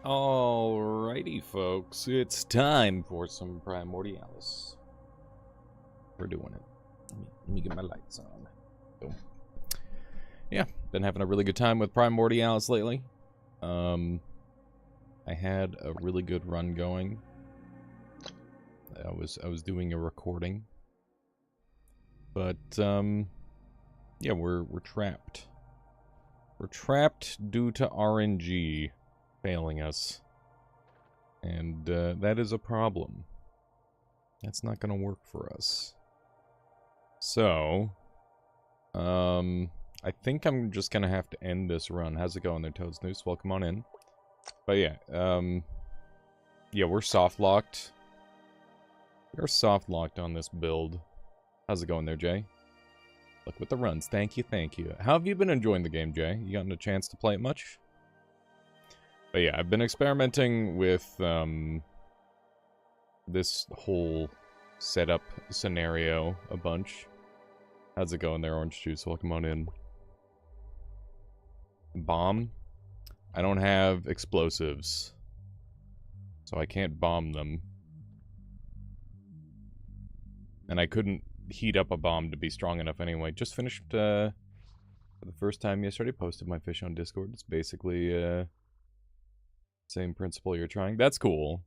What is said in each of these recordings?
Alrighty, folks, it's time for some Primordialis. We're doing it. Let me get my lights on. Boom. Yeah, been having a really good time with Primordialis lately. I had a really good run going. I was doing a recording, but yeah, we're trapped. We're trapped due to RNG failing us, and that is a problem. That's not gonna work for us. So, I think I'm just gonna have to end this run. How's it going there, Toad's Noose? Welcome on in. But yeah, yeah, we're soft locked. We're soft locked on this build. How's it going there, Jay? Look with the runs. Thank you, thank you. How have you been enjoying the game, Jay? You gotten a chance to play it much? But yeah, I've been experimenting with this whole setup scenario a bunch. How's it going there, Orange Juice? Welcome on in. Bomb? I don't have explosives, so I can't bomb them. And I couldn't heat up a bomb to be strong enough anyway. Just finished for the first time yesterday. Posted my fish on Discord. It's basically same principle you're trying. That's cool.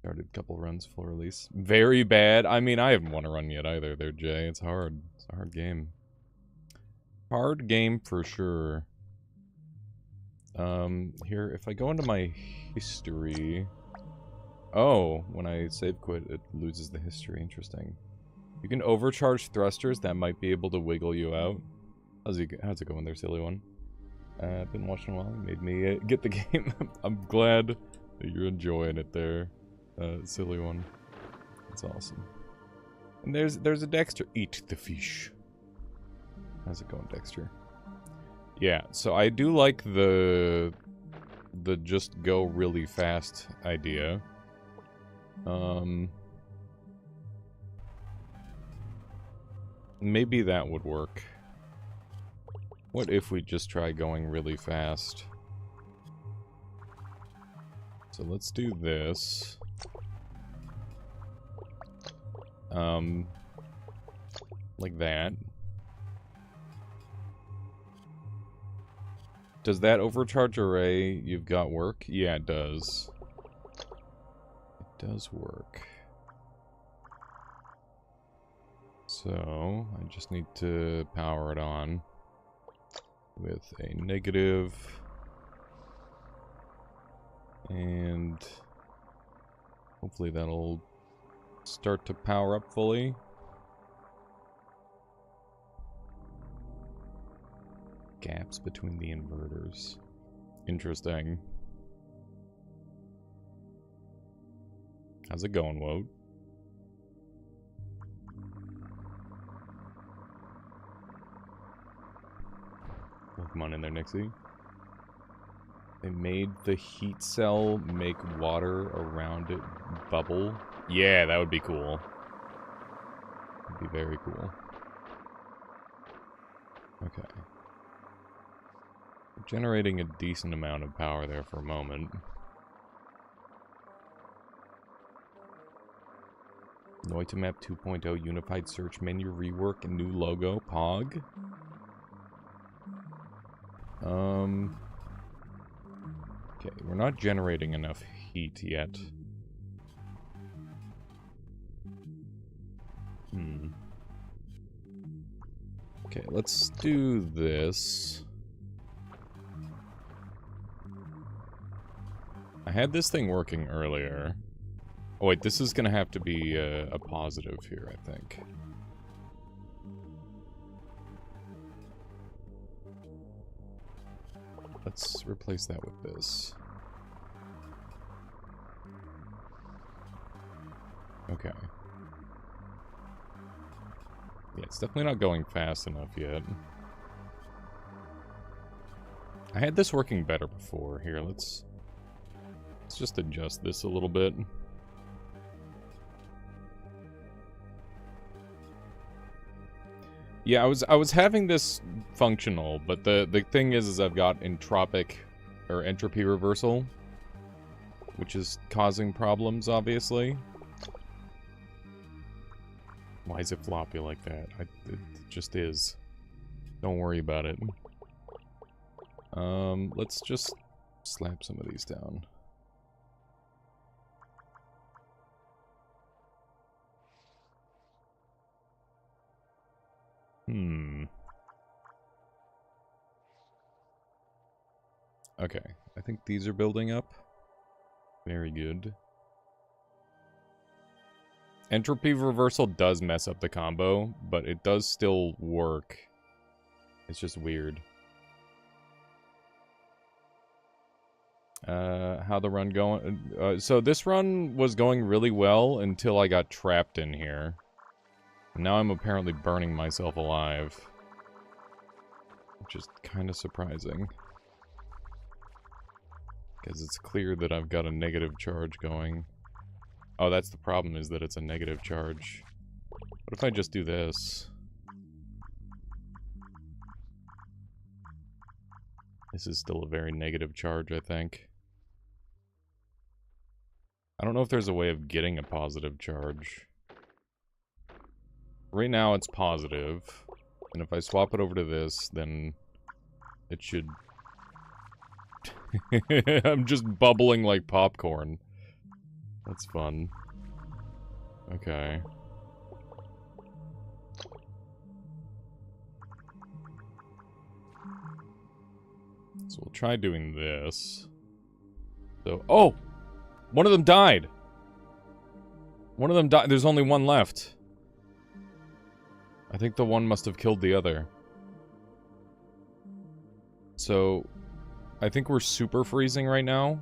Started a couple runs, full release. Very bad. I mean, I haven't won a run yet either there, Jay. It's hard. It's a hard game. Hard game for sure. Here, if I go into my history... Oh, when I save quit, it loses the history. Interesting. You can overcharge thrusters. That might be able to wiggle you out. How's it going there, silly one? I've been watching a while. You made me get the game. I'm glad that you're enjoying it there, silly one. That's awesome. And there's a Dexter. Eat the fish. How's it going, Dexter? Yeah, so I do like the just go really fast idea. Maybe that would work. What if we just try going really fast? So let's do this. Like that. Does that overcharge array you've got work? Yeah, it does. It does work. So, I just need to power it on with a negative. And hopefully that'll start to power up fully. Gaps between the inverters. Interesting. How's it going, Woad? Come on in there, Nixie. They made the heat cell make water around it bubble. Yeah, that would be cool. That'd be very cool. Okay. Generating a decent amount of power there for a moment. Noitamap 2.0 unified search menu rework and new logo. Pog. Okay, we're not generating enough heat yet. Okay, let's do this. I had this thing working earlier. Oh wait, this is gonna have to be a positive here, I think. Let's replace that with this. Okay. Yeah, it's definitely not going fast enough yet. I had this working better before. Here, let's just adjust this a little bit. Yeah, I was having this functional, but the thing is I've got entropic or entropy reversal, which is causing problems, obviously. Why is it floppy like that? It just is. Don't worry about it. Let's just slap some of these down. Okay, I think these are building up. Very good. Entropy reversal does mess up the combo, but it does still work. It's just weird. How the run going? So this run was going really well until I got trapped in here. Now I'm apparently burning myself alive. Which is kind of surprising. Because it's clear that I've got a negative charge going. Oh, that's the problem, is that it's a negative charge. What if I just do this? This is still a very negative charge, I think. I don't know if there's a way of getting a positive charge. Right now it's positive. And if I swap it over to this, then it should... I'm just bubbling like popcorn. That's fun. Okay. So we'll try doing this. So, oh! One of them died! One of them died. There's only one left. I think the one must have killed the other. So, I think we're super freezing right now.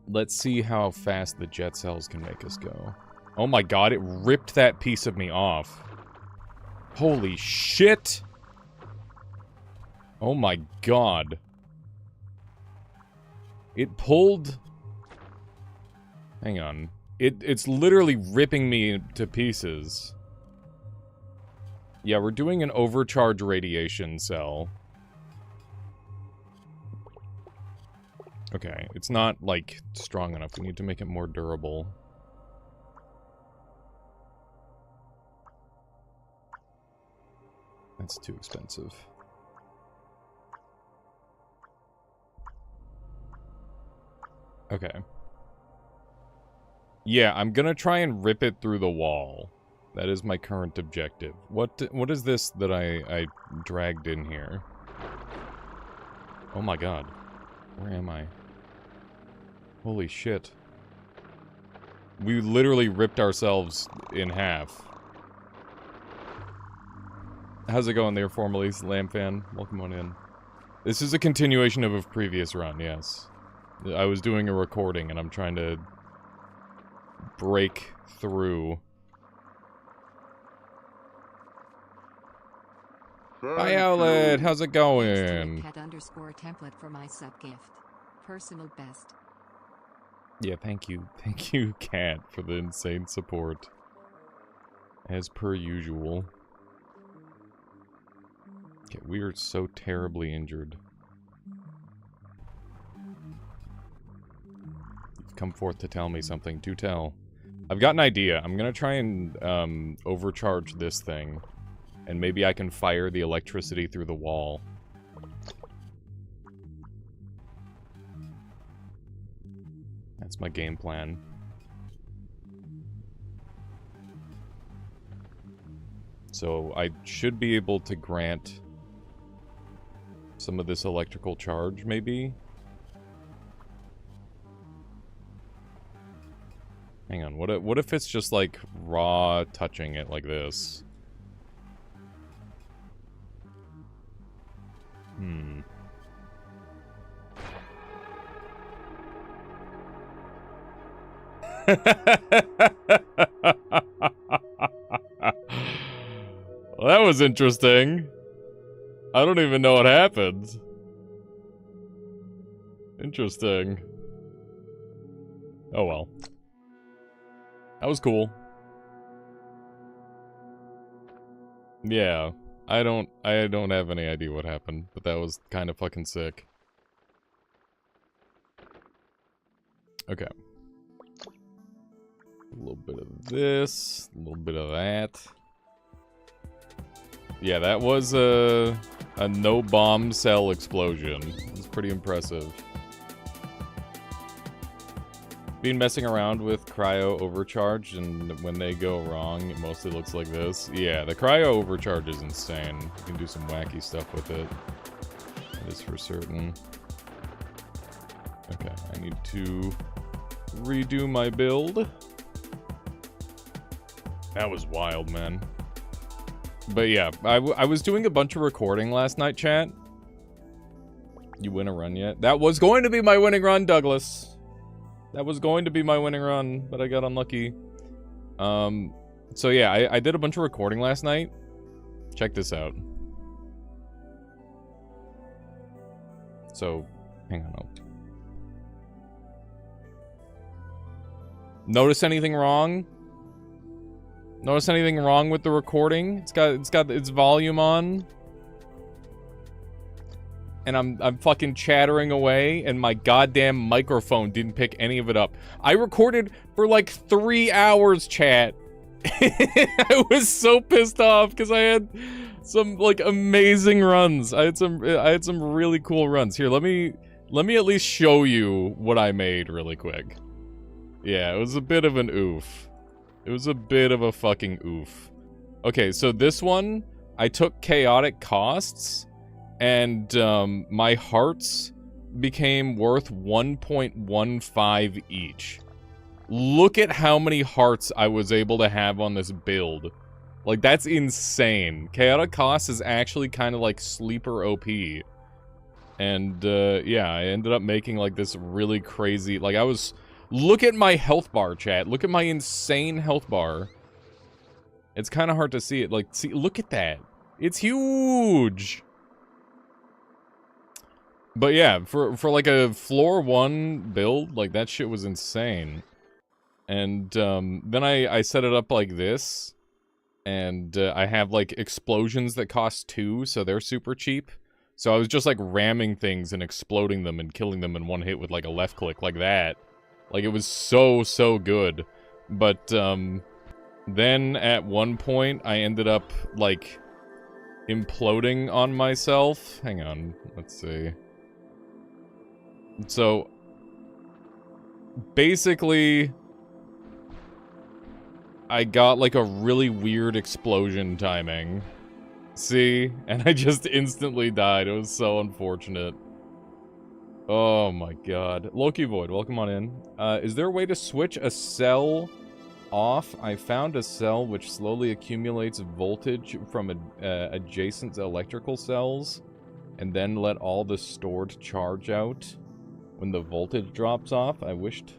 Let's see how fast the jet cells can make us go. Oh my god, it ripped that piece of me off. Holy shit! Oh my god. It pulled... Hang on. It's literally ripping me to pieces. Yeah, we're doing an overcharge radiation cell. Okay, it's not, like, strong enough. We need to make it more durable. That's too expensive. Okay. Yeah, I'm gonna try and rip it through the wall. That is my current objective. What is this that I dragged in here? Oh my god. Where am I? Holy shit. We literally ripped ourselves in half. How's it going there, formerly Lamb Fan? Welcome on in. This is a continuation of a previous run, yes. I was doing a recording and I'm trying to break through. Hi, Owlet. How's it going? _template for my sub gift. Personal best. Yeah, thank you. Thank you, Cat, for the insane support. As per usual. Okay, we are so terribly injured. You've come forth to tell me something. Do tell. I've got an idea. I'm gonna try and overcharge this thing. And maybe I can fire the electricity through the wall. That's my game plan. So I should be able to grant some of this electrical charge, maybe? Hang on, what if it's just like raw touching it like this? Well, that was interesting. I don't even know what happened. Interesting. Oh well. That was cool. Yeah. I don't have any idea what happened, but that was kind of fucking sick. Okay. A little bit of this, a little bit of that. Yeah, that was a no bomb cell explosion. It was pretty impressive. Been messing around with cryo overcharge, and when they go wrong, it mostly looks like this. Yeah, the cryo overcharge is insane. You can do some wacky stuff with it. That is for certain. Okay, I need to redo my build. That was wild, man. But yeah, I was doing a bunch of recording last night, chat. You win a run yet? That was going to be my winning run, Douglas. That was going to be my winning run, but I got unlucky. So yeah, I did a bunch of recording last night. Check this out. So, hang on. Notice anything wrong? Notice anything wrong with the recording? It's got its volume on. And I'm fucking chattering away, and my goddamn microphone didn't pick any of it up. I recorded for like 3 hours, chat. I was so pissed off because I had some like amazing runs. I had some really cool runs. Here, let me at least show you what I made really quick. Yeah, it was a bit of an oof. It was a bit of a fucking oof. Okay, so this one, I took chaotic costs, and my hearts became worth 1.15 each. Look at how many hearts I was able to have on this build. Like, that's insane. Chaotic costs is actually kind of like sleeper OP. And, yeah, I ended up making, like, this really crazy... Like, I was... Look at my health bar, chat. Look at my insane health bar. It's kind of hard to see it. Like, see, look at that. It's huge! But yeah, for like a floor 1 build, like, that shit was insane. And, then I set it up like this. And, I have, like, explosions that cost 2, so they're super cheap. So I was just, like, ramming things and exploding them and killing them in one hit with, like, a left click, like that. Like, it was so good. But, then at one point, I ended up, like, imploding on myself. Hang on, let's see. So, basically, I got, like, a really weird explosion timing. See? And I just instantly died. It was so unfortunate. Oh my god. Loki Void, welcome on in. Is there a way to switch a cell off? I found a cell which slowly accumulates voltage from adjacent electrical cells, and then let all the stored charge out when the voltage drops off. I wished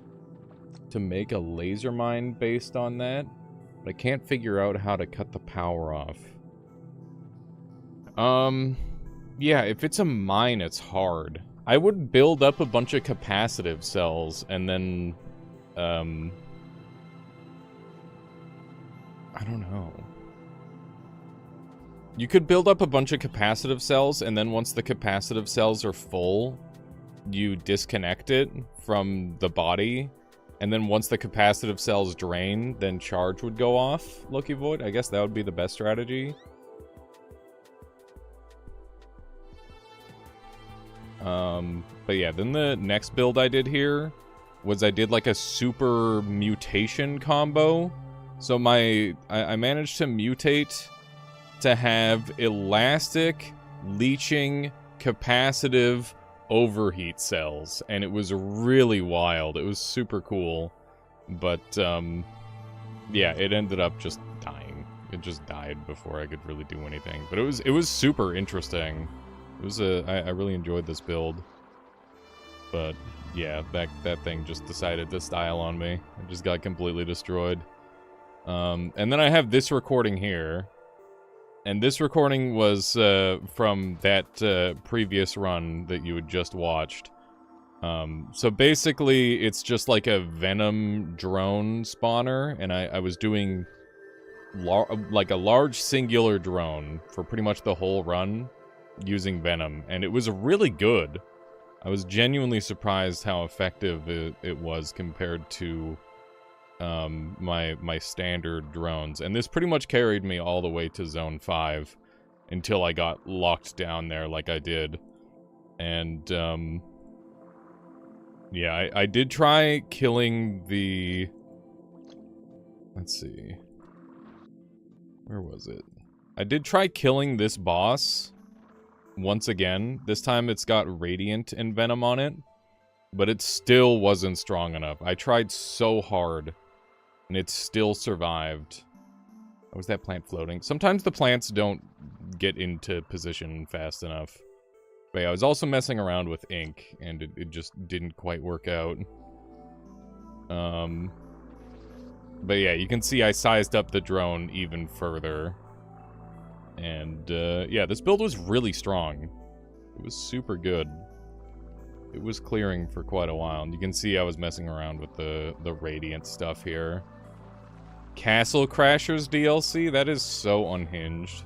to make a laser mine based on that, but I can't figure out how to cut the power off. Yeah, if it's a mine, it's hard. I would build up a bunch of capacitive cells, and then, I don't know. You could build up a bunch of capacitive cells, and then once the capacitive cells are full, you disconnect it from the body, and then once the capacitive cells drain, then charge would go off, Loki Void. I guess that would be the best strategy. But yeah, then the next build I did here was I did like a super mutation combo. So I managed to mutate to have elastic, leeching, capacitive overheat cells, and it was really wild. It was super cool, but yeah, it ended up just dying. It just died before I could really do anything. But it was super interesting. It was I really enjoyed this build. But yeah, that thing just decided to style on me. It just got completely destroyed. And then I have this recording here. And this recording was from that previous run that you had just watched. So basically, it's just like a Venom drone spawner, and I was doing like a large singular drone for pretty much the whole run using Venom, and it was really good. I was genuinely surprised how effective it was compared to my standard drones, and this pretty much carried me all the way to Zone 5 until I got locked down there like I did. And yeah, I did try killing the... Let's see. Where was it? I did try killing this boss once again. This time it's got Radiant and Venom on it, but it still wasn't strong enough. I tried so hard, and it still survived. Oh, was that plant floating? Sometimes the plants don't get into position fast enough. But yeah, I was also messing around with ink, and it just didn't quite work out. But yeah, you can see I sized up the drone even further. And, yeah, this build was really strong. It was super good. It was clearing for quite a while, and you can see I was messing around with the Radiant stuff here. Castle Crashers DLC? That is so unhinged.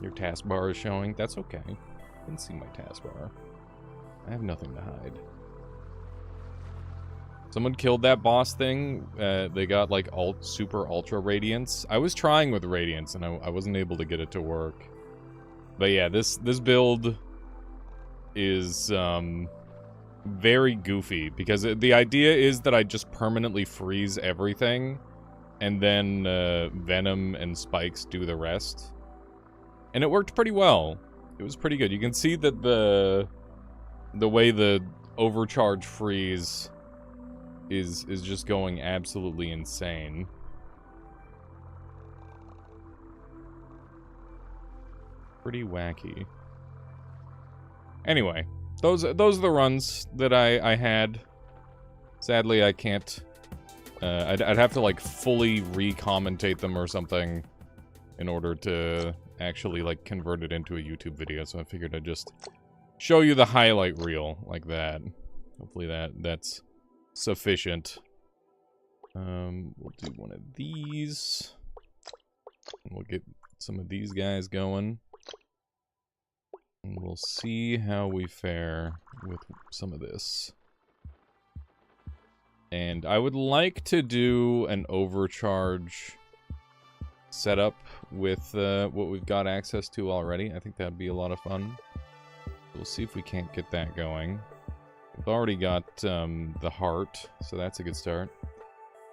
Your taskbar is showing? That's okay. You can see my taskbar. I have nothing to hide. Someone killed that boss thing. They got, like, super ultra radiance. I was trying with radiance, and I wasn't able to get it to work. But yeah, this build is very goofy, because the idea is that I just permanently freeze everything, and then Venom and Spikes do the rest. And it worked pretty well. It was pretty good. You can see that the way the Overcharge freeze is just going absolutely insane. Pretty wacky. Anyway, those are the runs that I had. Sadly, I can't... I'd have to, like, fully re-commentate them or something in order to actually, like, convert it into a YouTube video, so I figured I'd just show you the highlight reel like that. Hopefully that's sufficient. We'll do one of these. And we'll get some of these guys going. And we'll see how we fare with some of this. And I would like to do an Overcharge setup with what we've got access to already. I think that'd be a lot of fun. We'll see if we can't get that going. We've already got the heart, so that's a good start.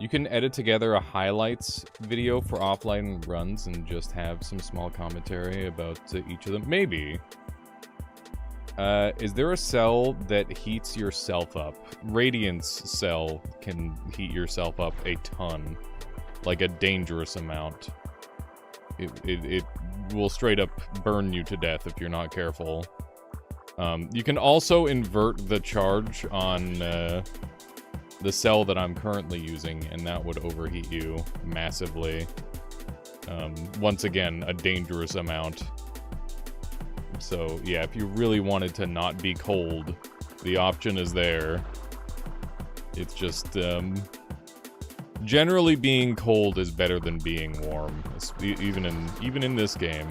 You can edit together a highlights video for offline runs and just have some small commentary about each of them. Maybe. Is there a cell that heats yourself up? Radiance cell can heat yourself up a ton. Like a dangerous amount. It will straight up burn you to death if you're not careful. You can also invert the charge on the cell that I'm currently using, and that would overheat you massively. Once again, a dangerous amount. So, yeah, if you really wanted to not be cold, the option is there. It's just, generally being cold is better than being warm, even in this game.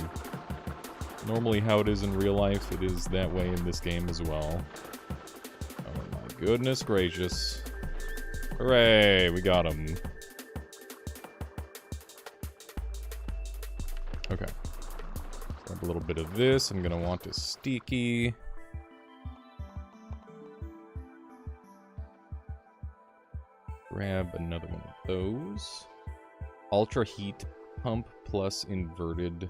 Normally how it is in real life, it is that way in this game as well. Oh my goodness gracious. Hooray, we got him. Okay. Grab a little bit of this. I'm gonna want a sticky. Grab another one of those. Ultra heat pump plus inverted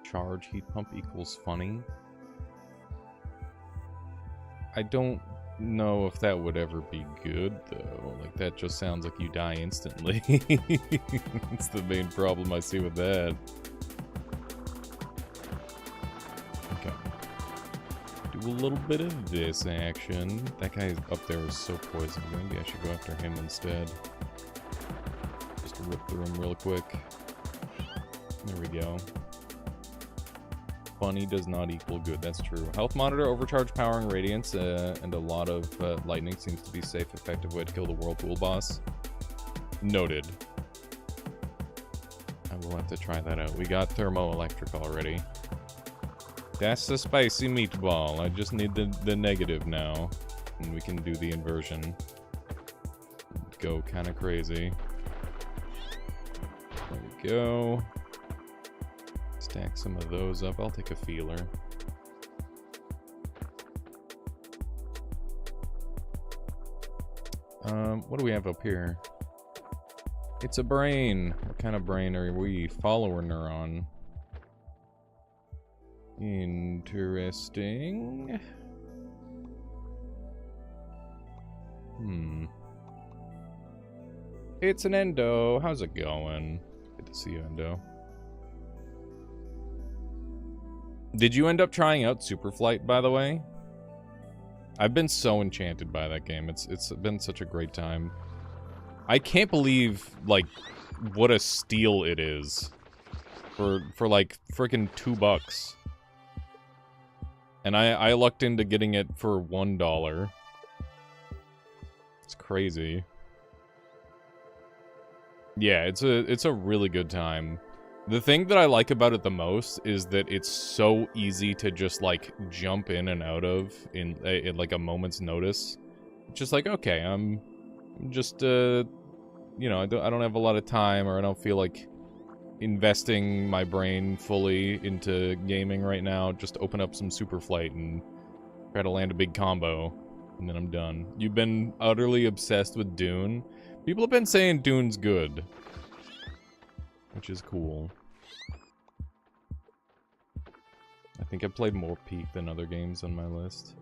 charge heat pump equals funny. I don't know if that would ever be good, though. Like, that just sounds like you die instantly. That's the main problem I see with that. Okay. Do a little bit of this action. That guy up there is so poisoned. Maybe I should go after him instead. Just rip through him real quick. There we go. Funny does not equal good, that's true. Health monitor, overcharge, powering radiance, and a lot of lightning seems to be safe, effective way to kill the whirlpool boss. Noted. we'll have to try that out. We got thermoelectric already. That's the spicy meatball. I just need the negative now. And we can do the inversion. Go kind of crazy. There we go. Stack some of those up. I'll take a feeler. What do we have up here? It's a brain. What kind of brain are we? Follower neuron. Interesting. It's an endo. How's it going? Good to see you, endo. Did you end up trying out Superflight, by the way? I've been so enchanted by that game. It's been such a great time. I can't believe, like, what a steal it is. For like, frickin' $2. And I lucked into getting it for $1. It's crazy. Yeah, it's a really good time. The thing that I like about it the most is that it's so easy to just, like, jump in and out of in like, a moment's notice. Just like, okay, I'm just, you know, I don't have a lot of time, or I don't feel like investing my brain fully into gaming right now. Just open up some Superflight and try to land a big combo, and then I'm done. You've been utterly obsessed with Dune. People have been saying Dune's good, which is cool. I think I've played more Peak than other games on my list.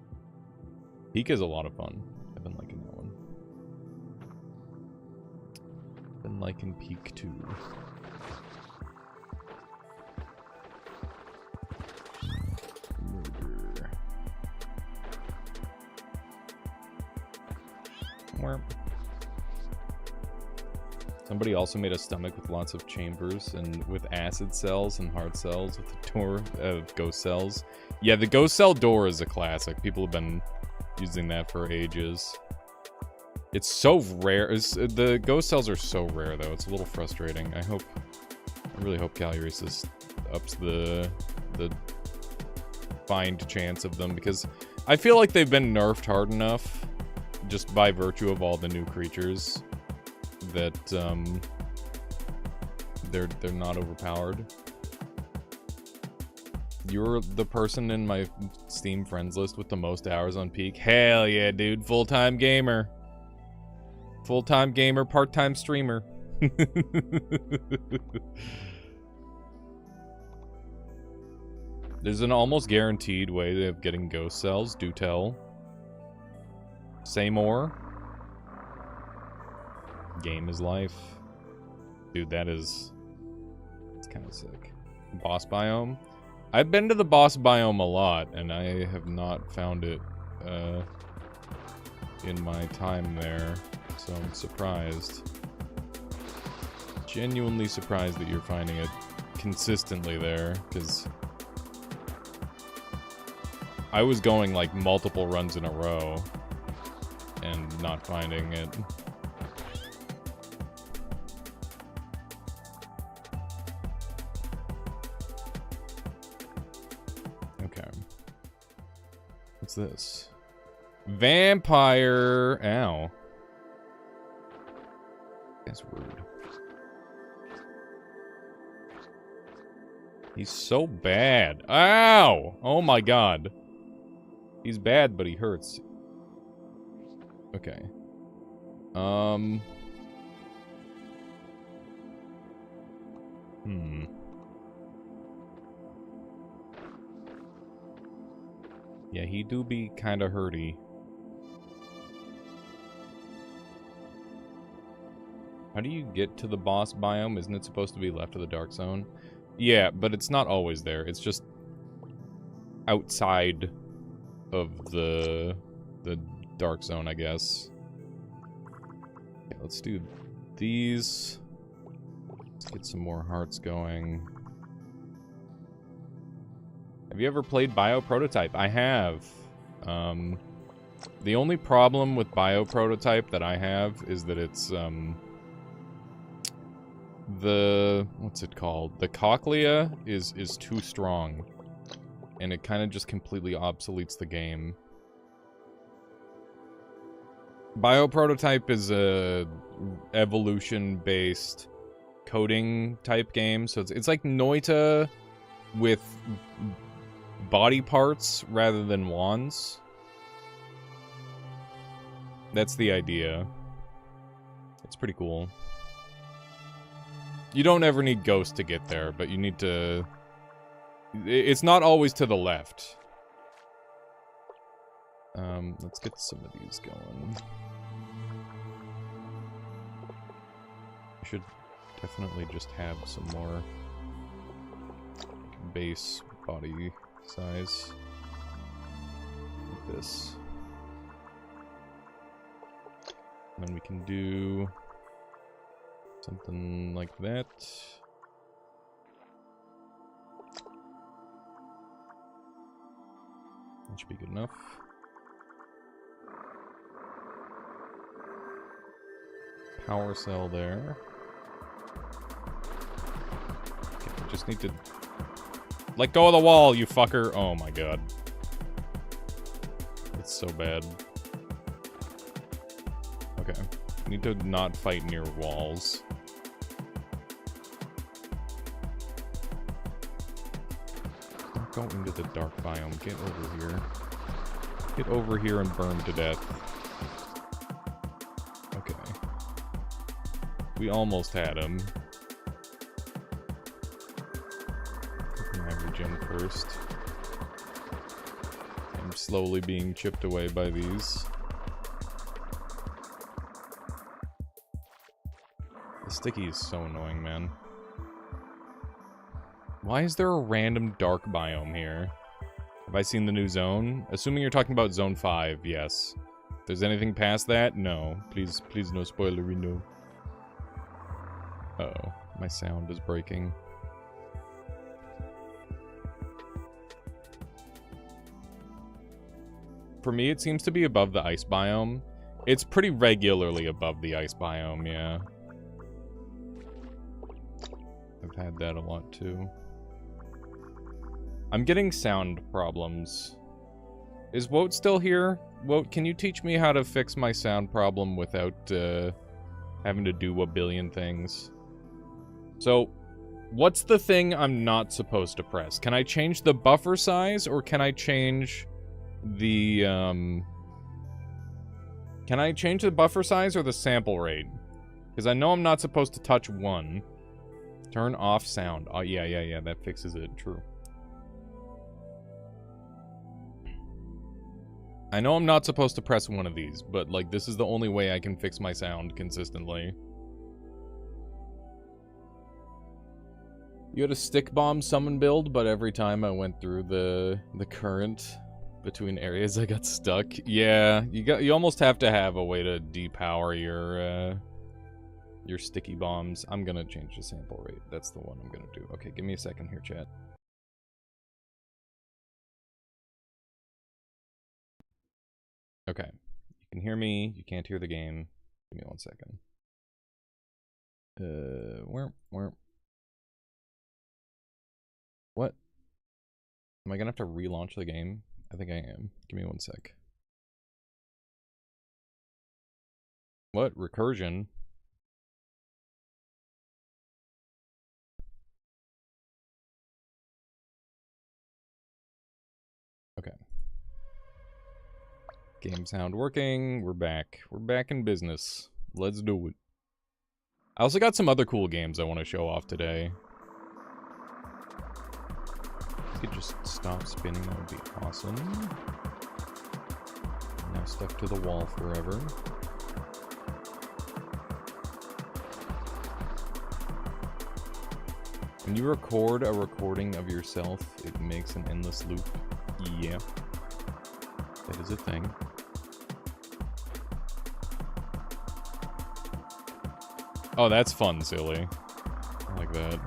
Peak is a lot of fun. I've been liking that one. Been liking Peak too. Murder. Warp. Somebody also made a stomach with lots of chambers and with acid cells and heart cells with the door of ghost cells. Yeah, the ghost cell door is a classic. People have been using that for ages. It's so rare. The ghost cells are so rare, though. It's a little frustrating. I really hope Caluresis ups the find chance of them, because I feel like they've been nerfed hard enough just by virtue of all the new creatures that they're not overpowered. You're the person in my Steam friends list with the most hours on Peak. Hell yeah, dude. Full-time gamer. Full-time gamer, part-time streamer. There's an almost guaranteed way of getting ghost cells. Do tell. Say more. Game is life. Dude, it's kind of sick. Boss biome? I've been to the boss biome a lot, and I have not found it in my time there, so I'm surprised. Genuinely surprised that you're finding it consistently there, because I was going like multiple runs in a row and not finding it. What's this? Vampire! Ow. That's rude. He's so bad. Ow! Oh my god. He's bad, but he hurts. Okay. Yeah, he do be kinda hurty. How do you get to the boss biome? Isn't it supposed to be left of the dark zone? Yeah, but it's not always there. It's just outside of the dark zone, I guess. Okay, let's do these. Let's get some more hearts going. Have you ever played Bioprototype? I have. The only problem with Bioprototype that I have is that it's, the... what's it called? The cochlea is too strong. And it kind of just completely obsoletes the game. Bioprototype is a evolution-based coding type game, so it's like Noita with body parts rather than wands. That's the idea. It's pretty cool. You don't ever need Ghost to get there, but you need to... It's not always to the left. Let's get some of these going. Should definitely just have some more base body size. Like this. And then we can do something like that. That should be good enough. Power cell there. Okay, we just need to let go of the wall, you fucker. Oh my god. It's so bad. Okay. We need to not fight near walls. Don't go into the dark biome. Get over here. Get over here and burn to death. Okay. We almost had him. Average him first. I'm slowly being chipped away by these. The sticky is so annoying, man. Why is there a random dark biome here? Have I seen the new zone? Assuming you're talking about zone 5, yes. If there's anything past that, no. Please no spoilery, no. Uh-oh, my sound is breaking. For me, it seems to be above the ice biome. It's pretty regularly above the ice biome, yeah. I've had that a lot, too. I'm getting sound problems. Is Woat still here? Woat, can you teach me how to fix my sound problem without having to do a billion things? So, what's the thing I'm not supposed to press? Can I change the buffer size, or can I change the, Can I change the buffer size or the sample rate? Because I know I'm not supposed to touch one. Turn off sound. Oh, yeah, that fixes it. True. I know I'm not supposed to press one of these, but, like, this is the only way I can fix my sound consistently. You had a stick bomb summon build, but every time I went through the current between areas, I got stuck. Yeah, you almost have to have a way to depower your sticky bombs. I'm gonna change the sample rate. That's the one I'm gonna do. Okay, give me a second here, chat. Okay, you can hear me. You can't hear the game. Give me 1 second. Where? What? Am I gonna have to relaunch the game? I think I am. Give me 1 sec. What? Recursion? Okay. Game sound working. We're back. We're back in business. Let's do it. I also got some other cool games I want to show off today. If you could just stop spinning, that would be awesome. Now stuck to the wall forever. When you record a recording of yourself, it makes an endless loop. Yeah. That is a thing. Oh, that's fun, silly. I like that.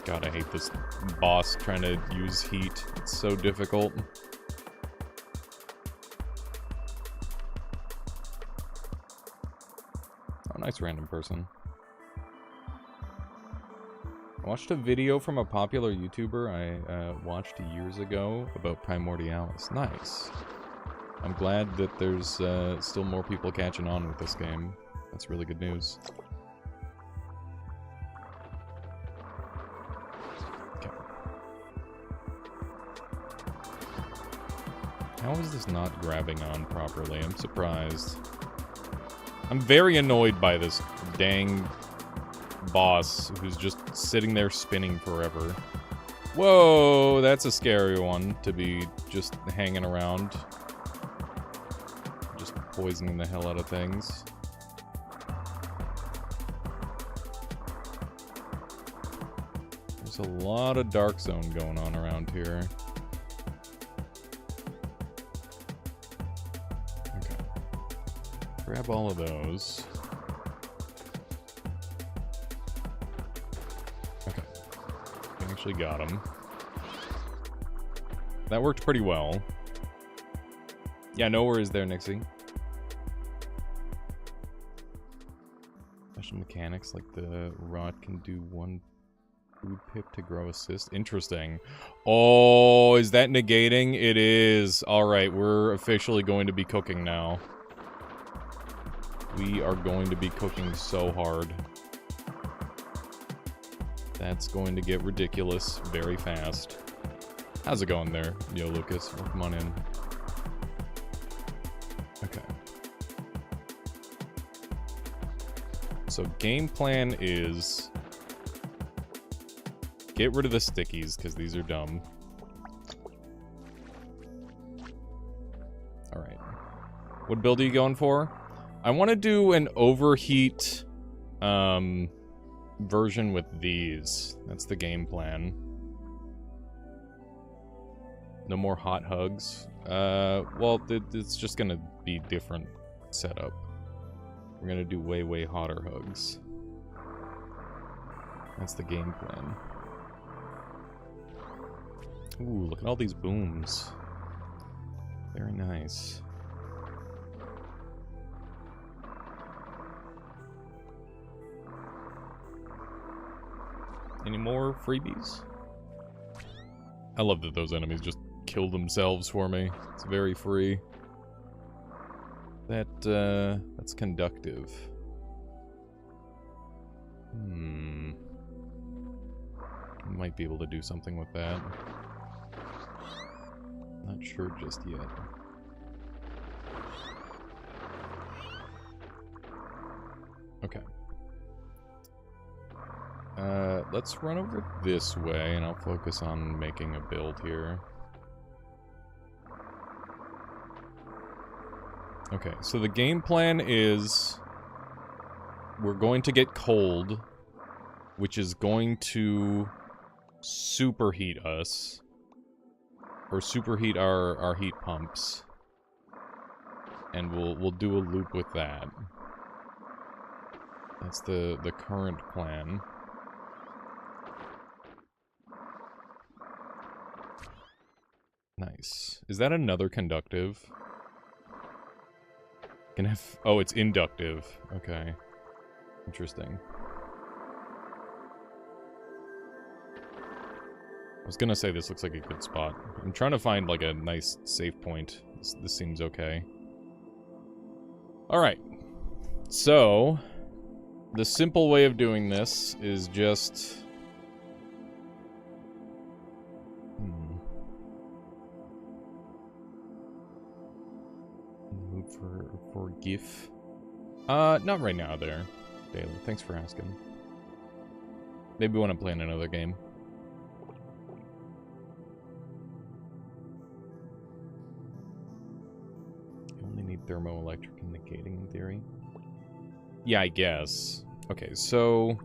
God, I hate this boss trying to use heat. It's so difficult. nice random person. I watched a video from a popular YouTuber I watched years ago about Primordialis. Nice. I'm glad that there's still more people catching on with this game. That's really good news. Okay. How is this not grabbing on properly? I'm surprised. I'm very annoyed by this dang boss who's just sitting there spinning forever. Whoa, that's a scary one to be just hanging around. Just poisoning the hell out of things. There's a lot of dark zone going on around here. Okay. Grab all of those. Actually got him. That worked pretty well. Yeah, nowhere is there, Nixie. Special mechanics like the rod can do one food pip to grow assist. Interesting. Oh, is that negating? It is. Alright, we're officially going to be cooking now. We are going to be cooking so hard. That's going to get ridiculous very fast. How's it going there, Yo Lucas? Well, come on in. Okay. So game plan is get rid of the stickies because these are dumb. Alright. What build are you going for? I want to do an overheat version with these. That's the game plan. No more hot hugs. Well, it's just gonna be different setup. We're gonna do way, way hotter hugs. That's the game plan. Ooh, look at all these booms. Very nice. Any more freebies? I love that those enemies just kill themselves for me. It's very free. That's conductive. Might be able to do something with that. Not sure just yet. Okay. Let's run over this way, and I'll focus on making a build here. Okay, so the game plan is we're going to get cold, which is going to superheat us, or superheat our heat pumps, and we'll do a loop with that. That's the current plan. Nice. Is that another conductive? Can have... Oh, it's inductive. Okay. Interesting. I was gonna say this looks like a good spot. I'm trying to find, like, a nice save point. This seems okay. Alright. So... the simple way of doing this is just... Move for GIF. Not right now there, Daily. Thanks for asking. Maybe when I'm playing another game. You only need thermoelectric and negating in theory. Yeah, I guess. Okay, so...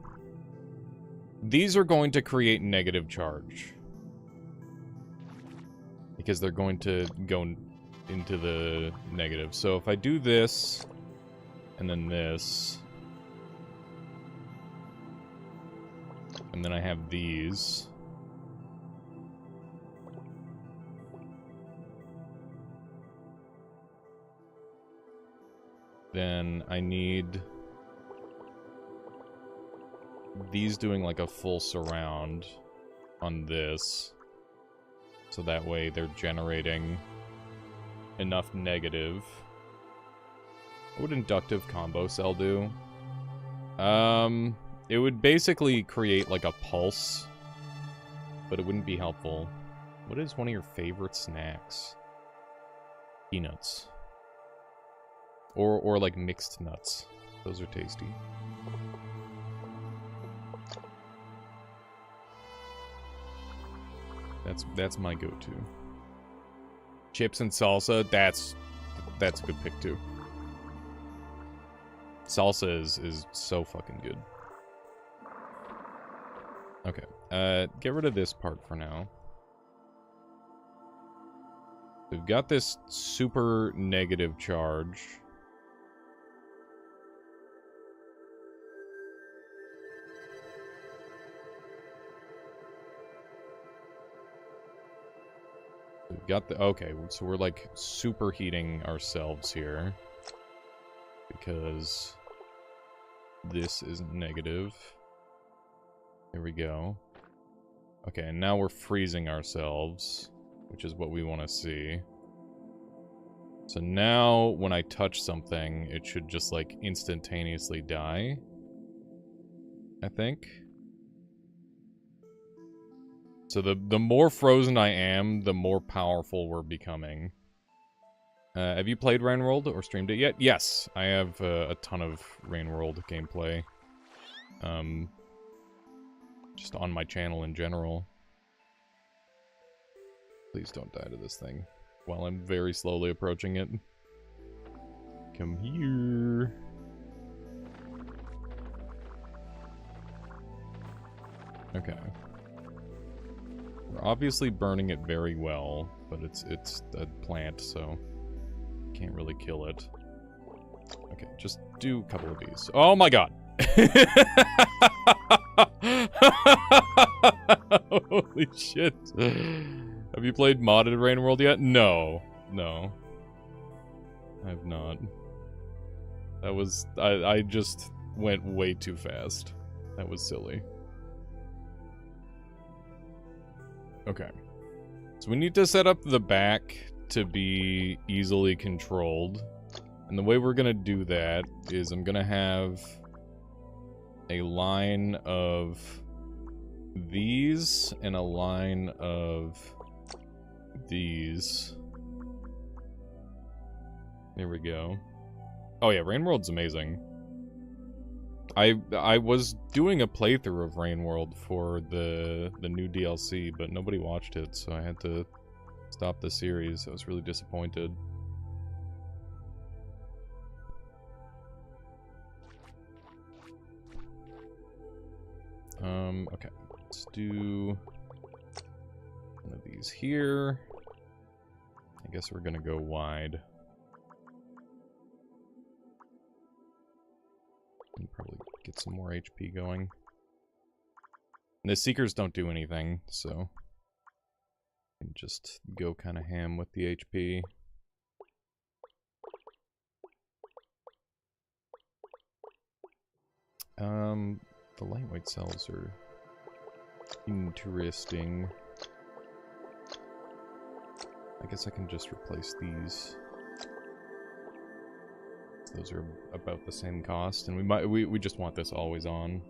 these are going to create negative charge. Because they're going to go into the negative. So if I do this, and then this, and then I have these, then I need these doing like a full surround on this. So that way they're generating enough negative. What would inductive combo cell do? It would basically create like a pulse, but it wouldn't be helpful. What is one of your favorite snacks? Peanuts. Or like mixed nuts. Those are tasty. That's my go-to. Chips and salsa, that's a good pick too. Salsa is so fucking good. Okay, get rid of this part for now. We've got this super negative charge. We've got the... Okay, so we're like superheating ourselves here. Because this isn't negative. There we go. Okay, and now we're freezing ourselves, which is what we want to see. So now, when I touch something, it should just, like, instantaneously die. I think. So the more frozen I am, the more powerful we're becoming. Have you played Rain World or streamed it yet? Yes, I have a ton of Rain World gameplay. Just on my channel in general. Please don't die to this thing while I'm very slowly approaching it. Come here. Okay. We're obviously burning it very well, but it's a plant, so can't really kill it. Okay, just do a couple of these. Oh my god! Holy shit. Have you played modded Rain World yet? No. No. I have not. That was... I just went way too fast. That was silly. Okay. So we need to set up the back to be easily controlled. And the way we're gonna do that is I'm gonna have a line of these and a line of these. There we go. Oh yeah, Rain World's amazing. I was doing a playthrough of Rain World for the new DLC, but nobody watched it, so I had to stop the series. I was really disappointed. Okay. Let's do one of these here. I guess we're gonna go wide. And probably get some more HP going. And the Seekers don't do anything, so... and just go kind of ham with the HP. The lightweight cells are interesting. I guess I can just replace these. Those are about the same cost, and we just want this always on.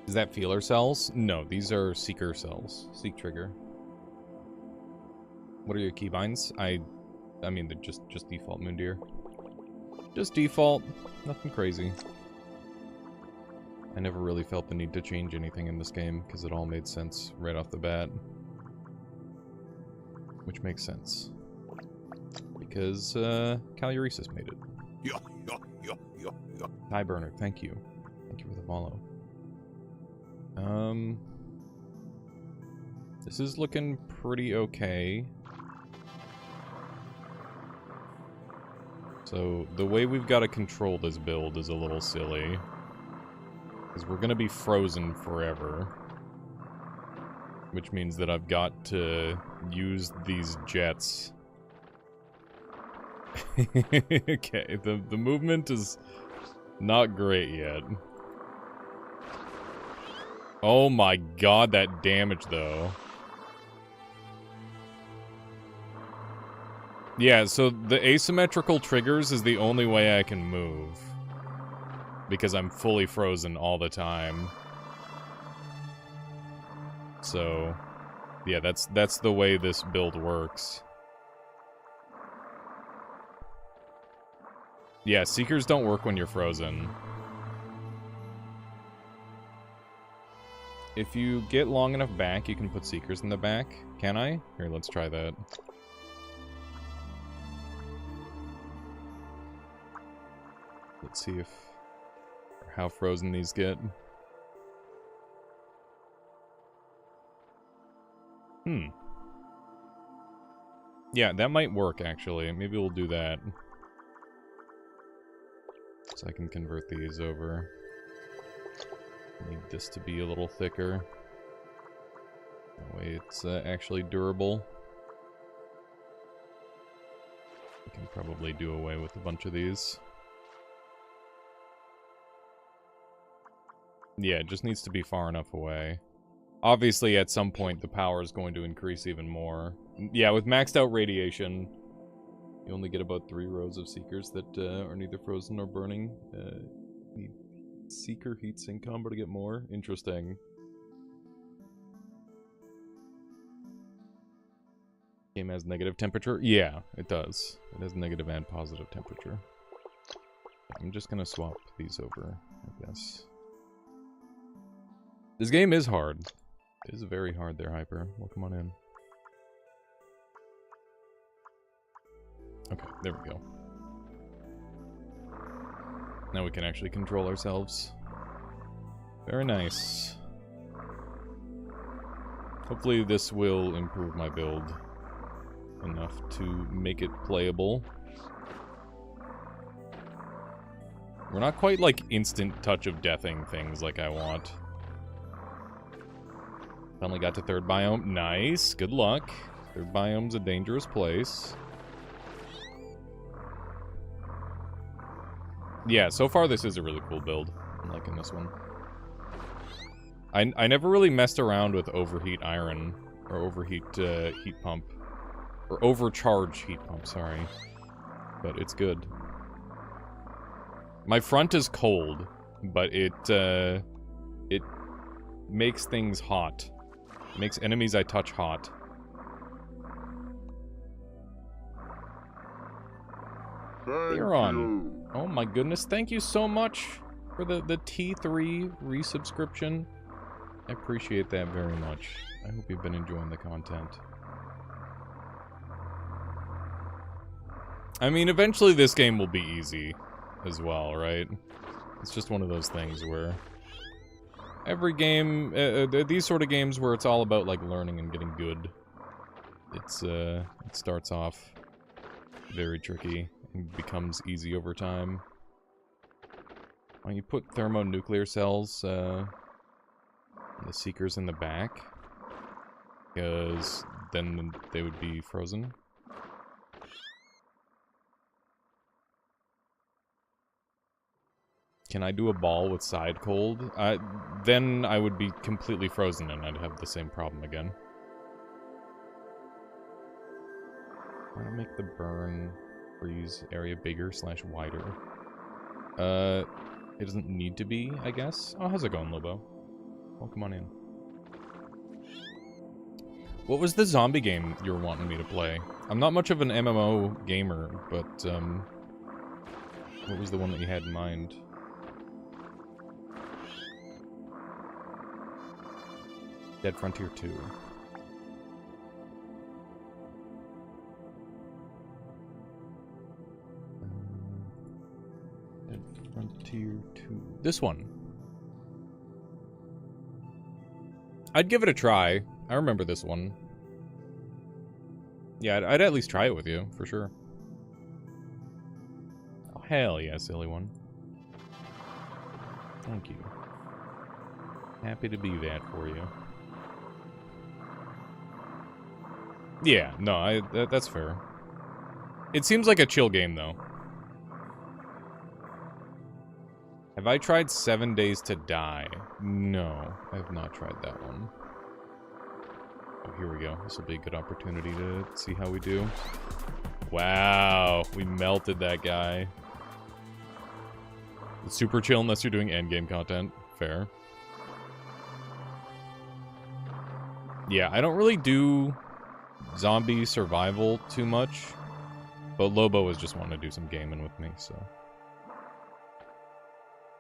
Is that feeler cells? No, these are seeker cells. Seek trigger. What are your keybinds? I mean, they're just default Moondeer. Just default. Nothing crazy. I never really felt the need to change anything in this game, because it all made sense right off the bat. Which makes sense. Because, Caluresis made it. Hi, Burner, thank you. Thank you for the follow. This is looking pretty okay. So, the way we've got to control this build is a little silly. Because we're going to be frozen forever. Which means that I've got to use these jets Okay, the movement is not great yet. Oh my god, that damage though. Yeah, so the asymmetrical triggers is the only way I can move. Because I'm fully frozen all the time. So, yeah, that's the way this build works. Yeah, Seekers don't work when you're frozen. If you get long enough back, you can put Seekers in the back. Can I? Here, let's try that. Let's see if... how frozen these get. Yeah, that might work, actually. Maybe we'll do that. So I can convert these over. Need this to be a little thicker. That way it's actually durable. We can probably do away with a bunch of these. Yeah, it just needs to be far enough away. Obviously, at some point, the power is going to increase even more. Yeah, with maxed out radiation, you only get about 3 rows of Seekers that are neither frozen nor burning. Need Seeker heatsink combo to get more. Interesting. Game has negative temperature? Yeah, it does. It has negative and positive temperature. I'm just gonna swap these over, I guess. This game is hard. It is very hard there, Hyper. Well, come on in. Okay, there we go. Now we can actually control ourselves. Very nice. Hopefully this will improve my build enough to make it playable. We're not quite like instant touch of deathing things like I want. Finally got to 3rd biome. Nice. Good luck. 3rd biome's a dangerous place. Yeah, so far this is a really cool build. I'm liking this one. I never really messed around with Overheat Iron. Or Overheat Heat Pump. Or Overcharge Heat Pump, sorry. But it's good. My front is cold, but it makes things hot. It makes enemies I touch hot. You're on. Oh my goodness, thank you so much for the T3 resubscription. I appreciate that very much. I hope you've been enjoying the content. I mean, eventually this game will be easy as well, right? It's just one of those things where every game, these sort of games where it's all about like learning and getting good. It starts off very tricky and becomes easy over time. Why don't you put thermonuclear cells, the Seekers in the back? Because then they would be frozen. Can I do a ball with side cold? Then I would be completely frozen and I'd have the same problem again. I want to make the burn freeze area bigger / wider. It doesn't need to be, I guess. Oh, how's it going, Lobo? Well, come on in. What was the zombie game you were wanting me to play? I'm not much of an MMO gamer, but, what was the one that you had in mind? Dead Frontier 2. Dead Frontier 2. This one. I'd give it a try. I remember this one. Yeah, I'd at least try it with you, for sure. Oh, hell yeah, silly one. Thank you. Happy to be that for you. Yeah, no, that's fair. It seems like a chill game, though. Have I tried 7 Days to Die? No, I have not tried that one. Oh, here we go. This will be a good opportunity to see how we do. Wow, we melted that guy. It's super chill unless you're doing endgame content. Fair. Yeah, I don't really do zombie survival too much, but Lobo was just wanting to do some gaming with me, so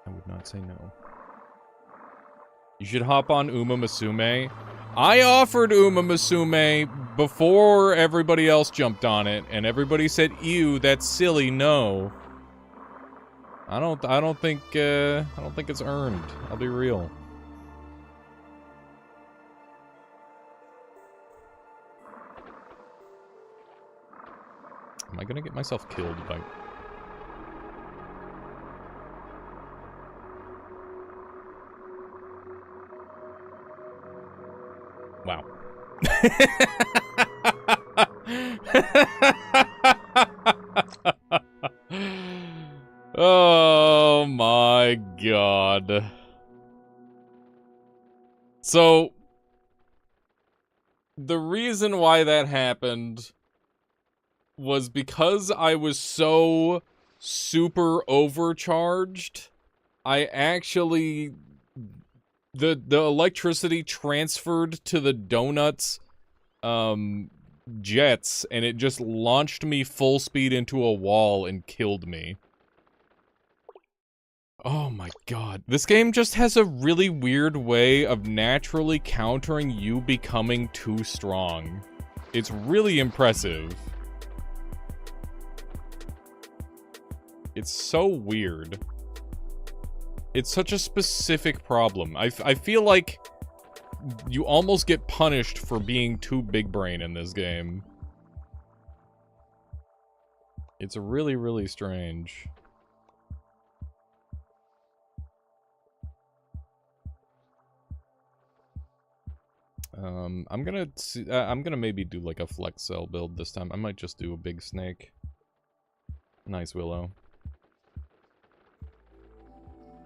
I would not say no. You should hop on Uma Musume. I offered Uma Musume before everybody else jumped on it, and everybody said, "Ew, that's silly." No, I don't think it's earned. I'll be real. Am I gonna get myself killed by... Wow. Oh my god. So, the reason why that happened was because I was so super overcharged. I actually... The electricity transferred to the donuts jets, and it just launched me full speed into a wall and killed me. Oh my god. This game just has a really weird way of naturally countering you becoming too strong. It's really impressive. It's so weird. It's such a specific problem. I feel like you almost get punished for being too big brain in this game. It's really, really strange. I'm gonna maybe do like a flex cell build this time. I might just do a big snake. Nice willow.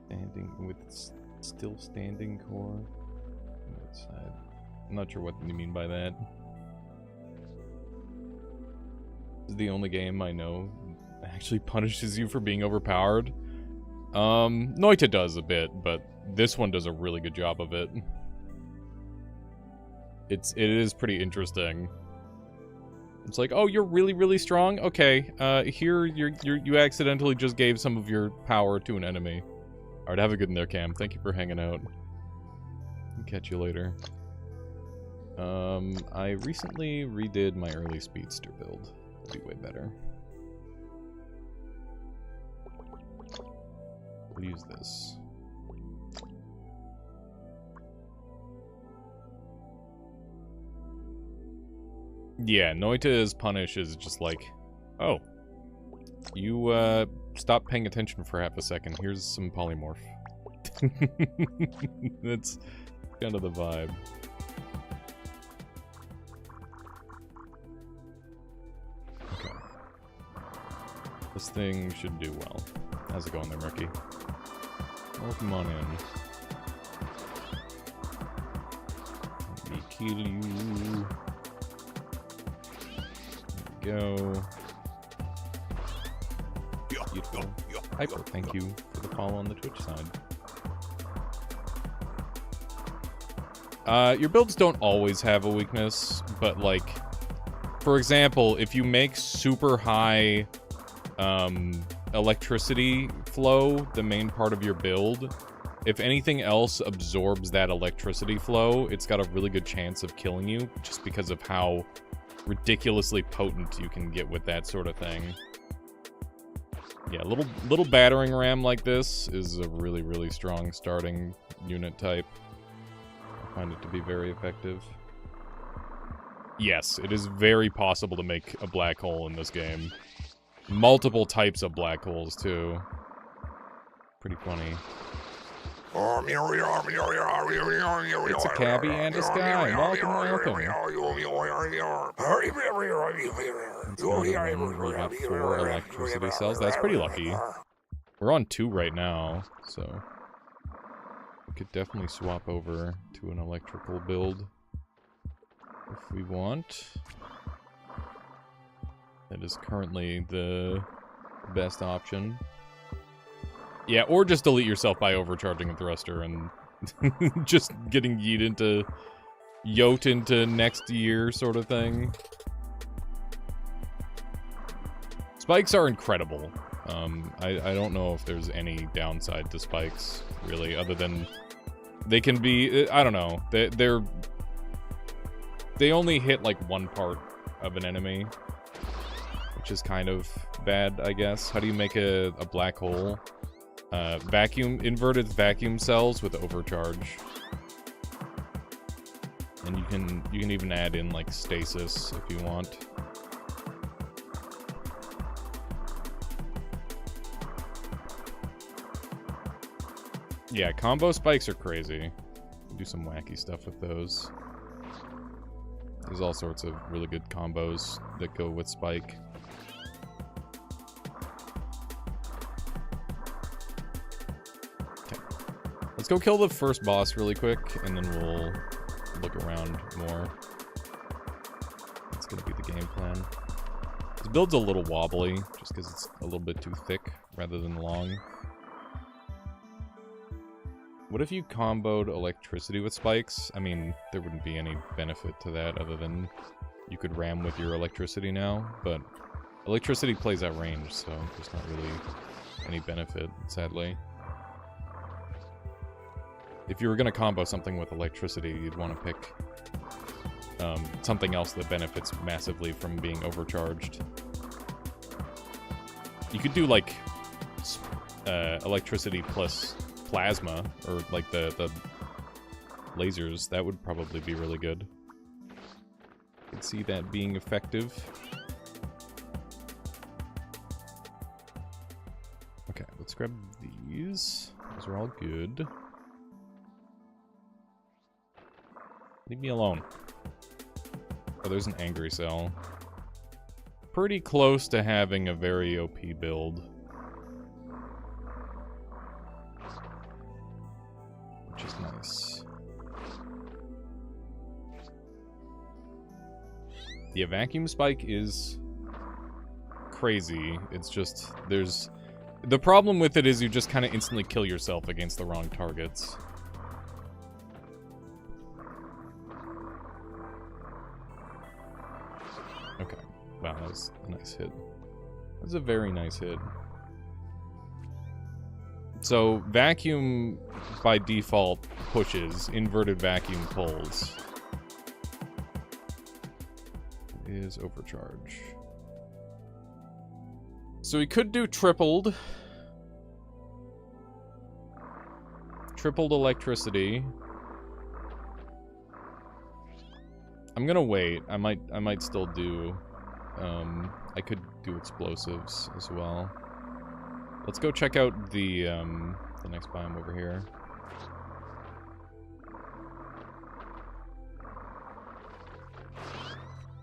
Standing with still standing core. Outside. I'm not sure what you mean by that. This is the only game I know that actually punishes you for being overpowered. Noita does a bit, but this one does a really good job of it. It is pretty interesting. It's like, oh, you're really, really strong? Okay, here you accidentally just gave some of your power to an enemy. Alright, have a good in there, Cam. Thank you for hanging out. I'll catch you later. I recently redid my early speedster build. It'll be way better. We'll use this. Yeah, Noita's punish is just like, oh, you stop paying attention for half a second. Here's some polymorph. That's kind of the vibe. Okay. This thing should do well. How's it going there, Ricky? Oh, come on in. Let me kill you. There we go. Beautiful. Hyper, thank you for the follow on the Twitch side. Your builds don't always have a weakness, but like, for example, if you make super high electricity flow the main part of your build, if anything else absorbs that electricity flow, it's got a really good chance of killing you, just because of how ridiculously potent you can get with that sort of thing. Yeah, little battering ram like this is a really, really strong starting unit type. I find it to be very effective. Yes, it is very possible to make a black hole in this game. Multiple types of black holes, too. Pretty funny. It's a cabbie and a sky. Welcome, welcome. Let's go to one where we got 4 electricity cells. That's pretty lucky. We're on 2 right now, so we could definitely swap over to an electrical build if we want. That is currently the best option. Yeah, or just delete yourself by overcharging a thruster and just getting yoked into next year sort of thing. Spikes are incredible. I don't know if there's any downside to spikes, really, other than they can be, I don't know, they only hit like one part of an enemy, which is kind of bad, I guess. How do you make a black hole? Inverted vacuum cells with overcharge. And you can even add in like stasis if you want. Yeah, combo spikes are crazy. Do some wacky stuff with those. There's all sorts of really good combos that go with spike. Okay. Let's go kill the first boss really quick, and then we'll look around more. That's gonna be the game plan. This build's a little wobbly, just because it's a little bit too thick rather than long. What if you comboed electricity with spikes? I mean, there wouldn't be any benefit to that other than you could ram with your electricity now, but electricity plays at range, so there's not really any benefit, sadly. If you were going to combo something with electricity, you'd want to pick something else that benefits massively from being overcharged. You could do, like, electricity plus plasma, or like the lasers. That would probably be really good. I can see that being effective. Okay, let's grab these. Those are all good. Leave me alone. Oh, there's an angry cell. Pretty close to having a very OP build. Which is nice. Yeah, vacuum spike is crazy. It's just, the problem with it is you just kind of instantly kill yourself against the wrong targets. Okay. Wow, that was a nice hit. That was a very nice hit. So, vacuum, by default, pushes. Inverted vacuum pulls. Is overcharge. So we could do tripled. Tripled electricity. I'm gonna wait. I might still do... I could do explosives as well. Let's go check out the next biome over here.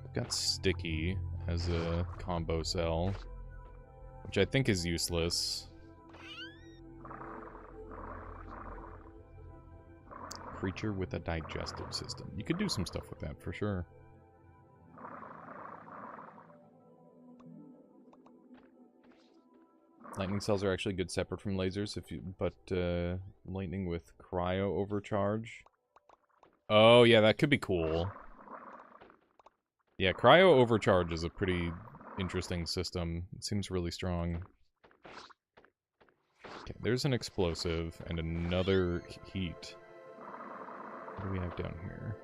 I've got sticky as a combo cell, which I think is useless. Creature with a digestive system. You could do some stuff with that for sure. Lightning cells are actually good separate from lasers, but lightning with cryo overcharge. Oh yeah, that could be cool. Yeah, cryo overcharge is a pretty interesting system. It seems really strong. Okay, there's an explosive and another heat. What do we have down here?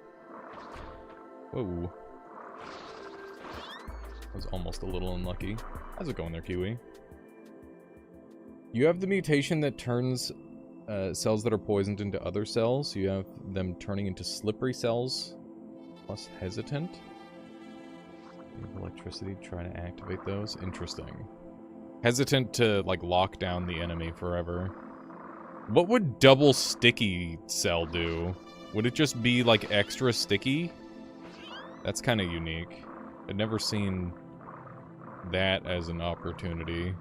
Whoa. That was almost a little unlucky. How's it going there, Kiwi? You have the mutation that turns cells that are poisoned into other cells. You have them turning into slippery cells, plus hesitant. You have electricity to try to activate those. Interesting. Hesitant to, like, lock down the enemy forever. What would double sticky cell do? Would it just be, like, extra sticky? That's kind of unique. I'd never seen that as an opportunity.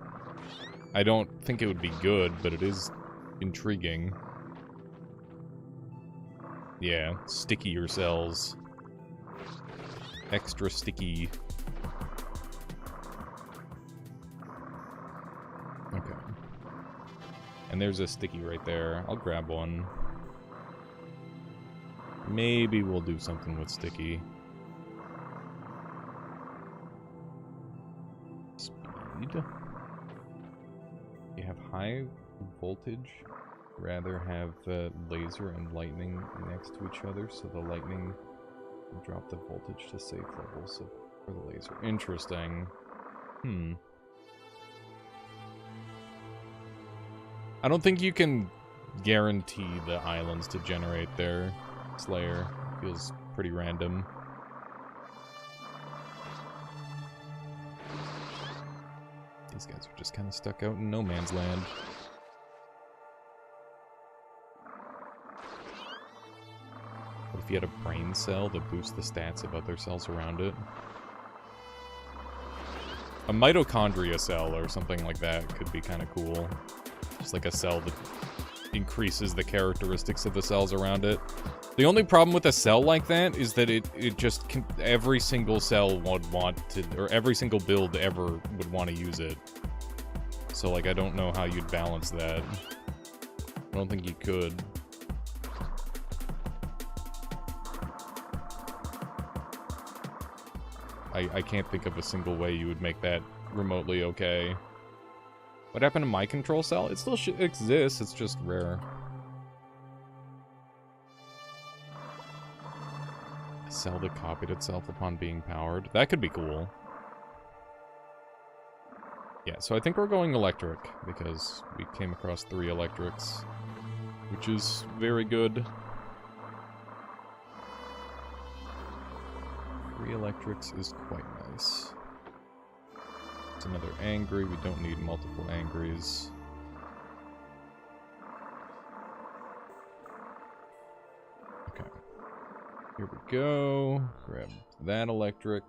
I don't think it would be good, but it is intriguing. Yeah, stickier cells. Extra sticky. Okay. And there's a sticky right there. I'll grab one. Maybe we'll do something with sticky. Speed. You have high voltage. Rather have laser and lightning next to each other, so the lightning will drop the voltage to safe levels for the laser. Interesting. I don't think you can guarantee the islands to generate their Slayer. Feels pretty random. These guys are just kind of stuck out in no man's land. What if you had a brain cell to boost the stats of other cells around it? A mitochondria cell or something like that could be kind of cool. Just like a cell that increases the characteristics of the cells around it. The only problem with a cell like that is that it just can, every single cell would want to, or every single build ever would want to use it. So, like, I don't know how you'd balance that. I don't think you could. I can't think of a single way you would make that remotely okay. What happened to my control cell? It still exists, it's just rare. A cell that copied itself upon being powered. That could be cool. Yeah, so I think we're going electric, because we came across 3 electrics, which is very good. 3 electrics is quite nice. It's another angry. We don't need multiple angries. Okay. Here we go. Grab that electric.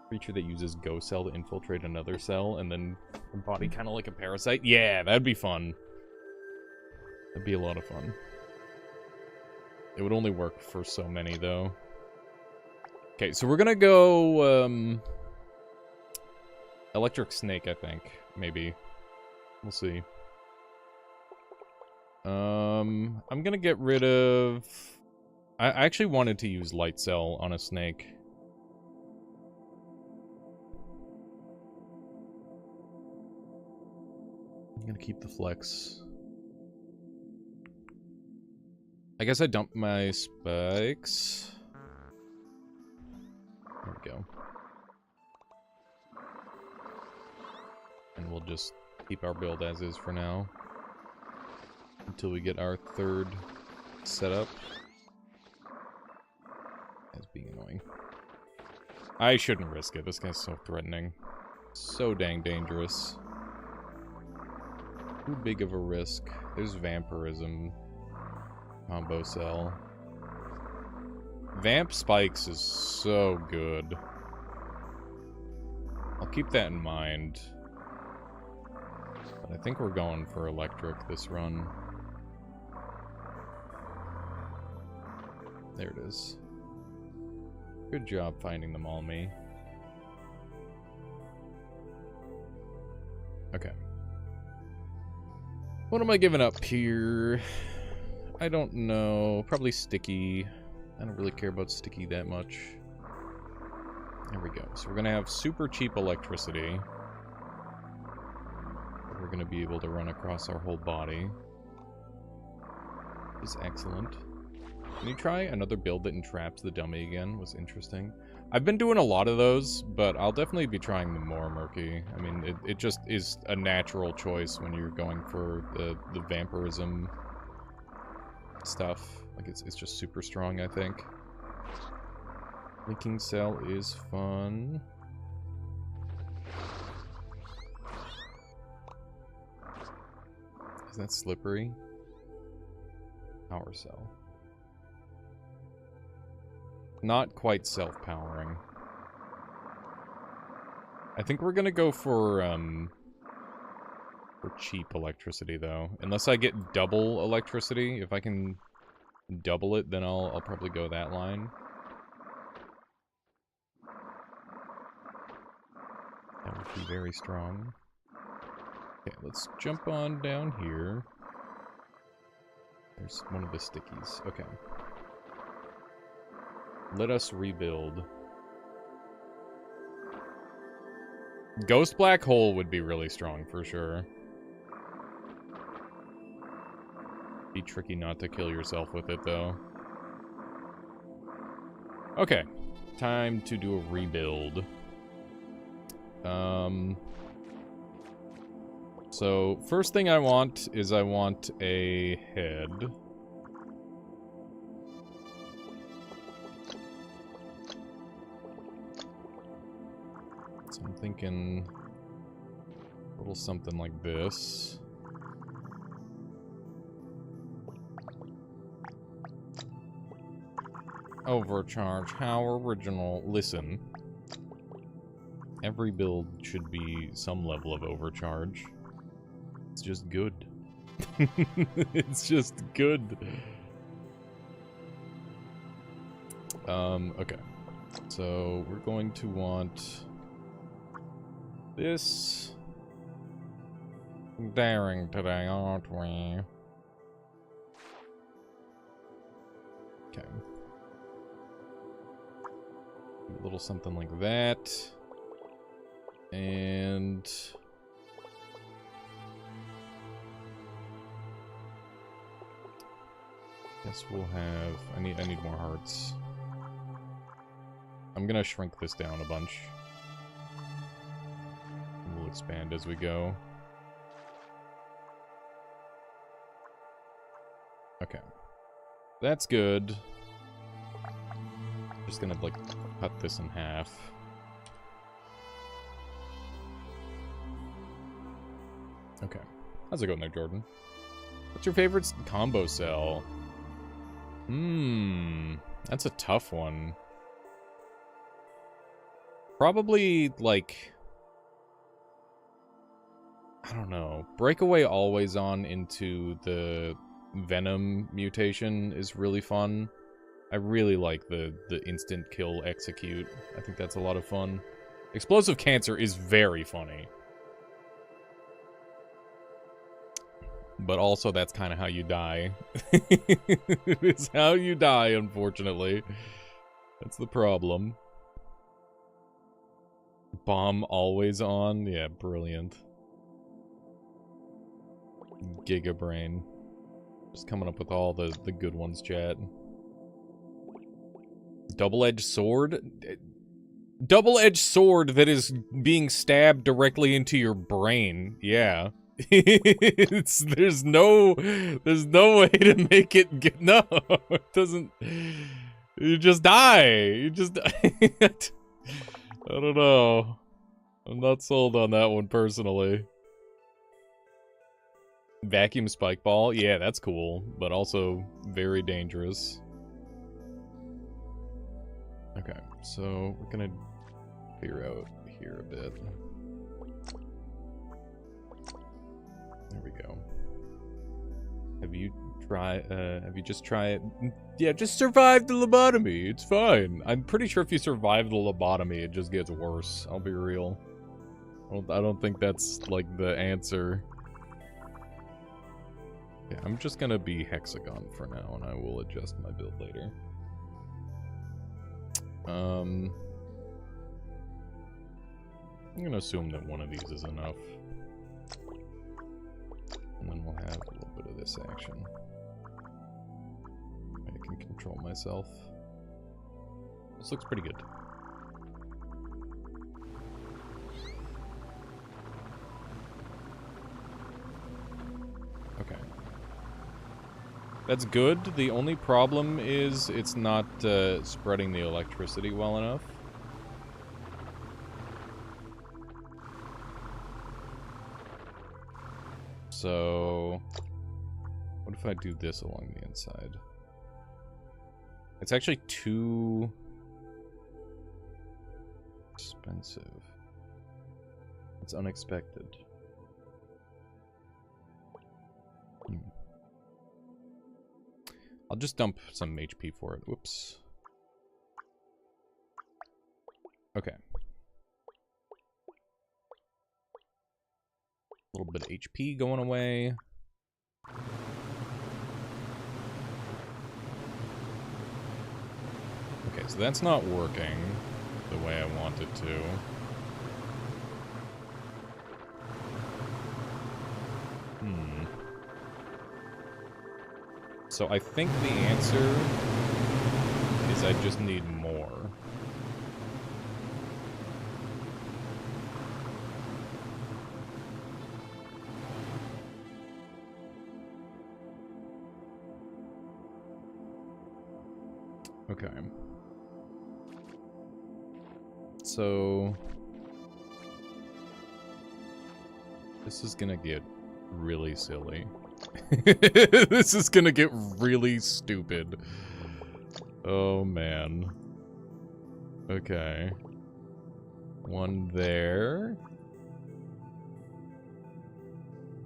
Creature that uses Go Cell to infiltrate another cell and then embody kind of like a parasite. Yeah, that'd be fun. That'd be a lot of fun. It would only work for so many, though. Okay, so we're gonna go, Electric Snake, I think. Maybe. We'll see. I'm gonna get rid of... I actually wanted to use Light Cell on a snake. I'm gonna keep the Flex. I guess I dumped my spikes. There we go. And we'll just keep our build as is for now. Until we get our 3rd setup. That's being annoying. I shouldn't risk it. This guy's so threatening. So dang dangerous. Too big of a risk. There's Vampirism. Combo cell. Vamp Spikes is so good. I'll keep that in mind. But I think we're going for electric this run. There it is. Good job finding them all, me. Okay. What am I giving up here? I don't know. Probably sticky. I don't really care about sticky that much. There we go. So we're going to have super cheap electricity. We're going to be able to run across our whole body. Is excellent. Can you try another build that entraps the dummy again? Was interesting. I've been doing a lot of those, but I'll definitely be trying them more, Murky. I mean, it just is a natural choice when you're going for the vampirism stuff. Like, it's just super strong, I think. Linking Cell is fun. Is that slippery? Power cell. Not quite self-powering. I think we're gonna go for cheap electricity, though. Unless I get double electricity. If I can double it, then I'll probably go that line. That would be very strong. Okay, let's jump on down here. There's one of the stickies. Okay. Let us rebuild. Ghost Black Hole would be really strong, for sure. Be tricky not to kill yourself with it, though. Okay. Time to do a rebuild. So, first thing I want is I want a head. So I'm thinking a little something like this. Overcharge, how original. Listen. Every build should be some level of overcharge. It's just good. It's just good. Okay. So, we're going to want this. Daring today, aren't we? Okay. A little something like that. And guess we'll have I need more hearts. I'm gonna shrink this down a bunch. We'll expand as we go. Okay. That's good. Just gonna like cut this in half. Okay. How's it going there, Jordan? What's your favorite combo cell? That's a tough one. Probably, like, I don't know. Breakaway always on into the Venom mutation is really fun. I really like the instant kill execute. I think that's a lot of fun. Explosive Cancer is very funny. But also, that's kind of how you die. It's how you die, unfortunately. That's the problem. Bomb always on? Yeah, brilliant. Giga Brain. Just coming up with all the good ones, chat. Double-edged sword? Double-edged sword that is being stabbed directly into your brain. Yeah. There's no way to make it get, no, it doesn't, you just die, I don't know, I'm not sold on that one personally. Vacuum spike ball, yeah, that's cool, but also very dangerous. Okay, so we're gonna clear out here a bit. There we go. Have you just tried? Yeah, just survive the lobotomy. It's fine. I'm pretty sure if you survive the lobotomy, it just gets worse. I'll be real. I don't think that's, like, the answer. Yeah, I'm just gonna be hexagon for now, and I will adjust my build later. I'm gonna assume that one of these is enough. And then we'll have a little bit of this action. I can control myself. This looks pretty good. Okay. That's good. The only problem is it's not spreading the electricity well enough. So, what if I do this along the inside? It's actually too expensive. It's unexpected. I'll just dump some HP for it. Whoops. Okay. A little bit of HP going away. Okay, so that's not working the way I want it to. So I think the answer is I just need more. Okay. So this is gonna get really silly. This is gonna get really stupid. Oh man. Okay. One there.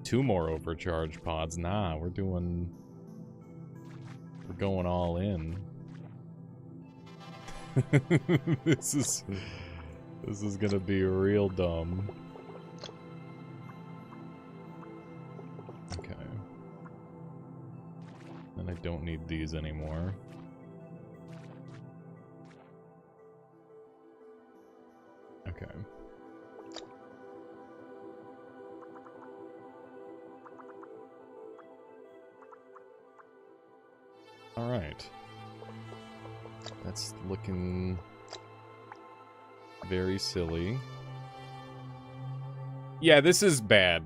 2 more overcharge pods. Nah, we're going all in. This is gonna be real dumb. Okay. And I don't need these anymore. Okay. All right. That's looking very silly. Yeah, this is bad.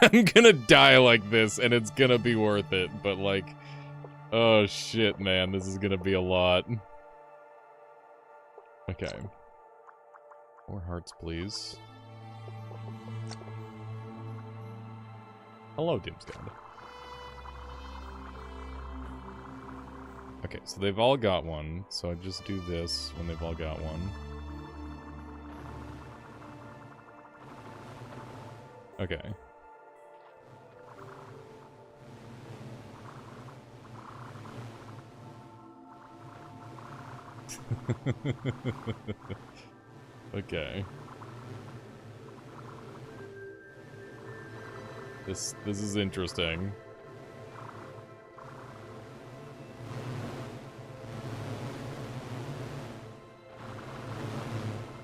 I'm gonna die like this, and it's gonna be worth it, but like... Oh shit, man, this is gonna be a lot. Okay. More hearts, please. Hello, Doomsday. Okay, so they've all got one, so I just do this when they've all got one. Okay. Okay. This is interesting.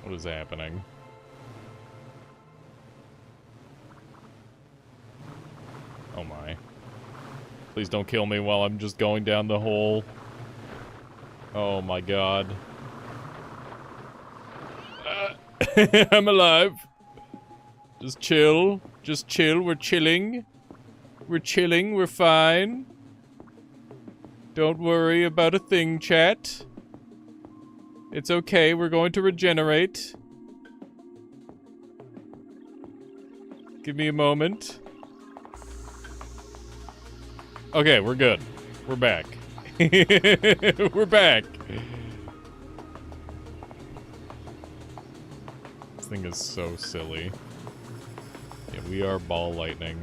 What is happening? Oh my. Please don't kill me while I'm just going down the hole. Oh my god. I'm alive. Just chill. Just chill. We're chilling. We're chilling. We're fine. Don't worry about a thing, chat. It's okay. We're going to regenerate. Give me a moment. Okay, we're good. We're back. We're back. This thing is so silly. Yeah, we are ball lightning.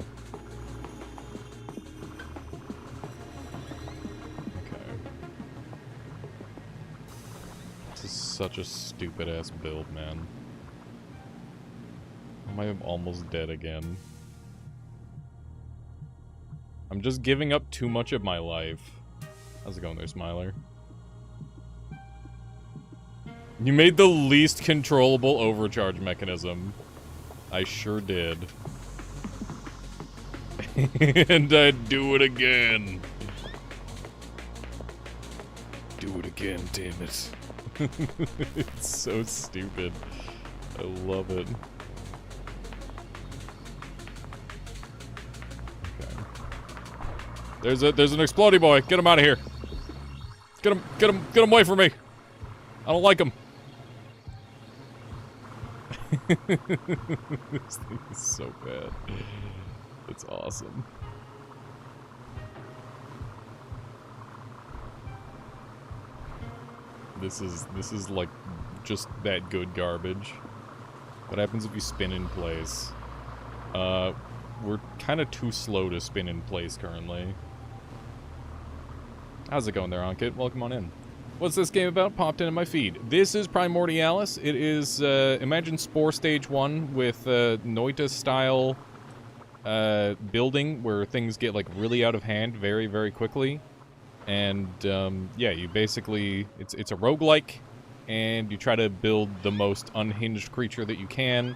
Okay. This is such a stupid ass build, man. I am almost dead again. I'm just giving up too much of my life. How's it going there, Smiler? You made the least controllable overcharge mechanism. I sure did. And I'd do it again. Do it again, damn it. It's so stupid. I love it. There's an explodey boy. Get him out of here. Get him away from me. I don't like him. This thing is so bad. That's awesome. This is like just that good garbage. What happens if you spin in place? We're kind of too slow to spin in place currently. How's it going there, Ankit? Welcome on in. What's this game about? Popped into my feed. This is Primordialis. It is, imagine Spore Stage 1 with Noita-style building where things get, like, really out of hand very, very quickly. And, yeah, you basically... It's a roguelike, and you try to build the most unhinged creature that you can,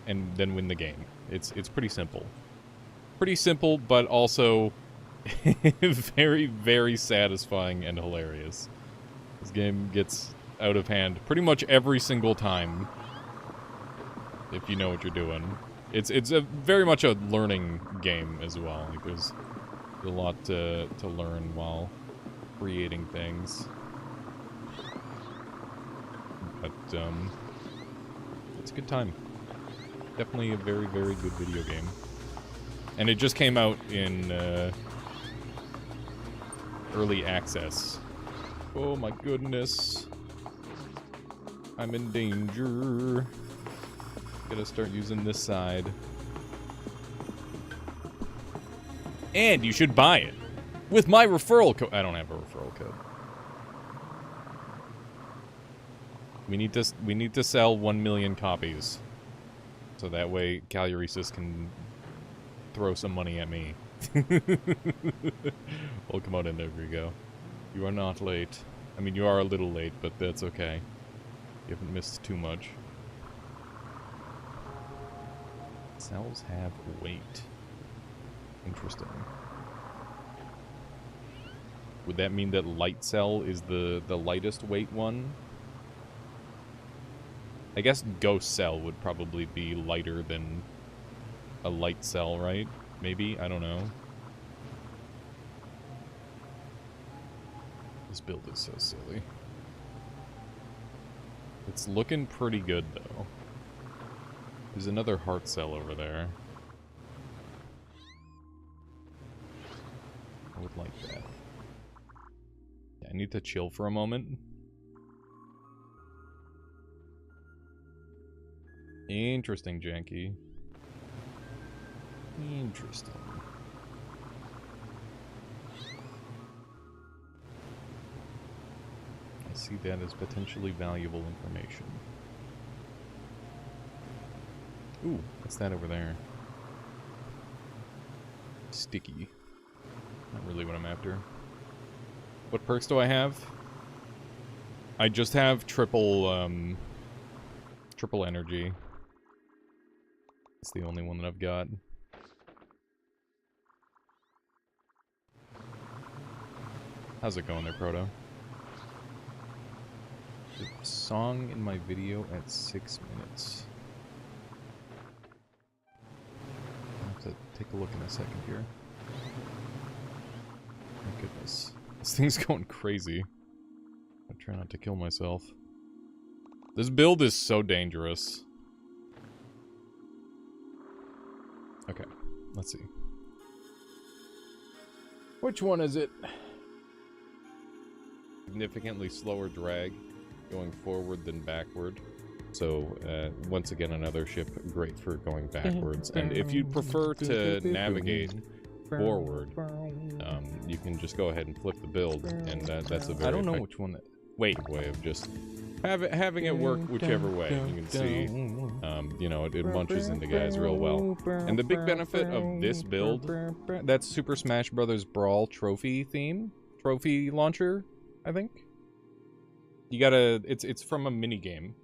and then win the game. It's pretty simple. Pretty simple, but also very, very satisfying and hilarious. This game gets out of hand pretty much every single time, if you know what you're doing. It's a very much a learning game as well. Like there's a lot to learn while creating things. But it's a good time. Definitely a very, very good video game. And it just came out in early access. Oh my goodness. I'm in danger. Gotta start using this side. And you should buy it. With my referral code. I don't have a referral code. We need to sell 1 million copies. So that way Caluresis can throw some money at me. Well, come on in, there we go. You are not late. I mean, you are a little late, but that's okay. You haven't missed too much. Cells have weight. Interesting. Would that mean that light cell is the lightest weight one? I guess ghost cell would probably be lighter than a light cell, right? Maybe? I don't know. This build is so silly. It's looking pretty good, though. There's another heart cell over there. I would like that. Yeah, I need to chill for a moment. Interesting, Janky. Interesting. I see that as potentially valuable information. Ooh, what's that over there? Sticky. Not really what I'm after. What perks do I have? I just have triple energy. It's the only one that I've got. How's it going there, Proto? The song in my video at 6 minutes. I'll have to take a look in a second here. My goodness. This thing's going crazy. I try not to kill myself. This build is so dangerous. Okay, let's see. Which one is it? Significantly slower drag going forward than backward. So, once again, another ship great for going backwards. And if you prefer to navigate forward, you can just go ahead and flip the build, and that's a very... I don't know which one that... Wait, way of just having it work whichever way. You can see, you know, it munches into guys real well. And the big benefit of this build, that's Super Smash Bros. Brawl trophy theme, trophy launcher, I think. You gotta, it's from a mini game.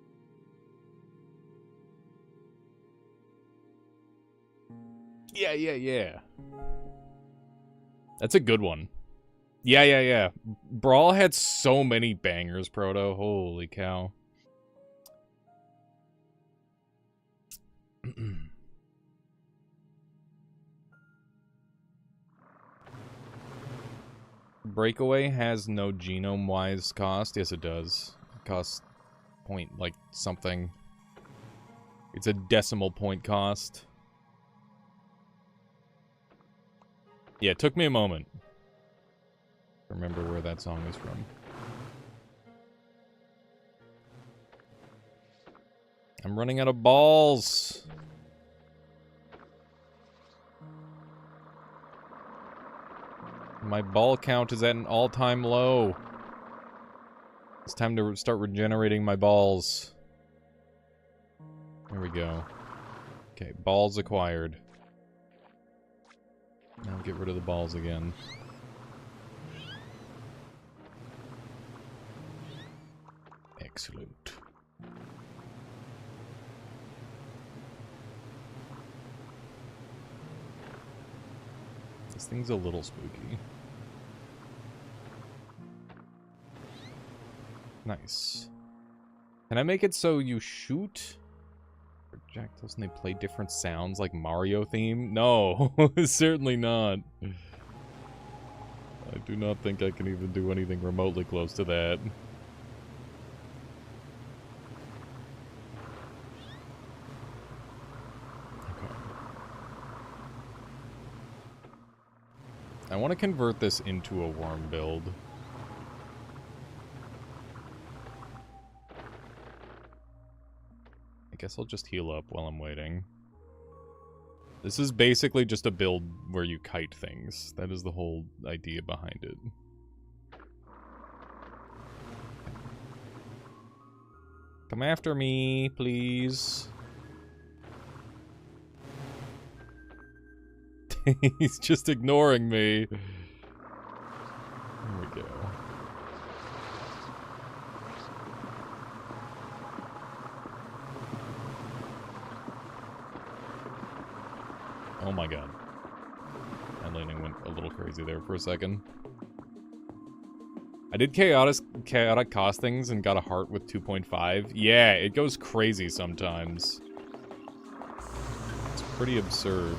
Yeah. That's a good one. Yeah. Brawl had so many bangers, Proto. Holy cow. Breakaway has no genome-wise cost. Yes, it does. It costs point, like, something. It's a decimal point cost. Yeah, it took me a moment. Remember where that song is from. I'm running out of balls. My ball count is at an all-time low. It's time to start regenerating my balls. There we go. Okay, balls acquired. Now get rid of the balls again. Excellent. This thing's a little spooky. Nice. Can I make it so you shoot projectiles and they play different sounds like Mario theme? No, certainly not. I do not think I can even do anything remotely close to that. Okay. I want to convert this into a worm build. I guess I'll just heal up while I'm waiting. This is basically just a build where you kite things. That is the whole idea behind it. Come after me, please. He's just ignoring me. There we go. Oh my god. My landing went a little crazy there for a second. I did chaotic cost things and got a heart with 2.5. Yeah, it goes crazy sometimes. It's pretty absurd.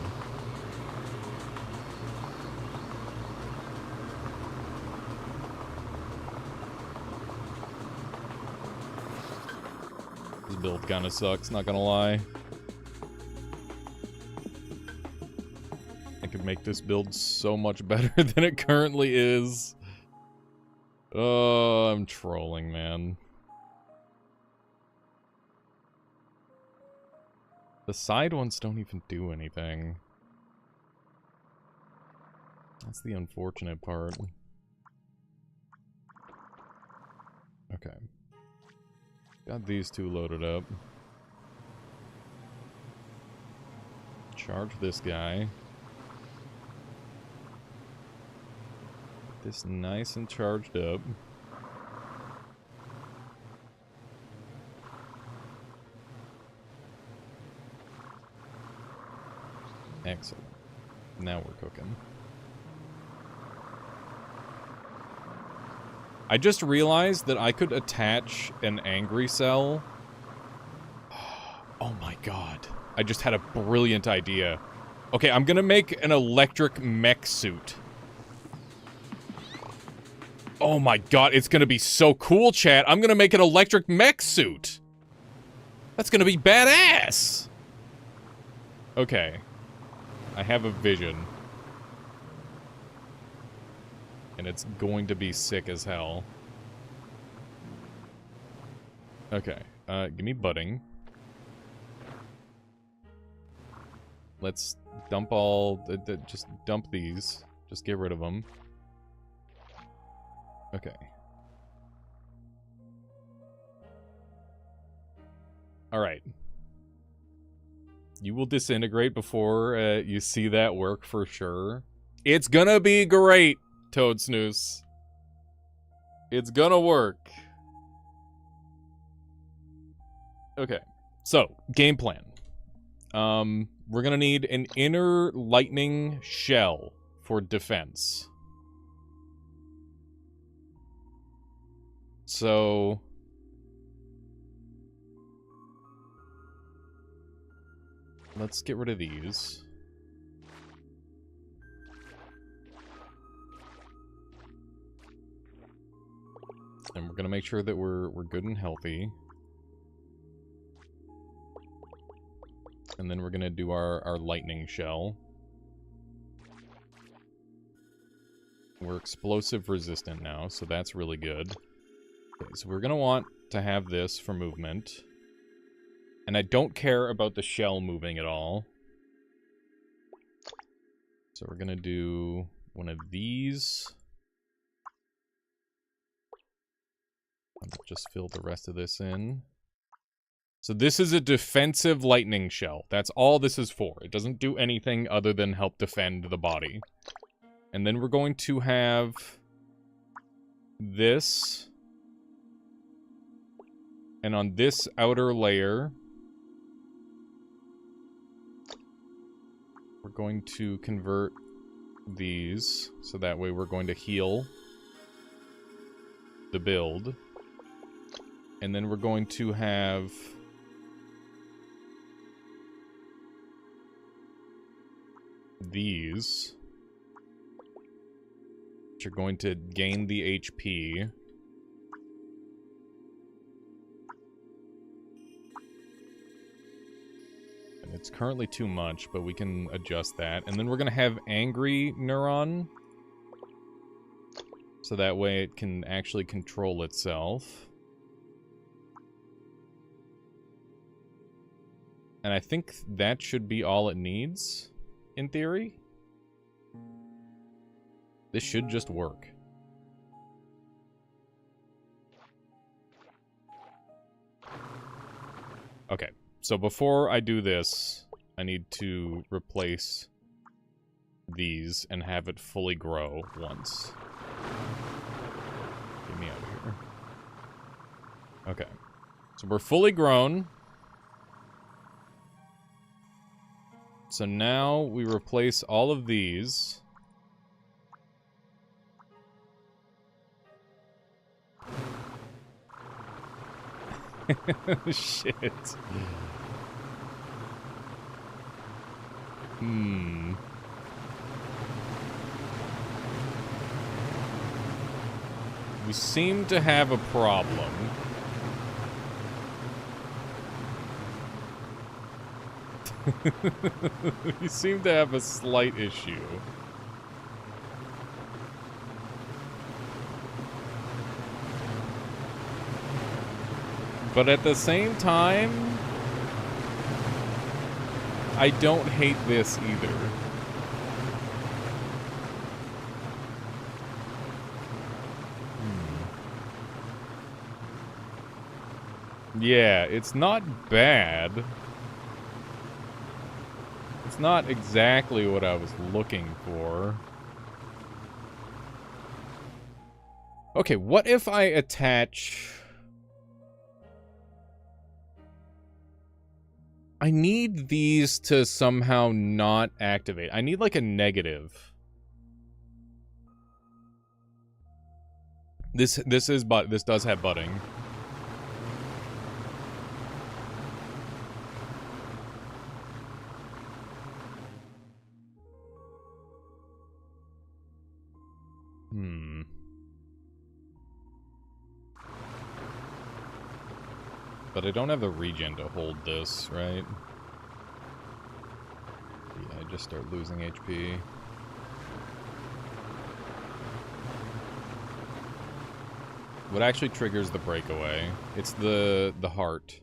This build kinda sucks, not gonna lie. Could make this build so much better than it currently is. Oh, I'm trolling, man. The side ones don't even do anything. That's the unfortunate part. Okay. Got these two loaded up. Charge this guy. This nice and charged up. Excellent. Now we're cooking. I just realized that I could attach an angry cell. Oh my god. I just had a brilliant idea. Okay, I'm gonna make an electric mech suit. Oh my god, it's gonna be so cool, chat. I'm gonna make an electric mech suit. That's gonna be badass. Okay. I have a vision. And it's going to be sick as hell. Okay. Give me budding. Let's dump all... just dump these. Just get rid of them. Okay. Alright. You will disintegrate before you see that work for sure. It's gonna be great, Toad Snooze. It's gonna work. Okay. So, game plan. We're gonna need an inner lightning shell for defense. So... let's get rid of these. And we're gonna make sure that we're good and healthy. And then we're gonna do our lightning shell. We're explosive resistant now, so that's really good. Okay, so we're gonna want to have this for movement. And I don't care about the shell moving at all. So we're gonna do one of these. I'll just fill the rest of this in. So this is a defensive lightning shell. That's all this is for. It doesn't do anything other than help defend the body. And then we're going to have this. And on this outer layer, we're going to convert these. So that way we're going to heal the build. And then we're going to have these, which are going to gain the HP. And it's currently too much, but we can adjust that. And then we're going to have Angry Neuron, so that way it can actually control itself. And I think that should be all it needs, in theory. This should just work. Okay, so before I do this, I need to replace these and have it fully grow once. Get me out of here. Okay, so we're fully grown. So now we replace all of these. Shit. We seem to have a problem. We seem to have a slight issue. But at the same time, I don't hate this either. Yeah, it's not bad. It's not exactly what I was looking for. Okay, what if I attach... I need these to somehow not activate. I need like a negative. This does have budding. But I don't have the regen to hold this, right? Yeah, I just start losing HP. What actually triggers the breakaway? It's the heart.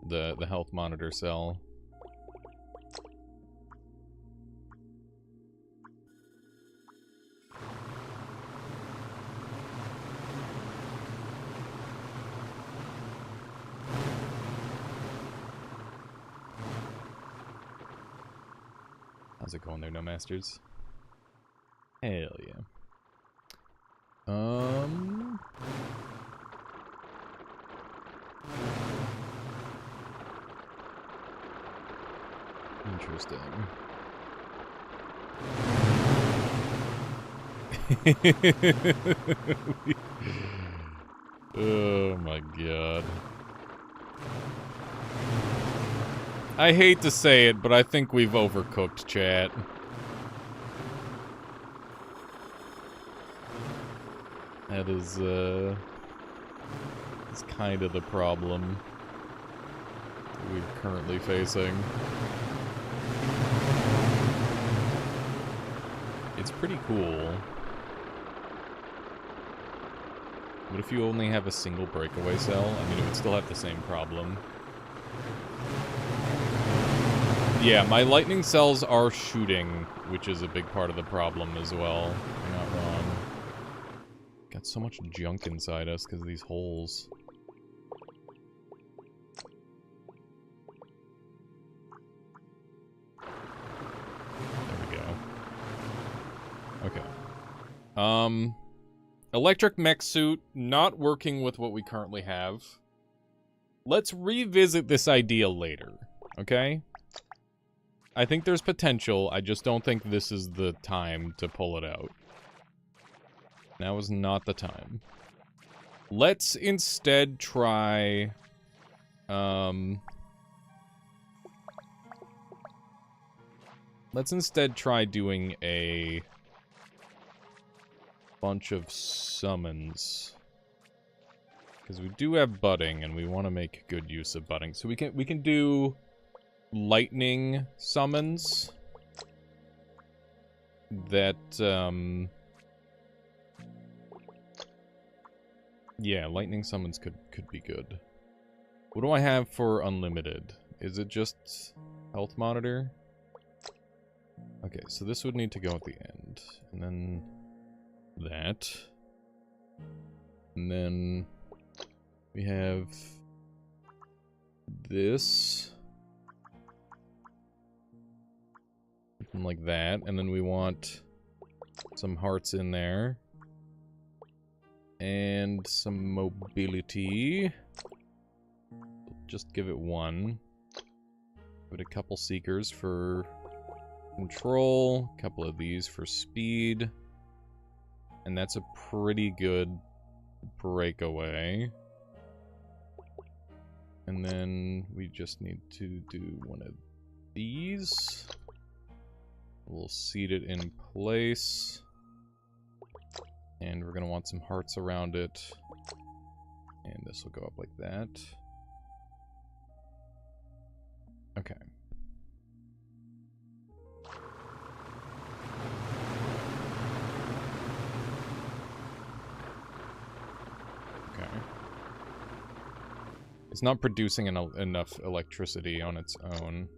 The health monitor cell. How's it going there, No Masters? Hell yeah. Interesting. Oh my god. I hate to say it, but I think we've overcooked, chat. That is kind of the problem we're currently facing. It's pretty cool. What if you only have a single breakaway cell? I mean, it would still have the same problem. Yeah, my lightning cells are shooting, which is a big part of the problem as well. You're not wrong. Got so much junk inside us because of these holes. There we go. Okay. Electric mech suit, not working with what we currently have. Let's revisit this idea later, okay? I think there's potential, I just don't think this is the time to pull it out. Now is not the time. Let's instead try... Let's instead try doing a bunch of summons. Because we do have budding, and we want to make good use of budding. So we can do lightning summons that, yeah, lightning summons could be good. What do I have for unlimited? Is it just health monitor? Okay, so this would need to go at the end. And then that. And then we have this. Something like that. And then we want some hearts in there. And some mobility. Just give it one. Give it a couple seekers for control. A couple of these for speed. And that's a pretty good breakaway. And then we just need to do one of these. We'll seat it in place. And we're going to want some hearts around it. And this will go up like that. Okay. Okay. It's not producing enough electricity on its own.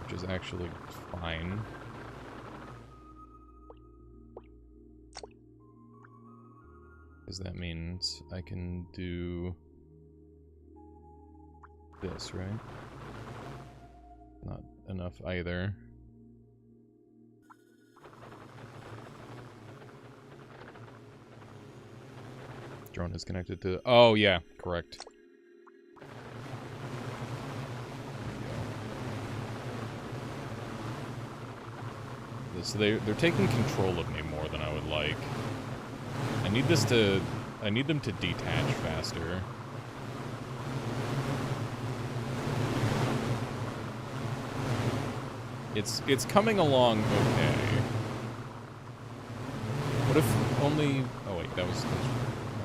Which is actually fine. Because that means I can do this, right? Not enough either. Drone is connected to... Oh, yeah, correct. So they're taking control of me more than I would like. I need them to detach faster. It's coming along okay. What if only... Oh wait, that was my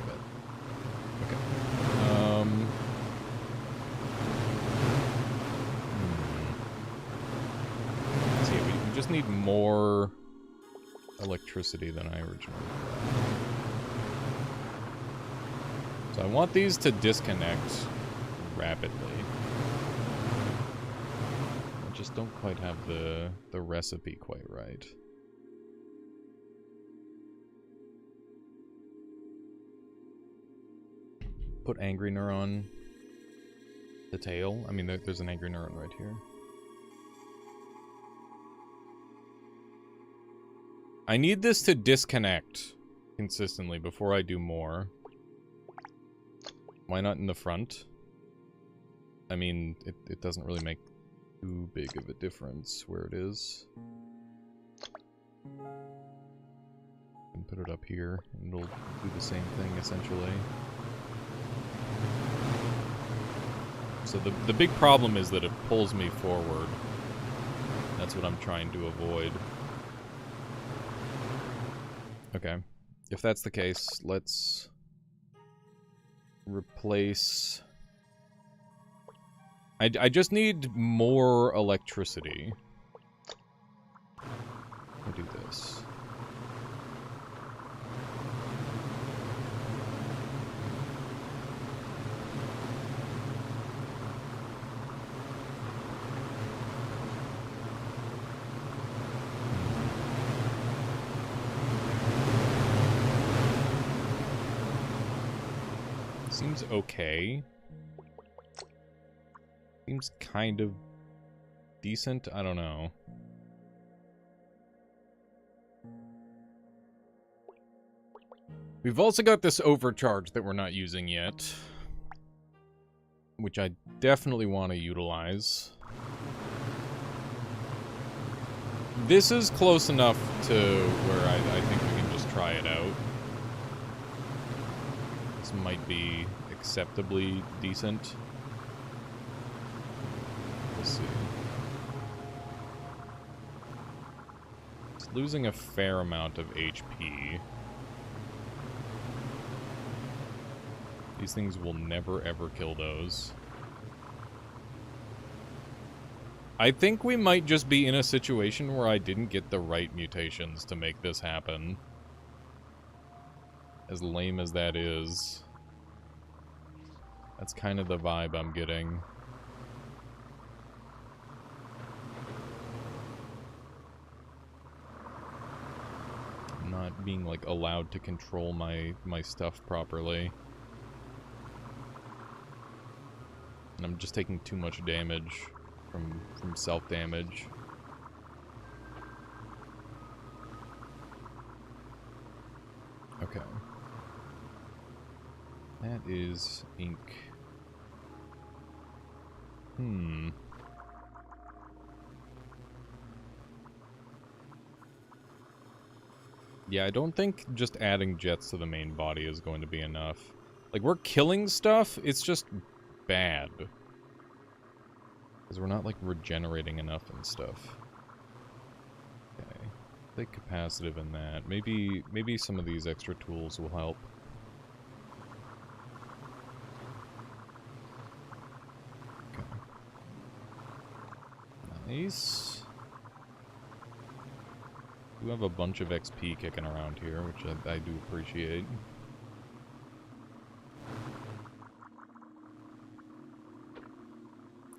bad. Okay. See, we just need more electricity than I originally thought. So I want these to disconnect rapidly. I just don't quite have the recipe quite right. Put angry neuron. The tail. I mean, there's an angry neuron right here. I need this to disconnect consistently before I do more. Why not in the front? I mean, it doesn't really make too big of a difference where it is. And put it up here, and it'll do the same thing, essentially. So the big problem is that it pulls me forward. That's what I'm trying to avoid. Okay. If that's the case, let's replace... I just need more electricity. I'll do this. Seems okay. Seems kind of decent. I don't know. We've also got this overcharge that we're not using yet, which I definitely want to utilize. This is close enough to where I think we can just try it out. This might be acceptably decent. We'll see. It's losing a fair amount of HP. These things will never ever kill those. I think we might just be in a situation where I didn't get the right mutations to make this happen. As lame as that is. That's kind of the vibe I'm getting. I'm not being, like, allowed to control my stuff properly. And I'm just taking too much damage from self-damage. Okay. That is ink. Yeah, I don't think just adding jets to the main body is going to be enough. Like, we're killing stuff, it's just bad. Because we're not, like, regenerating enough and stuff. Okay. Take capacitive in that. Maybe some of these extra tools will help. Okay. Nice. We have a bunch of XP kicking around here, which I do appreciate.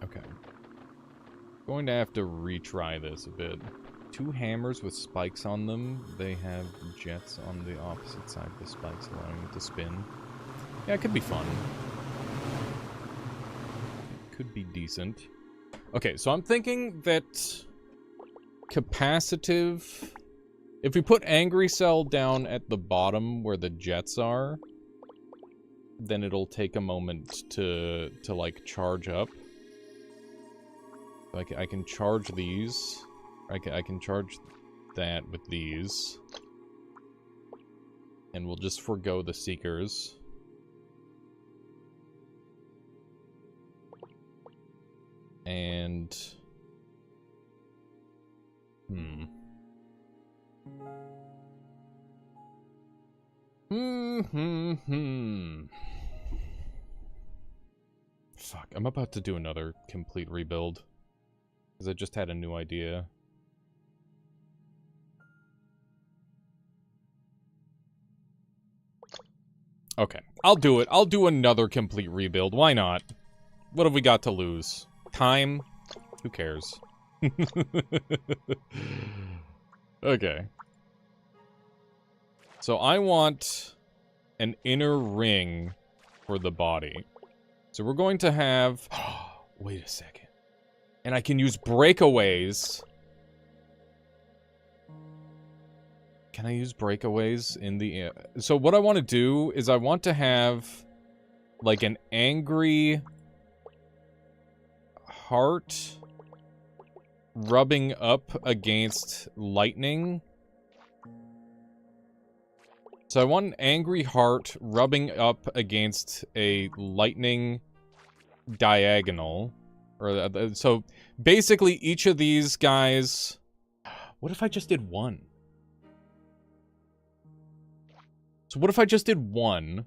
Okay. Going to have to retry this a bit. 2 hammers with spikes on them. They have jets on the opposite side of the spikes, allowing them to spin. Yeah, it could be fun. It could be decent. Okay, so I'm thinking that capacitive... If we put Angry Cell down at the bottom where the jets are, then it'll take a moment to like, charge up. I can charge these. I can charge that with these. And we'll just forgo the Seekers. And... Fuck, I'm about to do another complete rebuild. Because I just had a new idea. Okay, I'll do it. I'll do another complete rebuild. Why not? What have we got to lose? Time? Who cares? Okay. So I want an inner ring for the body. So we're going to have... Wait a second. And I can use breakaways. Can I use breakaways in the... So what I want to do is I want to have, like, an angry heart rubbing up against lightning. So I want an angry heart rubbing up against a lightning diagonal. Or so basically each of these guys... What if I just did one? So what if I just did one?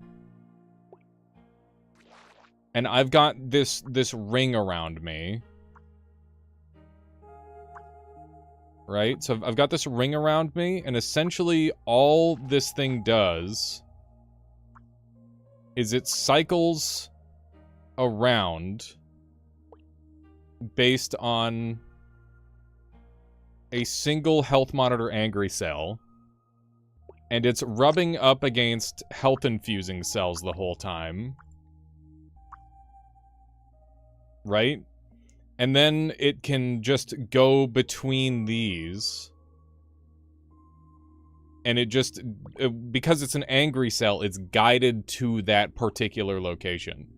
And I've got this ring around me. right? So I've got this ring around me, and essentially all this thing does is it cycles around based on a single health monitor angry cell, and it's rubbing up against health infusing cells the whole time. Right? And then it can just go between these. And it just, because it's an angry cell, it's guided to that particular location.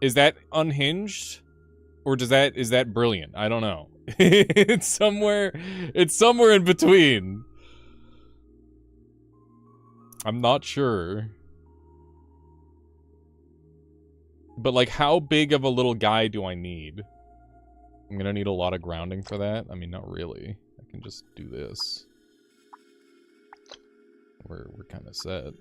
Is that unhinged? Or is that brilliant? I don't know. It's somewhere in between. I'm not sure. But, like, how big of a little guy do I need? I'm gonna need a lot of grounding for that. I mean, not really. I can just do this. We're kind of set.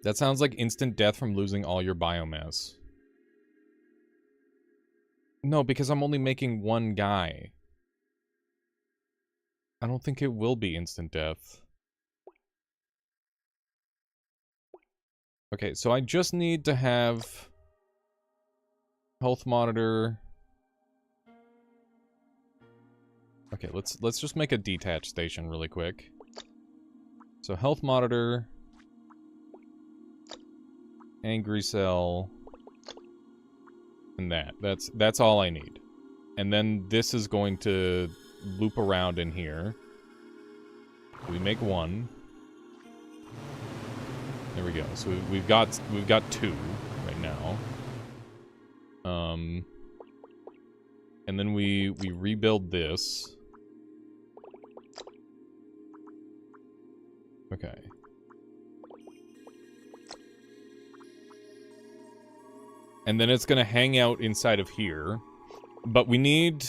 That sounds like instant death from losing all your biomass. No, because I'm only making one guy. I don't think it will be instant death. Okay, so I just need to have health monitor. Okay, let's just make a detached station really quick. So health monitor, angry cell, and that's all I need. And then this is going to loop around in here. We make one. There we go. So we've got two right now. And then we rebuild this. Okay. And then it's gonna hang out inside of here. But we need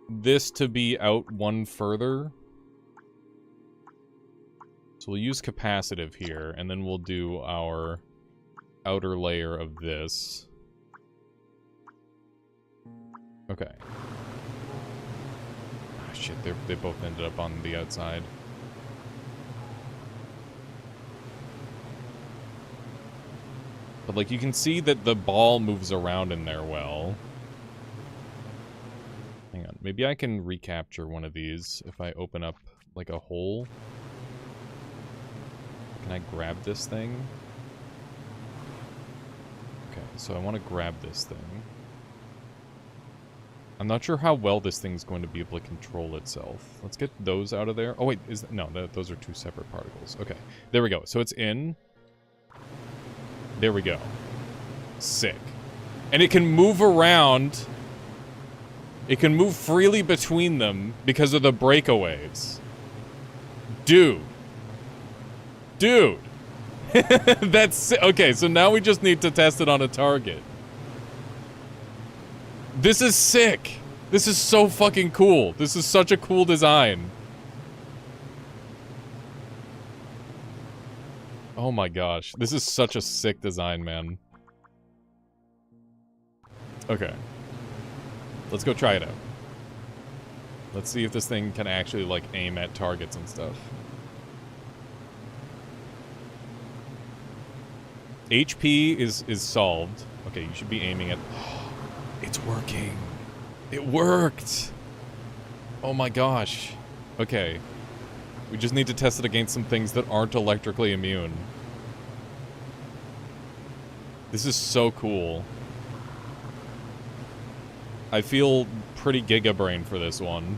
this to be out one further. So we'll use capacitive here, and then we'll do our outer layer of this. Okay. Ah, shit, they both ended up on the outside. But, like, you can see that the ball moves around in there well. Hang on, maybe I can recapture one of these if I open up, like, a hole. Can I grab this thing? Okay, so I want to grab this thing. I'm not sure how well this thing's going to be able to control itself. Let's get those out of there. Oh, wait, no, those are two separate particles. Okay, there we go. So it's in. There we go. Sick. And it can move around. It can move freely between them because of the breakaways. Dude. Dude! That's... Okay, so now we just need to test it on a target. This is sick! This is so fucking cool. This is such a cool design. Oh my gosh. This is such a sick design, man. Okay. Let's go try it out. Let's see if this thing can actually, like, aim at targets and stuff. HP is solved. Okay, you should be aiming at... It's working. It worked! Oh my gosh. Okay. We just need to test it against some things that aren't electrically immune. This is so cool. I feel pretty Giga Brain for this one.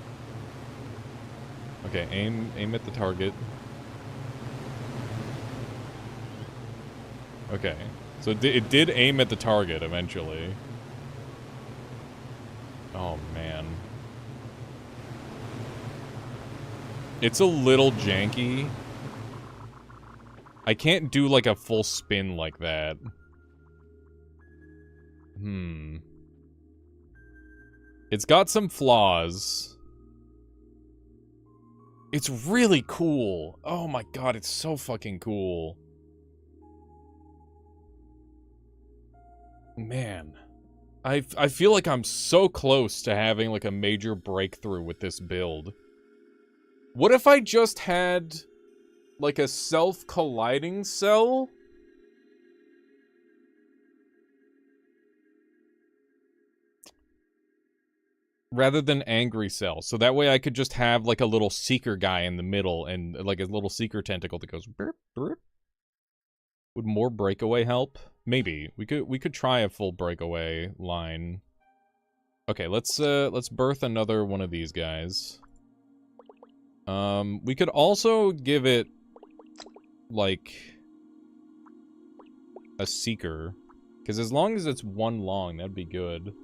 Okay, aim at the target. Okay, so it did aim at the target eventually. Oh, man. It's a little janky. I can't do, like, a full spin like that. It's got some flaws. It's really cool. Oh my god, it's so fucking cool. Man. I feel like I'm so close to having, like, a major breakthrough with this build. What if I just had, like, a self-colliding cell? Rather than angry cell. So that way I could just have, like, a little seeker guy in the middle and, like, a little seeker tentacle that goes burp, burp. Would more breakaway help? Maybe. We could try a full breakaway line. Okay, let's birth another one of these guys. We could also give it, like, a seeker. Because as long as it's one long, that'd be good.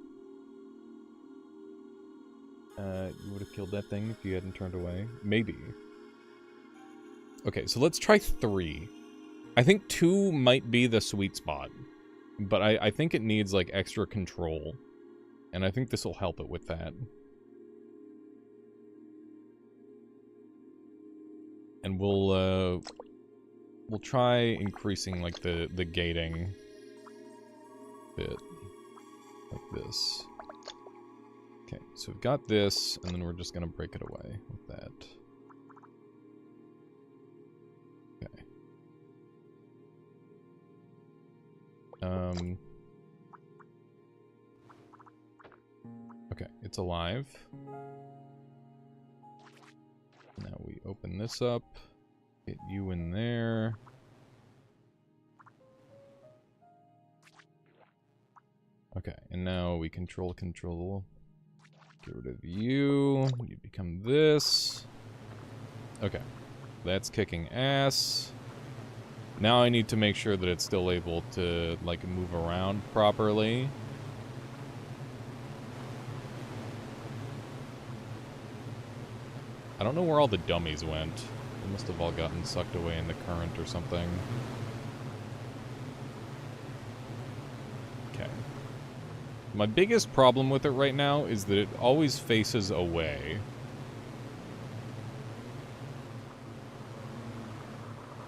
You would have killed that thing if you hadn't turned away. Maybe. Okay, so let's try 3. I think 2 might be the sweet spot. But I think it needs, like, extra control. And I think this will help it with that. And we'll try increasing, like, the gating bit. Like this. Okay, so we've got this, and then we're just gonna break it away with that. Okay. Okay, it's alive. Now we open this up. Get you in there. Okay, and now we control. Get rid of you. You become this. Okay. That's kicking ass. Now I need to make sure that it's still able to, like, move around properly. I don't know where all the dummies went. They must have all gotten sucked away in the current or something. Okay. My biggest problem with it right now is that it always faces away.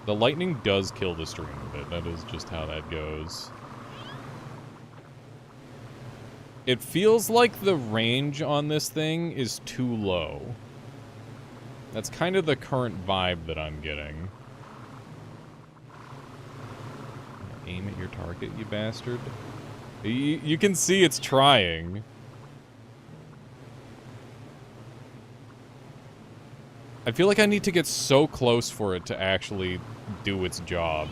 The lightning does kill the stream of it. That is just how that goes. It feels like the range on this thing is too low. That's kind of the current vibe that I'm getting. Aim at your target, you bastard. You can see it's trying. I feel like I need to get so close for it to actually do its job.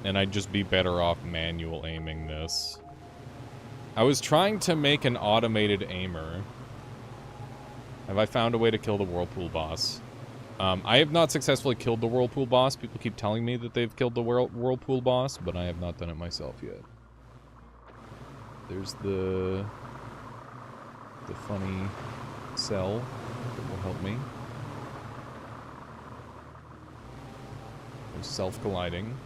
And I'd just be better off manual aiming this. I was trying to make an automated aimer. Have I found a way to kill the Whirlpool boss? I have not successfully killed the Whirlpool boss. People keep telling me that they've killed the Whirlpool boss, but I have not done it myself yet. There's the funny cell that will help me. There's self-colliding.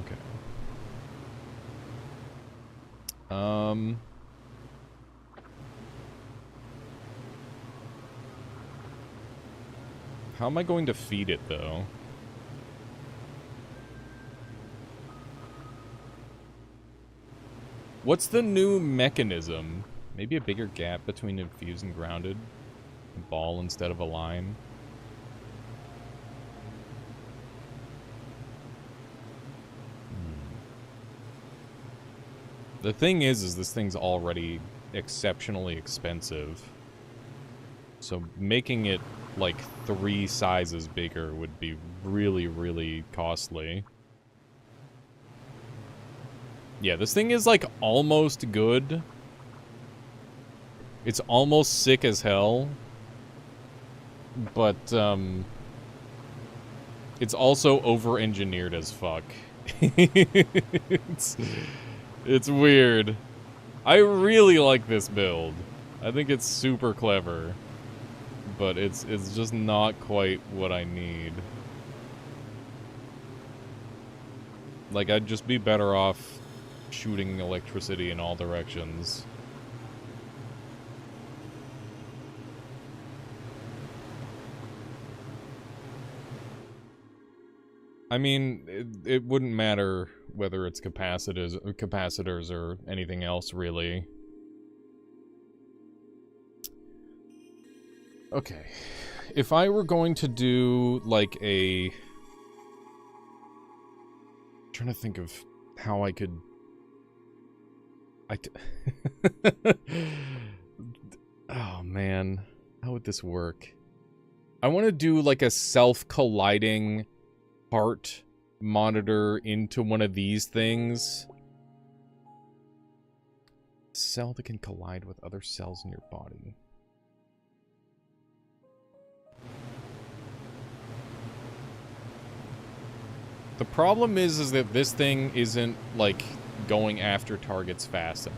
Okay. How am I going to feed it, though? What's the new mechanism? Maybe a bigger gap between infused and grounded? A ball instead of a line? The thing is this thing's already exceptionally expensive. So making it, like, 3 sizes bigger would be really, really costly. Yeah, this thing is, like, almost good. It's almost sick as hell. But, it's also over-engineered as fuck. It's weird. I really like this build. I think it's super clever. But it's just not quite what I need. Like, I'd just be better off shooting electricity in all directions. I mean, it wouldn't matter whether it's capacitors or anything else, really. Okay. If I were going to do, like, I'm trying to think of how I could... Oh, man. How would this work? I want to do, like, a self-colliding part monitor into one of these things. Cell that can collide with other cells in your body. The problem is that this thing isn't, like, going after targets fast enough.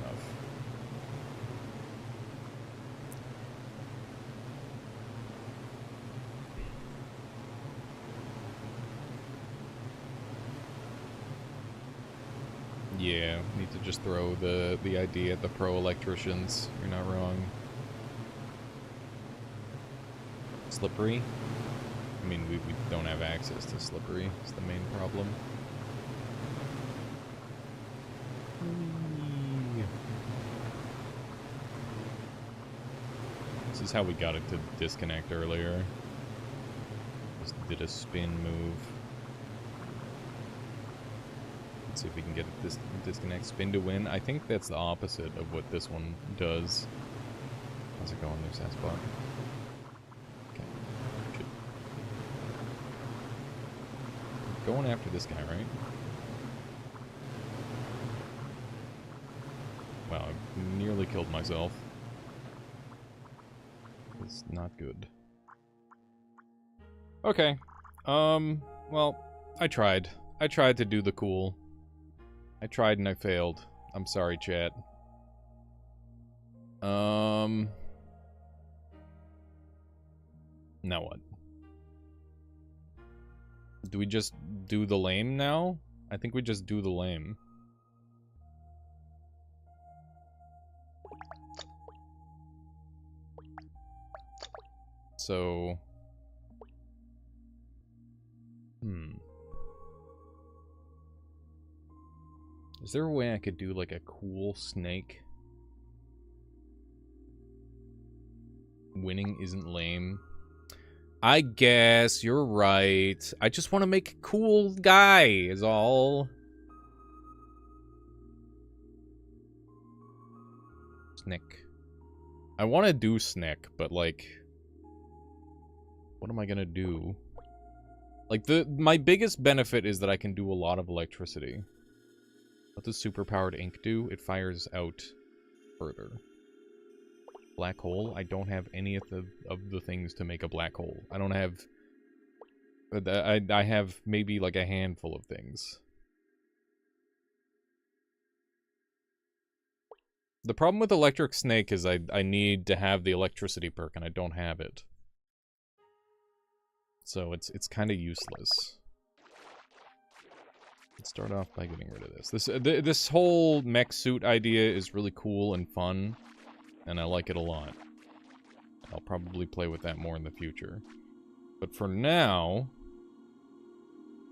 Yeah, need to just throw the idea at the pro electricians. You're not wrong. Slippery? I mean, we don't have access to slippery. It's the main problem. This is how we got it to disconnect earlier. Just did a spin move. Let's see if we can get this disconnect. Spin to win. I think that's the opposite of what this one does. How's it going there, Sasspot? Going after this guy, right? Wow, I nearly killed myself. It's not good. Okay. Well, I tried. I tried to do the cool. I tried and I failed. I'm sorry, chat. Now what? Do we just do the lame now? I think we just do the lame. So... Is there a way I could do, like, a cool snake? Winning isn't lame. I guess you're right. I just want to make a cool guy, is all. Snick. I want to do Snick, but, like... What am I gonna do? Like, my biggest benefit is that I can do a lot of electricity. What does superpowered ink do? It fires out further. Black hole? I don't have any of the things to make a black hole. I don't have... I have maybe like a handful of things. The problem with Electric Snake is I need to have the electricity perk and I don't have it. So it's kind of useless. Let's start off by getting rid of this. This whole mech suit idea is really cool and fun, and I like it a lot. I'll probably play with that more in the future. But for now,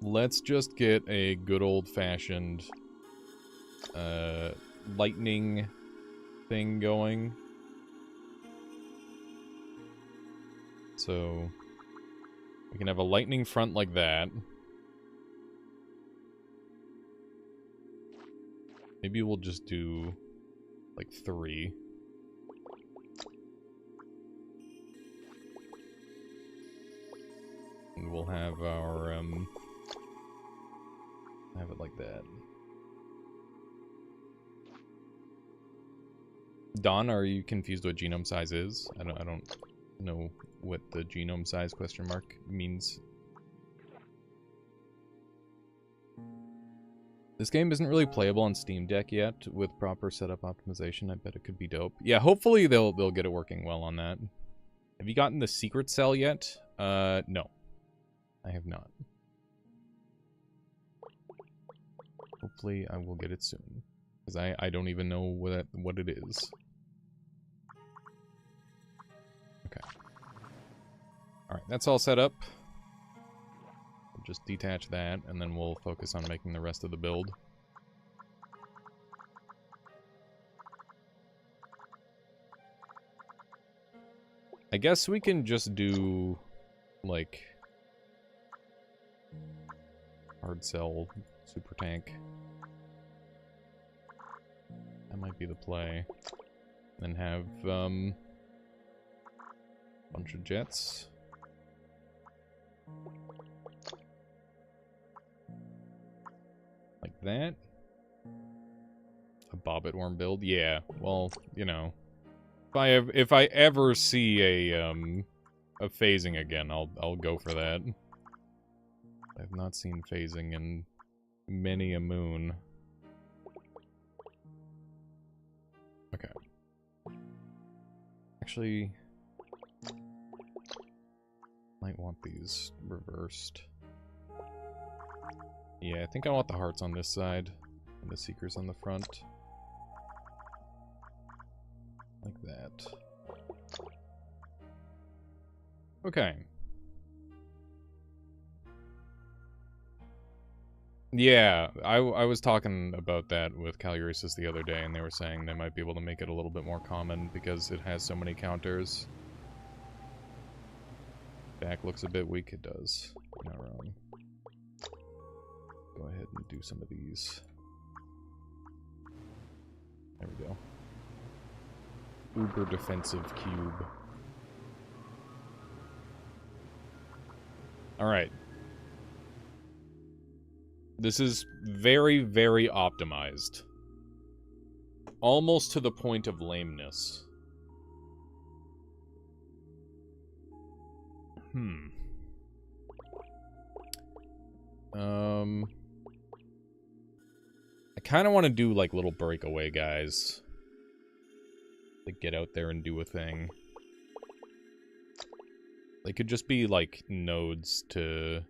let's just get a good old-fashioned lightning thing going. So we can have a lightning front like that. Maybe we'll just do, like, 3. And we'll have our, have it like that. Don, are you confused what genome size is? I don't know what the genome size question mark means. This game isn't really playable on Steam Deck yet with proper setup optimization. I bet it could be dope. Yeah, hopefully they'll get it working well on that. Have you gotten the secret cell yet? No. I have not. Hopefully I will get it soon. Because I don't even know what it is. Okay. Alright, that's all set up. just detach that, and then we'll focus on making the rest of the build. I guess we can just do, like, hard sell super tank. That might be the play. Then have, bunch of jets. Like that. A bobbit worm build? Yeah, well, you know. If I ever see a phasing again, I'll go for that. I've not seen phasing in many a moon. Okay. Actually, might want these reversed. Yeah, I think I want the hearts on this side and the seekers on the front. Like that. Okay. Yeah, I was talking about that with Caluresis the other day, and they were saying they might be able to make it a little bit more common because it has so many counters. Back looks a bit weak, it does. You're not wrong. Go ahead and do some of these. There we go. Uber defensive cube. Alright. This is very, very optimized. Almost to the point of lameness. I kind of want to do, like, little breakaway guys. Like, get out there and do a thing. They could just be, like, nodes to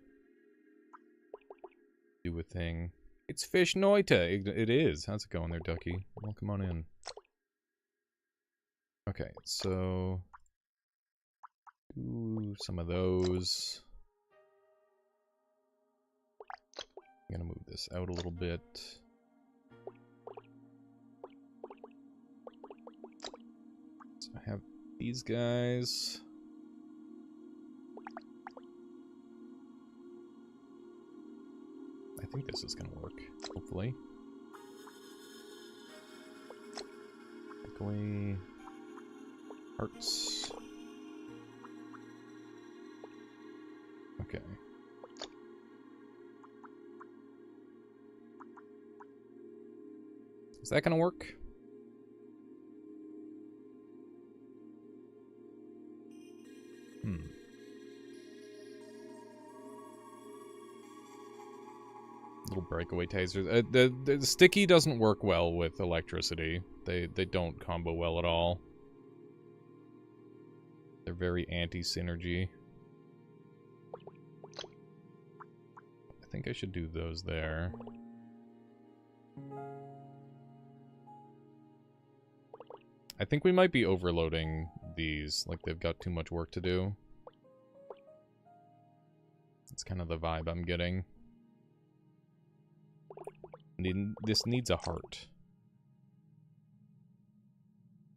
do a thing. It's Fish Noita! It is. How's it going there, Ducky? Well, come on in. Okay, so... do some of those. I'm gonna move this out a little bit. So I have these guys. I think this is gonna work, hopefully. Take away hearts. Okay. Is that gonna work? Little breakaway tasers. The sticky doesn't work well with electricity. They don't combo well at all. They're very anti-synergy. I think I should do those there. I think we might be overloading these. Like, they've got too much work to do. That's kind of the vibe I'm getting. This needs a heart.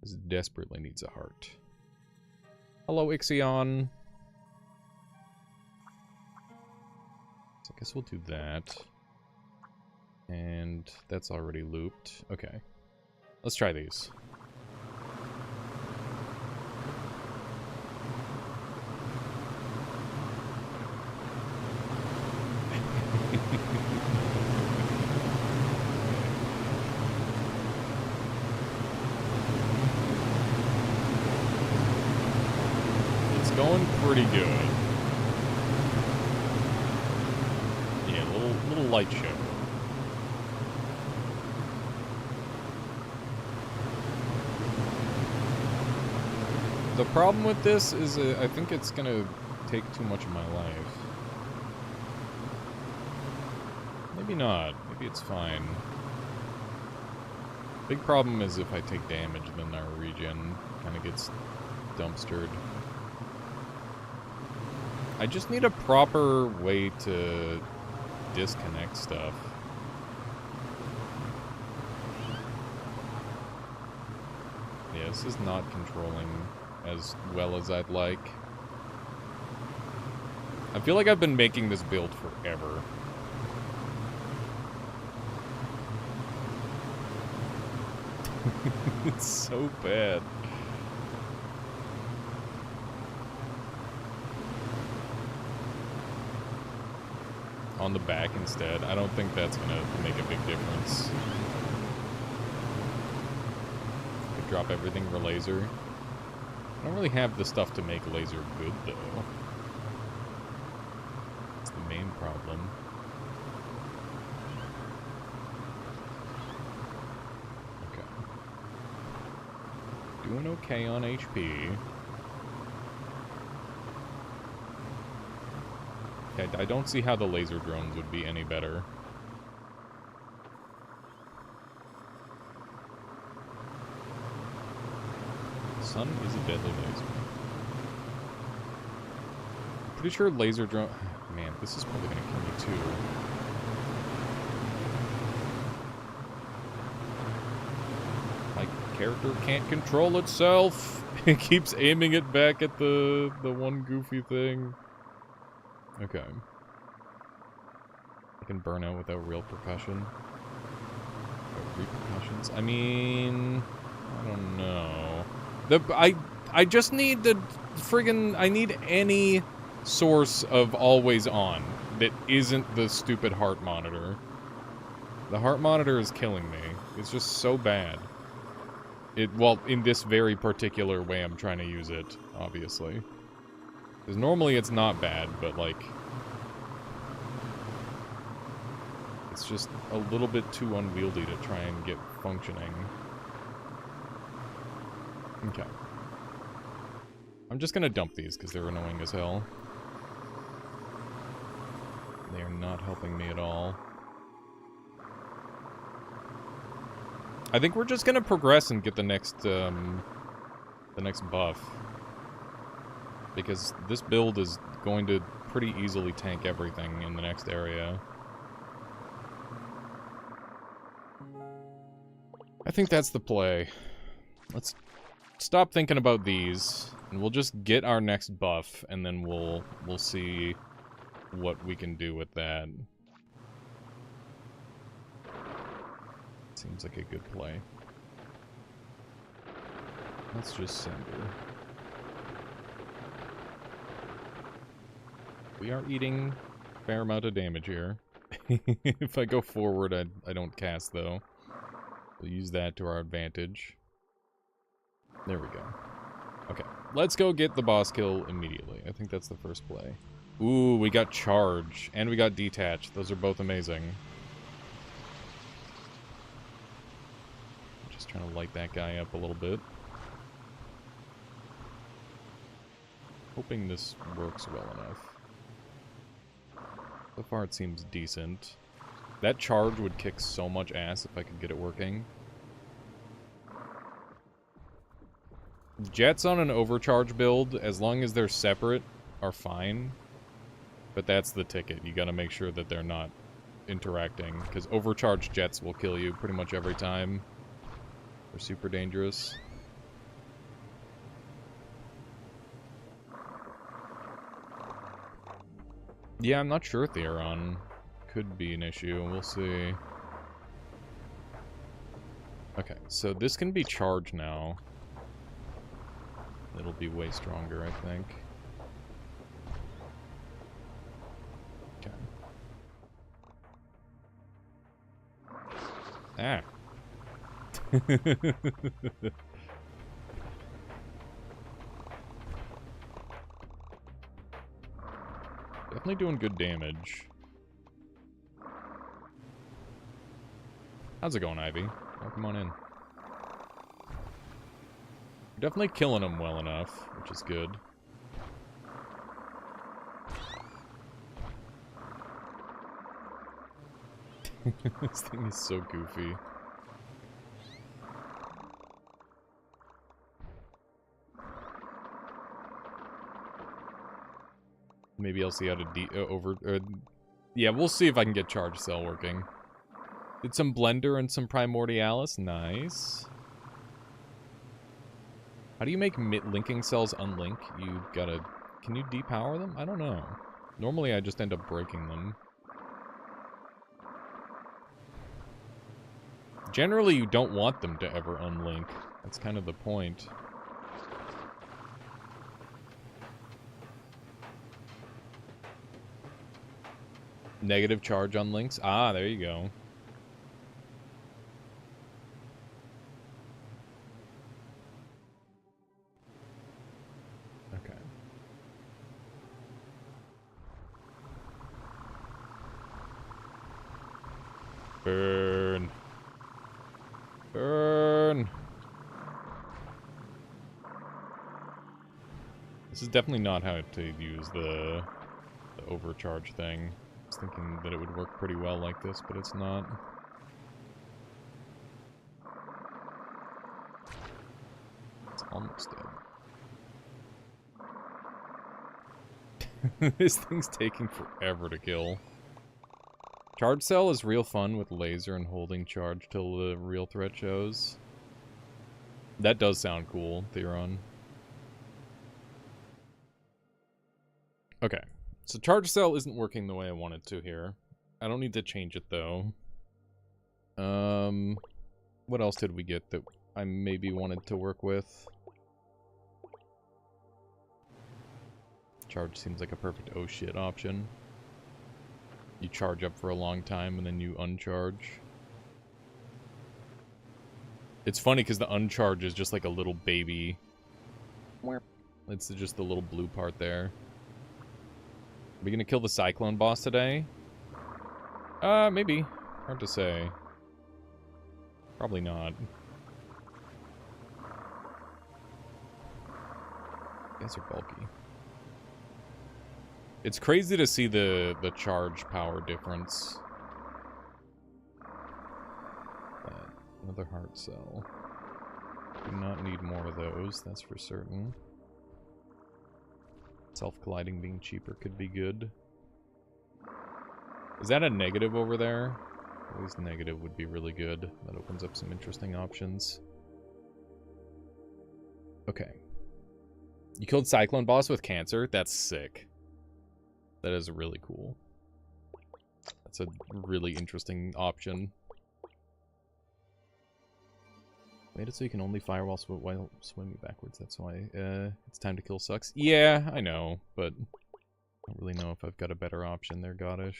This desperately needs a heart. Hello, Ixion. So I guess we'll do that. And that's already looped. Okay. Let's try these. Going pretty good. Yeah, little light show. The problem with this is I think it's gonna take too much of my life. Maybe not. Maybe it's fine. Big problem is if I take damage, then our regen kind of gets dumpstered. I just need a proper way to disconnect stuff. Yeah, this is not controlling as well as I'd like. I feel like I've been making this build forever. It's so bad. On the back instead. I don't think that's gonna make a big difference. Could drop everything for laser. I don't really have the stuff to make laser good though. That's the main problem. Okay. Doing okay on HP. I don't see how the laser drones would be any better. The sun is a deadly laser. Pretty sure laser drone... Man, this is probably gonna kill me too. My character can't control itself. It keeps aiming it back at the one goofy thing. Okay. I can burn out without real percussion. Repercussions? I mean... I don't know. I just need the friggin... I need any source of always on that isn't the stupid heart monitor. The heart monitor is killing me. It's just so bad. Well, in this very particular way I'm trying to use it, obviously. Because normally it's not bad, but, like... It's just a little bit too unwieldy to try and get functioning. Okay. I'm just gonna dump these, because they're annoying as hell. They are not helping me at all. I think we're just gonna progress and get the next buff. Because this build is going to pretty easily tank everything in the next area. I think that's the play. Let's stop thinking about these, and we'll just get our next buff, and then we'll see what we can do with that. Seems like a good play. Let's just send her. We are eating a fair amount of damage here. If I go forward, I don't cast, though. We'll use that to our advantage. There we go. Okay, let's go get the boss kill immediately. I think that's the first play. Ooh, we got charge, and we got detach. Those are both amazing. Just trying to light that guy up a little bit. Hoping this works well enough. So far it seems decent. That charge would kick so much ass if I could get it working. Jets on an overcharge build, as long as they're separate, are fine. But that's the ticket. You gotta make sure that they're not interacting, because overcharged jets will kill you pretty much every time. They're super dangerous. Yeah, I'm not sure if they're on. Could be an issue. We'll see. Okay, so this can be charged now. It'll be way stronger, I think. Okay. Ah. Definitely doing good damage. How's it going, Ivy? Welcome on in. We're definitely killing him well enough, which is good. This thing is so goofy. Maybe I'll see how to yeah, we'll see if I can get charge cell working. Did some blender and some Primordialis. Nice. How do you make linking cells unlink? You gotta... Can you depower them? I don't know. Normally I just end up breaking them. Generally you don't want them to ever unlink. That's kind of the point. Negative charge on links. Ah, there you go. Okay. Burn. Burn. This is definitely not how to use the overcharge thing. I was thinking that it would work pretty well like this, but it's not. It's almost dead. This thing's taking forever to kill. Charge cell is real fun with laser and holding charge till the real threat shows. That does sound cool, Theron. Okay. So charge cell isn't working the way I want it to here. I don't need to change it though. What else did we get that I maybe wanted to work with? Charge seems like a perfect oh shit option. You charge up for a long time and then you uncharge. It's funny because the uncharge is just like a little baby. It's just the little blue part there. Are we gonna kill the Cyclone boss today? Maybe. Hard to say. Probably not. You guys are bulky. It's crazy to see the charge power difference. Another heart cell. Do not need more of those, that's for certain. Self-colliding being cheaper could be good. Is that a negative over there? At least negative would be really good. That opens up some interesting options. Okay. You killed Cyclone boss with cancer? That's sick. That is really cool. That's a really interesting option. Made it so you can only fire while swimming backwards. That's why it's time to kill sucks. Yeah, I know, but I don't really know if I've got a better option there, Goddish.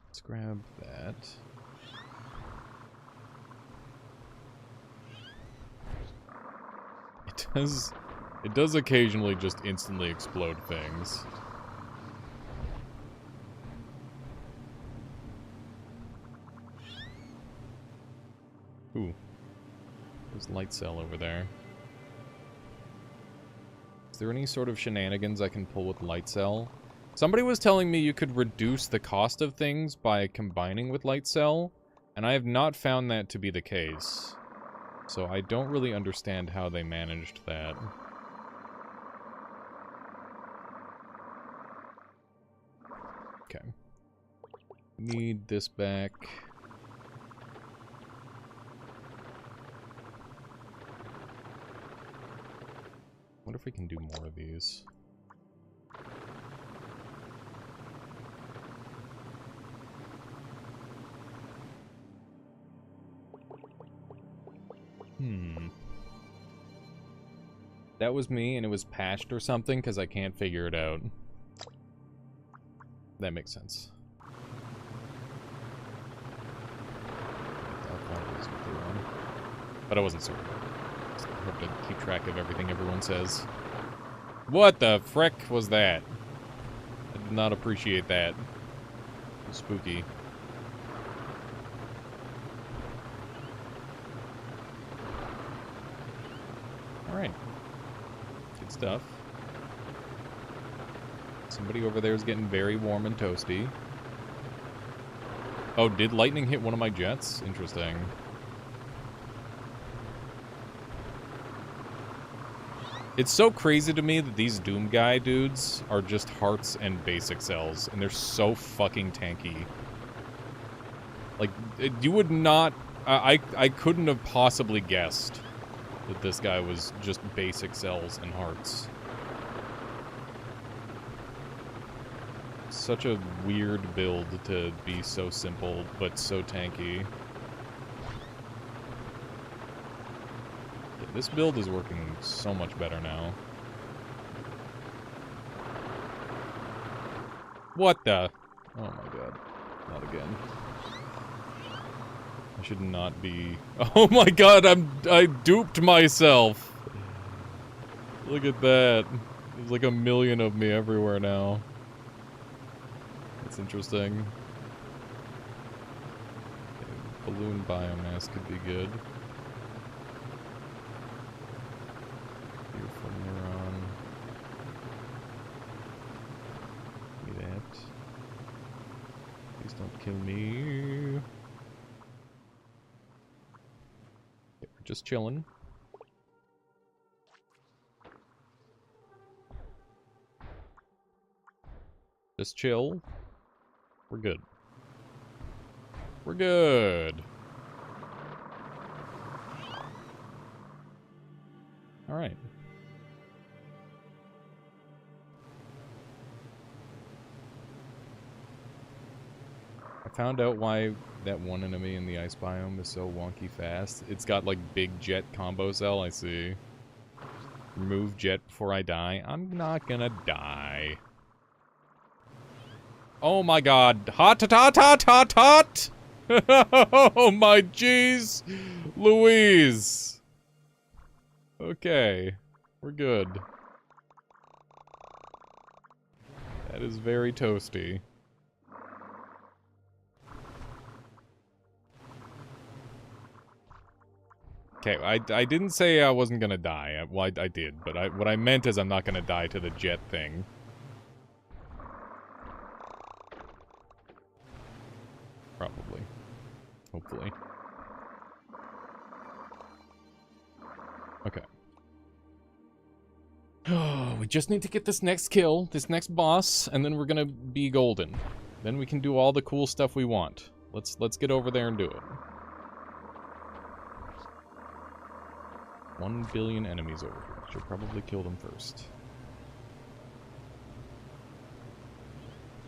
Let's grab that. It does occasionally just instantly explode things. Ooh. There's light cell over there. Is there any sort of shenanigans I can pull with light cell? Somebody was telling me you could reduce the cost of things by combining with light cell, and I have not found that to be the case. So I don't really understand how they managed that. Okay. Need this back. Wonder if we can do more of these. That was me, and it was patched or something, because I can't figure it out. That makes sense. But I wasn't certain. I have to keep track of everything everyone says. What the frick was that? I did not appreciate that. It was spooky. Alright. Good stuff. Somebody over there is getting very warm and toasty. Oh, did lightning hit one of my jets? Interesting. It's so crazy to me that these Doom Guy dudes are just hearts and basic cells, and they're so fucking tanky. Like, you would not... I couldn't have possibly guessed that this guy was just basic cells and hearts. Such a weird build to be so simple, but so tanky. This build is working so much better now. What the? Oh my god. Not again. I should not be... Oh my god, I duped myself! Look at that. There's like a million of me everywhere now. That's interesting. Okay, balloon biomass could be good. Beautiful neuron. See that. Please don't kill me. Okay, we're just chilling. Just chill. We're good. We're good. Alright. I found out why that one enemy in the ice biome is so wonky fast. It's got like big jet combo cell, I see. Remove jet before I die. I'm not gonna die. Oh my god. Hot, hot, hot, hot, hot, hot! Oh my jeez! Louise! Okay. We're good. That is very toasty. Okay, I didn't say I wasn't gonna die. Well, I did, but what I meant is I'm not gonna die to the jet thing. Probably. Hopefully. Okay. Oh, we just need to get this next kill, this next boss, and then we're gonna be golden. Then we can do all the cool stuff we want. Let's get over there and do it. 1 billion enemies over here. Should probably kill them first.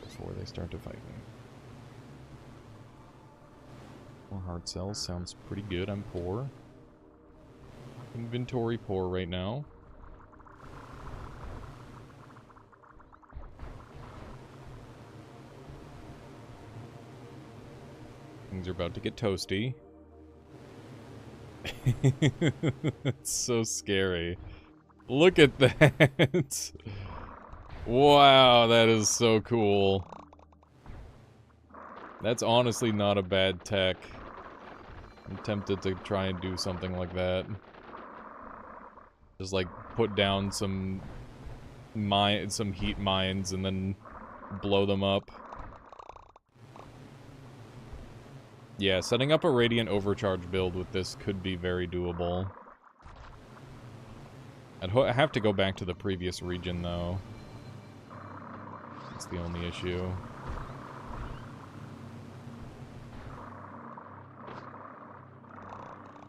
Before they start to fight me. More hard cells sounds pretty good. I'm poor. Inventory poor right now. Things are about to get toasty. It's so scary. Look at that. Wow, that is so cool. That's honestly not a bad tech. I'm tempted to try and do something like that. Just like put down some heat mines and then blow them up. Yeah, setting up a Radiant Overcharge build with this could be very doable. I have to go back to the previous region, though. That's the only issue.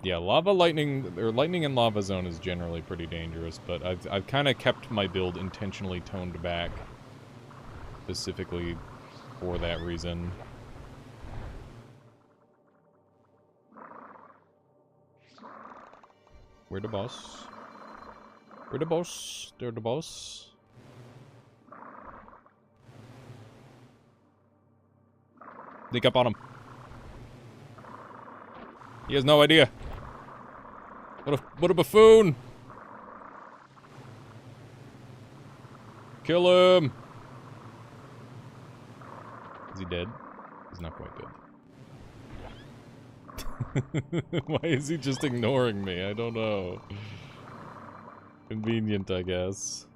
Yeah, lightning and lava zone is generally pretty dangerous, but I've kind of kept my build intentionally toned back, specifically for that reason. Where the boss? Where the boss? There the boss. Sneak up on him. He has no idea. What a buffoon! Kill him! Is he dead? He's not quite dead. Why is he just ignoring me? I don't know. Convenient, I guess.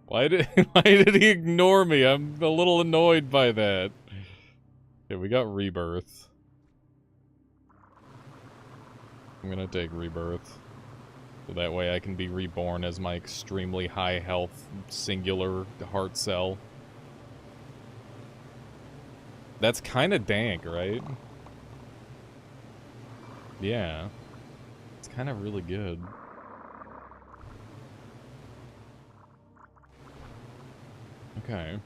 Why did he ignore me? I'm a little annoyed by that. Okay, we got rebirth. I'm gonna take rebirth. So that way I can be reborn as my extremely high health, singular heart cell. That's kind of dank, right? Yeah. It's kind of really good. Okay.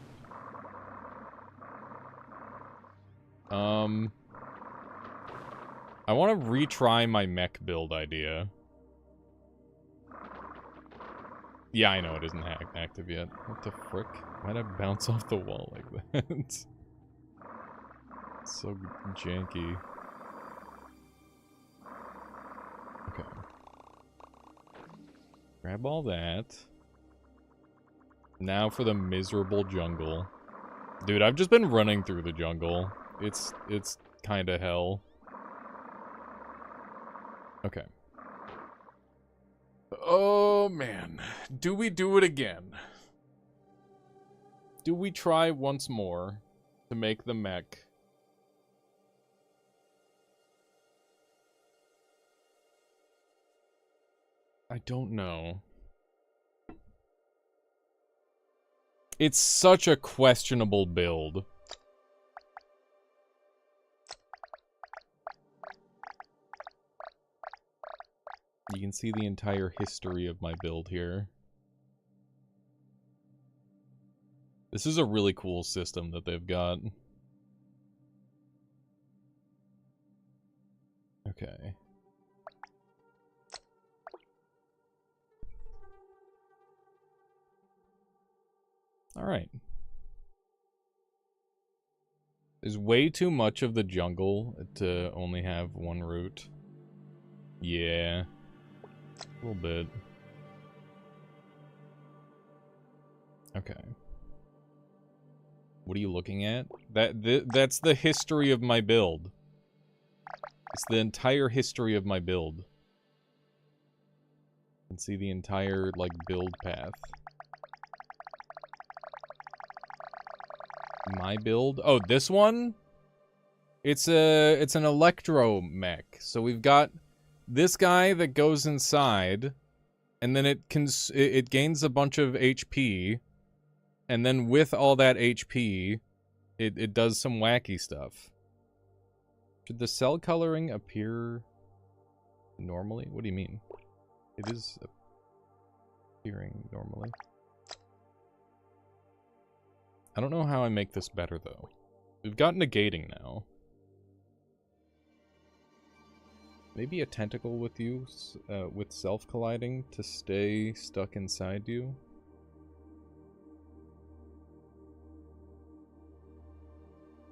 I want to retry my mech build idea. Yeah, I know it isn't active yet. What the frick? Why'd I bounce off the wall like that? It's so janky. Okay. Grab all that. Now for the miserable jungle. Dude, I've just been running through the jungle. It's kinda hell. Okay. Oh, man. Do we do it again? Do we try once more to make the mech? I don't know. It's such a questionable build. You can see the entire history of my build here. This is a really cool system that they've got. Okay. Alright. There's way too much of the jungle to only have one route. Yeah. A little bit. Okay. What are you looking at? That's the history of my build. It's the entire history of my build. You can see the entire, like, build path. My build? Oh, this one? It's an electro mech. So we've got this guy that goes inside, and then it gains a bunch of HP, and then with all that HP, it does some wacky stuff. Should the cell coloring appear normally? What do you mean? It is appearing normally. I don't know how I make this better, though. We've got negating now. Maybe a tentacle with you, with self-colliding to stay stuck inside you.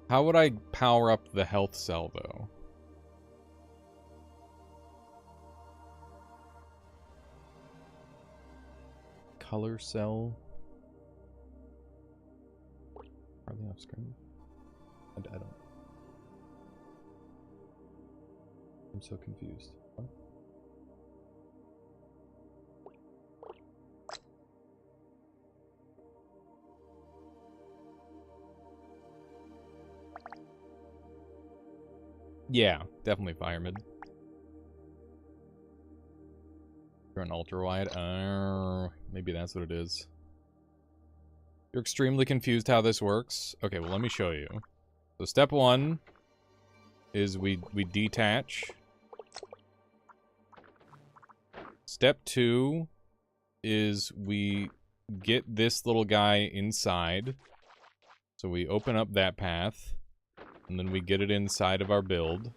How would I power up the health cell, though? Color cell. Are they off screen? I don't. I'm so confused. What? Yeah, definitely fireman. You're an ultra wide. Maybe that's what it is. You're extremely confused how this works. Okay, well, let me show you. So step one is we detach. Step two is we get this little guy inside. So we open up that path, and then we get it inside of our build.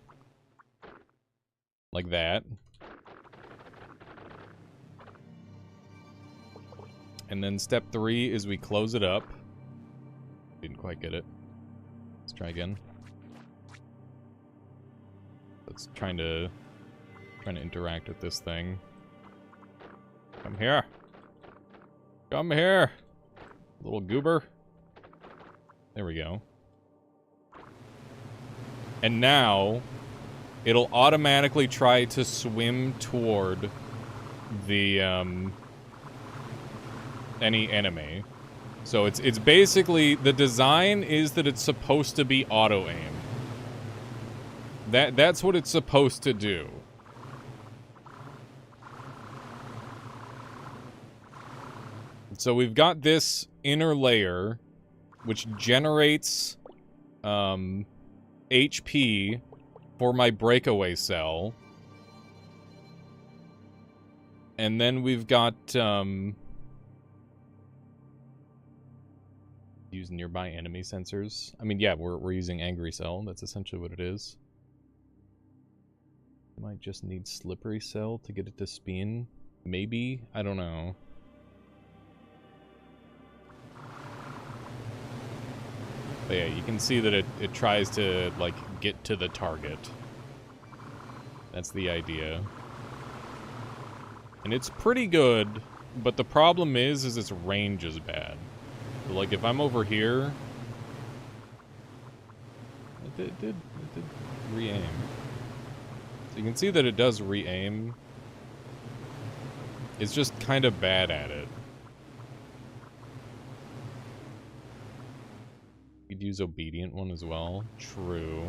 Like that. And then step three is we close it up. Didn't quite get it. Let's try again. Let's trying to interact with this thing. Come here. Come here. Little goober. There we go. And now it'll automatically try to swim toward the any enemy. So it's basically, the design is that it's supposed to be auto aim. That's what it's supposed to do. So we've got this inner layer, which generates HP for my breakaway cell. And then we've got use nearby enemy sensors. I mean, yeah, we're using angry cell. That's essentially what it is. Might just need slippery cell to get it to spin. Maybe, I don't know. But yeah, you can see that it tries to, like, get to the target. That's the idea. And it's pretty good, but the problem is its range is bad. So, like, if I'm over here... It did re-aim. So you can see that it does re-aim. It's just kind of bad at it. You'd use obedient one as well. True.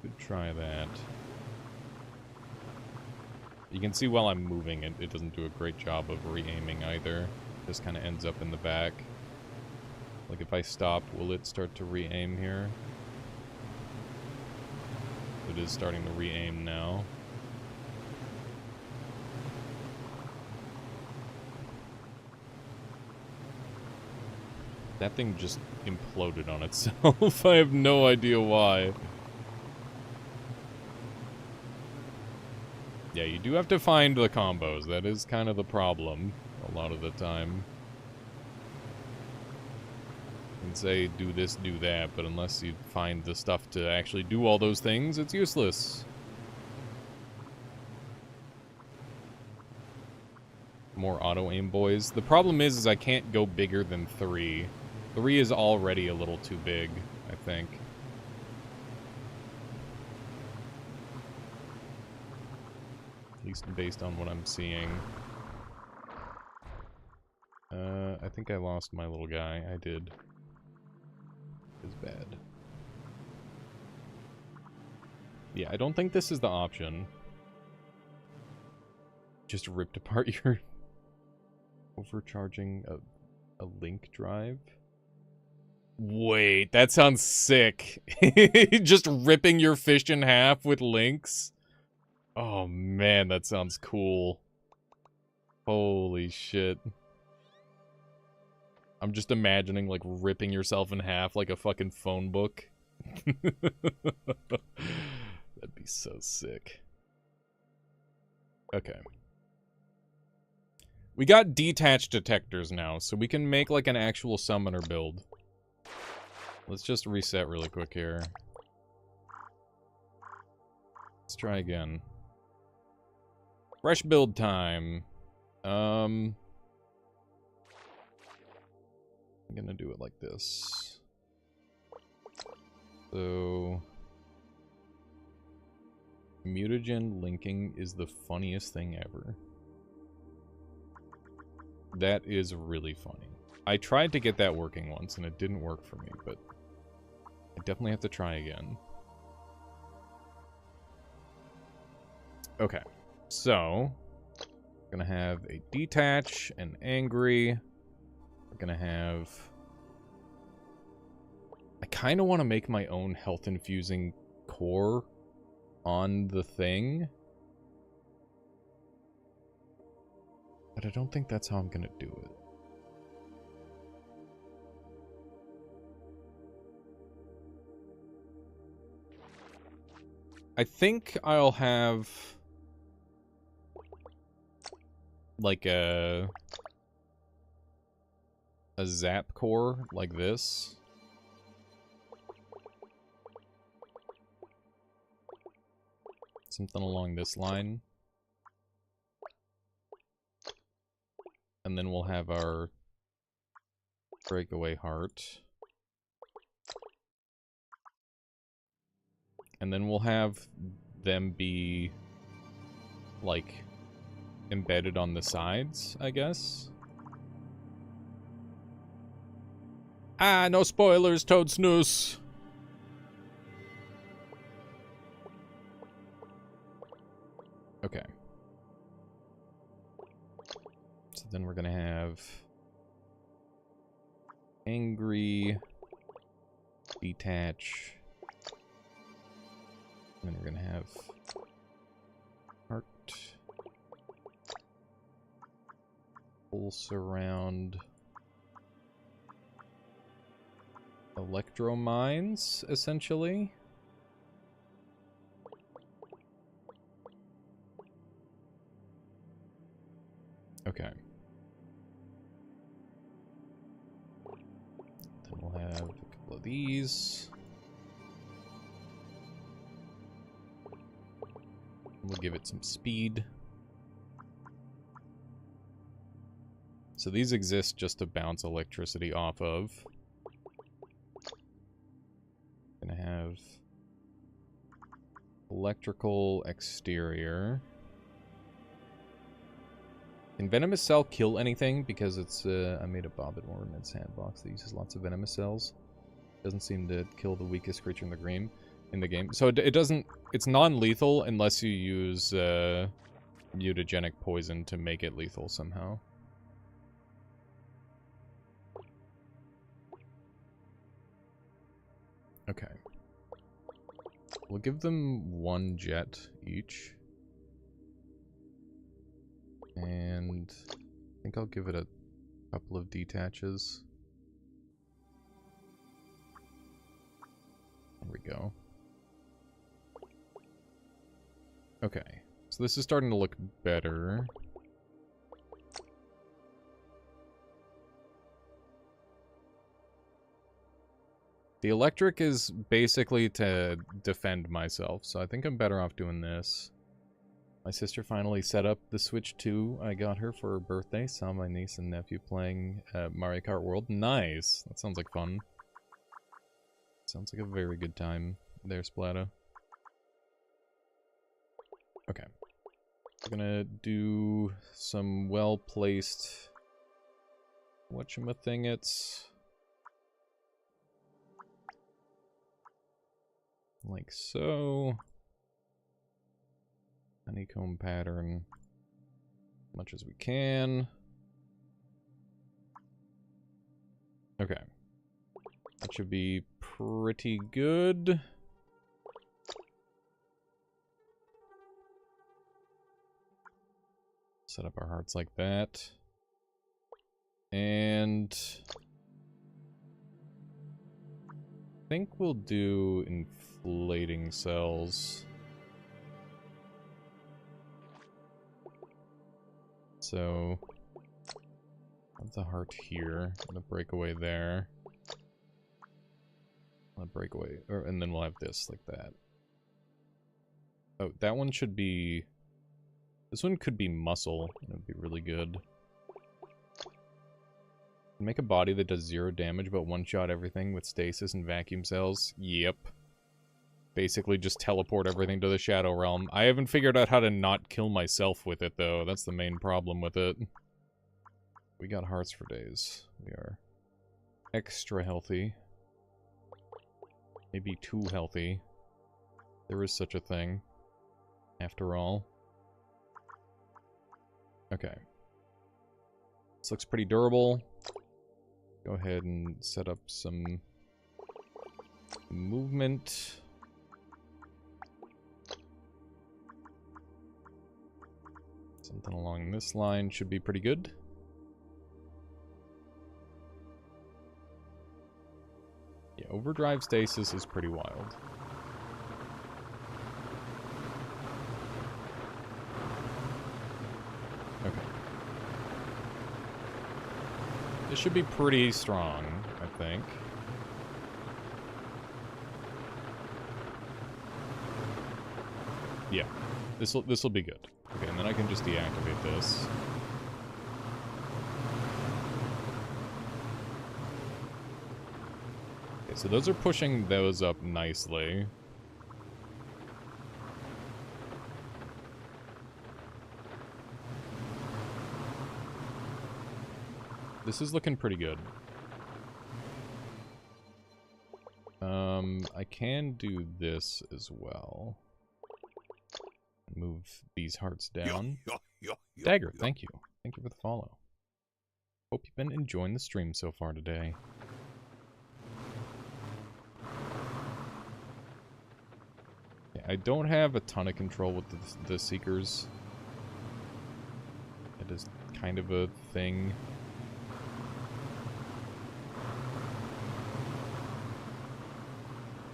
Could try that. You can see while I'm moving it doesn't do a great job of re-aiming either. Just kind of ends up in the back. Like if I stop, will it start to re-aim here? It is starting to re-aim now. That thing just imploded on itself. I have no idea why. Yeah, you do have to find the combos. That is kind of the problem a lot of the time. You can say, do this, do that, but unless you find the stuff to actually do all those things, it's useless. More auto-aim boys. The problem is I can't go bigger than 3. 3 is already a little too big, I think. At least based on what I'm seeing. I think I lost my little guy. I did. Is bad. Yeah, I don't think this is the option. Just ripped apart your overcharging a link drive. Wait, that sounds sick. Just ripping your fish in half with links. Oh man, that sounds cool. Holy shit. I'm just imagining, like, ripping yourself in half like a fucking phone book. That'd be so sick. Okay. We got detached detectors now, so we can make, like, an actual summoner build. Let's just reset really quick here. Let's try again. Fresh build time. I'm gonna do it like this. So... mutagen linking is the funniest thing ever. That is really funny. I tried to get that working once and it didn't work for me, but I definitely have to try again. Okay, so we're gonna have a detach, an angry. We're gonna have... I kind of want to make my own health infusing core on the thing. But I don't think that's how I'm gonna do it. I think I'll have... like a zap core like this. Something along this line. And then we'll have our breakaway heart. And then we'll have them be, like, embedded on the sides, I guess. Ah, no spoilers, Toad Snooze! Okay. then we're gonna have angry, detach, and then we're gonna have heart, pulse around, electro mines, essentially. Okay. Then we'll have a couple of these. We'll give it some speed. So these exist just to bounce electricity off of. Gonna have electrical exterior. Can venomous cell kill anything? Because it's I made a bobbin worm in sandbox that uses lots of venomous cells. Doesn't seem to kill the weakest creature in the game. So it doesn't. It's non-lethal unless you use mutagenic poison to make it lethal somehow. Okay. We'll give them 1 jet each. And I think I'll give it a couple of detaches. There we go. Okay. So this is starting to look better. The electric is basically to defend myself, so I think I'm better off doing this. My sister finally set up the Switch 2 I got her for her birthday. Saw my niece and nephew playing Mario Kart World. Nice! That sounds like fun. Sounds like a very good time there, Splatta. Okay. We're gonna do some well-placed... whatchamacthingits. Like so. Honeycomb pattern. As much as we can. Okay. That should be pretty good. Set up our hearts like that. And I think we'll do inflating cells. So have the heart here, and the breakaway there. A breakaway, and then we'll have this like that. Oh, that one should be. This one could be muscle. That would be really good. Make a body that does 0 damage, but one-shot everything with stasis and vacuum cells. Yep. Basically just teleport everything to the Shadow Realm. I haven't figured out how to not kill myself with it, though. That's the main problem with it. We got hearts for days. We are extra healthy. Maybe too healthy. There is such a thing. After all. Okay. This looks pretty durable. Go ahead and set up some movement. Something along this line should be pretty good. Yeah, overdrive stasis is pretty wild. Okay. This should be pretty strong, I think. Yeah, this'll be good. Okay, and then I can just deactivate this. Okay, so those are pushing those up nicely. This is looking pretty good. I can do this as well. Move these hearts down. Dagger, thank you. Thank you for the follow. hope you've been enjoying the stream so far today. Yeah, I don't have a ton of control with the Seekers. It is kind of a thing.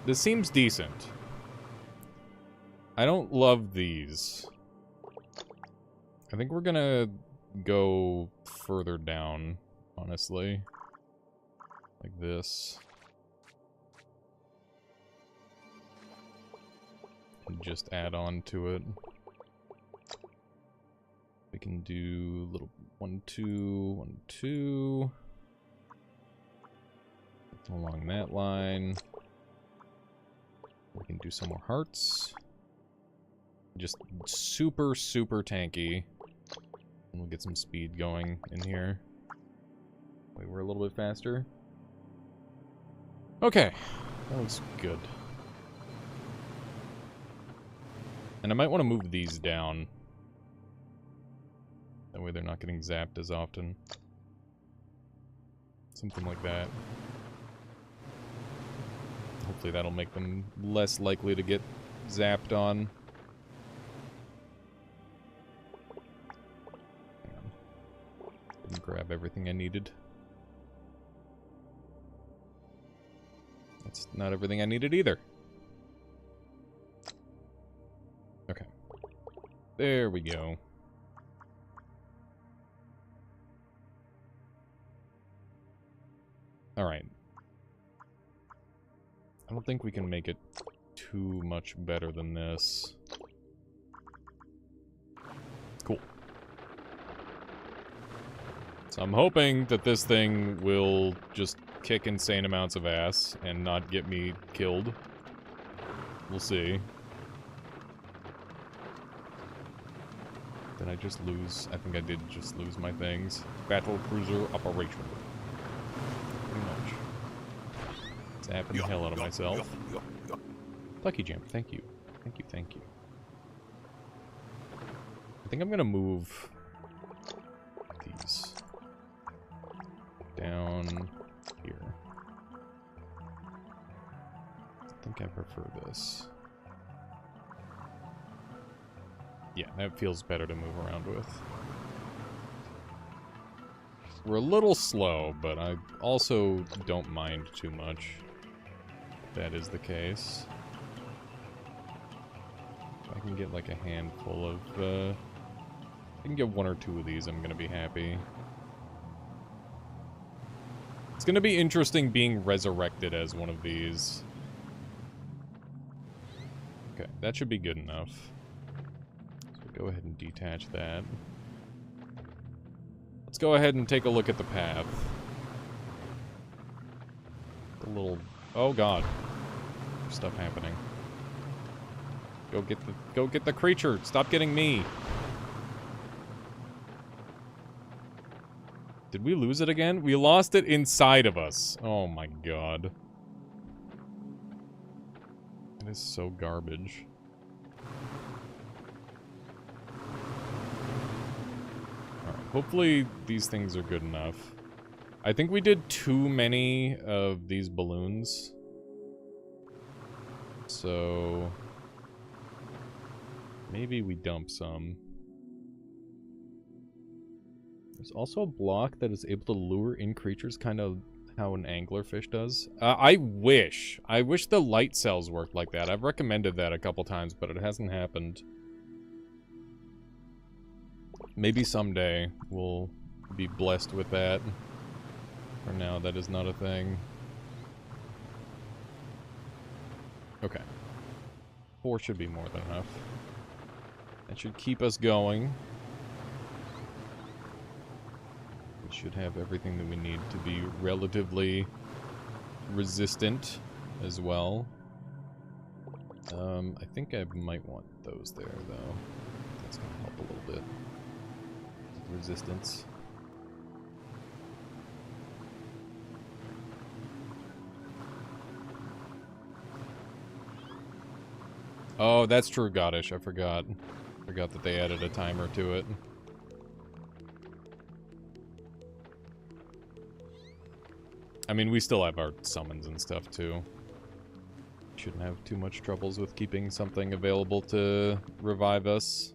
This seems decent. I don't love these. I think we're gonna go further down, honestly. Like this. And just add on to it. We can do little 1, 2, 1, 2. Along that line. We can do some more hearts. Just super, super tanky. And we'll get some speed going in here. Wait, we're a little bit faster. Okay. That looks good. And I might want to move these down. That way they're not getting zapped as often. Something like that. Hopefully that'll make them less likely to get zapped on. Hang on. Didn't grab everything I needed. That's not everything I needed either. Okay. There we go. Alright. I don't think we can make it too much better than this. Cool. So I'm hoping that this thing will just kick insane amounts of ass and not get me killed. We'll see. Did I just lose? I think I did just lose my things. Battle cruiser operation. Pretty much. Zapping the hell out of myself. Lucky Jam, thank you. Thank you, thank you. I think I'm gonna move these down here. I think I prefer this. Yeah, that feels better to move around with. We're a little slow, but I also don't mind too much. That is the case. If I can get like a handful of, if I can get 1 or 2 of these, I'm gonna be happy. It's gonna be interesting being resurrected as one of these. Okay, that should be good enough. So go ahead and detach that. Let's go ahead and take a look at the path. A little... Oh god. There's stuff happening. Go get the creature. Stop getting me. Did we lose it again? We lost it inside of us. Oh my god. It is so garbage. Alright, hopefully these things are good enough. I think we did too many of these balloons. So... maybe we dump some. There's also a block that is able to lure in creatures, kind of how an anglerfish does. I wish the light cells worked like that. I've recommended that a couple times, but it hasn't happened. Maybe someday we'll be blessed with that. For now, that is not a thing. Okay. 4 should be more than enough. That should keep us going. We should have everything that we need to be relatively resistant as well. I think I might want those there, though. That's going to help a little bit. Resistance. Oh, that's true, Goddish. I forgot. Forgot that they added a timer to it. I mean, we still have our summons and stuff, too. Shouldn't have too much troubles with keeping something available to revive us.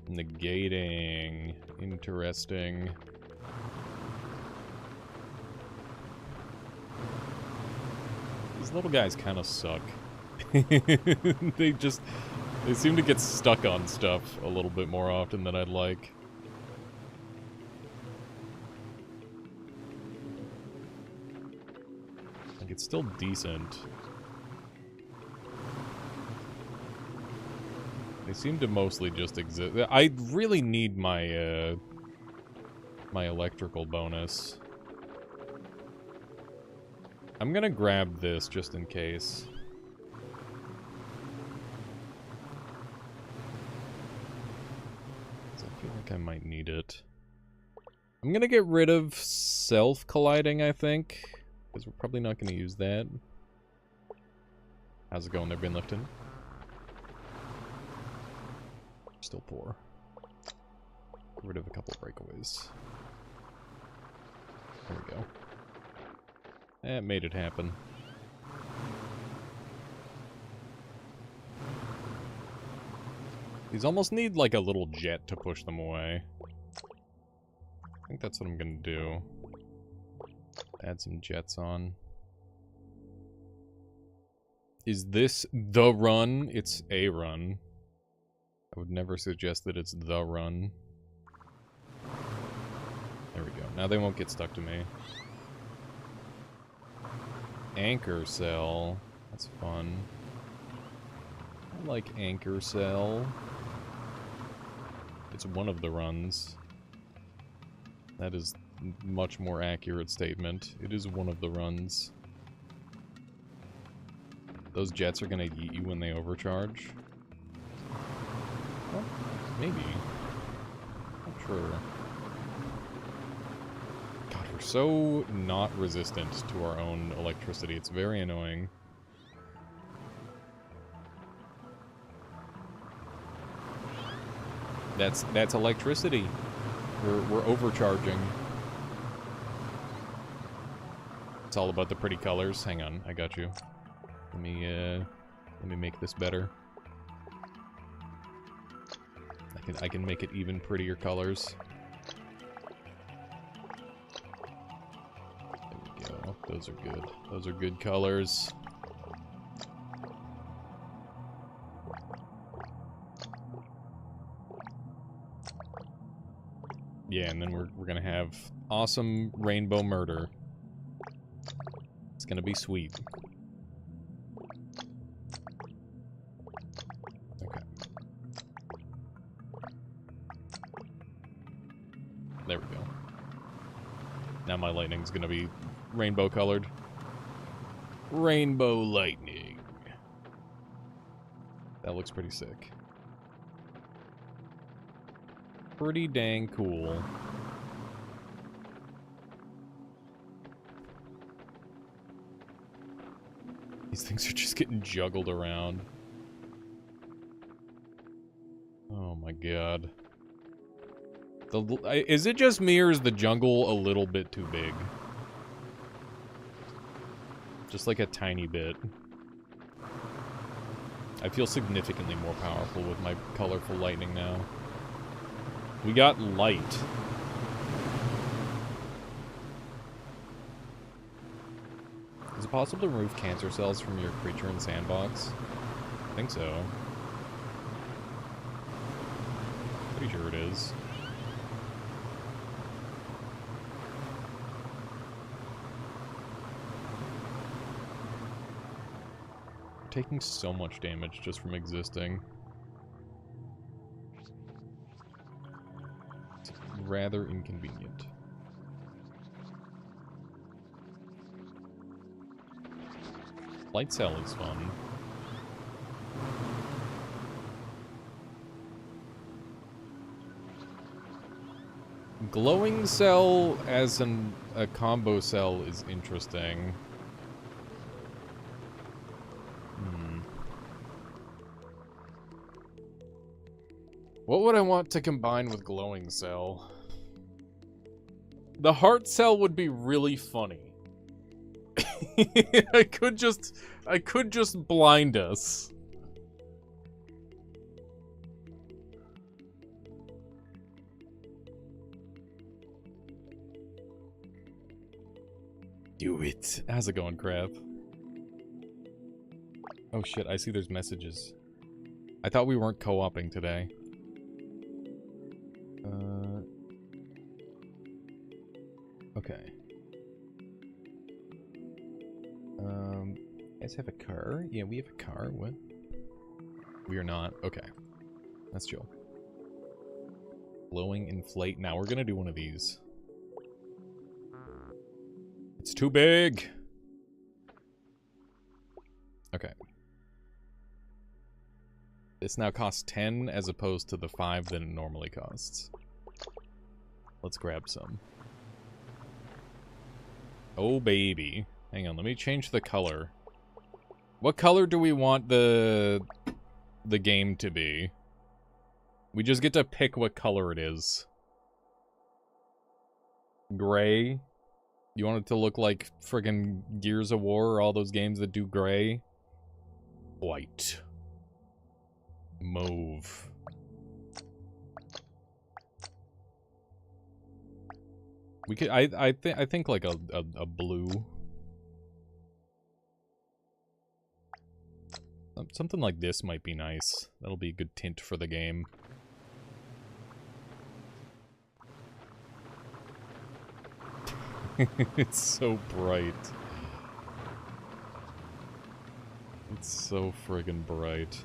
Negating. Interesting. These little guys kind of suck. They seem to get stuck on stuff a little bit more often than I'd like. Like, it's still decent. They seem to mostly just exist. I really need my, my electrical bonus. I'm gonna grab this just in case. I feel like I might need it. I'm gonna get rid of self-colliding, I think. Because we're probably not gonna use that. How's it going there, Bin Lifton? Still poor. Get rid of a couple breakaways. There we go. That made it happen. These almost need like a little jet to push them away. I think that's what I'm gonna do. Add some jets on. Is this the run? It's a run. I would never suggest that it's the run. There we go. Now they won't get stuck to me. Anchor cell. That's fun. I like anchor cell. It's one of the runs. That is a much more accurate statement. It is one of the runs. Those jets are gonna yeet you when they overcharge. Well, maybe. Not sure. God, we're so not resistant to our own electricity. It's very annoying. That's electricity. We're overcharging. It's all about the pretty colors. Hang on, I got you. Let me make this better. I can make it even prettier colors. There we go. Those are good. Those are good colors. Yeah, and then we're gonna have awesome rainbow murder. It's gonna be sweet. Okay. There we go. Now my lightning's gonna be rainbow colored. Rainbow lightning. That looks pretty sick. Pretty dang cool. These things are just getting juggled around. Oh my god. Is it just me, or is the jungle a little bit too big? Just like a tiny bit. I feel significantly more powerful with my colorful lightning now. We got light. Is it possible to remove cancer cells from your creature in sandbox? I think so. Pretty sure it is. We're taking so much damage just from existing. Rather inconvenient. Light cell is fun. Glowing cell as a combo cell is interesting. What would I want to combine with glowing cell? The heart cell would be really funny. I could just blind us. Do it. How's it going, Crab? Oh shit, I see there's messages. I thought we weren't co-oping today. Okay. You guys have a car? Yeah, we have a car. What? We are not. Okay. That's chill. Glowing inflate. Now we're gonna do one of these. It's too big! Okay. This now costs 10 as opposed to the 5 that it normally costs. Let's grab some. Oh, baby. Hang on, let me change the color. What color do we want the game to be? We just get to pick what color it is. Gray? You want it to look like friggin' Gears of War or all those games that do gray? White. Mauve. We could I think like a blue. Something like this might be nice. That'll be a good tint for the game. It's so bright. It's so friggin' bright.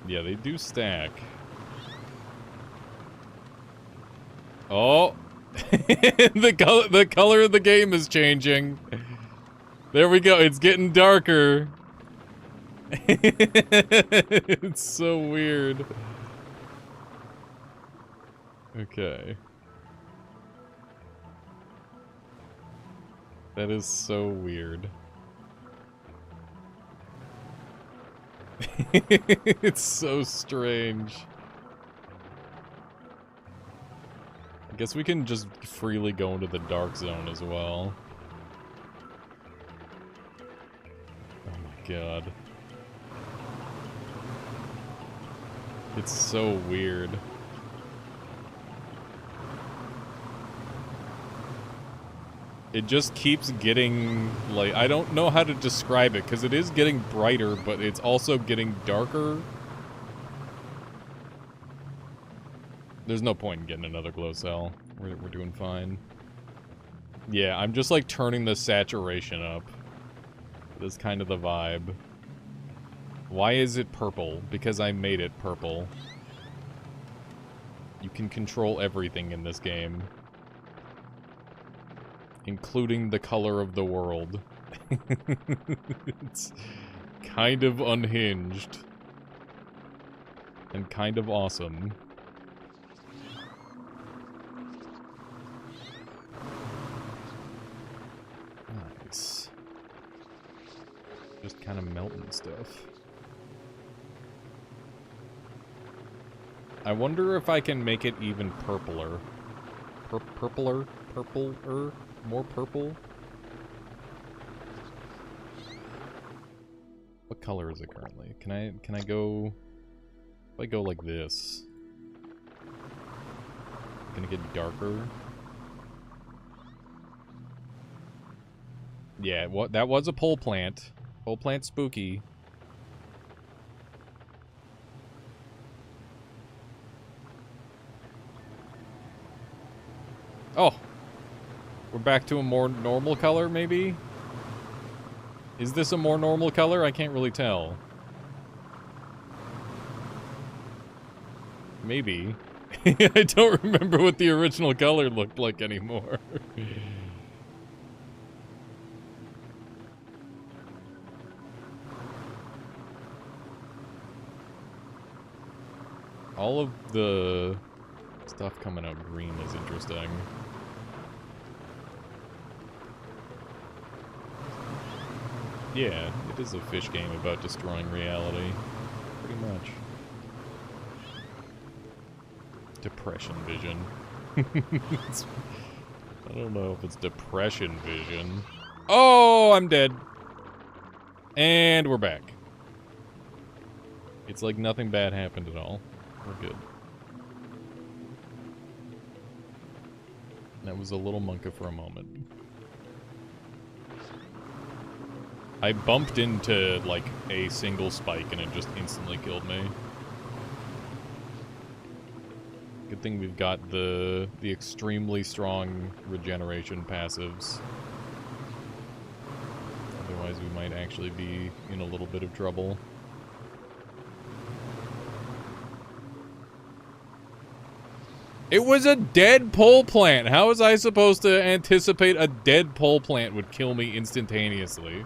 Yeah, they do stack. Oh! the color of the game is changing. There we go, it's getting darker. It's so weird. Okay. That is so weird. It's so strange. I guess we can just freely go into the dark zone as well. Oh my god. It's so weird. It just keeps getting, like, I don't know how to describe it, because it is getting brighter, but it's also getting darker. There's no point in getting another glow cell. We're doing fine. Yeah, I'm just, like, turning the saturation up. That's kind of the vibe. Why is it purple? Because I made it purple. You can control everything in this game. Including the color of the world. It's kind of unhinged. And kind of awesome. Nice. Just kind of melting stuff. I wonder if I can make it even purpler. Purpler? More purple? What color is it currently? Can I go... If I go like this... Gonna get darker? Yeah, that was a pole plant. Pole plant spooky. Oh! We're back to a more normal color, maybe? Is this a more normal color? I can't really tell. Maybe. I don't remember what the original color looked like anymore. All of the stuff coming out green is interesting. Yeah, it is a fish game about destroying reality. Pretty much. Depression vision. I don't know if it's depression vision. Oh, I'm dead. And we're back. It's like nothing bad happened at all. We're good. That was a little monka for a moment. I bumped into, like, a single spike and it just instantly killed me. Good thing we've got the extremely strong regeneration passives. Otherwise we might actually be in a little bit of trouble. It was a dead pole plant! How was I supposed to anticipate a dead pole plant would kill me instantaneously?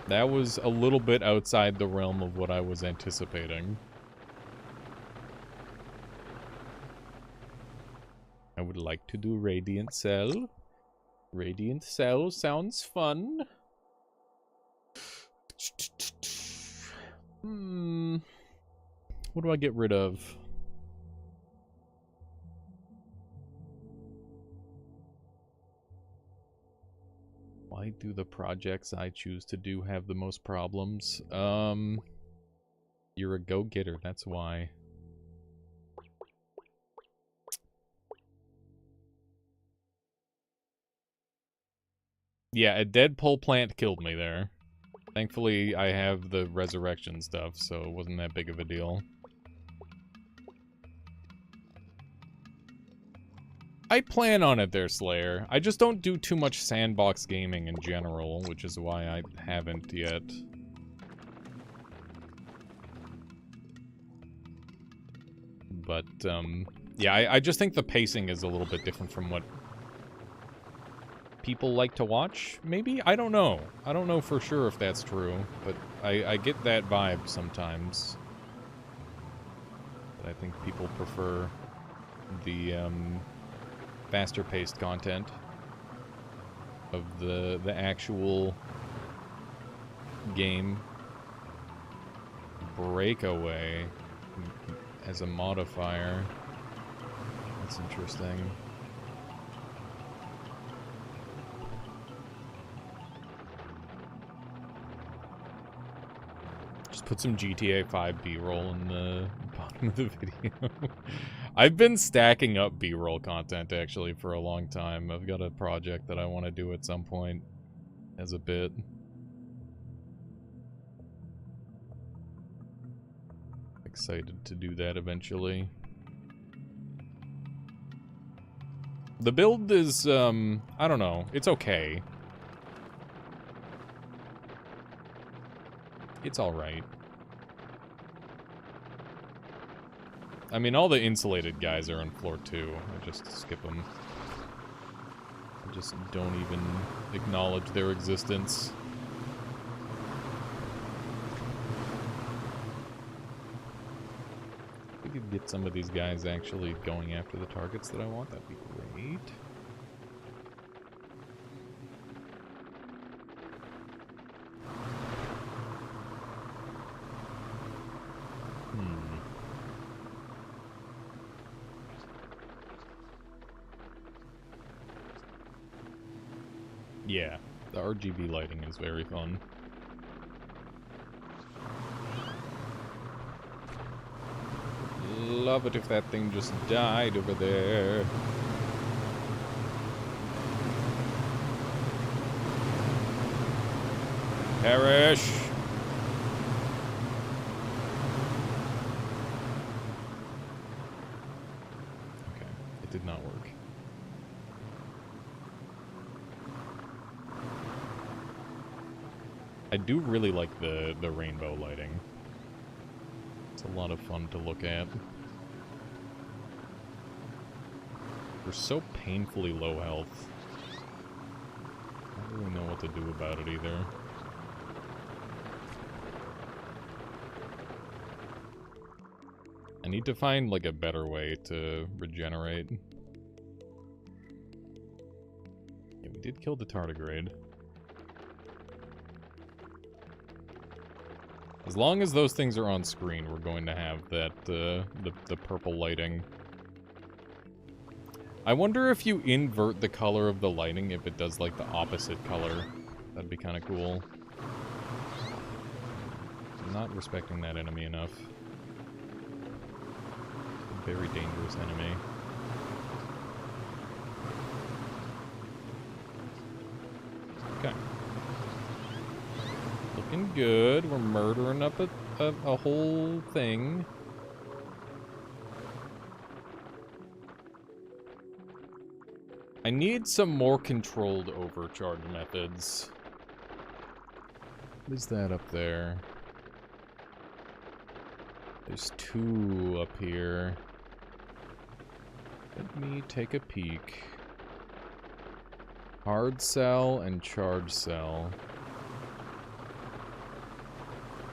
That was a little bit outside the realm of what I was anticipating. I would like to do Radiant Cell. Radiant Cell sounds fun. What do I get rid of? Why do the projects I choose to do have the most problems? You're a go-getter, that's why. Yeah, a dead pole plant killed me there. Thankfully, I have the resurrection stuff, so it wasn't that big of a deal. I plan on it there, Slayer. I just don't do too much sandbox gaming in general, which is why I haven't yet. But, yeah, I just think the pacing is a little bit different from what people like to watch, maybe? I don't know. I don't know for sure if that's true, but I get that vibe sometimes. But I think people prefer the, faster-paced content of the actual game. Breakaway as a modifier. That's interesting. Just put some GTA 5 B-roll in the bottom of the video. I've been stacking up B-roll content, actually, for a long time. I've got a project that I want to do at some point as a bit. Excited to do that eventually. The build is, I don't know. It's okay. It's alright. I mean, all the insulated guys are on floor 2. I just skip them. I just don't even acknowledge their existence. If we could get some of these guys actually going after the targets that I want, that'd be great. Yeah, the RGB lighting is very fun. Love it if that thing just died over there. Perish! Okay, it did not work. I do really like the rainbow lighting. It's a lot of fun to look at. We're so painfully low health. I don't really know what to do about it either. I need to find, like, a better way to regenerate. Yeah, we did kill the tardigrade. As long as those things are on screen, we're going to have that, the purple lighting. I wonder if you invert the color of the lighting, if it does, like, the opposite color. That'd be kind of cool. I'm not respecting that enemy enough. A very dangerous enemy. Okay. Looking good. We're murdering up a whole thing. I need some more controlled overcharge methods. What is that up there? There's 2 up here. Let me take a peek. Hard cell and charge cell.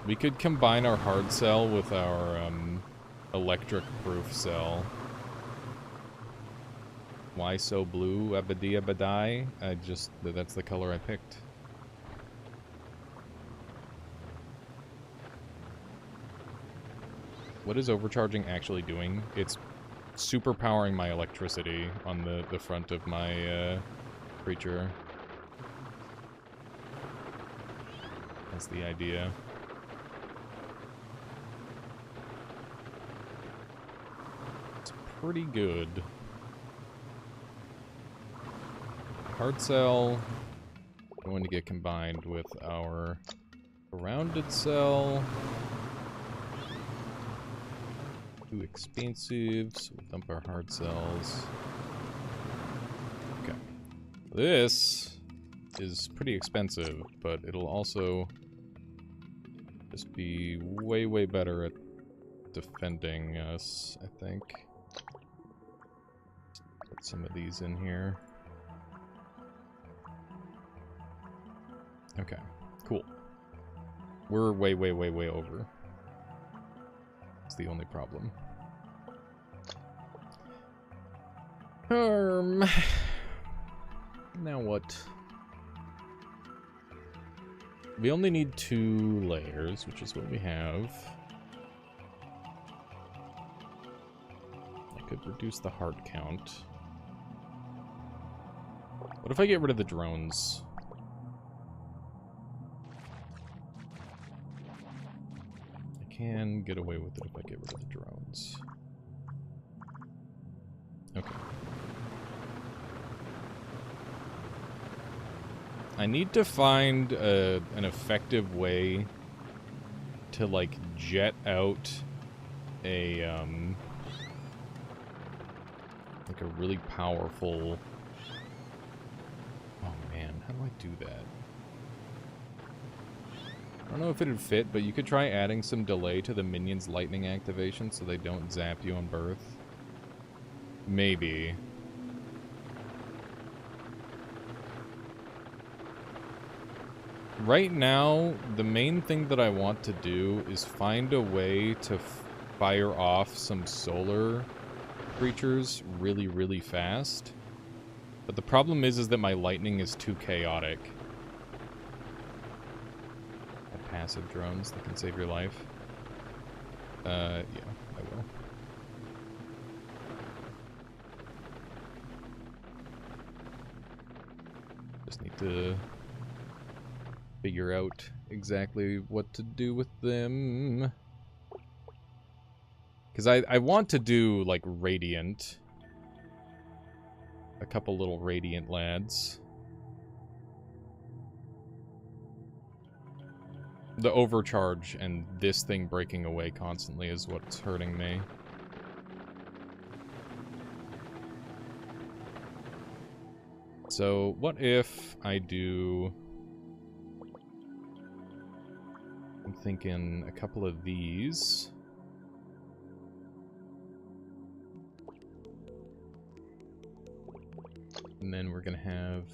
We could combine our hard cell with our electric proof cell. Why so blue? Abadi abadai? That's the color I picked. What is overcharging actually doing? It's superpowering my electricity on the front of my creature. That's the idea. It's pretty good. Hard cell going to get combined with our rounded cell. Too expensive, so we'll dump our hard cells. Okay. This is pretty expensive, but it'll also just be way, way better at defending us, I think. Put some of these in here. Okay, cool. We're way, way, way, way over. That's the only problem. Now what? We only need 2 layers, which is what we have. I could reduce the heart count. What if I get rid of the drones? I can get away with it if I get rid of the drones. Okay. I need to find an effective way to, like, jet out a, like a really powerful... Oh man, how do I do that? I don't know if it'd fit, but you could try adding some delay to the minion's lightning activation so they don't zap you on birth. Maybe. Right now, the main thing that I want to do is find a way to fire off some solar creatures really, really fast. But the problem is that my lightning is too chaotic. Passive drones that can save your life. Yeah, I will. Just need to figure out exactly what to do with them. Because I want to do, like, radiant. A couple little radiant lads. The overcharge and this thing breaking away constantly is what's hurting me. So, what if I do... I'm thinking a couple of these. And then we're gonna have...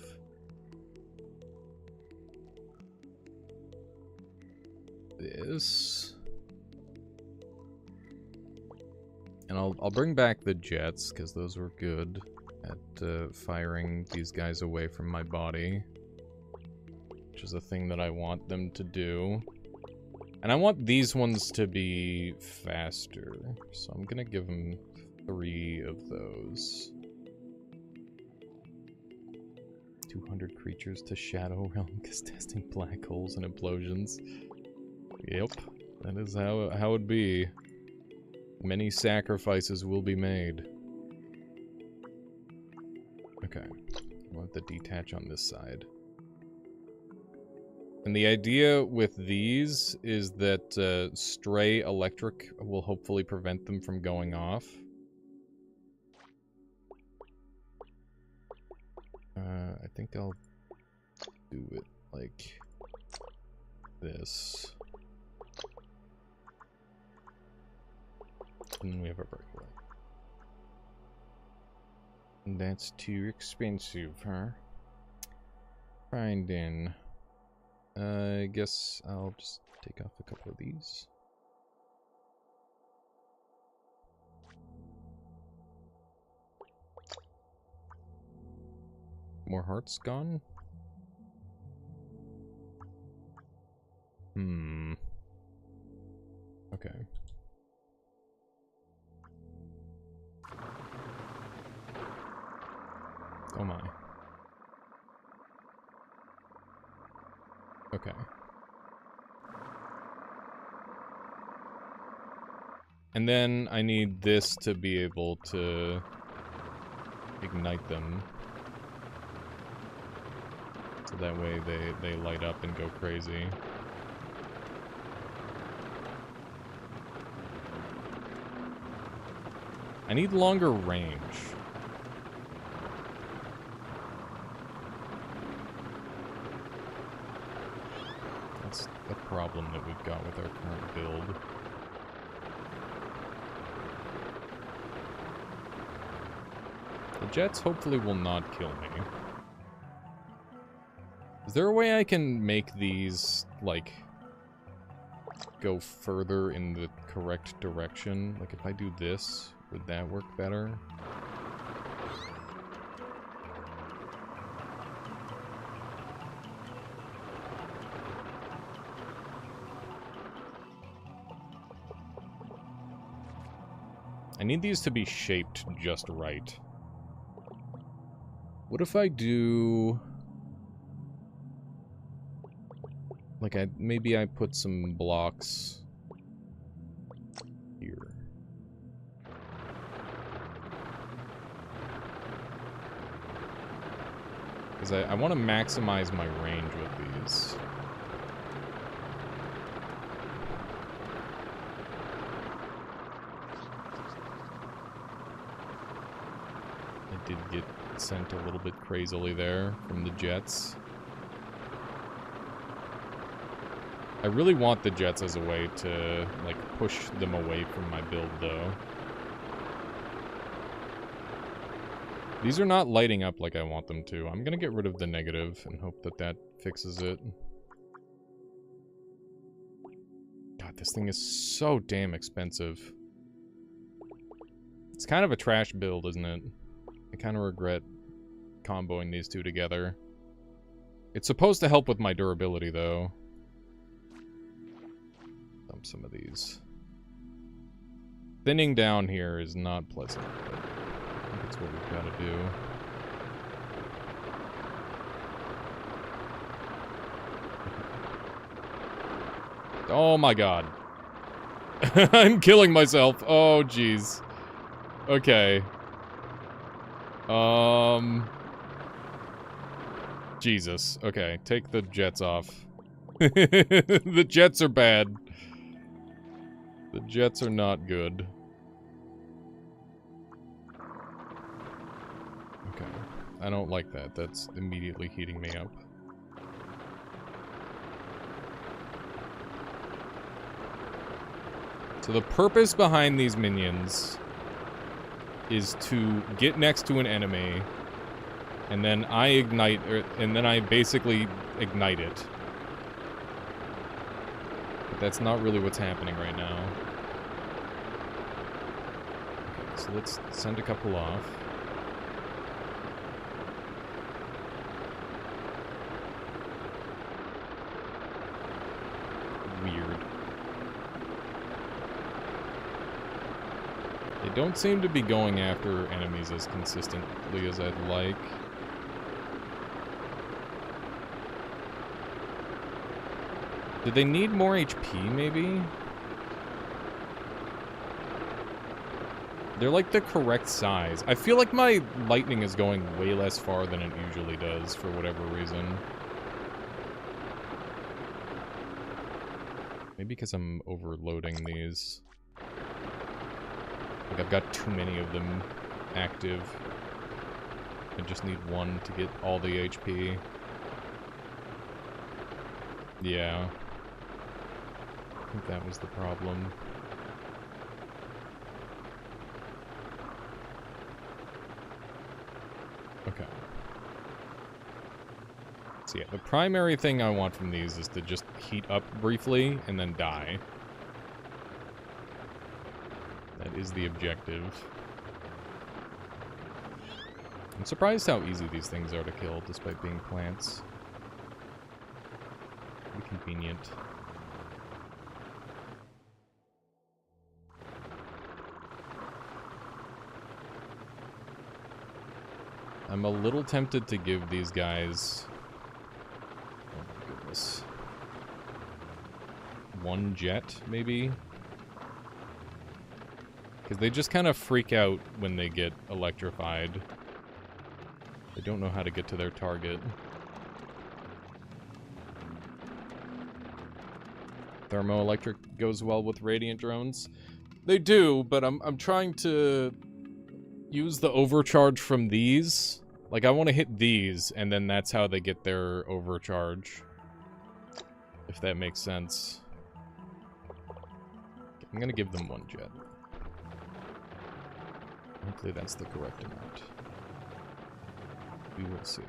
this. And I'll bring back the jets, because those were good at firing these guys away from my body. Which is a thing that I want them to do. And I want these ones to be faster, so I'm gonna give them 3 of those. 200 creatures to Shadow Realm, because testing black holes and implosions. Yep, that is how it'd be. Many sacrifices will be made. Okay, we'll have to detach on this side. And the idea with these is that stray electric will hopefully prevent them from going off. I think I'll do it like this. And we have a breakaway. And that's too expensive, huh? Finding. I guess I'll just take off a couple of these. More hearts gone? Okay. Oh my. Okay. And then I need this to be able to ignite them. So that way they light up and go crazy. I need longer range. That's a problem that we've got with our current build. The jets hopefully will not kill me. Is there a way I can make these, like, go further in the correct direction? Like, if I do this, would that work better? I need these to be shaped just right. What if I do... Like, maybe I put some blocks here. Because I want to maximize my range with these. I did get sent a little bit crazily there from the jets. I really want the jets as a way to, like, push them away from my build, though. These are not lighting up like I want them to. I'm gonna get rid of the negative and hope that that fixes it. God, this thing is so damn expensive. It's kind of a trash build, isn't it? I kind of regret comboing these two together. It's supposed to help with my durability, though. Dump some of these. Thinning down here is not pleasant, but I think it's what we've got to do. Oh my god. I'm killing myself. Oh, jeez. Okay. Jesus. Okay, take the jets off. The jets are bad. The jets are not good. Okay. I don't like that. That's immediately heating me up. So the purpose behind these minions is to get next to an enemy, and then I ignite, and then I basically ignite it. But that's not really what's happening right now. Okay, so let's send a couple off. Weird. They don't seem to be going after enemies as consistently as I'd like. Did they need more HP, maybe? They're like the correct size. I feel like my lightning is going way less far than it usually does, for whatever reason. Maybe because I'm overloading these. Like, I've got too many of them active. I just need one to get all the HP. Yeah. I think that was the problem. Okay. So yeah, the primary thing I want from these is to just heat up briefly and then die. That is the objective. I'm surprised how easy these things are to kill, despite being plants. Pretty convenient. I'm a little tempted to give these guys... Oh my goodness. One jet, maybe? Because they just kind of freak out when they get electrified. They don't know how to get to their target. Thermoelectric goes well with radiant drones. They do, but I'm trying to use the overcharge from these. Like, I want to hit these, and then that's how they get their overcharge. If that makes sense. I'm gonna give them one jet. Hopefully that's the correct amount. We will see.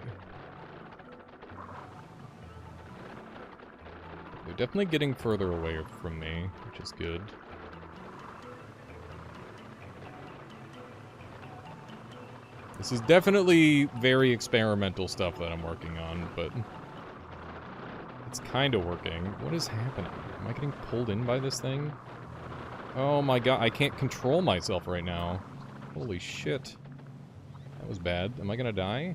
They're definitely getting further away from me, which is good. This is definitely very experimental stuff that I'm working on, but it's kind of working. What is happening? Am I getting pulled in by this thing? Oh my god, I can't control myself right now. Holy shit. That was bad. Am I gonna die?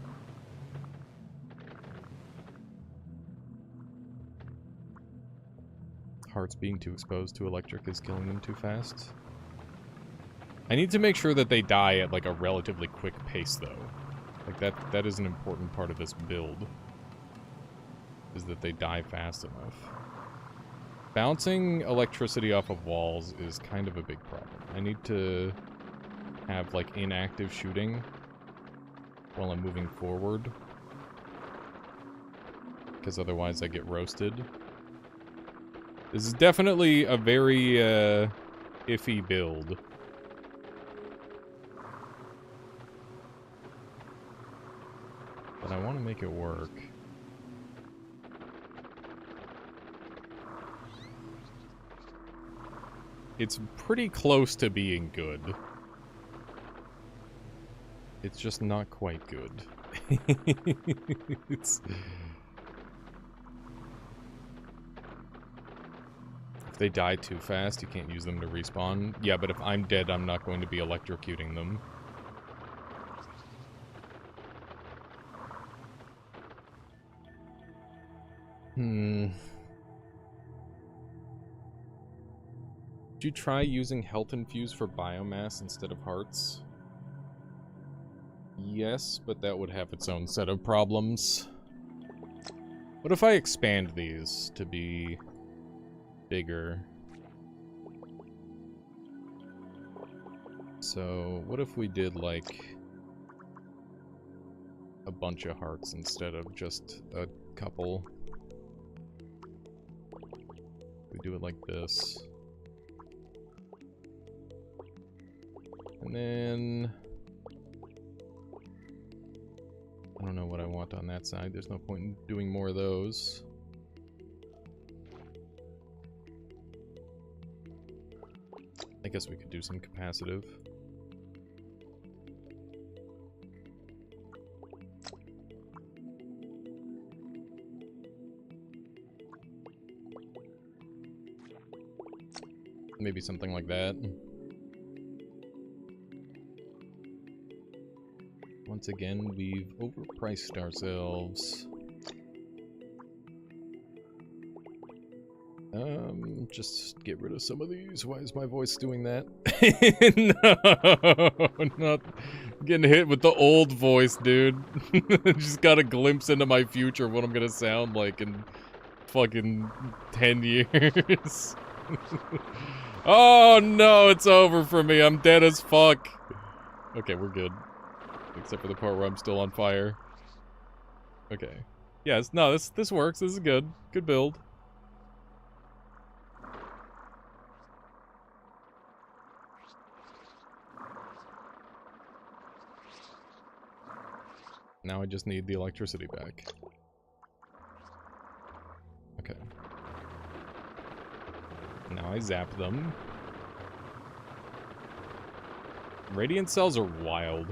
Hearts being too exposed to electric is killing them too fast. I need to make sure that they die at, like, a relatively quick pace, though. Like, that is an important part of this build. Is that they die fast enough. Bouncing electricity off of walls is kind of a big problem. I need to have, like, inactive shooting while I'm moving forward. Because otherwise I get roasted. This is definitely a very, iffy build. But I want to make it work. It's pretty close to being good. It's just not quite good. It's... If they die too fast, you can't use them to respawn. Yeah, but if I'm dead, I'm not going to be electrocuting them. Did you try using health infuse for biomass instead of hearts? Yes, but that would have its own set of problems. What if I expand these to be bigger? So, what if we did, like, a bunch of hearts instead of just a couple? We do it like this. And then... I don't know what I want on that side. There's no point in doing more of those. I guess we could do some capacitive. Maybe something like that. once again, we've overpriced ourselves. Just get rid of some of these. Why is my voice doing that? No, not getting hit with the old voice, dude. Just got a glimpse into my future, what I'm gonna sound like in fucking 10 years. Oh no, it's over for me. I'm dead as fuck. Okay, we're good. Except for the part where I'm still on fire. Okay. Yes, no, this works. This is good. Good build. Now I just need the electricity back. Okay. Now I zap them. Radiant cells are wild.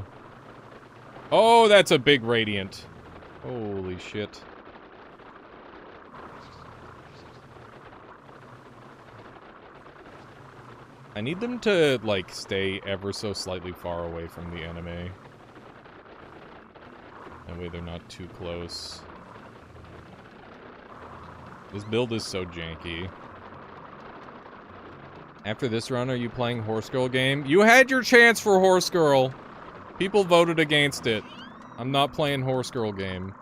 Oh, that's a big radiant. Holy shit. I need them to, like, stay ever so slightly far away from the enemy. That way they're not too close. This build is so janky. After this run, are you playing Horse Girl game? You had your chance for Horse Girl. People voted against it. I'm not playing Horse Girl game.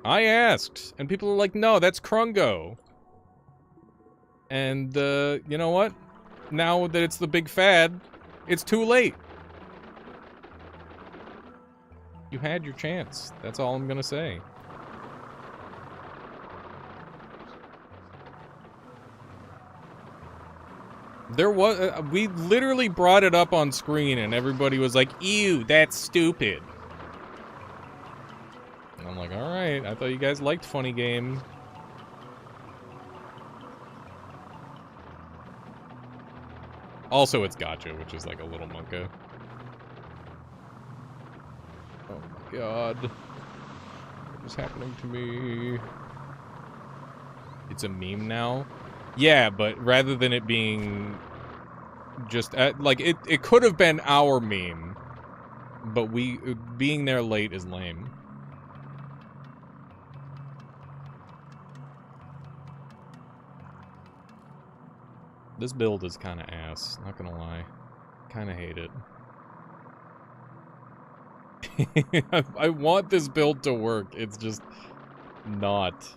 I asked, and people are like, no, that's Krungo. And, you know what? Now that it's the big fad, it's too late. You had your chance. That's all I'm gonna say. There was, we literally brought it up on screen and everybody was like, ew, that's stupid. And I'm like, alright, I thought you guys liked funny game. Also, it's Gotcha, which is like a little monka. Oh my god. What is happening to me? It's a meme now? Yeah, but rather than it being just, like, it could have been our meme, but being there late is lame. This build is kind of ass, not gonna lie. Kind of hate it. I want this build to work, it's just not.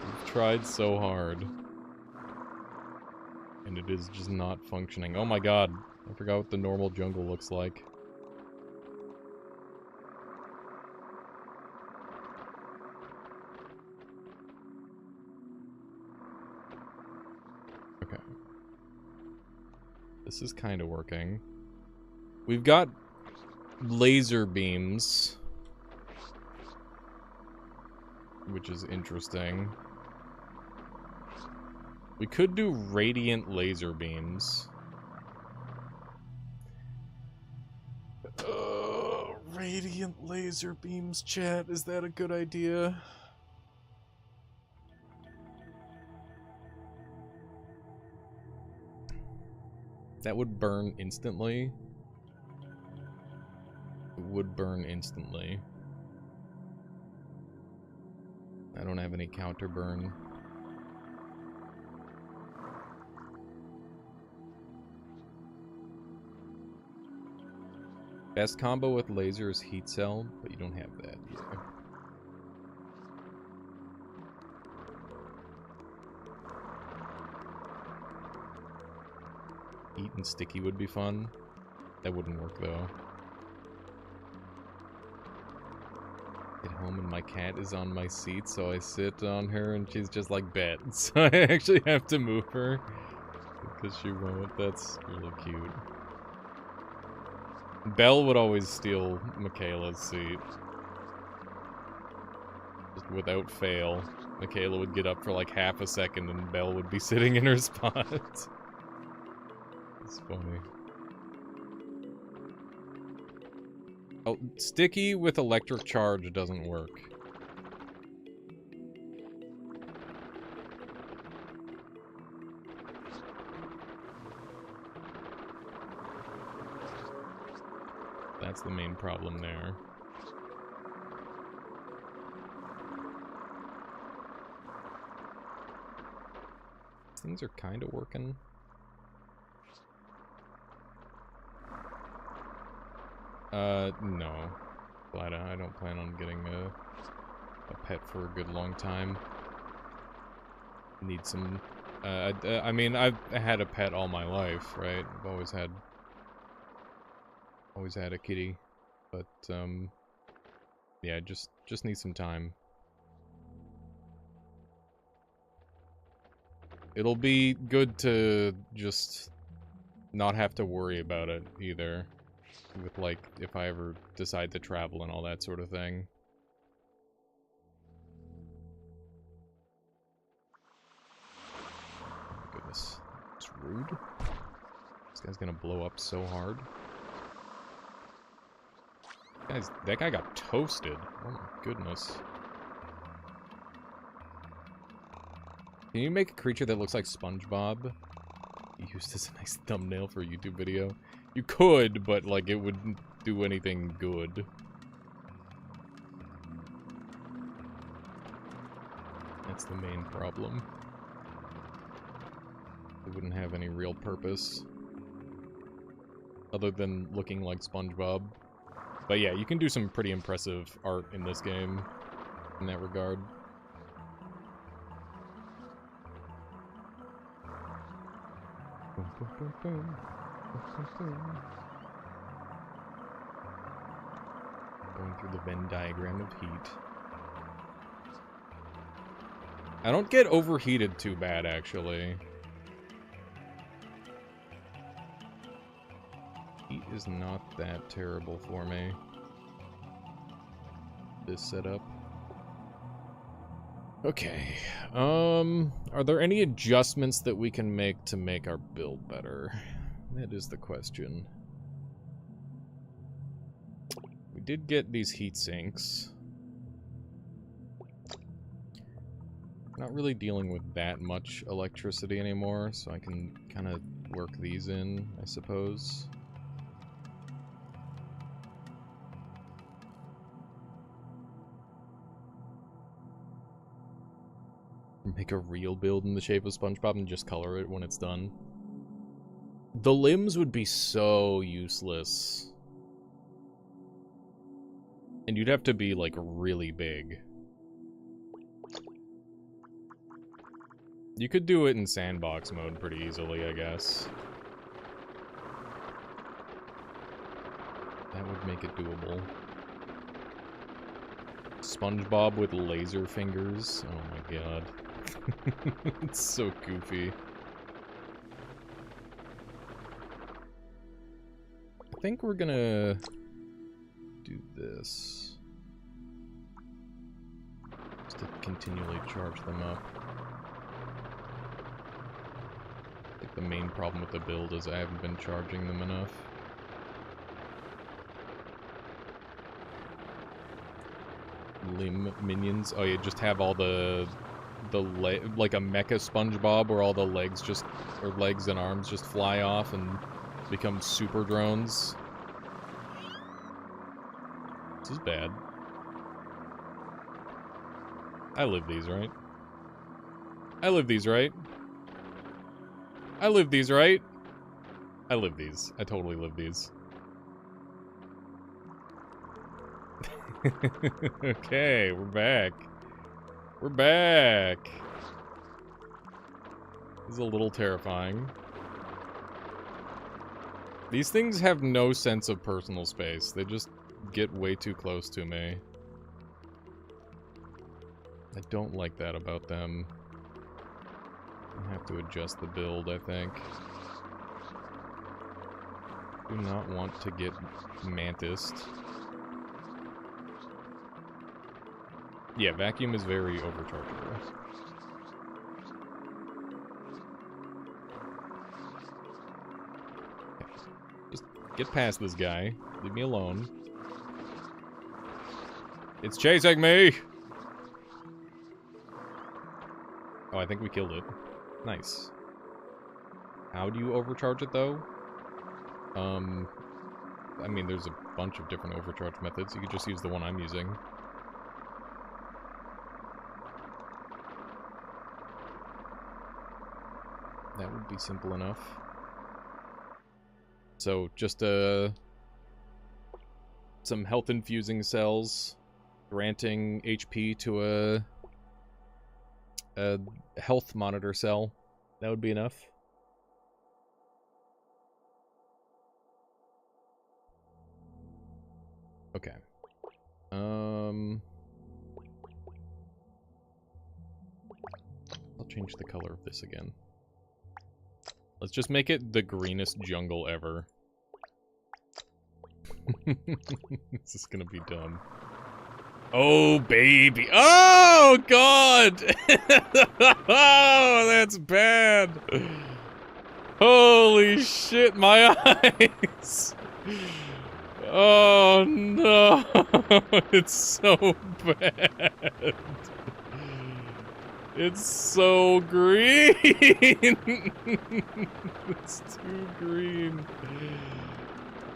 We've tried so hard. And it is just not functioning. Oh my god, I forgot what the normal jungle looks like. Okay. This is kind of working. We've got laser beams, which is interesting. We could do radiant laser beams. Radiant laser beams, chat. Is that a good idea? That would burn instantly. It would burn instantly. I don't have any counter burn. Best combo with laser is heat cell, but you don't have that yet. Heat and sticky would be fun. That wouldn't work though. Get home and my cat is on my seat, so I sit on her and she's just like, bet. So I actually have to move her because she won't. That's really cute. Belle would always steal Michaela's seat. Just without fail. Michaela would get up for like half a second and Belle would be sitting in her spot. It's funny. Oh, sticky with electric charge doesn't work. That's the main problem there. Things are kind of working. No. Glad I don't plan on getting a pet for a good long time. Need some... I mean, I've had a pet all my life, right? I've always had a kitty. But, yeah, just need some time. It'll be good to just not have to worry about it, either. With, like, if I ever decide to travel and all that sort of thing. Oh my goodness. It's rude. This guy's gonna blow up so hard. Guys, that guy got toasted. Oh my goodness. Can you make a creature that looks like SpongeBob? Used as a nice thumbnail for a YouTube video. You could, but like it wouldn't do anything good. That's the main problem. It wouldn't have any real purpose. Other than looking like SpongeBob. But yeah, you can do some pretty impressive art in this game. In that regard. Boom, boom, boom, boom. Boom, boom, boom. Going through the Venn diagram of heat. I don't get overheated too bad, actually. Heat is not that terrible for me. This setup. Okay, are there any adjustments that we can make to make our build better? That is the question. We did get these heat sinks. Not really dealing with that much electricity anymore, so I can kind of work these in, I suppose. Make a real build in the shape of SpongeBob and just color it when it's done. The limbs would be so useless. And you'd have to be, like, really big. You could do it in sandbox mode pretty easily, I guess. That would make it doable. SpongeBob with laser fingers. Oh my god. It's so goofy. I think we're gonna do this. Just to continually charge them up. I think the main problem with the build is I haven't been charging them enough. Limb minions. Oh, you just have all the like a mecha SpongeBob where all the legs just, or legs and arms just fly off and become super drones. This is bad. I live these, right? I live these, right? I live these, right? I live these. I totally live these. Okay, we're back. We're back. This is a little terrifying. These things have no sense of personal space. They just get way too close to me. I don't like that about them. I have to adjust the build, I think. Do not want to get mantised. Yeah, vacuum is very overchargeable. Okay. Just get past this guy. Leave me alone. It's chasing me! Oh, I think we killed it. Nice. How do you overcharge it, though? I mean, there's a bunch of different overcharge methods. You could just use the one I'm using. That would be simple enough. So, just some health infusing cells, granting HP to a health monitor cell. That would be enough. Okay. I'll change the color of this again. Let's just make it the greenest jungle ever. This is gonna be dumb. Oh, baby. Oh, God! Oh, that's bad. Holy shit, my eyes. Oh, no. It's so bad. It's so green. It's too green.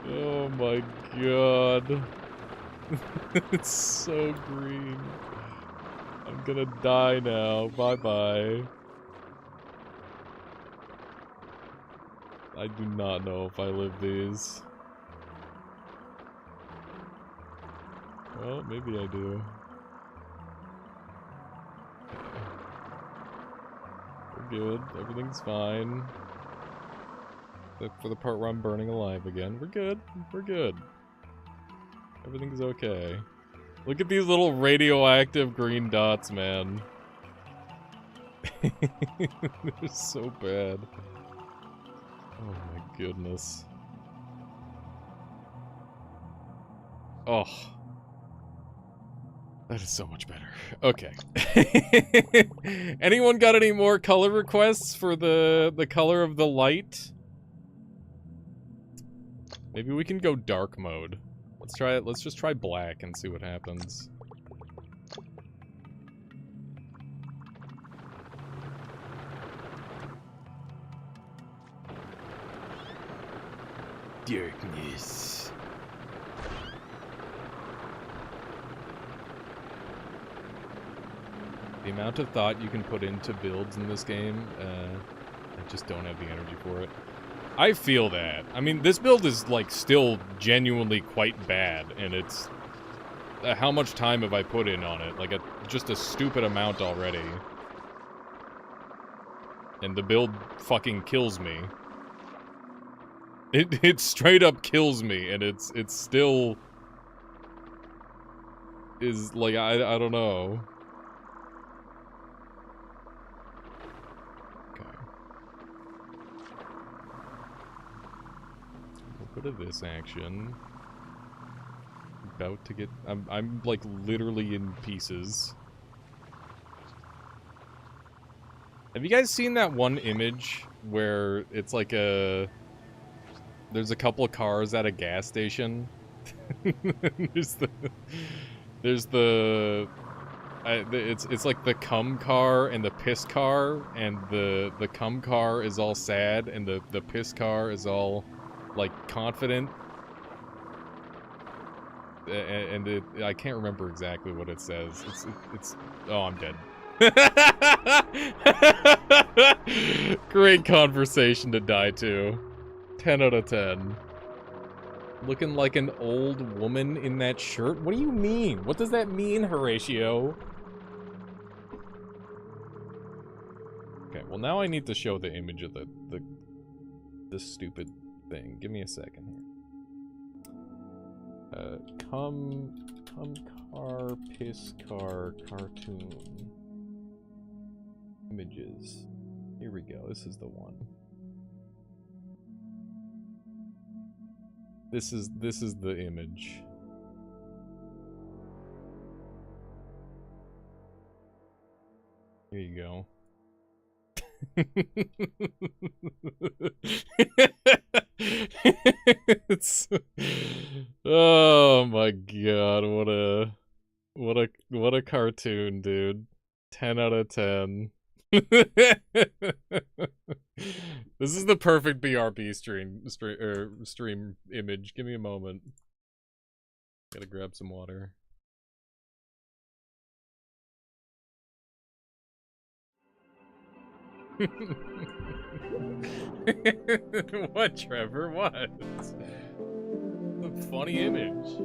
Oh my god. It's so green. I'm gonna die now. Bye-bye. I do not know if I live these. Well, maybe I do. We're good. Everything's fine. Except for the part where I'm burning alive again. We're good. We're good. Everything's okay. Look at these little radioactive green dots, man. They're so bad. Oh my goodness. Oh. That is so much better. Okay. Anyone got any more color requests for the color of the light? Maybe we can go dark mode. Let's try it. Let's just try black and see what happens. Darkness. The amount of thought you can put into builds in this game, I just don't have the energy for it. I feel that. I mean, this build is, like, still genuinely quite bad, and it's... how much time have I put in on it? Like, just a stupid amount already. And the build fucking kills me. It straight up kills me, and it's still... is, like, I don't know. Bit of this action. About to get... I'm like literally in pieces. Have you guys seen that one image where it's like a... there's a couple of cars at a gas station? There's the... it's like the cum car and the piss car, and the cum car is all sad, and the piss car is all... like, confident, and I can't remember exactly what it says. It's oh, I'm dead. Great conversation to die to. 10 out of 10. Looking like an old woman in that shirt? What do you mean? What does that mean, Horatio? Okay, well now I need to show the image of this stupid thing. Give me a second here. Cum car, piss car, cartoon. Images. Here we go. This is the one. This is the image. Here you go. It's, oh my god, what a cartoon, dude. 10 out of 10. This is the perfect BRB stream image. Give me a moment. Gotta grab some water. What, Trevor? What? A funny image.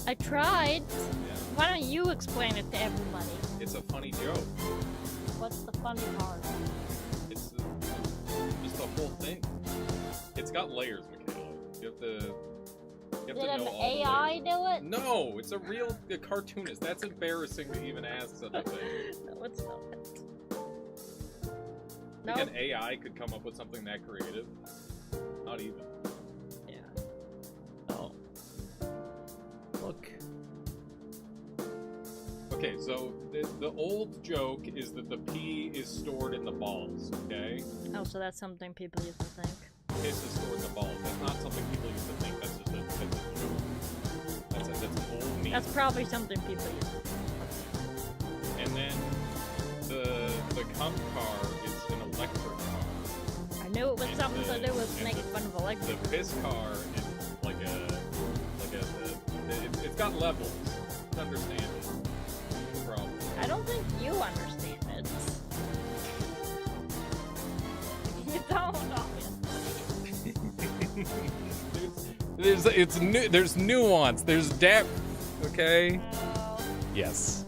I tried. Yeah. Why don't you explain it to everybody? It's a funny joke. What's the funny part? It's just the whole thing. It's got layers, Michaela. You have to Did know an all AI the layers. do it? No, it's a real cartoonist. That's embarrassing to even ask such a thing. No, it's not. I think an AI could come up with something that creative. Not even. Yeah. Oh. Look. Okay, so the old joke is that the pee is stored in the balls, okay? Oh, so that's something people used to think. Piss is stored in the balls. That's not something people used to think. That's just a joke. That's an old meme. That's probably something people used to think. And then the cum car is an electric car. I knew it was And something to do with making fun of electric. The piss car is it's got levels. To understand it. Probably. I don't think you understand it. You don't obviously. There's nuance. There's depth. Okay. Yes.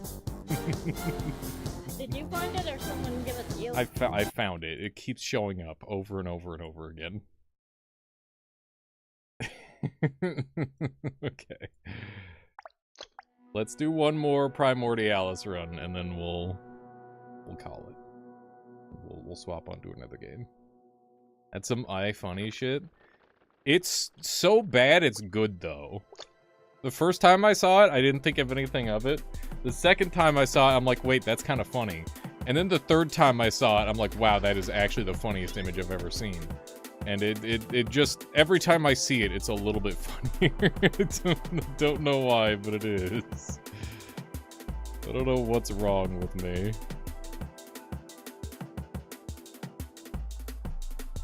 Did you find it or someone give it to you? I found it. It keeps showing up over and over and over again. Okay. Let's do one more Primordialis run, and then we'll call it. We'll swap onto another game. That's some funny shit. It's so bad it's good, though. The first time I saw it, I didn't think of anything of it. The second time I saw it, I'm like, wait, that's kind of funny. And then the third time I saw it, I'm like, wow, that is actually the funniest image I've ever seen. And it just, every time I see it, it's a little bit funnier. I don't know why, but it is. I don't know what's wrong with me.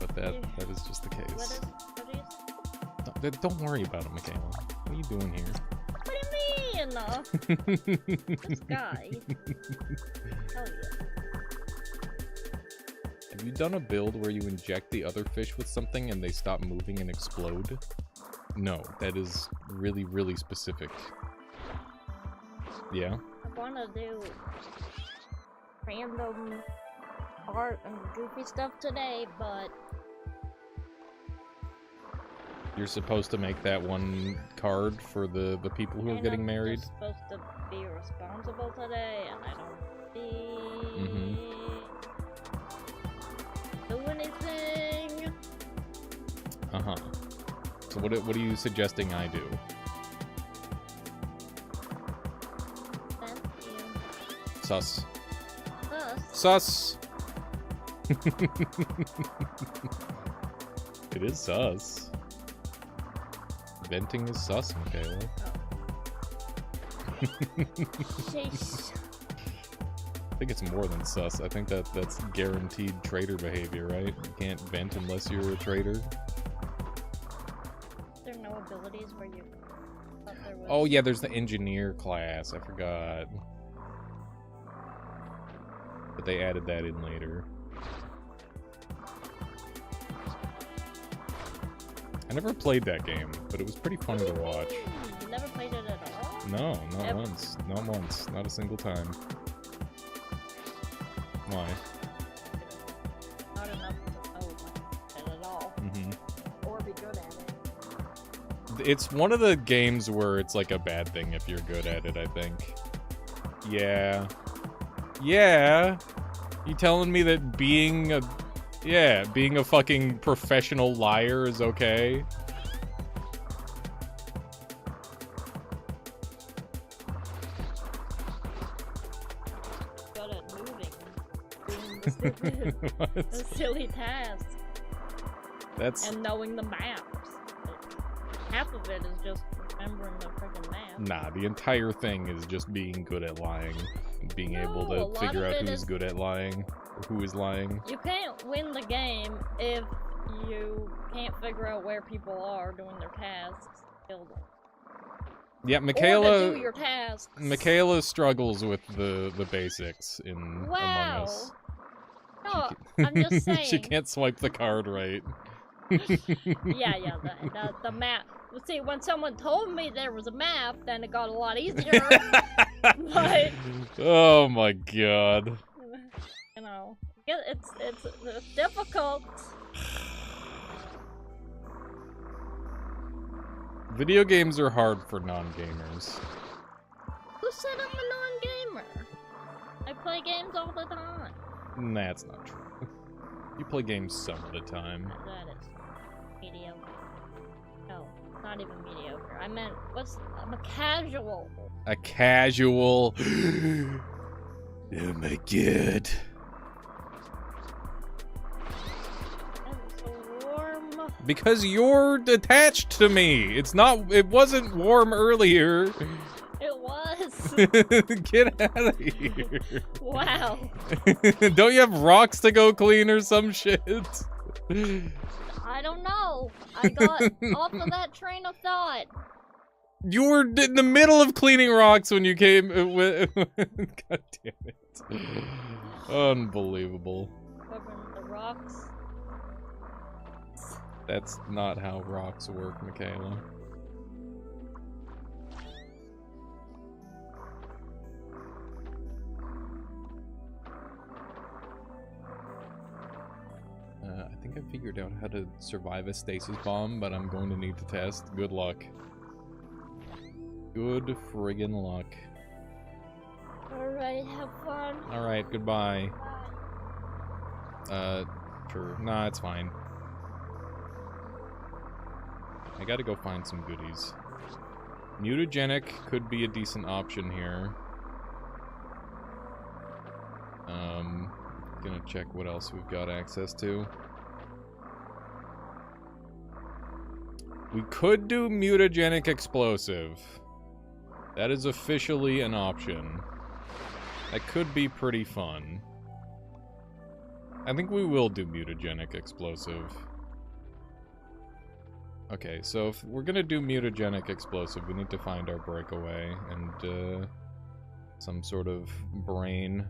But that is just the case. Don't worry about it, Michaela. What are you doing here? What do you mean? This guy. Oh yeah. Have you done a build where you inject the other fish with something and they stop moving and explode? No, that is really, really specific. Yeah? I wanna do random art and goofy stuff today, but You're supposed to make that one card for the people who are getting married? I'm supposed to be responsible today, and I don't do anything. Uh-huh. So what are you suggesting I do? Thank you. Sus. Sus. It is sus. Venting is sus, Michaela. Sheesh. I think it's more than sus. I think that's guaranteed traitor behavior, right? You can't vent unless you're a traitor. There are no abilities where you thought there was. Oh yeah, there's the engineer class. I forgot. But they added that in later. I never played that game, but it was pretty fun to watch. You never played it at all? No, not once. Not once. Not a single time. Why? Not enough to know it at all. Or be good at it. It's one of the games where it's like a bad thing if you're good at it, I think. Yeah. Yeah. You telling me that being a fucking professional liar is okay? Good at moving. Doing the silly tasks. And knowing the maps. Half of it is just remembering the freaking map. Nah, the entire thing is just being good at lying. Being able to figure out who's good at lying. Or who is lying. You can't win the game if you can't figure out where people are doing their tasks. Kill them. Yeah, Michaela. Or to do your tasks. Michaela struggles with the basics in Among Us. No, I'm just saying. She can't swipe the card right. Yeah, the map. Well, see, when someone told me there was a map, then it got a lot easier. But oh my god. You know, it's difficult. Video games are hard for non-gamers. Who said I'm a non-gamer? I play games all the time. That's not true. You play games some of the time. That is mediocre. No, not even mediocre. I meant, I'm a casual. A casual. Oh my god. Because you're attached to me. It wasn't warm earlier. It was. Get out of here. Wow. Don't you have rocks to go clean or some shit? I don't know. I got off of that train of thought. You were in the middle of cleaning rocks when you came with... God damn it. Unbelievable. Covering the rocks. That's not how rocks work, Michaela. I think I figured out how to survive a stasis bomb, but I'm going to need to test. Good luck. Good friggin' luck. Alright, have fun. Alright, goodbye. Bye. Sure. Nah, it's fine. I gotta go find some goodies. Mutagenic could be a decent option here. Gonna check what else we've got access to. We could do mutagenic explosive. That is officially an option. That could be pretty fun. I think we will do mutagenic explosive. Okay, so if we're gonna do mutagenic explosive, we need to find our breakaway and some sort of brain.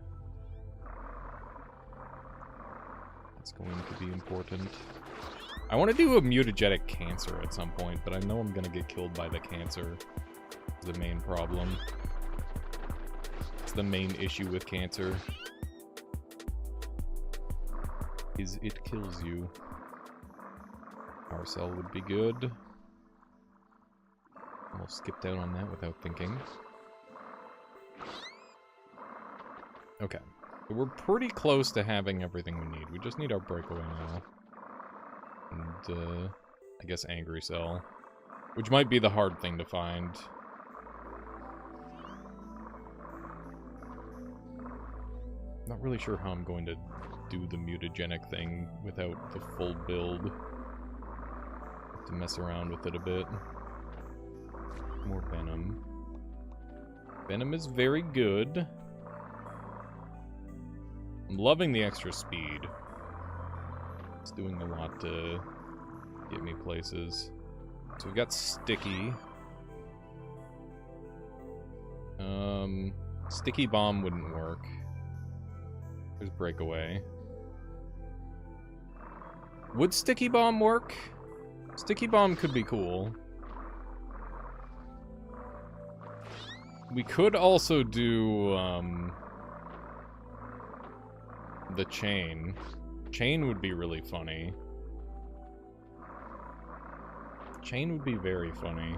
That's going to be important. I want to do a mutagenic cancer at some point, but I know I'm gonna get killed by the cancer. It's the main problem. It's the main issue with cancer. Is it kills you. Power cell would be good. Almost skipped out on that without thinking. Okay. So we're pretty close to having everything we need. We just need our breakaway now. And, I guess angry cell. Which might be the hard thing to find. Not really sure how I'm going to do the mutagenic thing without the full build. To mess around with it a bit. More Venom. Venom is very good. I'm loving the extra speed. It's doing a lot to get me places. So we've got Sticky. Sticky Bomb wouldn't work. There's Breakaway. Would Sticky Bomb work? Sticky Bomb could be cool. We could also do, the chain. Chain would be really funny. Chain would be very funny.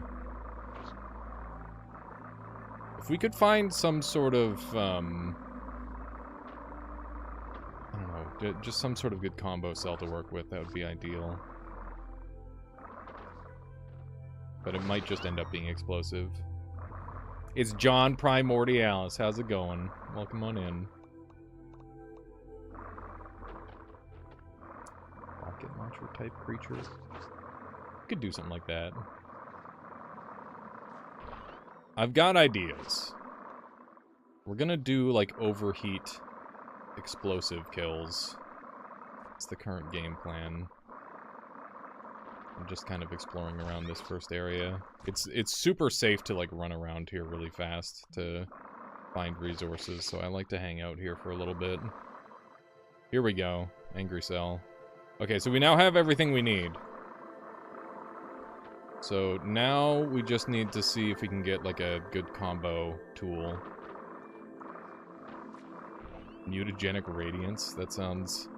If we could find some sort of, I don't know, just some sort of good combo cell to work with, that would be ideal. But it might just end up being explosive. It's John Primordialis. How's it going? Welcome on in. Rocket launcher type creature. Could do something like that. I've got ideas. We're gonna do like overheat explosive kills. It's the current game plan. I'm just kind of exploring around this first area. It's super safe to like run around here really fast to find resources, so I like to hang out here for a little bit. Here we go. Angry cell. Okay, so we now have everything we need. So now we just need to see if we can get like a good combo tool. Mutagenic Radiance, that sounds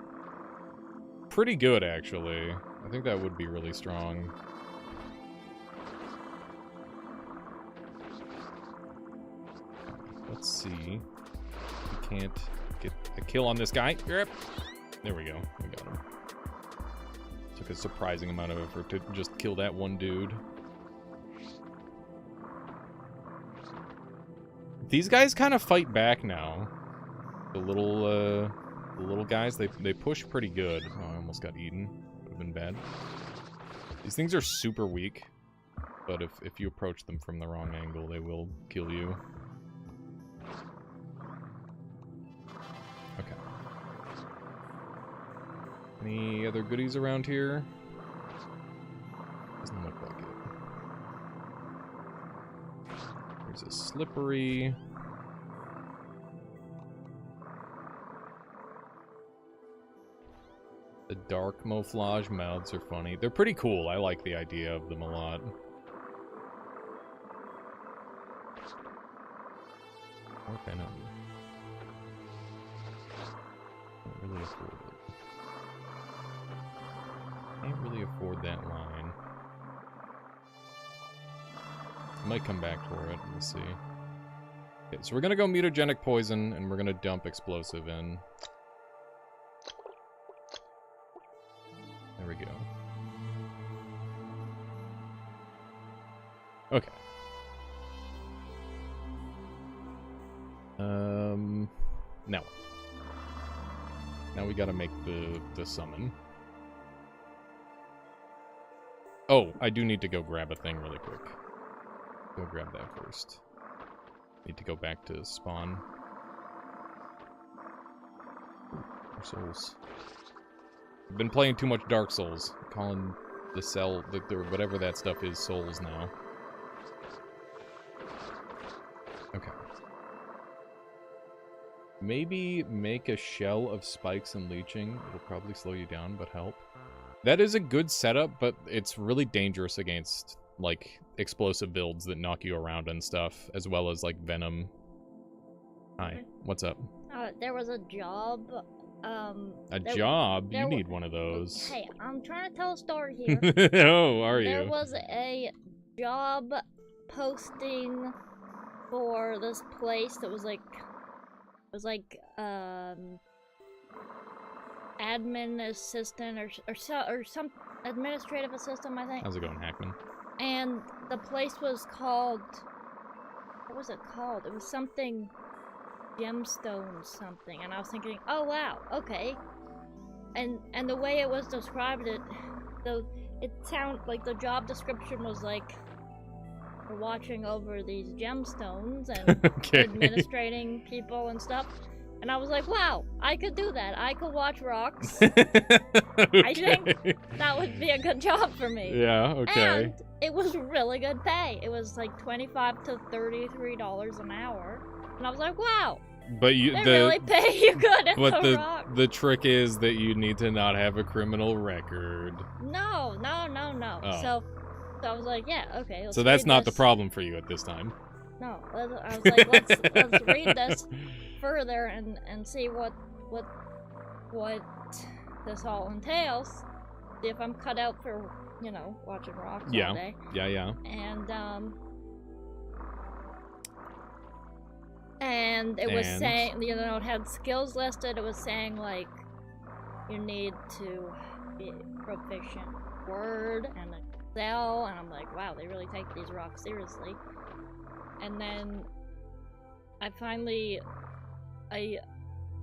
pretty good actually. I think that would be really strong. Let's see. We can't get a kill on this guy. Yep. There we go. We got him. Took a surprising amount of effort to just kill that one dude. These guys kind of fight back now. The little guys, they push pretty good. Oh, I almost got eaten. Would have been bad. These things are super weak, but if you approach them from the wrong angle, they will kill you. Okay. Any other goodies around here? Doesn't look like it. There's a slippery. The dark camouflage mouths are funny. They're pretty cool. I like the idea of them a lot. Or Venom. Can't really afford it. Can't really afford that line. I might come back for it. We'll see. Okay, so we're gonna go mutagenic poison, and we're gonna dump explosive in. There we go. Okay. Now. Now we gotta make the summon. Oh, I do need to go grab a thing really quick. Go grab that first. Need to go back to spawn. Ooh, more souls. I've been playing too much Dark Souls. I'm calling the cell, whatever that stuff is, souls now. Okay. Maybe make a shell of spikes and leeching. It'll probably slow you down, but help. That is a good setup, but it's really dangerous against, like, explosive builds that knock you around and stuff, as well as, like, Venom. Hi, what's up? There was a job. A job? You need one of those. Hey, I'm trying to tell a story here. Oh, are you? There was a job posting for this place that was like, admin assistant or some administrative assistant, I think. How's it going, Hackman? And the place was called, what was it called? It was something, gemstone something, and I was thinking, oh wow, okay. And the way it was described, it sounded like the job description was like, we're watching over these gemstones and okay. administrating people and stuff. And I was like, wow, I could do that. I could watch rocks. Okay. I think that would be a good job for me. Yeah, okay. And it was really good pay. It was like $25 to $33 an hour. And I was like, wow. But they really pay you good in the rocks. The trick is that you need to not have a criminal record. No. Oh. So I was like, yeah, okay. So that's not the problem for you at this time. No, I was like, let's read this further and see what this all entails. See if I'm cut out for, you know, watching rocks all day. Yeah. And it was saying, you know, it had skills listed. It was saying like you need to be proficient in Word and Excel, and I'm like, wow, they really take these rocks seriously. And then I finally I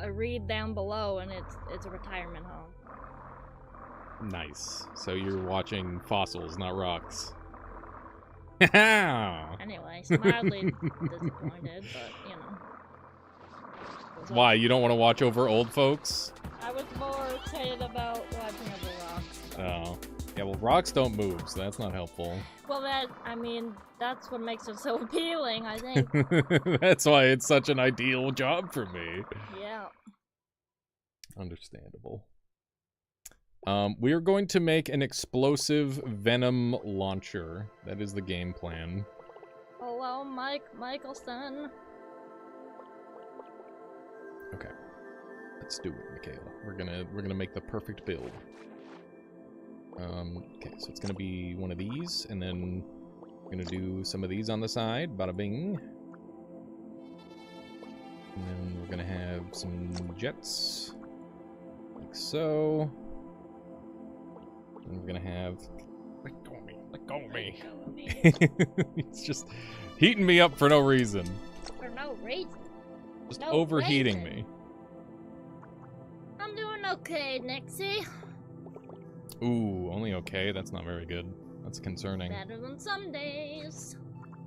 read down below, and it's a retirement home. Nice. So you're watching fossils, not rocks. Anyway, mildly disappointed, but you know. Why? You don't want to watch over old folks? I was more excited about watching over rocks. Oh. Yeah, well, rocks don't move, so that's not helpful. Well, that's what makes it so appealing, I think. That's why it's such an ideal job for me. Yeah. Understandable. We are going to make an explosive Venom launcher. That is the game plan. Hello, Michelson. Okay. Let's do it, Michaela. We're gonna make the perfect build. Okay, so it's gonna be one of these, and then we're gonna do some of these on the side. Bada bing. And then we're gonna have some jets. Like so. And we're gonna have... Let go of me. It's just heating me up for no reason. For no reason. Just No overheating reason. me. I'm doing okay, Nixie. Ooh, only okay? That's not very good. That's concerning. Better than some days.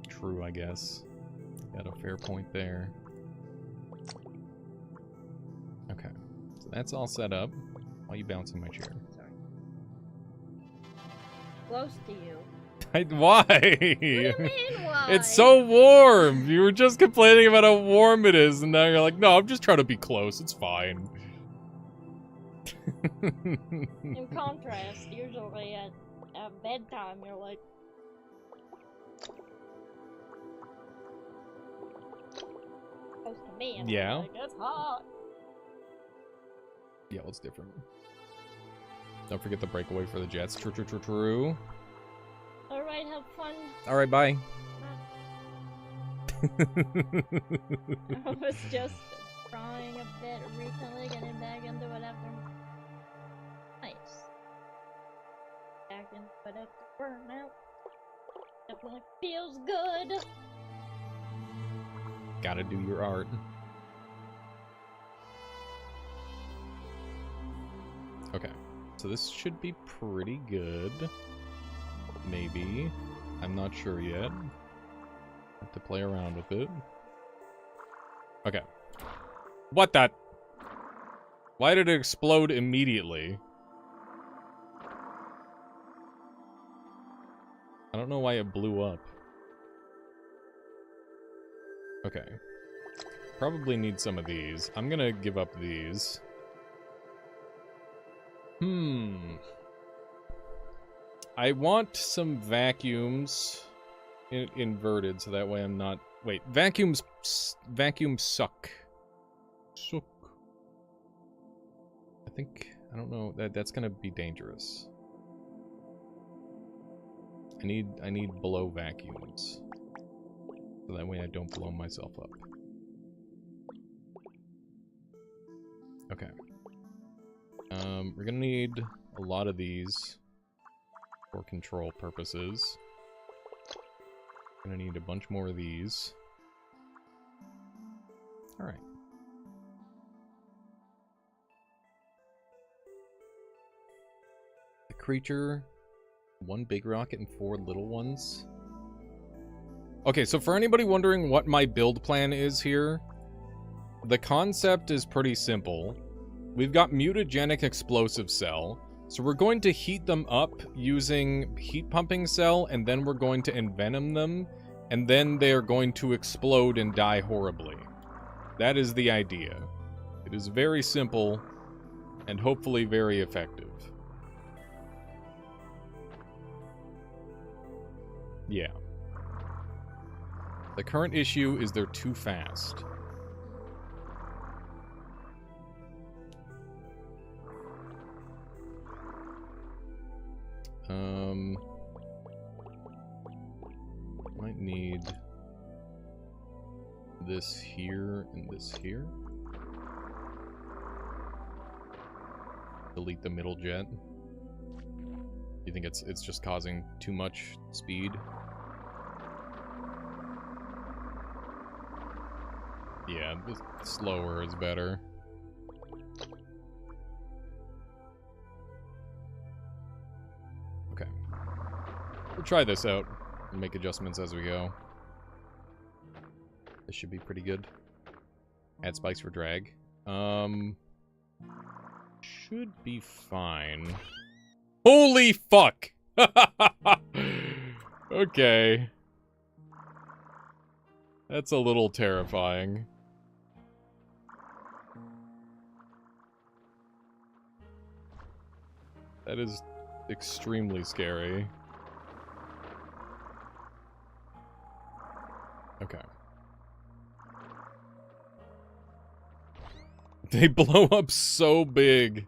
True, I guess. Got a fair point there. Okay. So that's all set up. Why are you bouncing my chair? Sorry. Close to you. Why? What do you mean, why? It's so warm! You were just complaining about how warm it is, and now you're like, no, I'm just trying to be close. It's fine. In contrast, usually at bedtime, you're like... Close to me, and Yeah. I'm like, it's hot. Yeah, it's different. Don't forget the breakaway for the jets. True. Alright, have fun. Alright, bye. I was just trying a bit recently, getting back into it after... Nice. Back into it after burnout. Definitely feels good. Gotta do your art. Okay, so this should be pretty good. Maybe. I'm not sure yet. Have to play around with it. Okay. What the? Why did it explode immediately? I don't know why it blew up. Okay. Probably need some of these. I'm gonna give up these. I want some vacuums inverted, so that way I'm not... Wait, vacuums suck. Suck. I don't know, that's gonna be dangerous. I need blow vacuums. So that way I don't blow myself up. Okay. We're gonna need a lot of these for control purposes. Gonna need a bunch more of these. Alright. The creature, 1 big rocket and 4 little ones. Okay, so for anybody wondering what my build plan is here, the concept is pretty simple. We've got mutagenic explosive cell, so we're going to heat them up using heat pumping cell, and then we're going to envenom them, and then they are going to explode and die horribly. That is the idea. It is very simple, and hopefully very effective. Yeah. The current issue is they're too fast. Might need this here and this here. Delete the middle jet. You think it's just causing too much speed? Yeah, the slower is better. Okay. We'll try this out and make adjustments as we go. This should be pretty good. Add spikes for drag. Should be fine. Holy fuck! Okay. That's a little terrifying. That is extremely scary. Okay. They blow up so big.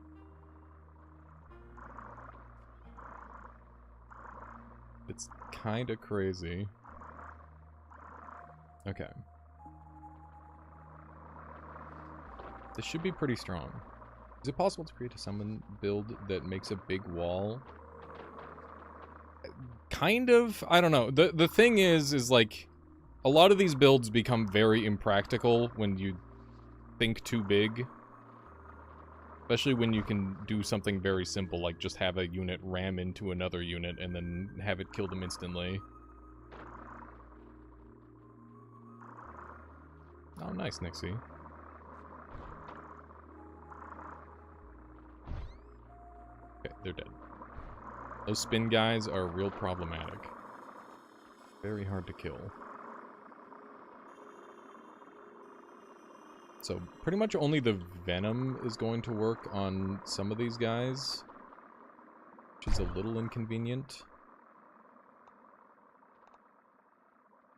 It's kind of crazy. Okay. This should be pretty strong. Is it possible to create a summon build that makes a big wall? Kind of. I don't know. The thing is like, a lot of these builds become very impractical when you think too big. Especially when you can do something very simple, like just have a unit ram into another unit and then have it kill them instantly. Oh, nice, Nixie. Okay, they're dead. Those spin guys are real problematic. Very hard to kill. So, pretty much only the Venom is going to work on some of these guys, which is a little inconvenient.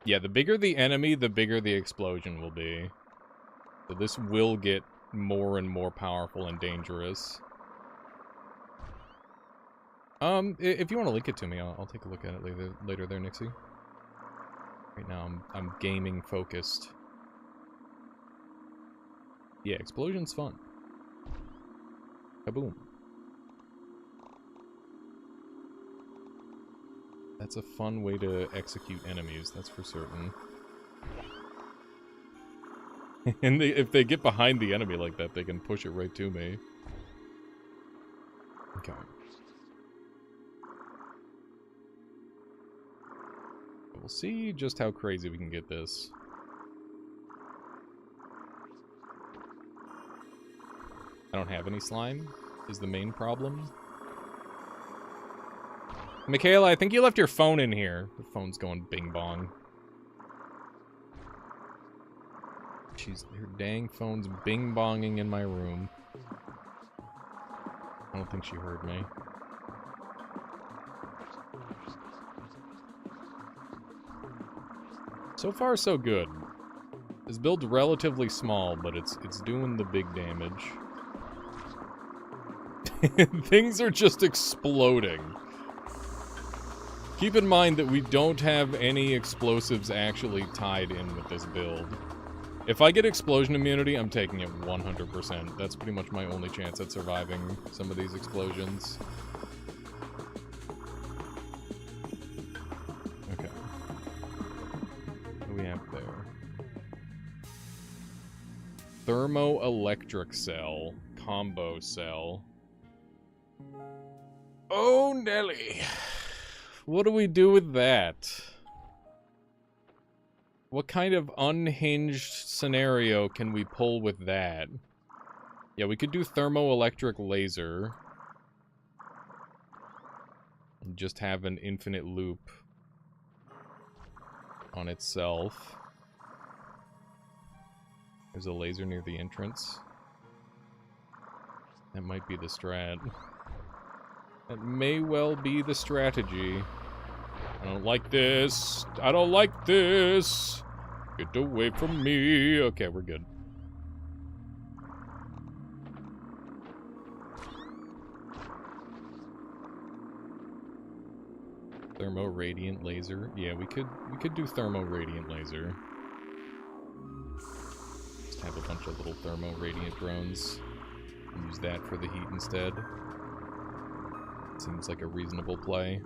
Yeah, the bigger the enemy, the bigger the explosion will be. So this will get more and more powerful and dangerous. If you want to link it to me, I'll take a look at it later there, Nixie. Right now, I'm gaming focused. Yeah, explosion's fun. Kaboom. That's a fun way to execute enemies, that's for certain. And if they get behind the enemy like that, they can push it right to me. Okay. We'll see just how crazy we can get this. I don't have any slime, is the main problem. Michaela, I think you left your phone in here. The phone's going bing bong. Her dang phone's bing bonging in my room. I don't think she heard me. So far, so good. This build's relatively small, but it's doing the big damage. Things are just exploding. Keep in mind that we don't have any explosives actually tied in with this build. If I get explosion immunity, I'm taking it 100%. That's pretty much my only chance at surviving some of these explosions. Okay. What do we have there? Thermoelectric cell. Combo cell. Oh, Nelly. What do we do with that? What kind of unhinged scenario can we pull with that? Yeah, we could do thermoelectric laser. And just have an infinite loop on itself. There's a laser near the entrance. That might be the strat. That may well be the strategy. I don't like this. I don't like this. Get away from me. Okay, we're good. Thermo radiant laser. Yeah, we could do thermo radiant laser. Just have a bunch of little thermo radiant drones. Use that for the heat instead. Seems like a reasonable play.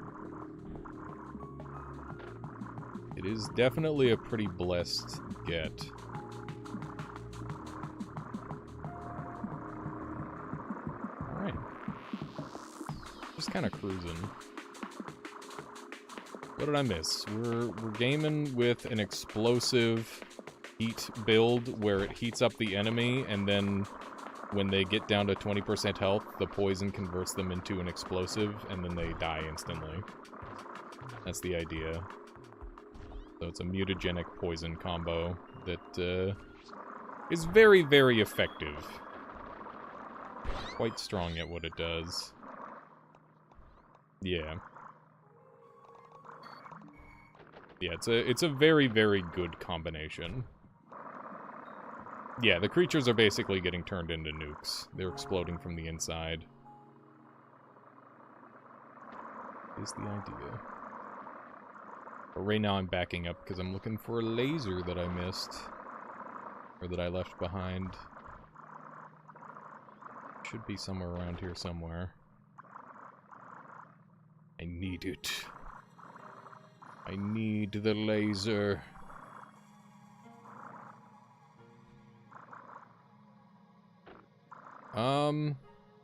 It is definitely a pretty blessed get. Alright. Just kind of cruising. What did I miss? We're gaming with an explosive heat build where it heats up the enemy, and then when they get down to 20% health, the poison converts them into an explosive, and then they die instantly. That's the idea. So it's a mutagenic poison combo that is very, very effective. Quite strong at what it does. Yeah. Yeah, it's a very, very good combination. Yeah, the creatures are basically getting turned into nukes. They're exploding from the inside. Is the idea. But right now I'm backing up because I'm looking for a laser that I missed. Or that I left behind. Should be somewhere around here somewhere. I need it. I need the laser.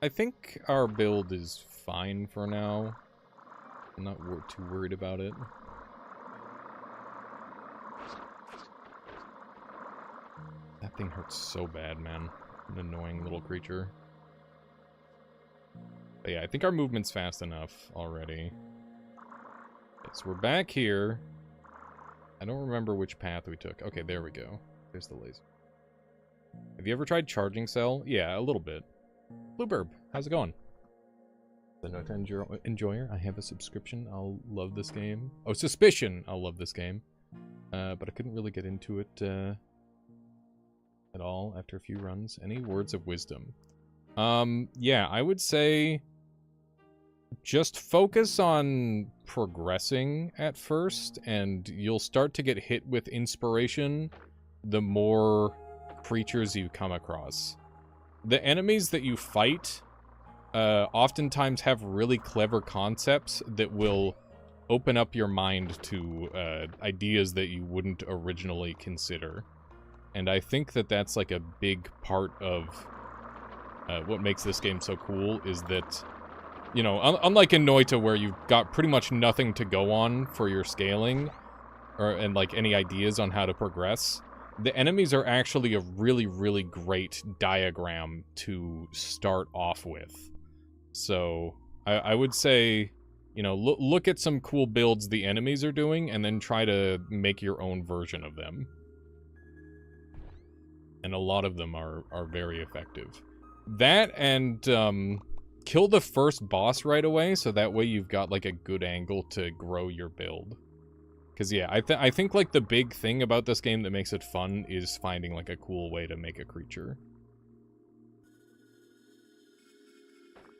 I think our build is fine for now. I'm not too worried about it. That thing hurts so bad, man. An annoying little creature. But yeah, I think our movement's fast enough already. Okay, so we're back here. I don't remember which path we took. Okay, there we go. There's the laser. Have you ever tried charging cell? Yeah, a little bit. Blueburb, how's it going? The Nota Enjoyer, I have a subscription. I'll love this game. Oh, Suspicion, I'll love this game. But I couldn't really get into it at all after a few runs. Any words of wisdom? Yeah, I would say just focus on progressing at first, and you'll start to get hit with inspiration the more creatures you come across. The enemies that you fight oftentimes have really clever concepts that will open up your mind to ideas that you wouldn't originally consider. And I think that that's like a big part of what makes this game so cool, is that, you know, unlike in Noita where you've got pretty much nothing to go on for your scaling, and like any ideas on how to progress, the enemies are actually a really, really great diagram to start off with. So I would say, you know, look at some cool builds the enemies are doing, and then try to make your own version of them. And a lot of them are very effective. That and kill the first boss right away, so that way you've got like a good angle to grow your build. Because yeah, I think like the big thing about this game that makes it fun is finding like a cool way to make a creature.